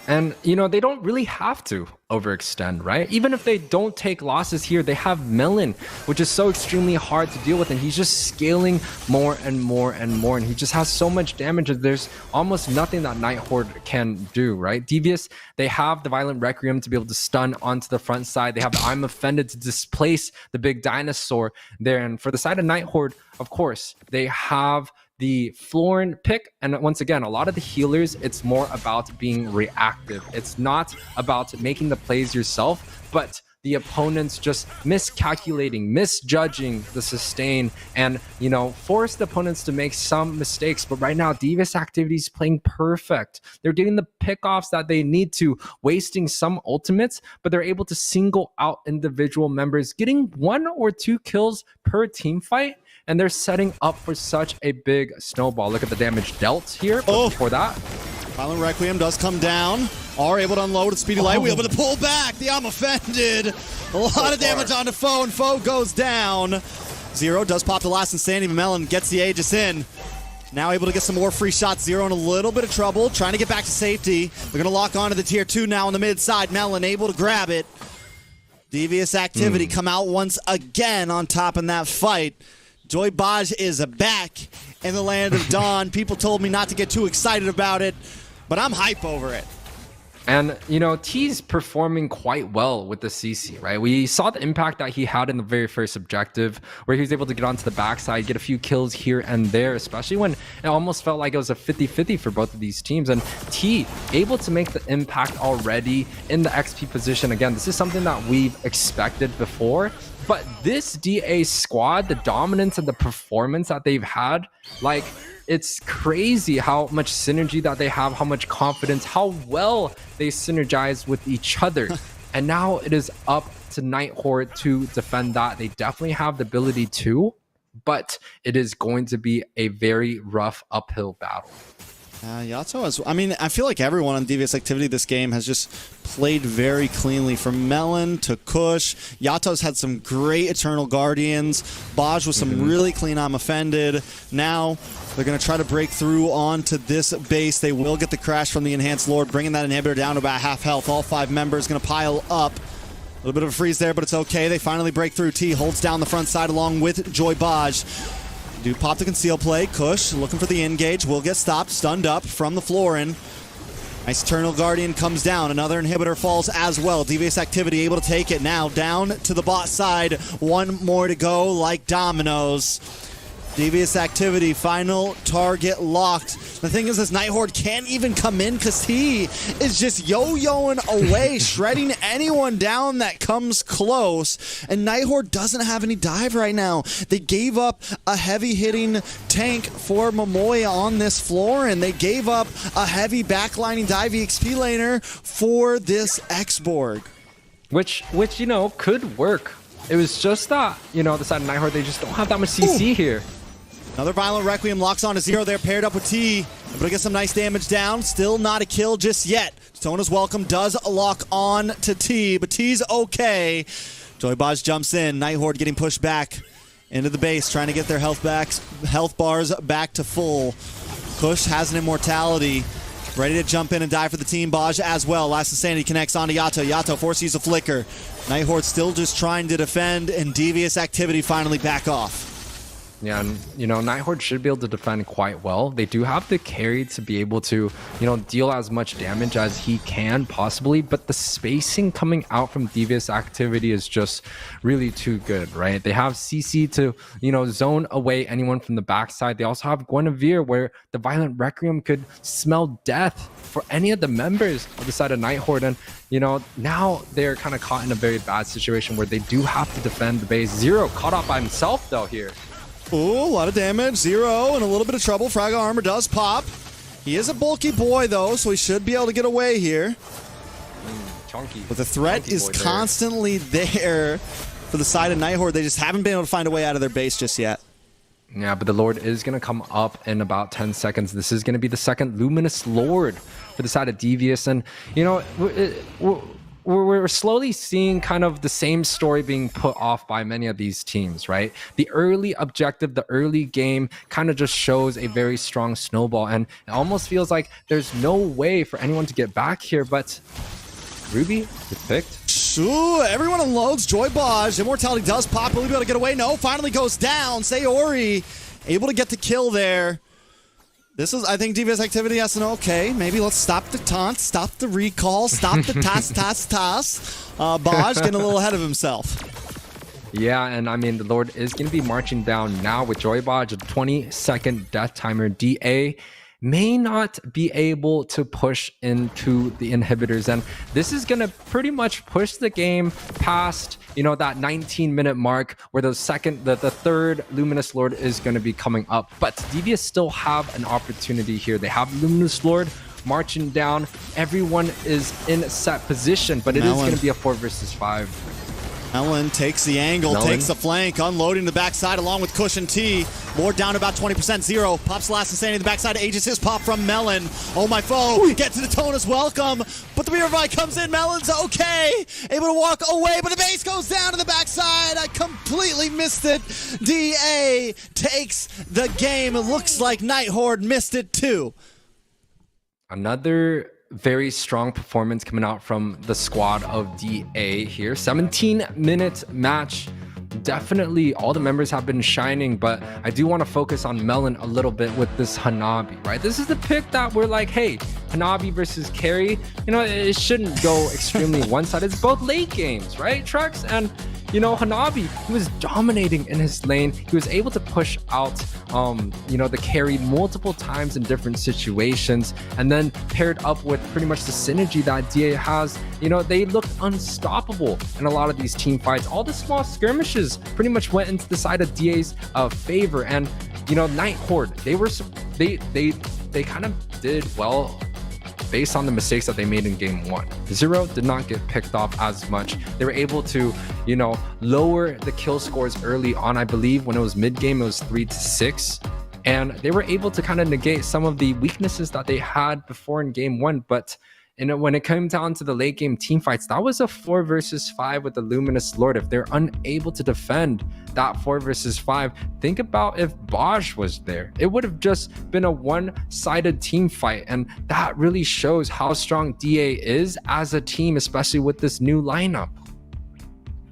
And, you know, they don't really have to overextend, right? Even if they don't take losses here, they have Melon, which is so extremely hard to deal with. And he's just scaling more and more and more. And he just has so much damage that there's almost nothing that NightHorde can do, right? Devious, they have the Violent Requiem to be able to stun onto the front side. They have the I'm Offended to displace the big dinosaur there. And for the side of NightHorde, of course, they have the Florin pick, and once again, a lot of the healers, it's more about being reactive. It's not about making the plays yourself, but the opponents just miscalculating, misjudging the sustain, and, you know, force the opponents to make some mistakes. But right now, Devious activity is playing perfect. They're getting the pickoffs that they need to, wasting some ultimates, but they're able to single out individual members, getting 1 or 2 kills per team fight. And they're setting up for such a big snowball. Look at the damage dealt here. But before that, Violent Requiem does come down. Are able to unload at Speedy Light Wheel, but to pull back, the I'm Offended. A lot of damage onto Foe, and Foe goes down. Zero does pop the last Insanity, but Melon gets the Aegis in. Now able to get some more free shots. Zero in a little bit of trouble, trying to get back to safety. They're going to lock onto the tier 2 now on the mid side. Melon able to grab it. Devious activity come out once again on top in that fight. Joy Baj is back in the land of Dawn. People told me not to get too excited about it, but I'm hype over it. And, you know, T's performing quite well with the CC, right? We saw the impact that he had in the very first objective, where he was able to get onto the backside, get a few kills here and there, especially when it almost felt like it was a 50-50 for both of these teams. And T able to make the impact already in the XP position. Again, this is something that we've expected before. But this DA squad, the dominance and the performance that they've had, like, it's crazy how much synergy that they have, how much confidence, how well they synergize with each other. And now it is up to NightHorde to defend that. They definitely have the ability to, but it is going to be a very rough uphill battle. Yato has, I mean, I feel like everyone on Devious Activity this game has just played very cleanly, from Melon to Kush. Yato's had some great Eternal Guardians. Baj with some really clean I'm Offended. Now they're going to try to break through onto this base. They will get the crash from the Enhanced Lord, bringing that inhibitor down to about half health. All 5 members going to pile up. A little bit of a freeze there, but it's okay. They finally break through. T holds down the front side along with Joy Baj. Do pop the conceal play. Kush looking for the engage. Will get stopped, stunned up from the Florin. Nice Eternal Guardian comes down. Another inhibitor falls as well. Devious activity able to take it now down to the bot side. 1 more to go like dominoes. Devious activity, final target locked. The thing is, this NightHorde can't even come in because he is just yo-yoing away, shredding anyone down that comes close. And NightHorde doesn't have any dive right now. They gave up a heavy-hitting tank for Momoya on this floor, and they gave up a heavy backlining dive EXP laner for this X-Borg. Which, you know, could work. It was just that, you know, the side of NightHorde, they just don't have that much CC here. Another Violent Requiem locks on to Zero there, paired up with T. Able to get some nice damage down. Still not a kill just yet. Stona's Welcome does lock on to T, but T's okay. Joy Baj jumps in. NightHorde getting pushed back into the base, trying to get their health bars back to full. Kush has an immortality. Ready to jump in and die for the team. Baj as well. Last Insanity connects onto Yato. Yato forced to use a flicker. NightHorde still just trying to defend, and Devious activity finally back off. Yeah, and, you know, NightHorde should be able to defend quite well. They do have the carry to be able to, you know, deal as much damage as he can possibly, but the spacing coming out from Devious activity is just really too good, right? They have CC to, you know, zone away anyone from the backside. They also have Guinevere, where the Violent Requiem could smell death for any of the members of the side of NightHorde. And, you know, now they're kind of caught in a very bad situation where they do have to defend the base. Zero caught up by himself, though, here. Ooh, a lot of damage. Zero and a little bit of trouble. Fragile armor does pop. He is a bulky boy, though, so he should be able to get away here. Chunky. But the threat Chunky is boy there. constantly there for the side of NightHorde. They just haven't been able to find a way out of their base just yet. Yeah, but the Lord is going to come up in about 10 seconds. This is going to be the second Luminous Lord for the side of Devious. And, you know, we're slowly seeing kind of the same story being put off by many of these teams, right? The early objective, the early game kind of just shows a very strong snowball. And it almost feels like there's no way for anyone to get back here. But Ruby is picked. Ooh, everyone unloads. Joy Baj. Immortality does pop. Will he be able to get away? No, finally goes down. Sayori able to get the kill there. This is, I think, Devious activity has to know, okay, maybe let's stop the taunt, stop the recall, stop the toss. Baj getting a little ahead of himself. Yeah, and I mean, the Lord is going to be marching down now with Joy Baj, a 20-second death timer. DA may not be able to push into the inhibitors, and this is going to pretty much push the game past, you know, that 19-minute mark where the third Luminous Lord is going to be coming up. But Devious still have an opportunity here. They have Luminous Lord marching down. Everyone is in set position, but it is going to be a 4 versus 5. Melon takes the angle, takes the flank, unloading the backside along with Cushion T. Lord down to about 20%. Zero pops the last insanity. The backside Aegis his pop from Melon. Oh, my foe. Get to the Tonus. Welcome. But the Revive comes in. Melon's okay. Able to walk away, but the base goes down to the backside. I completely missed it. DA takes the game. It looks like NightHorde missed it too. Another very strong performance coming out from the squad of DA here. 17-minute match. Definitely all the members have been shining, but I do want to focus on Melon a little bit with this Hanabi, right? This is the pick that we're like, hey, Hanabi versus carry, you know, it shouldn't go extremely one-sided. It's both late games, right, Trex? And, you know, Hanabi, he was dominating in his lane. He was able to push out, you know, the carry multiple times in different situations, and then paired up with pretty much the synergy that DA has, you know, they looked unstoppable in a lot of these team fights. All the small skirmishes pretty much went into the side of DA's favor. And, you know, NightHorde, they kind of did well based on the mistakes that they made in game 1. Zero did not get picked off as much. They were able to, you know, lower the kill scores early on. I believe when it was mid-game, it was 3-6. And they were able to kind of negate some of the weaknesses that they had before in game 1. But when it came down to the late game team fights, that was a 4 versus 5 with the Luminous Lord. If they're unable to defend that 4 versus 5, think about if Baj was there. It would have just been a one-sided team fight. And that really shows how strong DA is as a team, especially with this new lineup.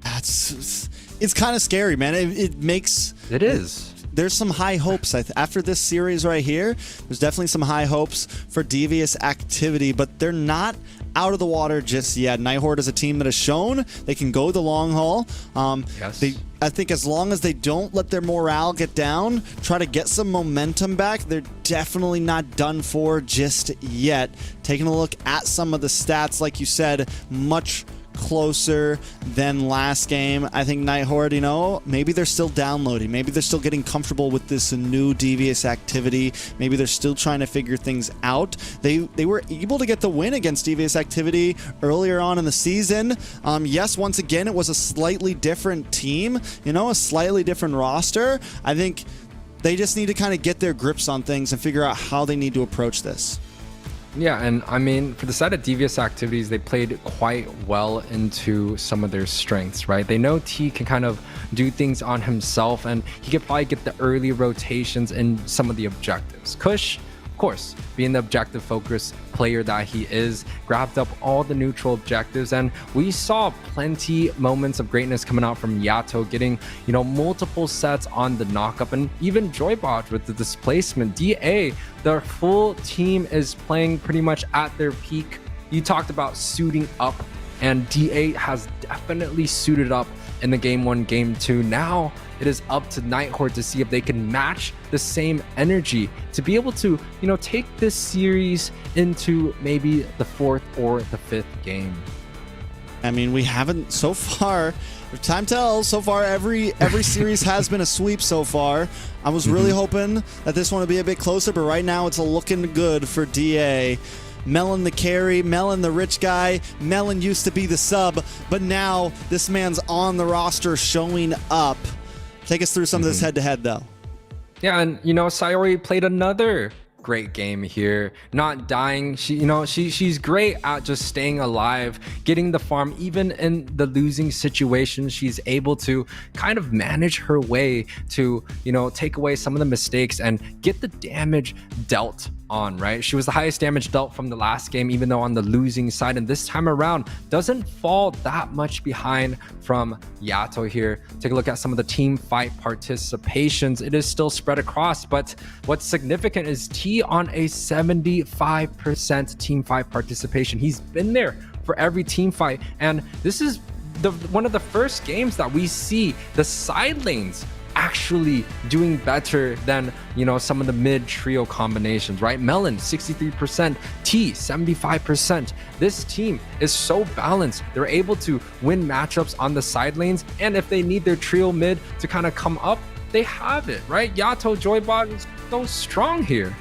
It's kind of scary, man. It is. There's some high hopes. After this series right here, there's definitely some high hopes for Devious activity, but they're not out of the water just yet. NightHorde is a team that has shown they can go the long haul. Yes. I think as long as they don't let their morale get down, try to get some momentum back, they're definitely not done for just yet. Taking a look at some of the stats, like you said, much closer than last game. I think NightHorde, you know, maybe they're still downloading. Maybe they're still getting comfortable with this new Devious activity. Maybe they're still trying to figure things out. They were able to get the win against Devious activity earlier on in the season. Yes, once again, it was a slightly different team, you know, a slightly different roster. I think they just need to kind of get their grips on things and figure out how they need to approach this. Yeah, and I mean, for the side of Devious activities, they played quite well into some of their strengths, right? They know T can kind of do things on himself, and he could probably get the early rotations in some of the objectives. Kush, of course, being the objective focused player that he is, grabbed up all the neutral objectives, and we saw plenty moments of greatness coming out from Yato, getting, you know, multiple sets on the knockup, and even Joybot with the displacement. DA, their full team is playing pretty much at their peak. You talked about suiting up, and DA has definitely suited up in the game 1, game 2. Now it is up to NightHorde to see if they can match the same energy to be able to, you know, take this series into maybe the 4th or the 5th game. I mean, we haven't so far. If time tells, so far every series has been a sweep so far. I was really hoping that this one would be a bit closer, but right now it's looking good for DA. Melon the carry, Melon the rich guy. Melon used to be the sub, but now this man's on the roster showing up. Take us through some of this head-to-head, though. Yeah, and Sayori played another great game here, not dying. She's great at just staying alive, getting the farm. Even in the losing situation, she's able to kind of manage her way to take away some of the mistakes and get the damage dealt on, right? She was the highest damage dealt from the last game, even though on the losing side, and this time around doesn't fall that much behind from Yato here. Take a look at some of the team fight participations. It is still spread across, but what's significant is T on a 75% team fight participation. He's been there for every team fight, and this is one of the first games that we see the side lanes actually doing better than some of the mid trio combinations, right? Melon 63%, T 75%. This team is so balanced. They're able to win matchups on the side lanes, and if they need their trio mid to kind of come up, they have it, right? Yato Joybot is so strong here.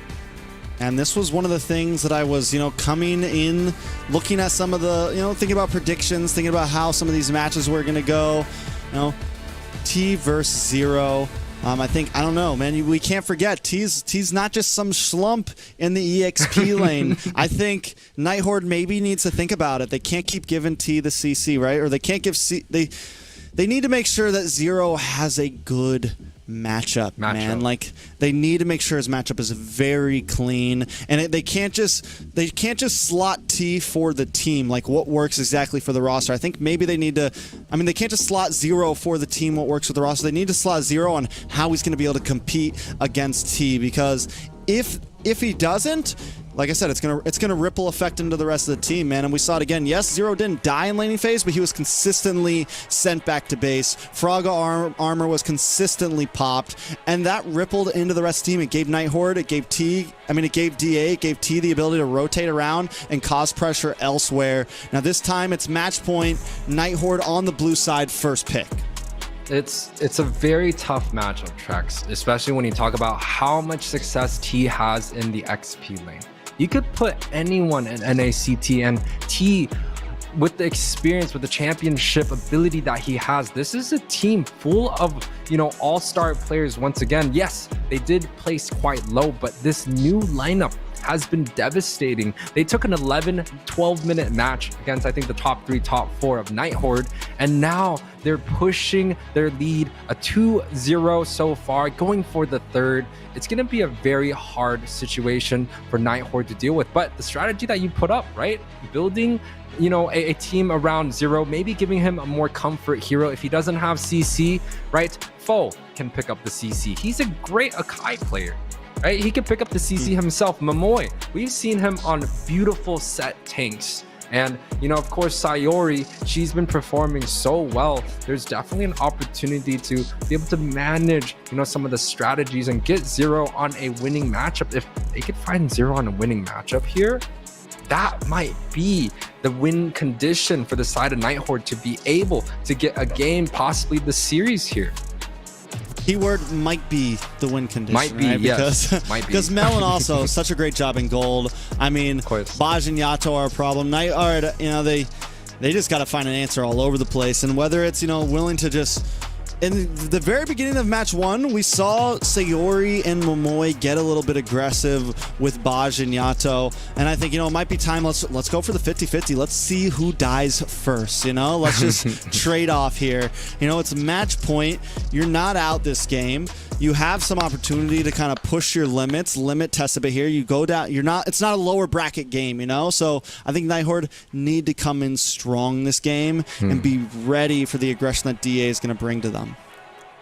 And this was one of the things that I was, coming in, looking at some of the, thinking about predictions, thinking about how some of these matches were going to go, T versus Zero. I don't know, man. We can't forget T's not just some slump in the EXP lane. I think NightHorde maybe needs to think about it. They can't keep giving T the CC, right? Or they can't give they need to make sure that Zero has a good matchup, man. Like, they need to make sure his matchup is very clean, and they can't just slot T for the team, like what works exactly for the roster. I think maybe they need to, they can't just slot Zero for the team, what works with the roster. They need to slot Zero on how he's going to be able to compete against T, because if he doesn't, like I said, it's gonna ripple effect into the rest of the team, man. And we saw it again. Yes, Zero didn't die in laning phase, but he was consistently sent back to base. Frogga armor was consistently popped, and that rippled into the rest of the team. It gave NightHorde, it gave DA, it gave T the ability to rotate around and cause pressure elsewhere. Now this time it's match point, NightHorde on the blue side, first pick. It's a very tough matchup, Trex, especially when you talk about how much success T has in the XP lane. You could put anyone in NACT, and T, with the experience, with the championship ability that he has, this is a team full of, all-star players once again. Yes, they did place quite low, but this new lineup has been devastating. They took an 11-12 minute match against, I think, the top 3, top 4 of NightHorde, and now they're pushing their lead, a 2-0 so far, going for the third. It's going to be a very hard situation for NightHorde to deal with, but the strategy that you put up, right? Building a team around Zero, maybe giving him a more comfort hero. If he doesn't have CC, right, Foe can pick up the CC. He's a great Akai player, right? He can pick up the CC himself. Momoy, we've seen him on beautiful set tanks. And, of course, Sayori, she's been performing so well. There's definitely an opportunity to be able to manage, some of the strategies and get Zero on a winning matchup. If they could find Zero on a winning matchup here, that might be the win condition for the side of NightHorde to be able to get a game, possibly the series here. Keyword might be the win condition. Might be, right? yes. Because Melon also such a great job in gold. Baj and Yato are a problem. NightHorde, they just got to find an answer all over the place. And whether it's willing to just. In the very beginning of match 1, we saw Sayori and Momoy get a little bit aggressive with Baj and Yato, and I think it might be time. Let's go for the 50-50. Let's see who dies first. Let's just trade off here. It's match point. You're not out this game. You have some opportunity to kind of push your limit test a bit here. You go down. It's not a lower bracket game. So I think NightHorde need to come in strong this game and be ready for the aggression that DA is going to bring to them.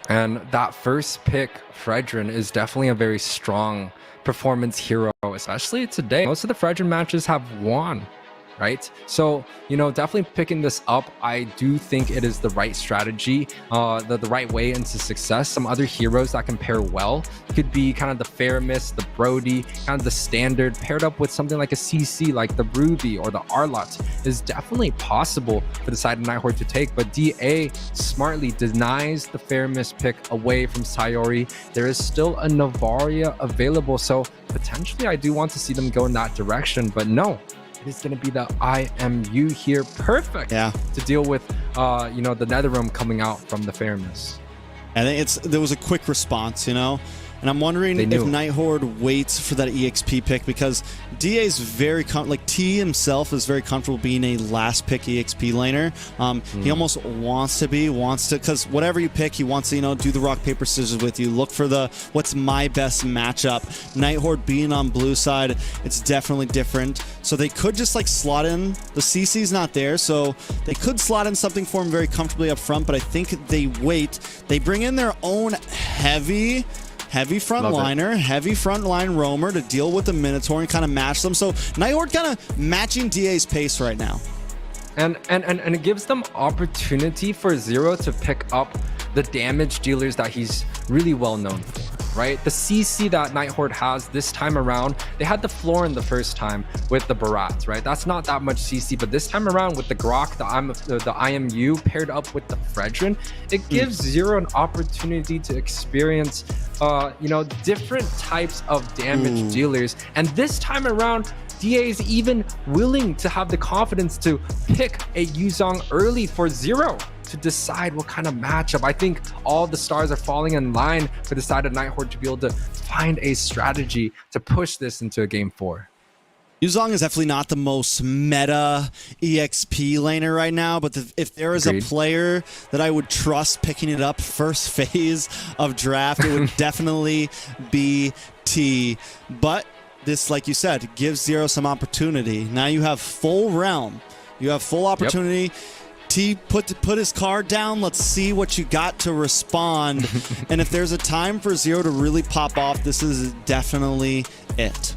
And that first pick, Fredrin, is definitely a very strong performance hero, especially today. Most of the Fredrin matches have won right? So, you know, definitely picking this up, I do think it is the right strategy, the right way into success. Some other heroes that can pair well could be kind of the Faramis, the Brody, kind of the standard, paired up with something like a CC, like the Ruby or the Arlott, is definitely possible for the side of NightHorde to take. But DA smartly denies the Faramis pick away from Sayori. There is still a Navaria available, so potentially I do want to see them go in that direction, but no. Is going to be the IMU here, perfect to deal with you know, the Netherrealm coming out from the Faramis. I think there was a quick response, you know, and I'm wondering if NightHorde waits for that EXP pick, because DA is very like T himself is very comfortable being a last pick EXP laner. He almost wants to because whatever you pick, he wants to, you know, do the rock paper scissors with you, look for the what's my best matchup. NightHorde being on blue side, it's definitely different. So they could just like slot in, the CC's not there, so they could slot in something for him very comfortably up front, but I think they wait. They bring in their own heavy frontliner, heavy frontline roamer to deal with the Minotaur and kind of match them. So NightHorde kind of matching DA's pace right now. And it gives them opportunity for Zero to pick up the damage dealers that he's really well known for, right? The CC that NightHorde has this time around, they had the Florin the first time with the Barat, right? That's not that much CC, but this time around with the Grok, the IMU paired up with the Fredrin, it gives Zero an opportunity to experience you know, different types of damage dealers. And this time around, DA is even willing to have the confidence to pick a Yuzong early for Zero to decide what kind of matchup. I think all the stars are falling in line for the side of NightHorde to be able to find a strategy to push this into a game 4. Yuzong is definitely not the most meta EXP laner right now, but if there is a player that I would trust picking it up first phase of draft, it would definitely be T. But this, like you said, gives Zero some opportunity. Now you have full realm. You have full opportunity. T put his card down. Let's see what you got to respond. And if there's a time for Zero to really pop off, this is definitely it.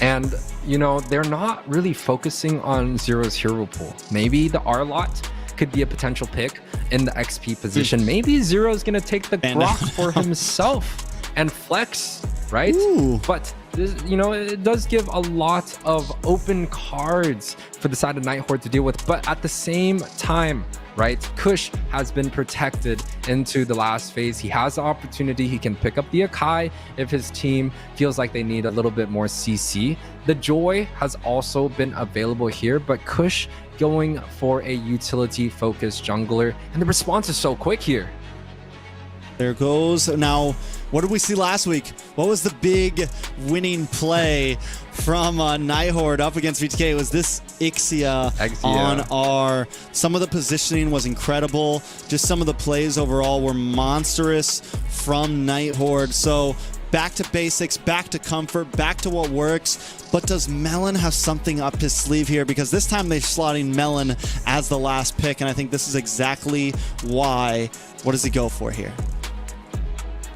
And, you know, they're not really focusing on Zero's hero pool. Maybe the Arlott could be a potential pick in the XP position. Maybe Zero's going to take the Grok for himself and flex, right? But, you know, it does give a lot of open cards for the side of NightHorde to deal with. But at the same time, right, Kush has been protected into the last phase. He has the opportunity. He can pick up the Akai if his team feels like they need a little bit more CC. The Joy has also been available here, but Kush going for a utility-focused jungler. And the response is so quick here. There goes. Now, what did we see last week? What was the big winning play from NightHorde up against VTK? It was this Ixia on R. Some of the positioning was incredible. Just some of the plays overall were monstrous from NightHorde. So back to basics, back to comfort, back to what works. But does Melon have something up his sleeve here? Because this time they're slotting Melon as the last pick, and I think this is exactly why. What does he go for here?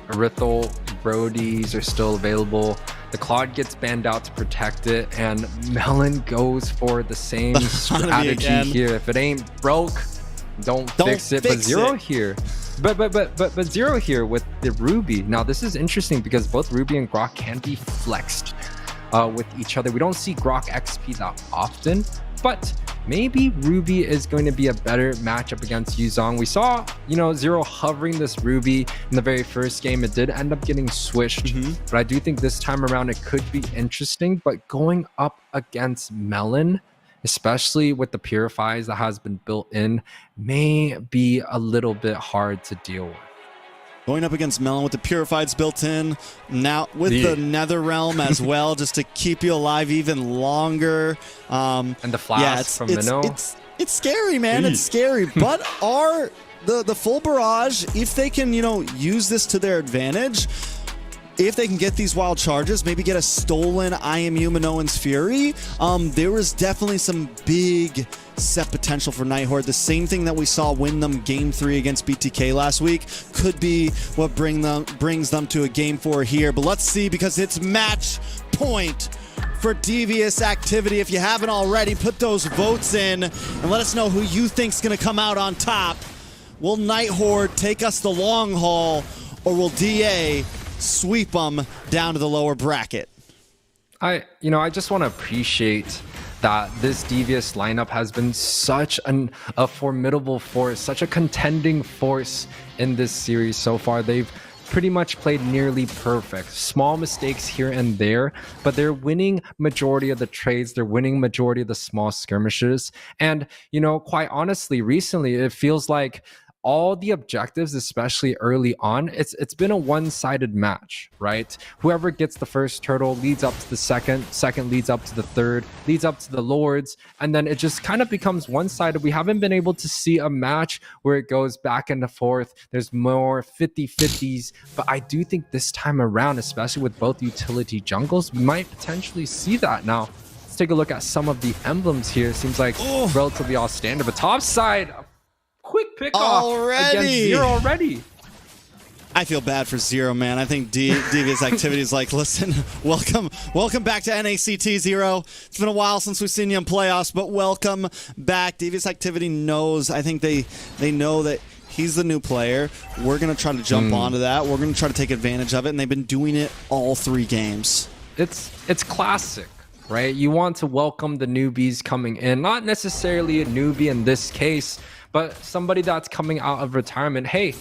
Rithel, Brodies are still available. The Claude gets banned out to protect it, and Melon goes for the same strategy here. If it ain't broke, don't fix it. But Zero here. But Zero here with the Ruby. Now this is interesting because both Ruby and Grok can be flexed with each other. We don't see Grok XP that often, but maybe Ruby is going to be a better matchup against Yuzong. We saw, you know, Zero hovering this Ruby in the very first game. It did end up getting switched, but I do think this time around it could be interesting. But going up against Melon, especially with the Purifies that has been built in, may be a little bit hard to deal with. Going up against Melon with the Purifieds built in, now with the Netherrealm as well, just to keep you alive even longer. And the flash from Minnow. It's scary, man. It's scary. But the full barrage, if they can, you know, use this to their advantage, if they can get these wild charges, maybe get a stolen IMU Minoan's Fury, there is definitely some big set potential for NightHorde. The same thing that we saw win them Game 3 against BTK last week could be what brings them to a Game 4 here. But let's see, because it's match point for Devious Activity. If you haven't already, put those votes in and let us know who you think's going to come out on top. Will NightHorde take us the long haul, or will DA sweep them down to the lower bracket? I just want to appreciate that this Devious lineup has been such a formidable force, such a contending force in this series so far. They've pretty much played nearly perfect. Small mistakes here and there, but they're winning majority of the trades. They're winning majority of the small skirmishes. And, quite honestly, recently, it feels like all the objectives, especially early on, it's been a one-sided match, right? Whoever gets the first turtle leads up to the second leads up to the third, leads up to the lords, and then it just kind of becomes one-sided. We haven't been able to see a match where it goes back and forth. There's more 50-50s, but I do think this time around, especially with both utility jungles, we might potentially see that. Now, let's take a look at some of the emblems here. Seems like relatively all standard, but top side, quick pick off against Zero already. I feel bad for Zero, man. I think Devious Activity is like, listen, welcome back to NACT, Zero. It's been a while since we've seen you in playoffs, but welcome back. Devious Activity knows, I think they know that he's the new player. We're going to try to jump onto that. We're going to try to take advantage of it, and they've been doing it all 3 games. It's classic, right? You want to welcome the newbies coming in, not necessarily a newbie in this case, but somebody that's coming out of retirement. Hey,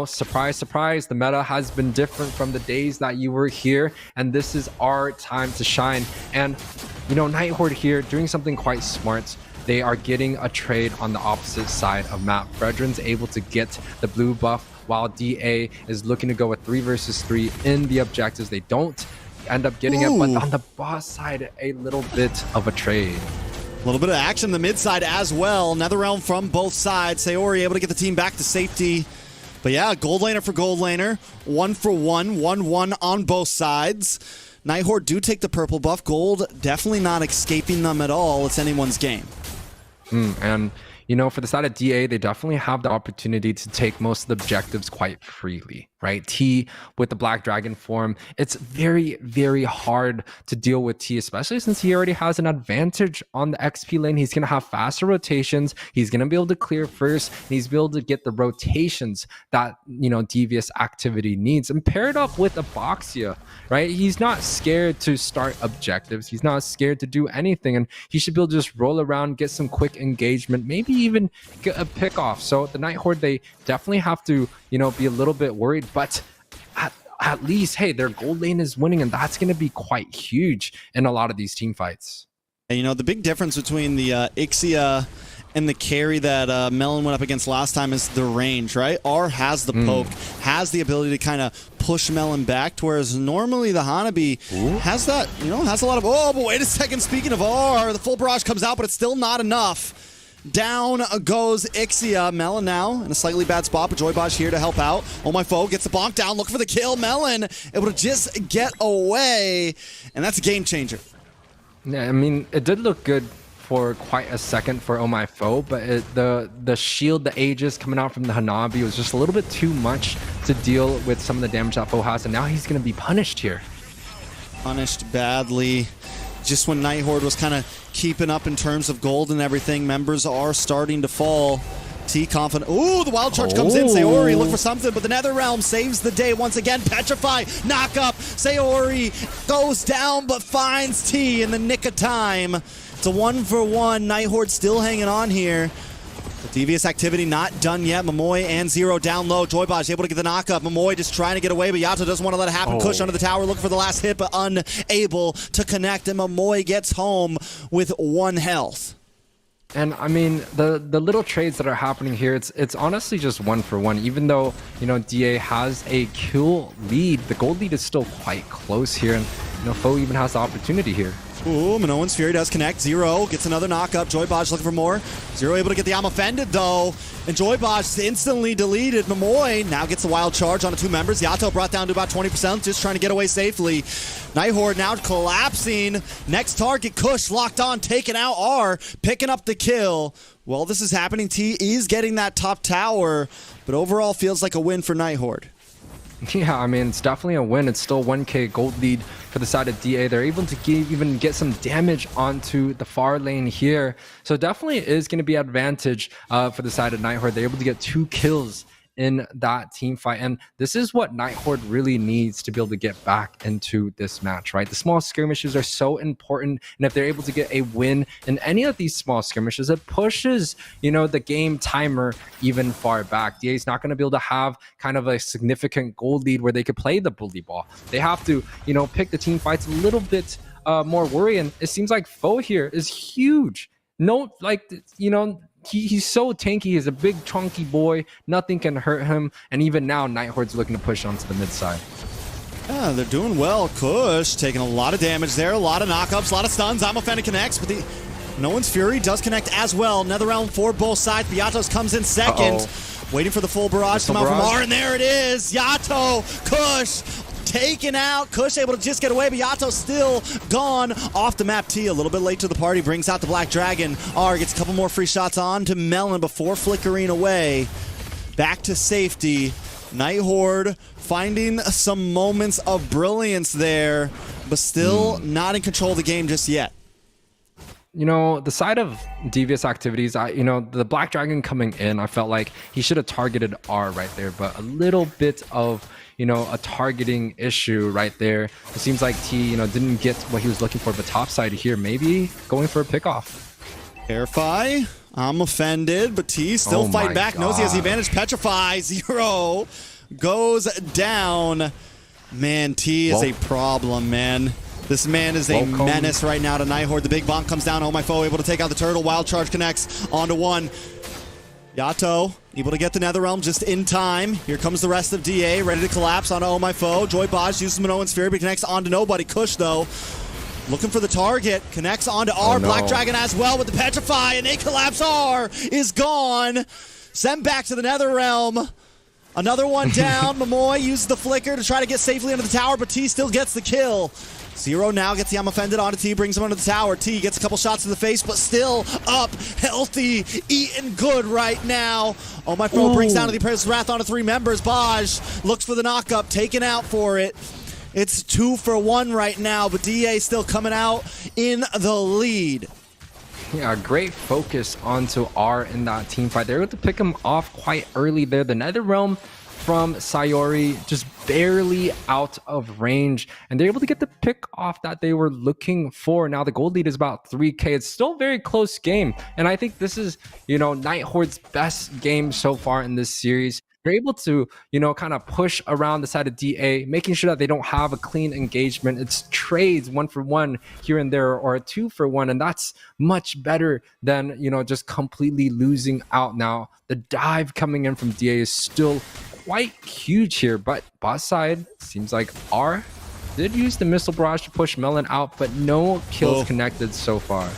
surprise, surprise, the meta has been different from the days that you were here, and this is our time to shine. And, NightHorde here doing something quite smart. They are getting a trade on the opposite side of map. Brethren's able to get the blue buff, while DA is looking to go with 3 versus 3 in the objectives. They don't end up getting it, but on the boss side, a little bit of a trade. A little bit of action on the mid side as well. Netherrealm from both sides. Sayori able to get the team back to safety. But yeah, gold laner for gold laner. 1 for 1, 1-1 on both sides. NightHorde do take the purple buff. Gold definitely not escaping them at all. It's anyone's game. And for the side of DA, they definitely have the opportunity to take most of the objectives quite freely, right? T with the Black Dragon form, it's very, very hard to deal with T, especially since he already has an advantage on the XP lane. He's going to have faster rotations. He's going to be able to clear first. And he's able to get the rotations that, Devious Activity needs. And paired up with Aboxia, right? He's not scared to start objectives. He's not scared to do anything. And he should be able to just roll around, get some quick engagement, maybe even get a pick off. So the NightHorde, they definitely have to, be a little bit worried, but at least, hey, their gold lane is winning, and that's going to be quite huge in a lot of these team fights. And, the big difference between the Ixia and the carry that Melon went up against last time is the range, right? R has the poke, has the ability to kind of push Melon back, whereas normally the Hanabi has that, has a lot of, but wait a second, speaking of R, the full barrage comes out, but it's still not enough. Down goes Ixia. Melon now in a slightly bad spot, but Joybaj here to help out. Oh my foe gets the bonk down, look for the kill. Melon able to just get away, and that's a game changer. Yeah, I mean, it did look good for quite a second for Oh My Foe, but the shield, the Aegis coming out from the Hanabi was just a little bit too much to deal with some of the damage that Foe has, and now he's going to be punished here. Punished badly. Just when NightHorde was kind of keeping up in terms of gold and everything, members are starting to fall. T confident. Ooh, the wild charge comes in. Sayori look for something, but the Netherrealm saves the day once again. Petrify, knock up. Sayori goes down, but finds T in the nick of time. It's a 1 for 1. NightHorde still hanging on here. The Devious Activity not done yet. Momoy and Zero down low. Joybaj able to get the knock up. Momoy just trying to get away, but Yato doesn't want to let it happen. Kush under the tower looking for the last hit, but unable to connect, and Momoy gets home with 1 health. And I mean, the little trades that are happening here, it's honestly just 1 for 1. Even though, DA has a kill lead, the gold lead is still quite close here, and Foe even has the opportunity here. Ooh, Minoan's Fury does connect. Zero gets another knockup. Joybaj looking for more. Zero able to get the Am offended though. And Joybaj instantly deleted. Momoy now gets the wild charge on the 2 members. Yato brought down to about 20%, just trying to get away safely. NightHorde now collapsing. Next target, Kush locked on, taking out R, picking up the kill. While this is happening, T is getting that top tower, but overall feels like a win for NightHorde. Yeah, I mean, it's definitely a win. It's still 1k gold lead for the side of DA. They're able to even get some damage onto the far lane here. So definitely is going to be advantage for the side of NightHorde. They're able to get 2 kills in that team fight, and this is what NightHorde really needs to be able to get back into this match, right? The small skirmishes are so important, and if they're able to get a win in any of these small skirmishes, it pushes, you know, the game timer even far back. DA is not going to be able to have kind of a significant gold lead where they could play the bully ball. They have to, you know, pick the team fights a little bit more worrying. It seems like Foe here is huge. No, like, you know, he's so tanky. He's a big chunky boy. Nothing can hurt him. And even now, NightHorde's looking to push onto the mid side. Yeah, they're doing well. Kush taking a lot of damage there. A lot of knockups, a lot of stuns. I'm offended connects, but the No One's Fury does connect as well. Another round for both sides. Yatos comes in second. Waiting for the full barrage to come out from R, and there it is. Yato, Kush taken out. Kush able to just get away, but Yato still gone off the map. T a little bit late to the party, brings out the Black Dragon. R gets a couple more free shots on to Melon before flickering away. Back to safety. NightHorde finding some moments of brilliance there, but still not in control of the game just yet. You know, the side of Devious activities, you know, the Black Dragon coming in, I felt like he should have targeted R right there, but a little bit of, you know, a targeting issue right there. It seems like T, you know, didn't get what he was looking for, but top side here, maybe going for a pickoff. Terrify, I'm offended, but T still fighting back, knows he has the advantage. Petrify, 0 goes down. Man, T is a problem, man. This man is a menace right now to NightHorde. The big bomb comes down. Oh My Foe able to take out the turtle. Wild Charge connects onto one. Yato able to get the Netherrealm just in time. Here comes the rest of DA, ready to collapse onto Oh My Foe. Joy Baj uses Minoan's Fury, but connects onto nobody. Kush, though, looking for the target. Connects onto R. Black Dragon as well with the Petrify, and they collapse. R is gone. Sent back to the Netherrealm. Another one down. Momoy uses the flicker to try to get safely into the tower, but T still gets the kill. 0 now gets the I'm offended onto T, brings him under the tower. T gets a couple shots to the face, but still up, healthy, eating good right now. Oh My Foe brings down to the Apprentice's Wrath onto 3 members. Baj looks for the knockup, taken out for it. It's 2 for 1 right now, but DA still coming out in the lead. Yeah, great focus onto R in that team fight. They're able to pick him off quite early there. The Netherrealm from Sayori just barely out of range, and they're able to get the pick off that they were looking for. Now the gold lead is about 3k. It's still a very close game, and I think this is, you know, NightHorde's best game so far in this series. They're able to, you know, kind of push around the side of DA, making sure that they don't have a clean engagement. It's trades 1 for 1 here and there, or a 2 for 1, and that's much better than, you know, just completely losing out. Now the dive coming in from DA is still quite huge here, but boss side seems like R did use the missile barrage to push Melon out, but no kills connected so far.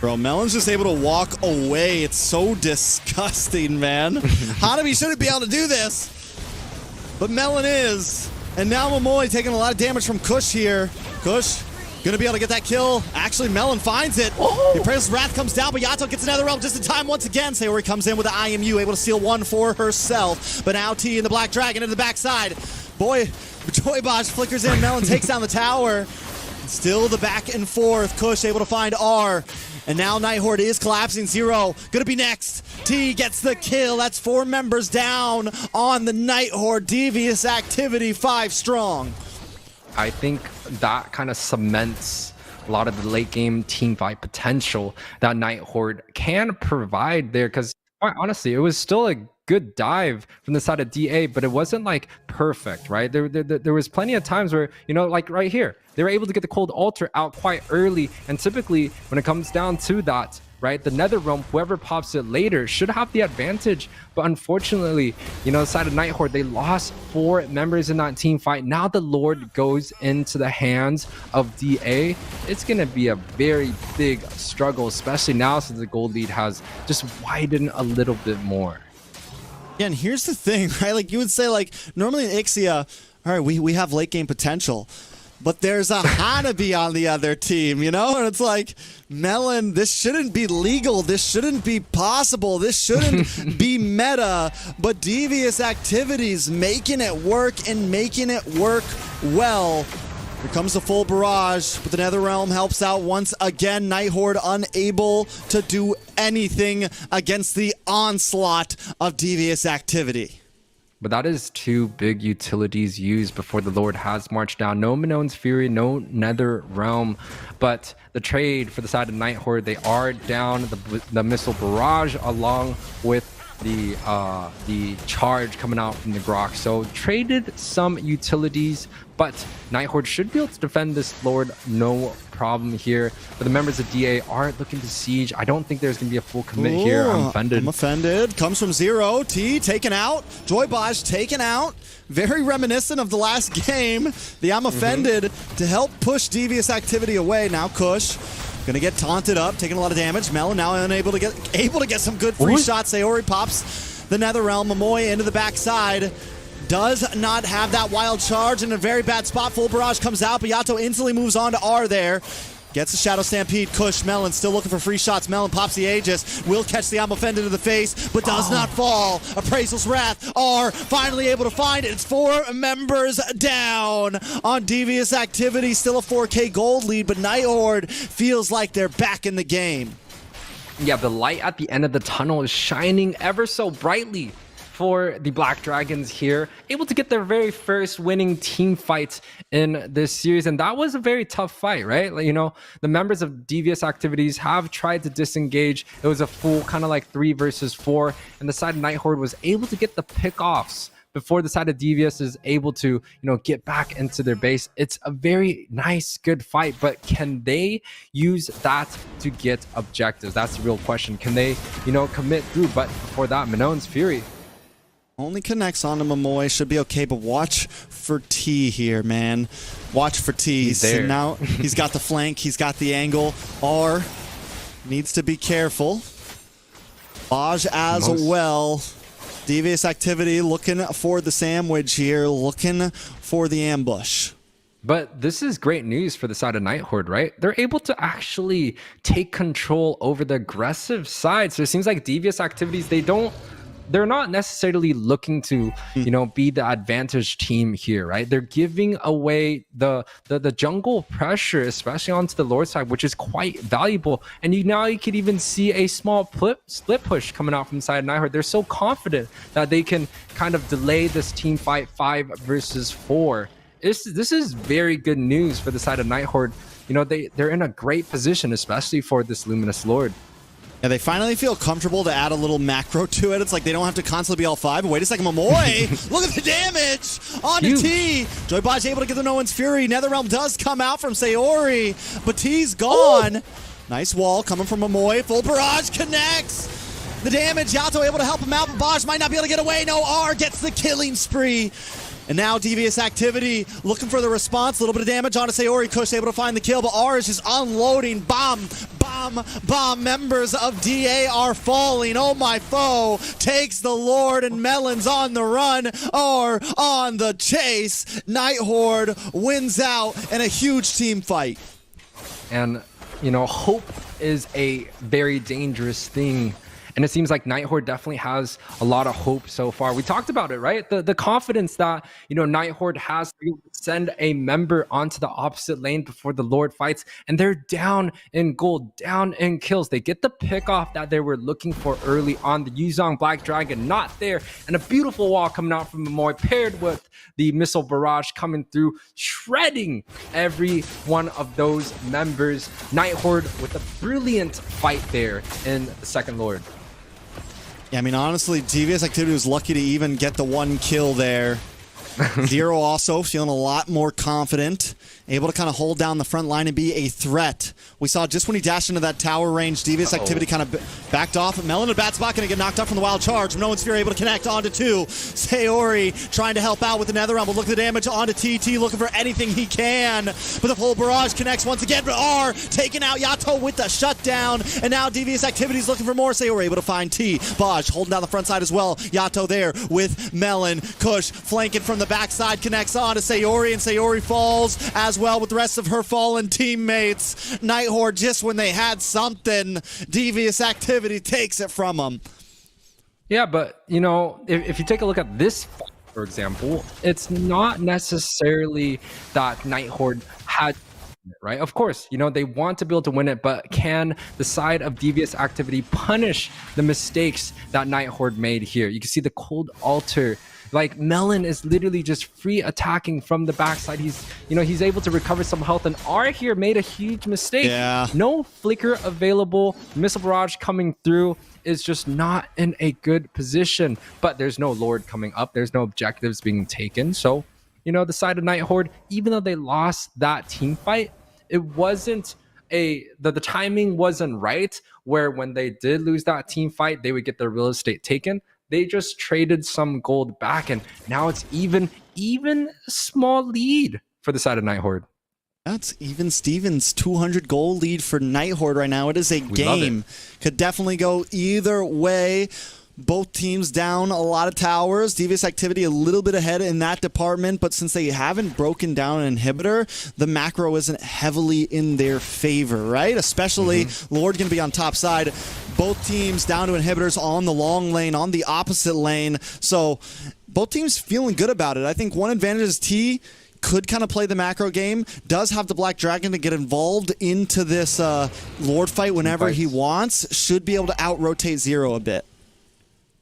Bro, Melon's just able to walk away. It's so disgusting, man. Hanabi shouldn't be able to do this, but Melon is. And now Momoy taking a lot of damage from Kush here. Kush gonna be able to get that kill. Actually, Melon finds it. The Apprentice's Wrath comes down, but Yato gets another realm just in time once again. Sayori comes in with the IMU, able to steal 1 for herself. But now T and the Black Dragon into the backside. Boy, Joy Baj flickers in. Melon takes down the tower. Still the back and forth. Kush able to find R. And now NightHorde is collapsing. 0 gonna be next. T gets the kill. That's 4 members down on the NightHorde. Devious activity 5 strong. I think that kind of cements a lot of the late game team fight potential that NightHorde can provide there, because quite honestly, it was still a good dive from the side of DA, but it wasn't like perfect, right? There was plenty of times where, you know, like right here, they were able to get the cold altar out quite early, and typically when it comes down to that, right, the Netherrealm, whoever pops it later should have the advantage. But unfortunately, you know, the side of NightHorde, they lost 4 members in that team fight. Now the Lord goes into the hands of DA. It's gonna be a very big struggle, especially now since the gold lead has just widened a little bit more. Yeah, and here's the thing, right? Like, you would say, like, normally in Ixia, all right, we have late game potential. but there's a Hanabi on the other team, you know? And it's like, Melon, this shouldn't be legal. This shouldn't be possible. This shouldn't be meta. But Devious Activities making it work and making it work well. Here comes the full barrage, but the Netherrealm helps out once again. NightHorde unable to do anything against the onslaught of Devious Activity. But that is 2 big utilities used before the Lord has marched down. No Minoan's Fury, no Netherrealm. But the trade for the side of NightHorde, they are down the missile barrage along with the charge coming out from the Grok. So traded some utilities, but NightHorde should be able to defend this Lord no problem here. But the members of DA are looking to siege. I don't think there's going to be a full commit here. I'm offended. I'm offended. Comes from Zero. T taken out. Joybaj taken out. Very reminiscent of the last game. The I'm offended to help push Devious Activity away. Now Kush gonna get taunted up, taking a lot of damage. Melon now unable to get some good free shots. Saori pops the Netherrealm. Momoy into the backside. Does not have that wild charge in a very bad spot. Full barrage comes out, but Yato instantly moves on to R there. Gets the Shadow Stampede. Kush, Melon still looking for free shots. Melon pops the Aegis. Will catch the Amofend into the face, but does not fall. Appraisal's Wrath. R finally able to find it. It's 4 members down on Devious Activity. Still a 4K gold lead, but NightHorde feels like they're back in the game. Yeah, the light at the end of the tunnel is shining ever so brightly for the Black Dragons here, able to get their very first winning team fight in this series. And that was a very tough fight, right? Like, you know, the members of Devious Activities have tried to disengage. It was a full kind of like 3 versus 4. And the side of NightHorde was able to get the pick-offs before the side of Devious is able to, you know, get back into their base. It's a very nice, good fight, but can they use that to get objectives? That's the real question. Can they, you know, commit through? But before that, Minoan's Fury only connects onto Momoy, should be okay, but watch for T here, man. Watch for T. He's there. Now he's got the flank, he's got the angle. R needs to be careful. Baj as well. Devious Activity looking for the sandwich here, looking for the ambush. But this is great news for the side of NightHorde, right? They're able to actually take control over the aggressive side. So it seems like Devious Activities, they're not necessarily looking to, you know, be the advantage team here, right? They're giving away the jungle pressure, especially onto the Lord side, which is quite valuable. And now you could even see a small split push coming out from the side of NightHorde. They're so confident that they can kind of delay this team fight 5 versus 4. This is very good news for the side of NightHorde. You know, they're in a great position, especially for this Luminous Lord. Yeah, they finally feel comfortable to add a little macro to it. It's like they don't have to constantly be all 5. But wait a second, Momoy! Look at the damage! On to T! Joybaj able to get the No One's Fury. Netherrealm does come out from Saori, but T's gone. Nice wall coming from Momoy. Full barrage connects! The damage, Yato able to help him out, but Baj might not be able to get away. No, R gets the killing spree. And now Devious Activity looking for the response. A little bit of damage onto Saori. Kush able to find the kill, but R is just unloading. Bomb, bomb, bomb. Members of DA are falling. Oh, my foe takes the Lord, and Melon's on the run or on the chase. NightHorde wins out in a huge team fight. And, you know, hope is a very dangerous thing. And it seems like NightHorde definitely has a lot of hope so far. We talked about it, right? The confidence that, you know, NightHorde has to send a member onto the opposite lane before the Lord fights. And they're down in gold, down in kills. They get the pick off that they were looking for early on. The Yuzong Black Dragon not there. And a beautiful wall coming out from Momoy paired with the missile barrage coming through, shredding every one of those members. NightHorde with a brilliant fight there in the second Lord. Yeah, I mean, honestly, Devious Activity was lucky to even get the 1 kill there. Zero also feeling a lot more confident, able to kind of hold down the front line and be a threat. We saw just when he dashed into that tower range, Devious Activity kind of backed off. Melon in a bad spot, going to get knocked up from the wild charge. No One's Fury able to connect onto 2. Saori trying to help out with the Netherrealm, but look at the damage onto TT, looking for anything he can. But the full barrage connects once again, but R taking out Yato with the shutdown. And now Devious Activity's looking for more. Saori able to find T. Baj holding down the front side as well. Yato there with Melon. Kush flanking from the the backside, connects on to Sayori, and Sayori falls as well with the rest of her fallen teammates. NightHorde, just when they had something, Devious Activity takes it from them. Yeah, but, you know, if you take a look at this, for example, it's not necessarily that NightHorde had, right? Of course, you know, they want to be able to win it, but can the side of Devious Activity punish the mistakes that NightHorde made here? You can see the cold altar. Like, Melon is literally just free attacking from the backside. He's, you know, he's able to recover some health, and R here made a huge mistake. Yeah. No flicker available. Missile Barrage coming through is just not in a good position, but there's no Lord coming up. There's no objectives being taken. So, you know, the side of NightHorde, even though they lost that team fight, it wasn't the timing wasn't right, where when they did lose that team fight, they would get their real estate taken. They just traded some gold back, and now it's even a small lead for the side of NightHorde. That's even Stevens 200 goal lead for NightHorde right now. It is a game. Could definitely go either way. Both teams down a lot of towers. Devious Activity a little bit ahead in that department, but since they haven't broken down an inhibitor, the macro isn't heavily in their favor, right? Especially Lord going to be on top side. Both teams down to inhibitors on the long lane, on the opposite lane. So both teams feeling good about it. I think one advantage is T could kind of play the macro game, does have the Black Dragon to get involved into this Lord fight whenever he wants, should be able to out-rotate Zero a bit.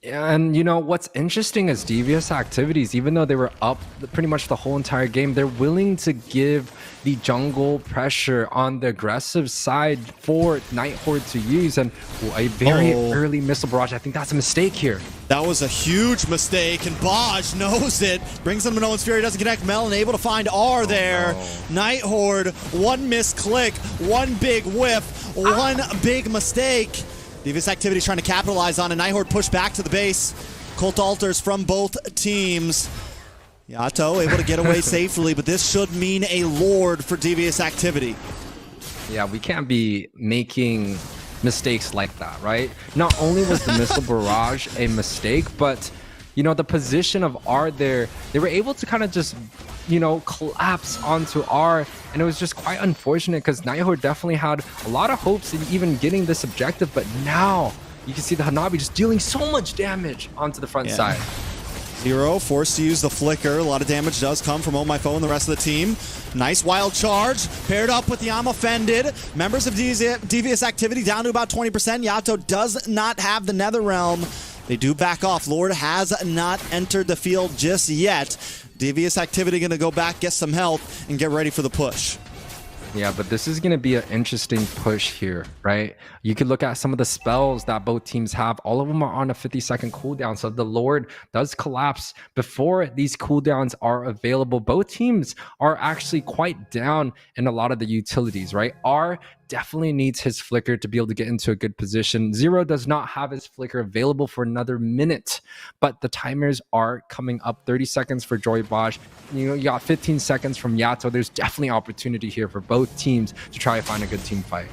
And you know what's interesting is Devious Activities, even though they were up pretty much the whole entire game, they're willing to give the jungle pressure on the aggressive side for NightHorde to use, and a very early Missile Barrage. I think that's a mistake here. That was a huge mistake, and Baj knows it. Brings him to No One's Fury, doesn't connect. Melon able to find R there. NightHorde, one misclick, one big whiff, one big mistake. Devious Activity trying to capitalize on it. NightHorde push back to the base. Cult altars from both teams. Yato able to get away safely, but this should mean a Lord for Devious Activity. Yeah, we can't be making mistakes like that, right? Not only was the Missile Barrage a mistake, but, you know, the position of R there, they were able to kind of just, you know, collapse onto R, and it was just quite unfortunate because NightHorde definitely had a lot of hopes in even getting this objective, but now you can see the Hanabi just dealing so much damage onto the front side. Zero forced to use the flicker. A lot of damage does come from Oh My Foe and the rest of the team. Nice wild charge paired up with the I'm Offended. Members of Devious Activity down to about 20%. Yato does not have the Nether Realm. They do back off. Lord has not entered the field just yet. Devious Activity going to go back, get some health, and get ready for the push. Yeah, but this is going to be an interesting push here, right? You could look at some of the spells that both teams have. All of them are on a 50-second cooldown. So the Lord does collapse before these cooldowns are available. Both teams are actually quite down in a lot of the utilities, right? R definitely needs his flicker to be able to get into a good position. Zero does not have his flicker available for another minute, but the timers are coming up. 30 seconds for Joy Bosch. You know, you got 15 seconds from Yato. There's definitely opportunity here for both teams to try to find a good team fight.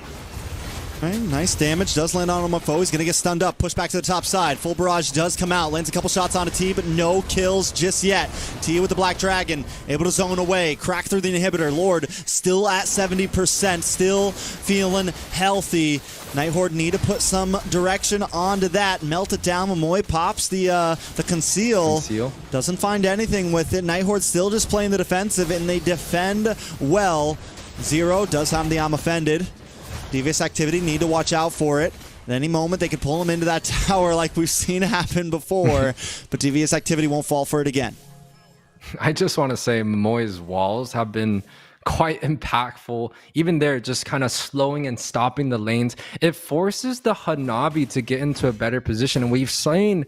Right, nice damage does land on my foe. He's going to get stunned up. Push back to the top side. Full barrage does come out. Lands a couple shots onto T, but no kills just yet. T with the Black Dragon, able to zone away. Crack through the inhibitor. Lord still at 70%. Still feeling healthy. NightHorde need to put some direction onto that. Melt it down. Momoy pops the conceal. Doesn't find anything with it. NightHorde still just playing the defensive, and they defend well. Zero does have the I'm Offended. Devious Activity need to watch out for it. At any moment, they could pull him into that tower like we've seen happen before, but Devious Activity won't fall for it again. I just want to say Momoy's walls have been quite impactful. Even there, just kind of slowing and stopping the lanes. It forces the Hanabi to get into a better position, and we've seen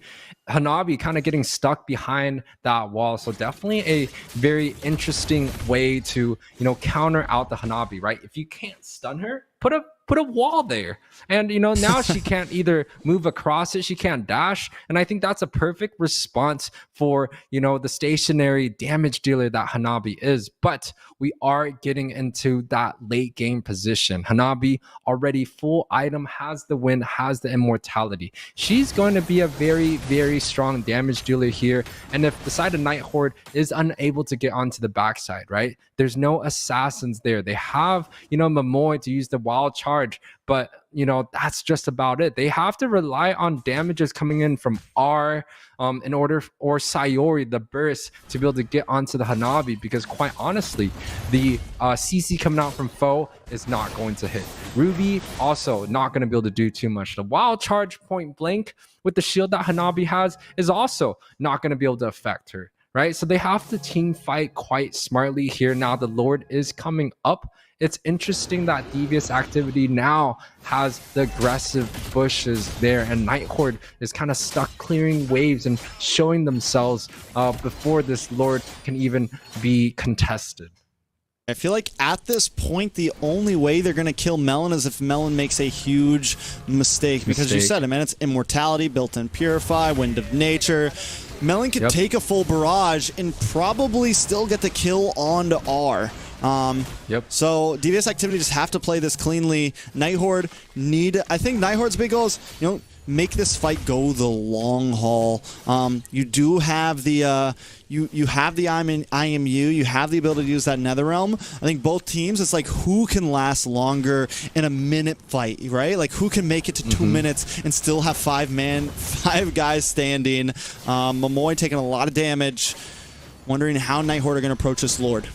Hanabi kind of getting stuck behind that wall. So definitely a very interesting way to, you know, counter out the Hanabi, right? If you can't stun her, put put a wall there. And, you know, now she can't either move across it, she can't dash. And I think that's a perfect response for, you know, the stationary damage dealer that Hanabi is. But we are getting into that late game position. Hanabi already full item, has the win, has the immortality. She's going to be a very, very strong damage dealer here. And if the side of NightHorde is unable to get onto the backside, right? There's no assassins there. They have, you know, Momoy to use the wild charge, but you know, that's just about it. They have to rely on damages coming in from R in order, or Sayori, the burst, to be able to get onto the Hanabi, because quite honestly, the CC coming out from Foe is not going to hit. Ruby also not going to be able to do too much. The wild charge point blank with the shield that Hanabi has is also not going to be able to affect her, right? So they have to team fight quite smartly here. Now the Lord is coming up. It's interesting that Devious activity now has the aggressive bushes there, and NightHorde is kind of stuck clearing waves and showing themselves before this Lord can even be contested. I feel like at this point, the only way they're going to kill Melon is if Melon makes a huge mistake. Because you said it, man, it's immortality, built-in Purify, Wind of Nature. Melon could take a full barrage and probably still get the kill onto R. So Devious activity just have to play this cleanly. NightHorde I think NightHorde's big goal is, you know, make this fight go the long haul. You do have the you have the IMU, you have the ability to use that Netherrealm. I think both teams, it's like who can last longer in a minute fight, right? Like who can make it to 2 minutes and still have 5 guys standing. Momoy taking a lot of damage. Wondering how NightHorde are going to approach this Lord.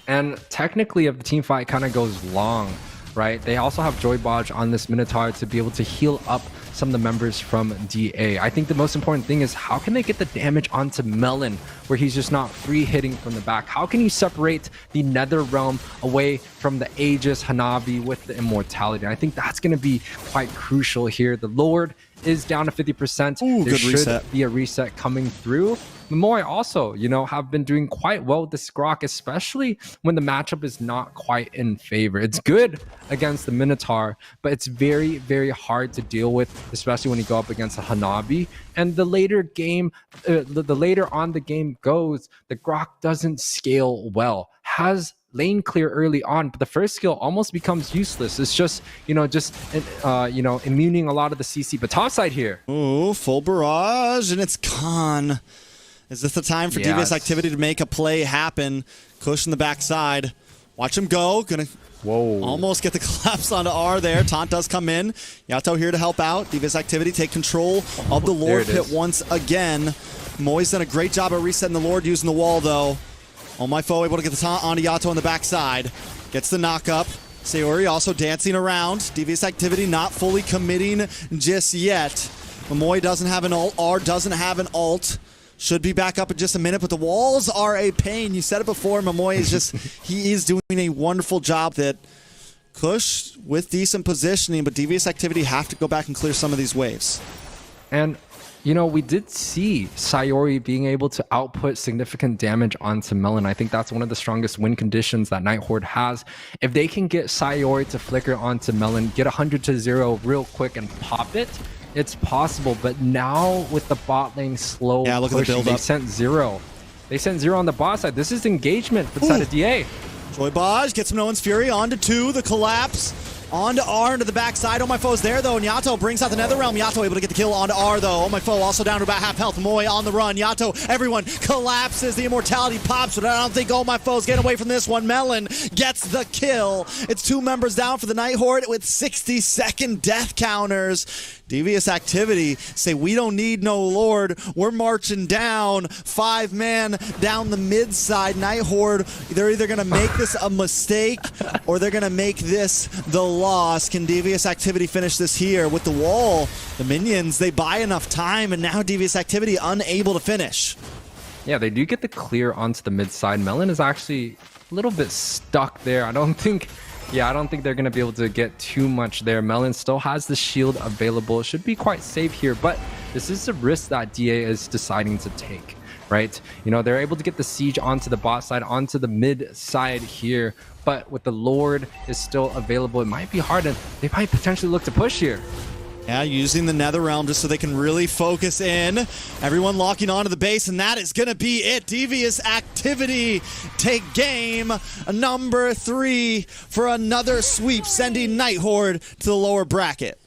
And technically, if the team fight kind of goes long, right, they also have Joy Bodge on this Minotaur to be able to heal up some of the members from DA. I think the most important thing is how can they get the damage onto Melon where he's just not free hitting from the back? How can you separate the Nether Realm away from the Aegis Hanabi with the immortality? I think that's going to be quite crucial here. The Lord is down to 50%. Ooh, there good should reset. be a reset coming through. Momoy also, you know, have been doing quite well with the Skrok, especially when the matchup is not quite in favor. It's good against the Minotaur, but it's very, very hard to deal with, especially when you go up against a Hanabi. And the later game, the later on the game goes, the Grok doesn't scale well. Has lane clear early on, but the first skill almost becomes useless. It's just, you know, immuning a lot of the CC. But top side here. Ooh, full barrage, and it's gone. Is this the time for Devious activity to make a play happen? Kush in the backside. Watch him go. Gonna almost get the collapse onto R there. Taunt does come in. Yato here to help out. Devious activity take control of the Lord pit once again. Moy's done a great job of resetting the Lord using the wall though. Oh my foe able to get the taunt onto Yato on the backside. Gets the knock up. Sayori also dancing around. Devious activity not fully committing just yet. Moy doesn't have an ult. R doesn't have an ult. Should be back up in just a minute, but the walls are a pain. You said it before, Momoy is just, he is doing a wonderful job. That Kush with decent positioning, but Devious activity have to go back and clear some of these waves. And, you know, we did see Sayori being able to output significant damage onto Melon. I think that's one of the strongest win conditions that NightHorde has. If they can get Sayori to flicker onto Melon, get 100-0 real quick and pop it, it's possible. But now with the bot lane slow look at the build they up. sent 0. They sent 0 on the bot side. This is engagement for the side of DA. Joy Bodge gets some No One's Fury onto 2, the collapse. Onto R into the backside. Oh my foe's there though, and Yato brings out the Netherrealm. Yato able to get the kill onto R though. Oh my foe also down to about half health. Moy on the run. Yato, everyone collapses. The immortality pops, but I don't think Oh my foe's getting away from this one. Melon gets the kill. It's 2 members down for the NightHorde with 60-second death counters. Devious activity say we don't need no Lord. We're marching down 5-man down the mid side. NightHorde, they're either gonna make this a mistake or they're gonna make this the loss. Can Devious activity finish this here with the wall? The minions, they buy enough time, and now Devious activity unable to finish. Yeah, they do get the clear onto the mid side. Melon is actually a little bit stuck there. I don't think they're going to be able to get too much there. Melon still has the shield available. It should be quite safe here, but this is a risk that DA is deciding to take. right? You know, they're able to get the siege onto the bot side, onto the mid side here, but with the Lord is still available, it might be hard, and they might potentially look to push here. Yeah, using the Nether Realm just so they can really focus in. Everyone locking onto the base, and that is going to be it. Devious activity take game number 3 for another sweep, sending NightHorde to the lower bracket.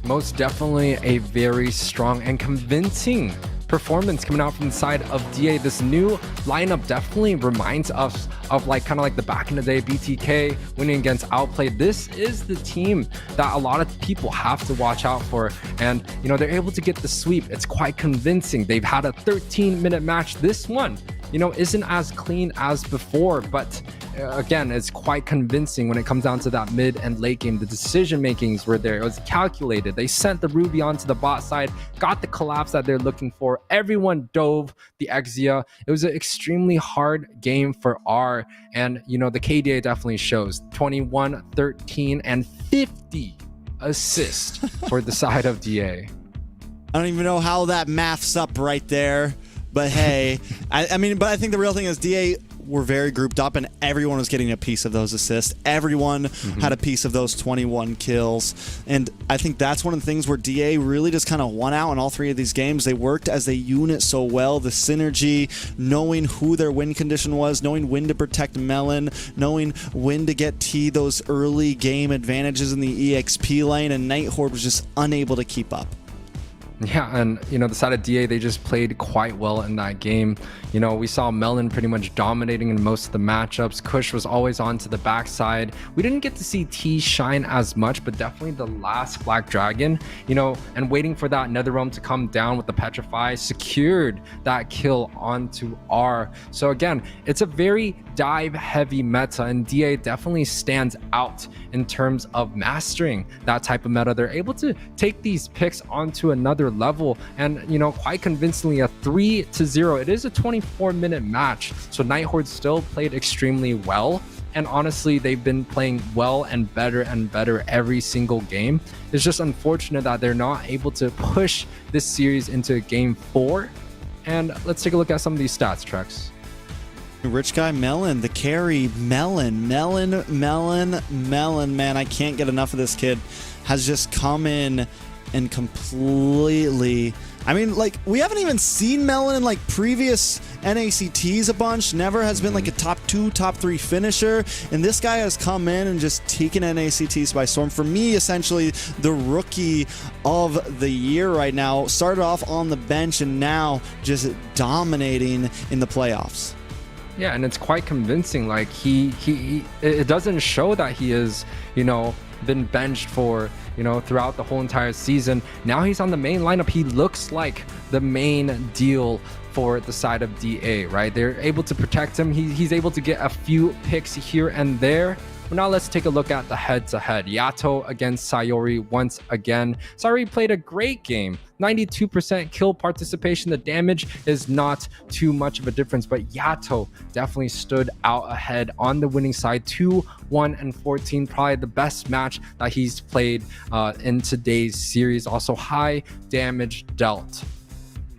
Most definitely a very strong and convincing performance coming out from the side of DA. This new lineup definitely reminds us of kind of like the back in the day BTK winning against Outplay. This is the team that a lot of people have to watch out for, and you know, they're able to get the sweep. It's quite convincing. They've had a 13-minute match. This one, you know, isn't as clean as before, but again, it's quite convincing when it comes down to that mid and late game. The decision makings were there. It was calculated. They sent the Ruby onto the bot side, got the collapse that they're looking for. Everyone dove the Exia. It was an extremely hard game for R, and you know, the KDA definitely shows. 21, 13, and 50 assists for the side of DA. I don't even know how that maths up right there, but hey, I mean, but I think the real thing is DA were very grouped up, and everyone was getting a piece of those assists. Everyone had a piece of those 21 kills, and I think that's one of the things where DA really just kind of won out in all 3 of these games. They worked as a unit so well. The synergy, knowing who their win condition was, knowing when to protect Melon, knowing when to get T those early game advantages in the EXP lane, and NightHorde was just unable to keep up. Yeah, and you know, the side of DA, they just played quite well in that game. You know, we saw Melon pretty much dominating in most of the matchups. Kush was always on to the backside. We didn't get to see T shine as much, but definitely the last Black Dragon, you know, and waiting for that Nether Realm to come down with the Petrify, secured that kill onto R. So again, it's a very dive heavy meta, and DA definitely stands out in terms of mastering that type of meta. They're able to take these picks onto another level, and you know, quite convincingly, a 3-0. It is a 24-minute match, so NightHorde still played extremely well, and honestly, they've been playing well and better every single game. It's just unfortunate that they're not able to push this series into game 4. And let's take a look at some of these stats, Trex. Rich Guy Melon, the carry, Melon, man, I can't get enough of this kid. Has just come in and completely, I mean, like, we haven't even seen Melon in like previous NACTs a bunch. Never has been like a top 2, top 3 finisher, and this guy has come in and just taken NACTs by storm. For me, essentially the rookie of the year right now. Started off on the bench and now just dominating in the playoffs. Yeah, and it's quite convincing. Like, it doesn't show that he is, you know, been benched for, you know, throughout the whole entire season. Now he's on the main lineup. He looks like the main deal for the side of DA, right? They're able to protect him. He's able to get a few picks here and there. But now let's take a look at the head-to-head. Yato against Sayori once again. Sayori played a great game. 92% kill participation. The damage is not too much of a difference, but Yato definitely stood out ahead on the winning side. 2-1-14, probably the best match that he's played in today's series. Also high damage dealt.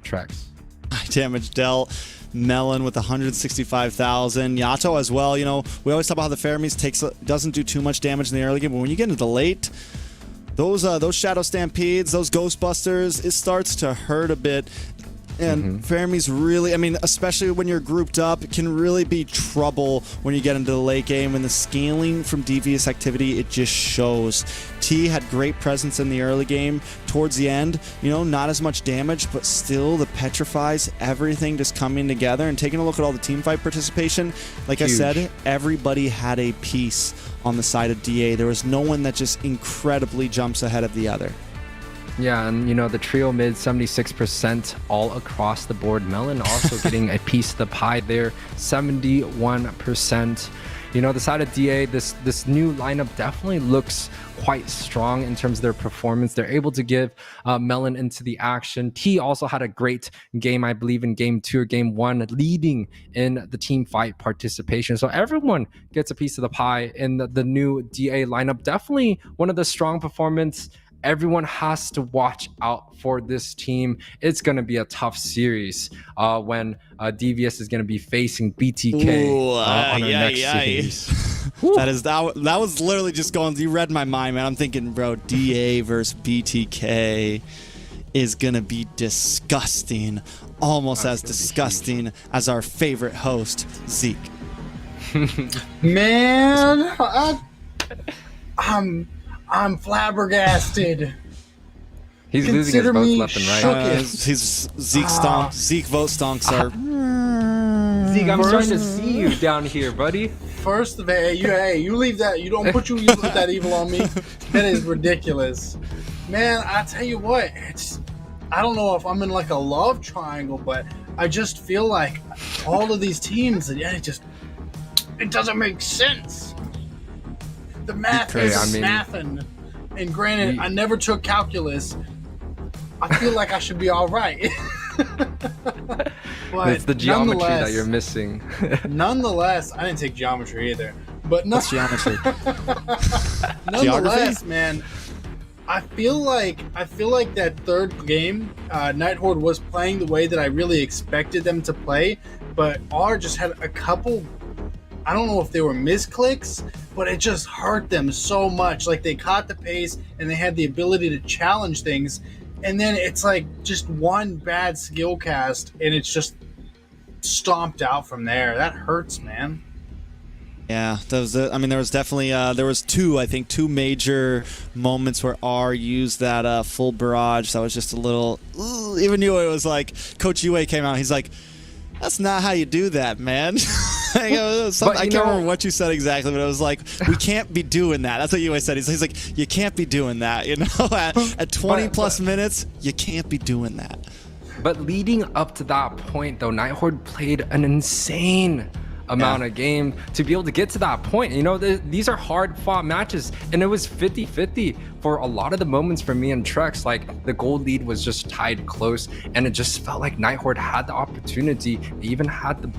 Trex. High damage dealt. Melon with 165,000. Yato as well. You know, we always talk about how the Fermis doesn't do too much damage in the early game, but when you get into the late, those Shadow Stampedes, those Ghostbusters, it starts to hurt a bit. And Fermis really, I mean, especially when you're grouped up, it can really be trouble when you get into the late game. And the scaling from Devious activity, it just shows. T had great presence in the early game. Towards the end, you know, not as much damage, but still the Petrifies, everything just coming together. And taking a look at all the team fight participation, like I said, everybody had a piece on the side of DA. There was no one that just incredibly jumps ahead of the other. Yeah, and you know, the trio mid 76% all across the board. Melon also getting a piece of the pie there, 71%. You know, the side of DA, this new lineup definitely looks quite strong in terms of their performance. They're able to give Melon into the action. T also had a great game, I believe, in game 2 or game 1, leading in the team fight participation. So everyone gets a piece of the pie in the new DA lineup. Definitely one of the strong performance everyone has to watch out for this team. It's going to be a tough series when Devious is going to be facing BTK on our next series. that was literally just going, you read my mind, man. I'm thinking, bro, DA versus BTK is going to be disgusting. Almost as disgusting as our favorite host, Zeke. Man, I'm flabbergasted. He's losing his votes left and right. He's Zeke vote stonks are. Zeke, I'm starting to see you down here, buddy. First of all, you leave that. You don't put that evil on me. That is ridiculous, man. I tell you what, I don't know if I'm in like a love triangle, but I just feel like all of these teams, it doesn't make sense. The math is mathing. And granted, I never took calculus. I feel like I should be all right. But it's the geometry that you're missing. Nonetheless, I didn't take geometry either. But what's geometry? Nonetheless, man, I feel like that third game, NightHorde was playing the way that I really expected them to play, but R just had a couple, I don't know if they were misclicks, but it just hurt them so much. Like they caught the pace and they had the ability to challenge things, and then it's like just one bad skill cast and it's just stomped out from there. That hurts, man. Yeah, there was definitely there was two major moments where R used that full barrage. That was just a little. Even Yue was like, Coach Yue came out. He's like, "That's not how you do that, man." I can't remember what you said exactly, but it was like, we can't be doing that. That's what Yue said. He's like, you can't be doing that. You know, at 20 plus minutes, you can't be doing that. But leading up to that point, though, NightHorde played an insane amount of game to be able to get to that point. You know, these are hard fought matches, and it was 50-50 for a lot of the moments for me and Trex. Like the gold lead was just tied close, and it just felt like NightHorde had the opportunity. They even had the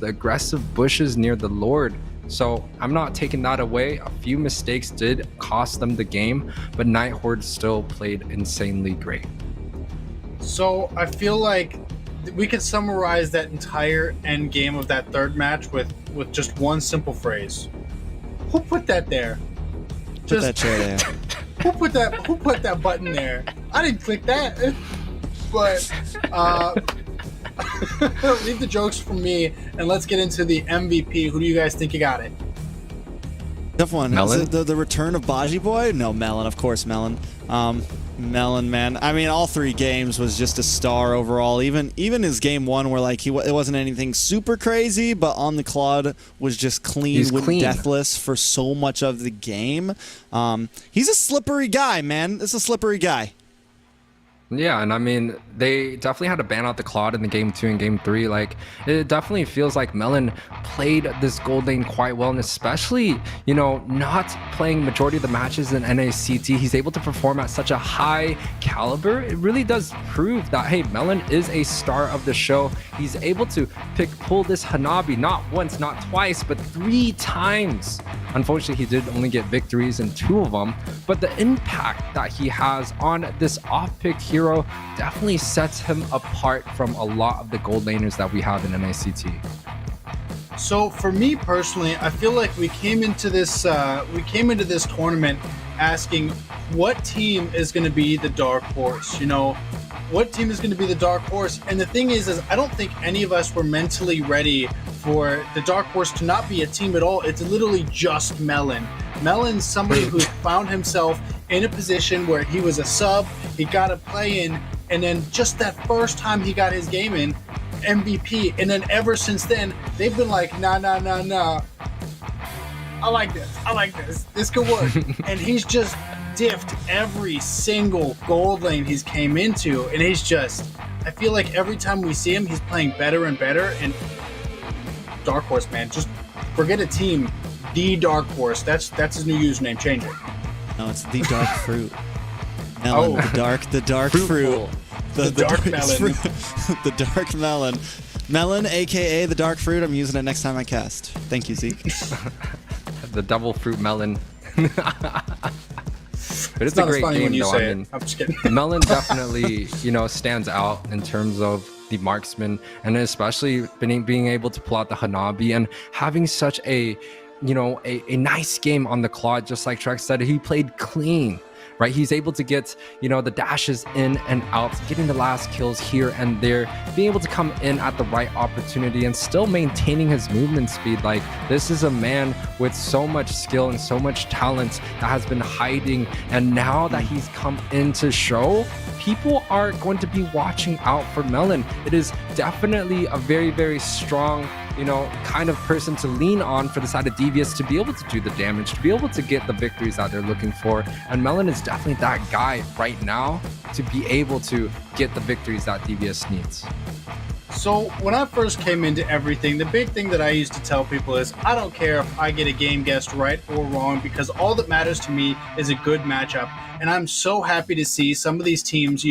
aggressive bushes near the Lord. So I'm not taking that away. A few mistakes did cost them the game, but NightHorde still played insanely great. So I feel like we could summarize that entire end game of that third match with just one simple phrase. Who put that there? Put that chair there. Who put that button there? I didn't click that. But leave the jokes for me and let's get into the MVP. Who do you guys think you got it? Tough one. Melon? Is it the return of Baji Boy? No, Melon, of course, Melon. Melon, man. I mean, all three games was just a star overall. Even his game one, where like it wasn't anything super crazy, but on the Claude was just clean, deathless for so much of the game. He's a slippery guy, man. It's a slippery guy. Yeah, and I mean, they definitely had to ban out the Claude in the game 2 and game 3. Like, it definitely feels like Melon played this gold lane quite well, and especially, you know, not playing majority of the matches in NACT, he's able to perform at such a high caliber. It really does prove that, hey, Melon is a star of the show. He's able to pull this Hanabi not once, not twice, but 3 times. Unfortunately, he did only get victories in 2 of them, but the impact that he has on this off-pick hero definitely sets him apart from a lot of the gold laners that we have in NACT. So for me personally, I feel like we came into this tournament asking what team is going to be the dark horse. You know, what team is going to be the dark horse? And the thing is I don't think any of us were mentally ready for the dark horse to not be a team at all. It's literally just Melon. Melon's somebody who found himself in a position where he was a sub, he got a play in, and then just that first time he got his game in, MVP, and then ever since then, they've been like, nah. I like this. This could work. And he's just diffed every single gold lane he's came into, and he's just, I feel like every time we see him, he's playing better and better, and Dark Horse, man, just forget a team. The Dark Horse, that's his new username. Change it. No, it's the Dark Fruit. Melon, the dark fruit. The dark melon. The dark melon. Melon, aka the dark fruit. I'm using it next time I cast. Thank you, Zeke. The double fruit melon. But it's not a as great funny game, when you though. say I it. mean, I'm just kidding. Melon definitely, stands out in terms of the marksman, and especially being able to pull out the Hanabi and having such a nice game on the clock. Just like Trex said, he played clean. Right, he's able to get the dashes in and out, getting the last kills here and there, being able to come in at the right opportunity and still maintaining his movement speed. Like, this is a man with so much skill and so much talent that has been hiding, and now that he's come into show, people are going to be watching out for Melon. It is definitely a very, very strong kind of person to lean on for the side of Devious to be able to do the damage, to be able to get the victories that they're looking for. And Melon is definitely that guy right now to be able to get the victories that Devious needs. So when I first came into everything, the big thing that I used to tell people is I don't care if I get a game guessed right or wrong, because all that matters to me is a good matchup. And I'm so happy to see some of these teams,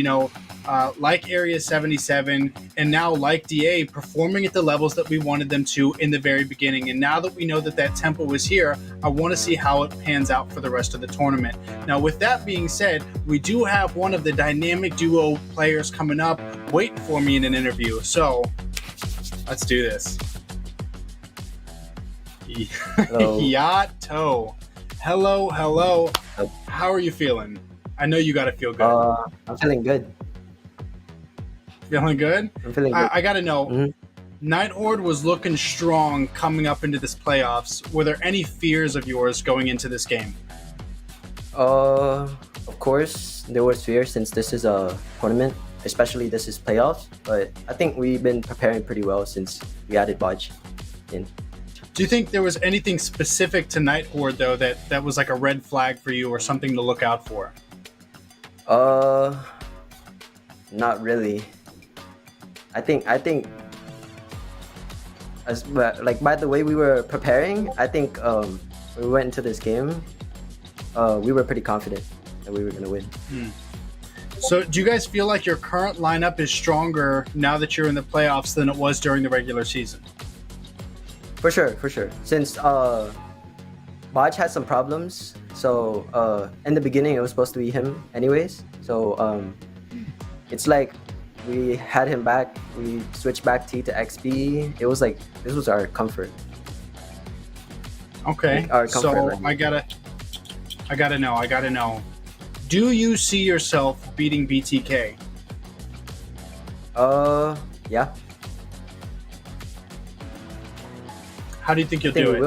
like Area 77 and now like DA, performing at the levels that we wanted them to in the very beginning. And now that we know that tempo is here, I want to see how it pans out for the rest of the tournament. Now, with that being said, we do have one of the dynamic duo players coming up waiting for me in an interview. So let's do this. Yato. Hello. How are you feeling? I know you got to feel good. I'm feeling good. Feeling good? I'm feeling good. I got to know, NightHorde was looking strong coming up into this playoffs. Were there any fears of yours going into this game? Of course, there was fear since this is a tournament, especially this is playoffs. But I think we've been preparing pretty well since we added Bodge in. Do you think there was anything specific to NightHorde, though, that was like a red flag for you or something to look out for? Not really. I think as by the way we were preparing, I think when we went into this game, we were pretty confident that we were gonna win. So do you guys feel like your current lineup is stronger now that you're in the playoffs than it was during the regular season? For sure. Since Bodge had some problems, so in the beginning it was supposed to be him anyways. So it's like we had him back, we switched back T to XP. It was like this was our comfort. Okay, our comfort so level. I gotta know. Do you see yourself beating BTK? Yeah. How do you think you'll I think do it? We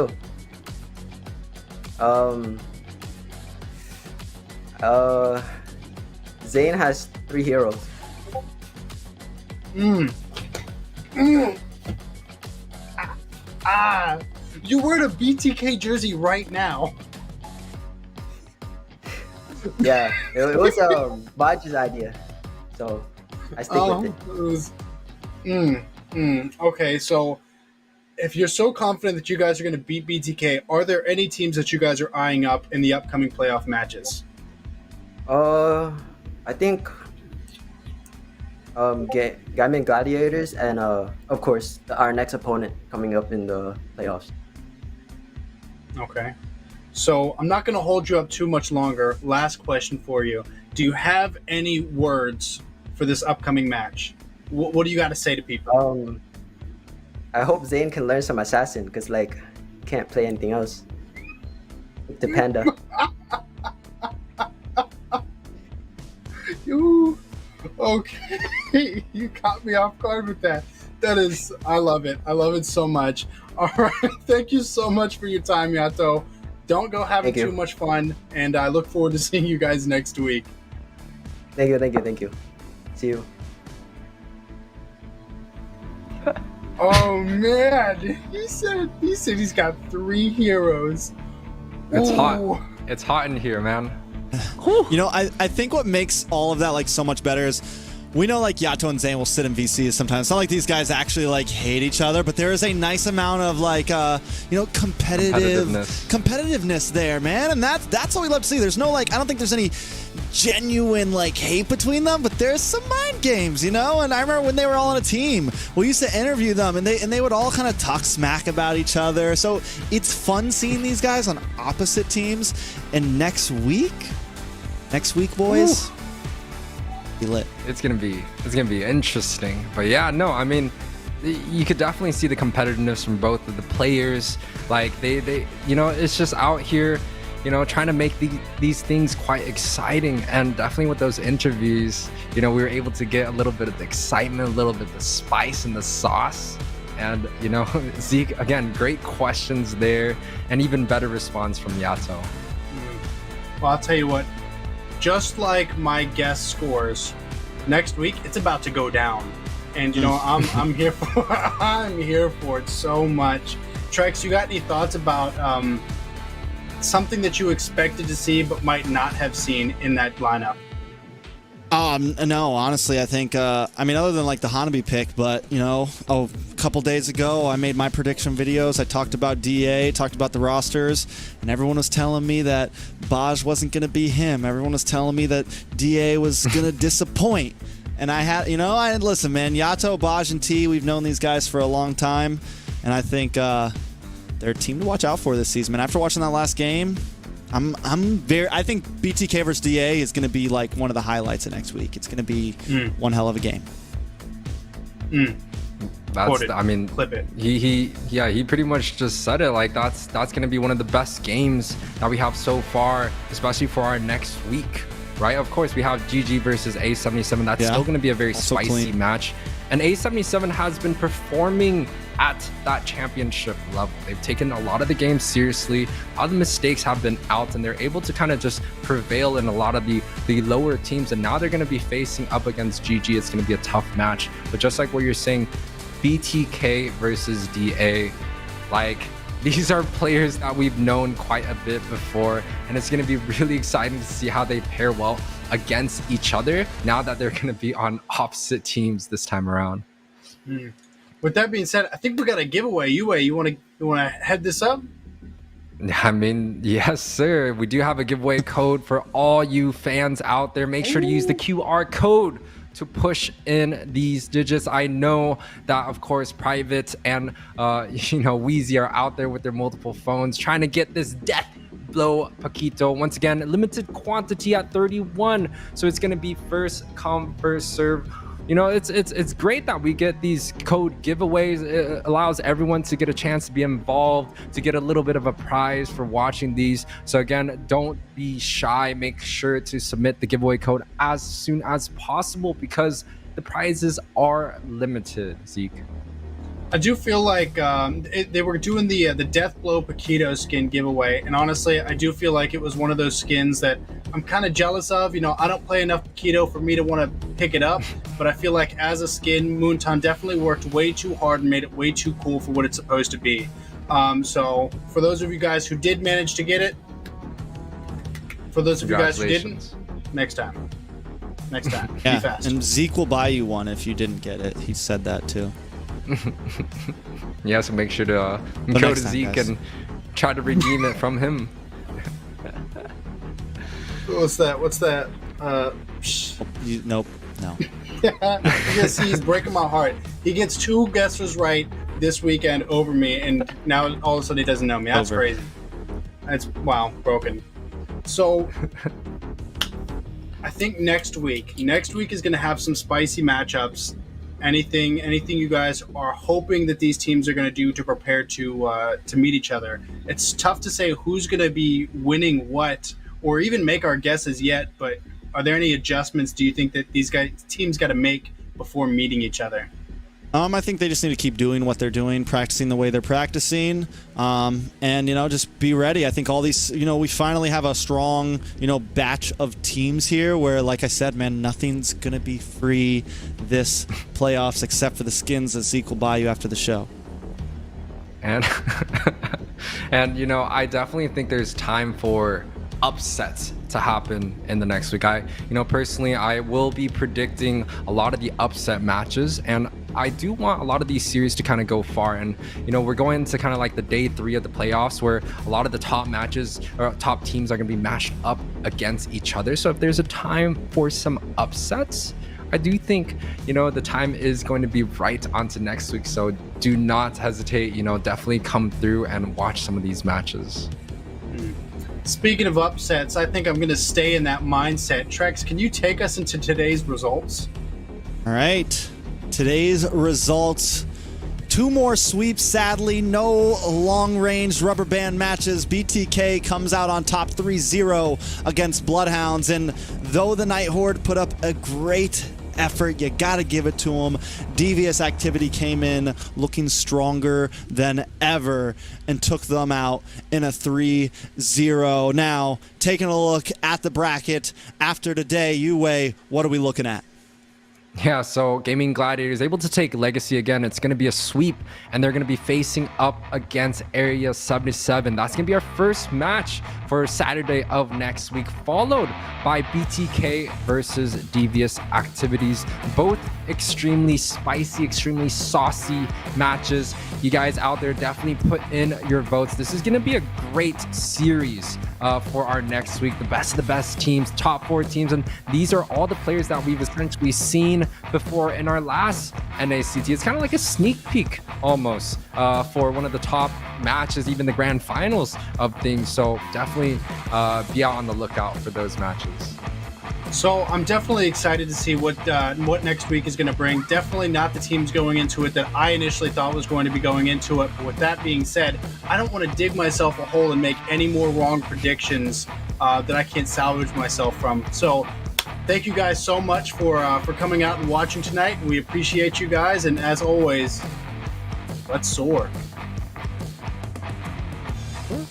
will. Zane has 3 heroes. You wear a BTK jersey right now. Yeah, it was Bodge's idea, so I stick with it. Okay, so if you're so confident that you guys are going to beat BTK, are there any teams that you guys are eyeing up in the upcoming playoff matches? I think Gaiman Gladiators and of course our next opponent coming up in the playoffs. Okay. So I'm not going to hold you up too much longer. Last question for you. Do you have any words for this upcoming match? What do you got to say to people? I hope Zane can learn some Assassin, because can't play anything else. The Panda. Okay. You caught me off guard with that. I love it. I love it so much. All right. Thank you so much for your time, Yato. Don't go having too much fun, and I look forward to seeing you guys next week. Thank you. See you. Oh man, he said he's got 3 heroes. It's hot. It's hot in here, man. I think what makes all of that so much better is we know Yato and Zane will sit in VCs sometimes. It's not like these guys actually hate each other, but there is a nice amount of competitiveness there, man. And that's what we love to see. There's no I don't think there's any genuine hate between them, but there's some mind games, And I remember when they were all on a team, we used to interview them, and they would all kind of talk smack about each other. So it's fun seeing these guys on opposite teams. And next week, Next week, boys, be lit. It's gonna be interesting. But yeah, no, I mean, you could definitely see the competitiveness from both of the players. Like they you know, it's just out here, you know, trying to make these things quite exciting. And definitely with those interviews, you know, we were able to get a little bit of the excitement, a little bit of the spice and the sauce. And, you know, Zeke, again, great questions there, and even better response from Yato. Well, I'll tell you what, just like my guest scores, next week it's about to go down. And, you know, I'm here for it so much. Trex, you got any thoughts about something that you expected to see but might not have seen in that lineup? No, honestly, I think, I mean, other than like the Hanabi pick, but, you know, a couple days ago, I made my prediction videos. I talked about DA, talked about the rosters, and everyone was telling me that Baj wasn't going to be him. Everyone was telling me that DA was going to disappoint. And I had, you know, listen, man, Yato, Baj, and T, we've known these guys for a long time, and I think they're a team to watch out for this season. Man, after watching that last game, I think BTK versus DA is going to be like one of the highlights of next week. It's going to be one hell of a game. I mean, clip it. He pretty much just said it. Like that's going to be one of the best games that we have so far, especially for our next week, right? Of course, we have GG versus A77. That's still going to be a very also spicy clean match. And A77 has been performing at that championship level. They've taken a lot of the games seriously. A lot of the mistakes have been out, and they're able to kind of just prevail in a lot of the lower teams. And now they're going to be facing up against GG. It's going to be a tough match. But just like what you're saying, BTK versus DA, like these are players that we've known quite a bit before, and it's going to be really exciting to see how they pair well against each other now that they're going to be on opposite teams this time around. With that being said, I think we got a giveaway. You want to head this up? I mean, yes, sir. We do have a giveaway code for all you fans out there. Make sure to use the QR code to push in these digits. I know that, of course, Private and you know, Wheezy are out there with their multiple phones trying to get this death blow Paquito. Once again, limited quantity at 31, so it's going to be first come, first serve. You know, it's great that we get these code giveaways. It allows everyone to get a chance to be involved, to get a little bit of a prize for watching these. So again, don't be shy. Make sure to submit the giveaway code as soon as possible because the prizes are limited, Zeke. I do feel like they were doing the Death Blow Paquito skin giveaway, and honestly, I do feel like it was one of those skins that I'm kind of jealous of. You know, I don't play enough Paquito for me to want to pick it up, but I feel like as a skin, Moonton definitely worked way too hard and made it way too cool for what it's supposed to be. So for those of you guys who did manage to get it, for those of you guys who didn't, next time. Be fast. And Zeke will buy you one if you didn't get it. He said that too. Yeah, so make sure to go to Zeke and try to redeem it from him. What's that? Nope. No. You see, he's breaking my heart. He gets 2 guesses right this weekend over me, and now all of a sudden he doesn't know me. That's crazy. That's broken. So I think next week is going to have some spicy matchups. Anything you guys are hoping that these teams are going to do to prepare to meet each other? It's tough to say who's going to be winning what, or even make our guesses yet. But are there any adjustments do you think that these teams got to make before meeting each other? I think they just need to keep doing what they're doing, practicing the way they're practicing, and, you know, just be ready. I think all these, you know, we finally have a strong, you know, batch of teams here where, like I said, man, nothing's going to be free this playoffs except for the skins that Zeke will buy you after the show. And, and you know, I definitely think there's time for upsets to happen in the next week. Personally, I will be predicting a lot of the upset matches, and I do want a lot of these series to kind of go far. And, you know, we're going into kind of like the day 3 of the playoffs where a lot of the top matches or top teams are going to be matched up against each other. So if there's a time for some upsets, I do think, you know, the time is going to be right onto next week. So do not hesitate, you know, definitely come through and watch some of these matches. Speaking of upsets, I think I'm going to stay in that mindset. Trex, can you take us into today's results? All right. Today's results. 2 more sweeps, sadly. No long-range rubber band matches. BTK comes out on top 3-0 against BloodHounds. And though the NightHorde put up a great effort, you got to give it to them. Devious Activity came in looking stronger than ever and took them out in a 3-0. Now, taking a look at the bracket after today, Yue, what are we looking at? Yeah, so Gaming Gladiators able to take Legacy again. It's going to be a sweep, and they're going to be facing up against Area 77. That's going to be our first match for Saturday of next week, followed by BTK versus Devious Activities. Both extremely spicy, extremely saucy matches. You guys out there definitely put in your votes. This is going to be a great series for our next week. The best of the best teams, top 4 teams, and these are all the players that we've essentially seen before in our last NACT. It's kind of like a sneak peek almost for one of the top matches, even the grand finals of things. So definitely be out on the lookout for those matches. So I'm definitely excited to see what next week is going to bring. Definitely not the teams going into it that I initially thought was going to be going into it. But with that being said, I don't want to dig myself a hole and make any more wrong predictions that I can't salvage myself from. So thank you guys so much for coming out and watching tonight. We appreciate you guys, and as always, let's soar. Cool.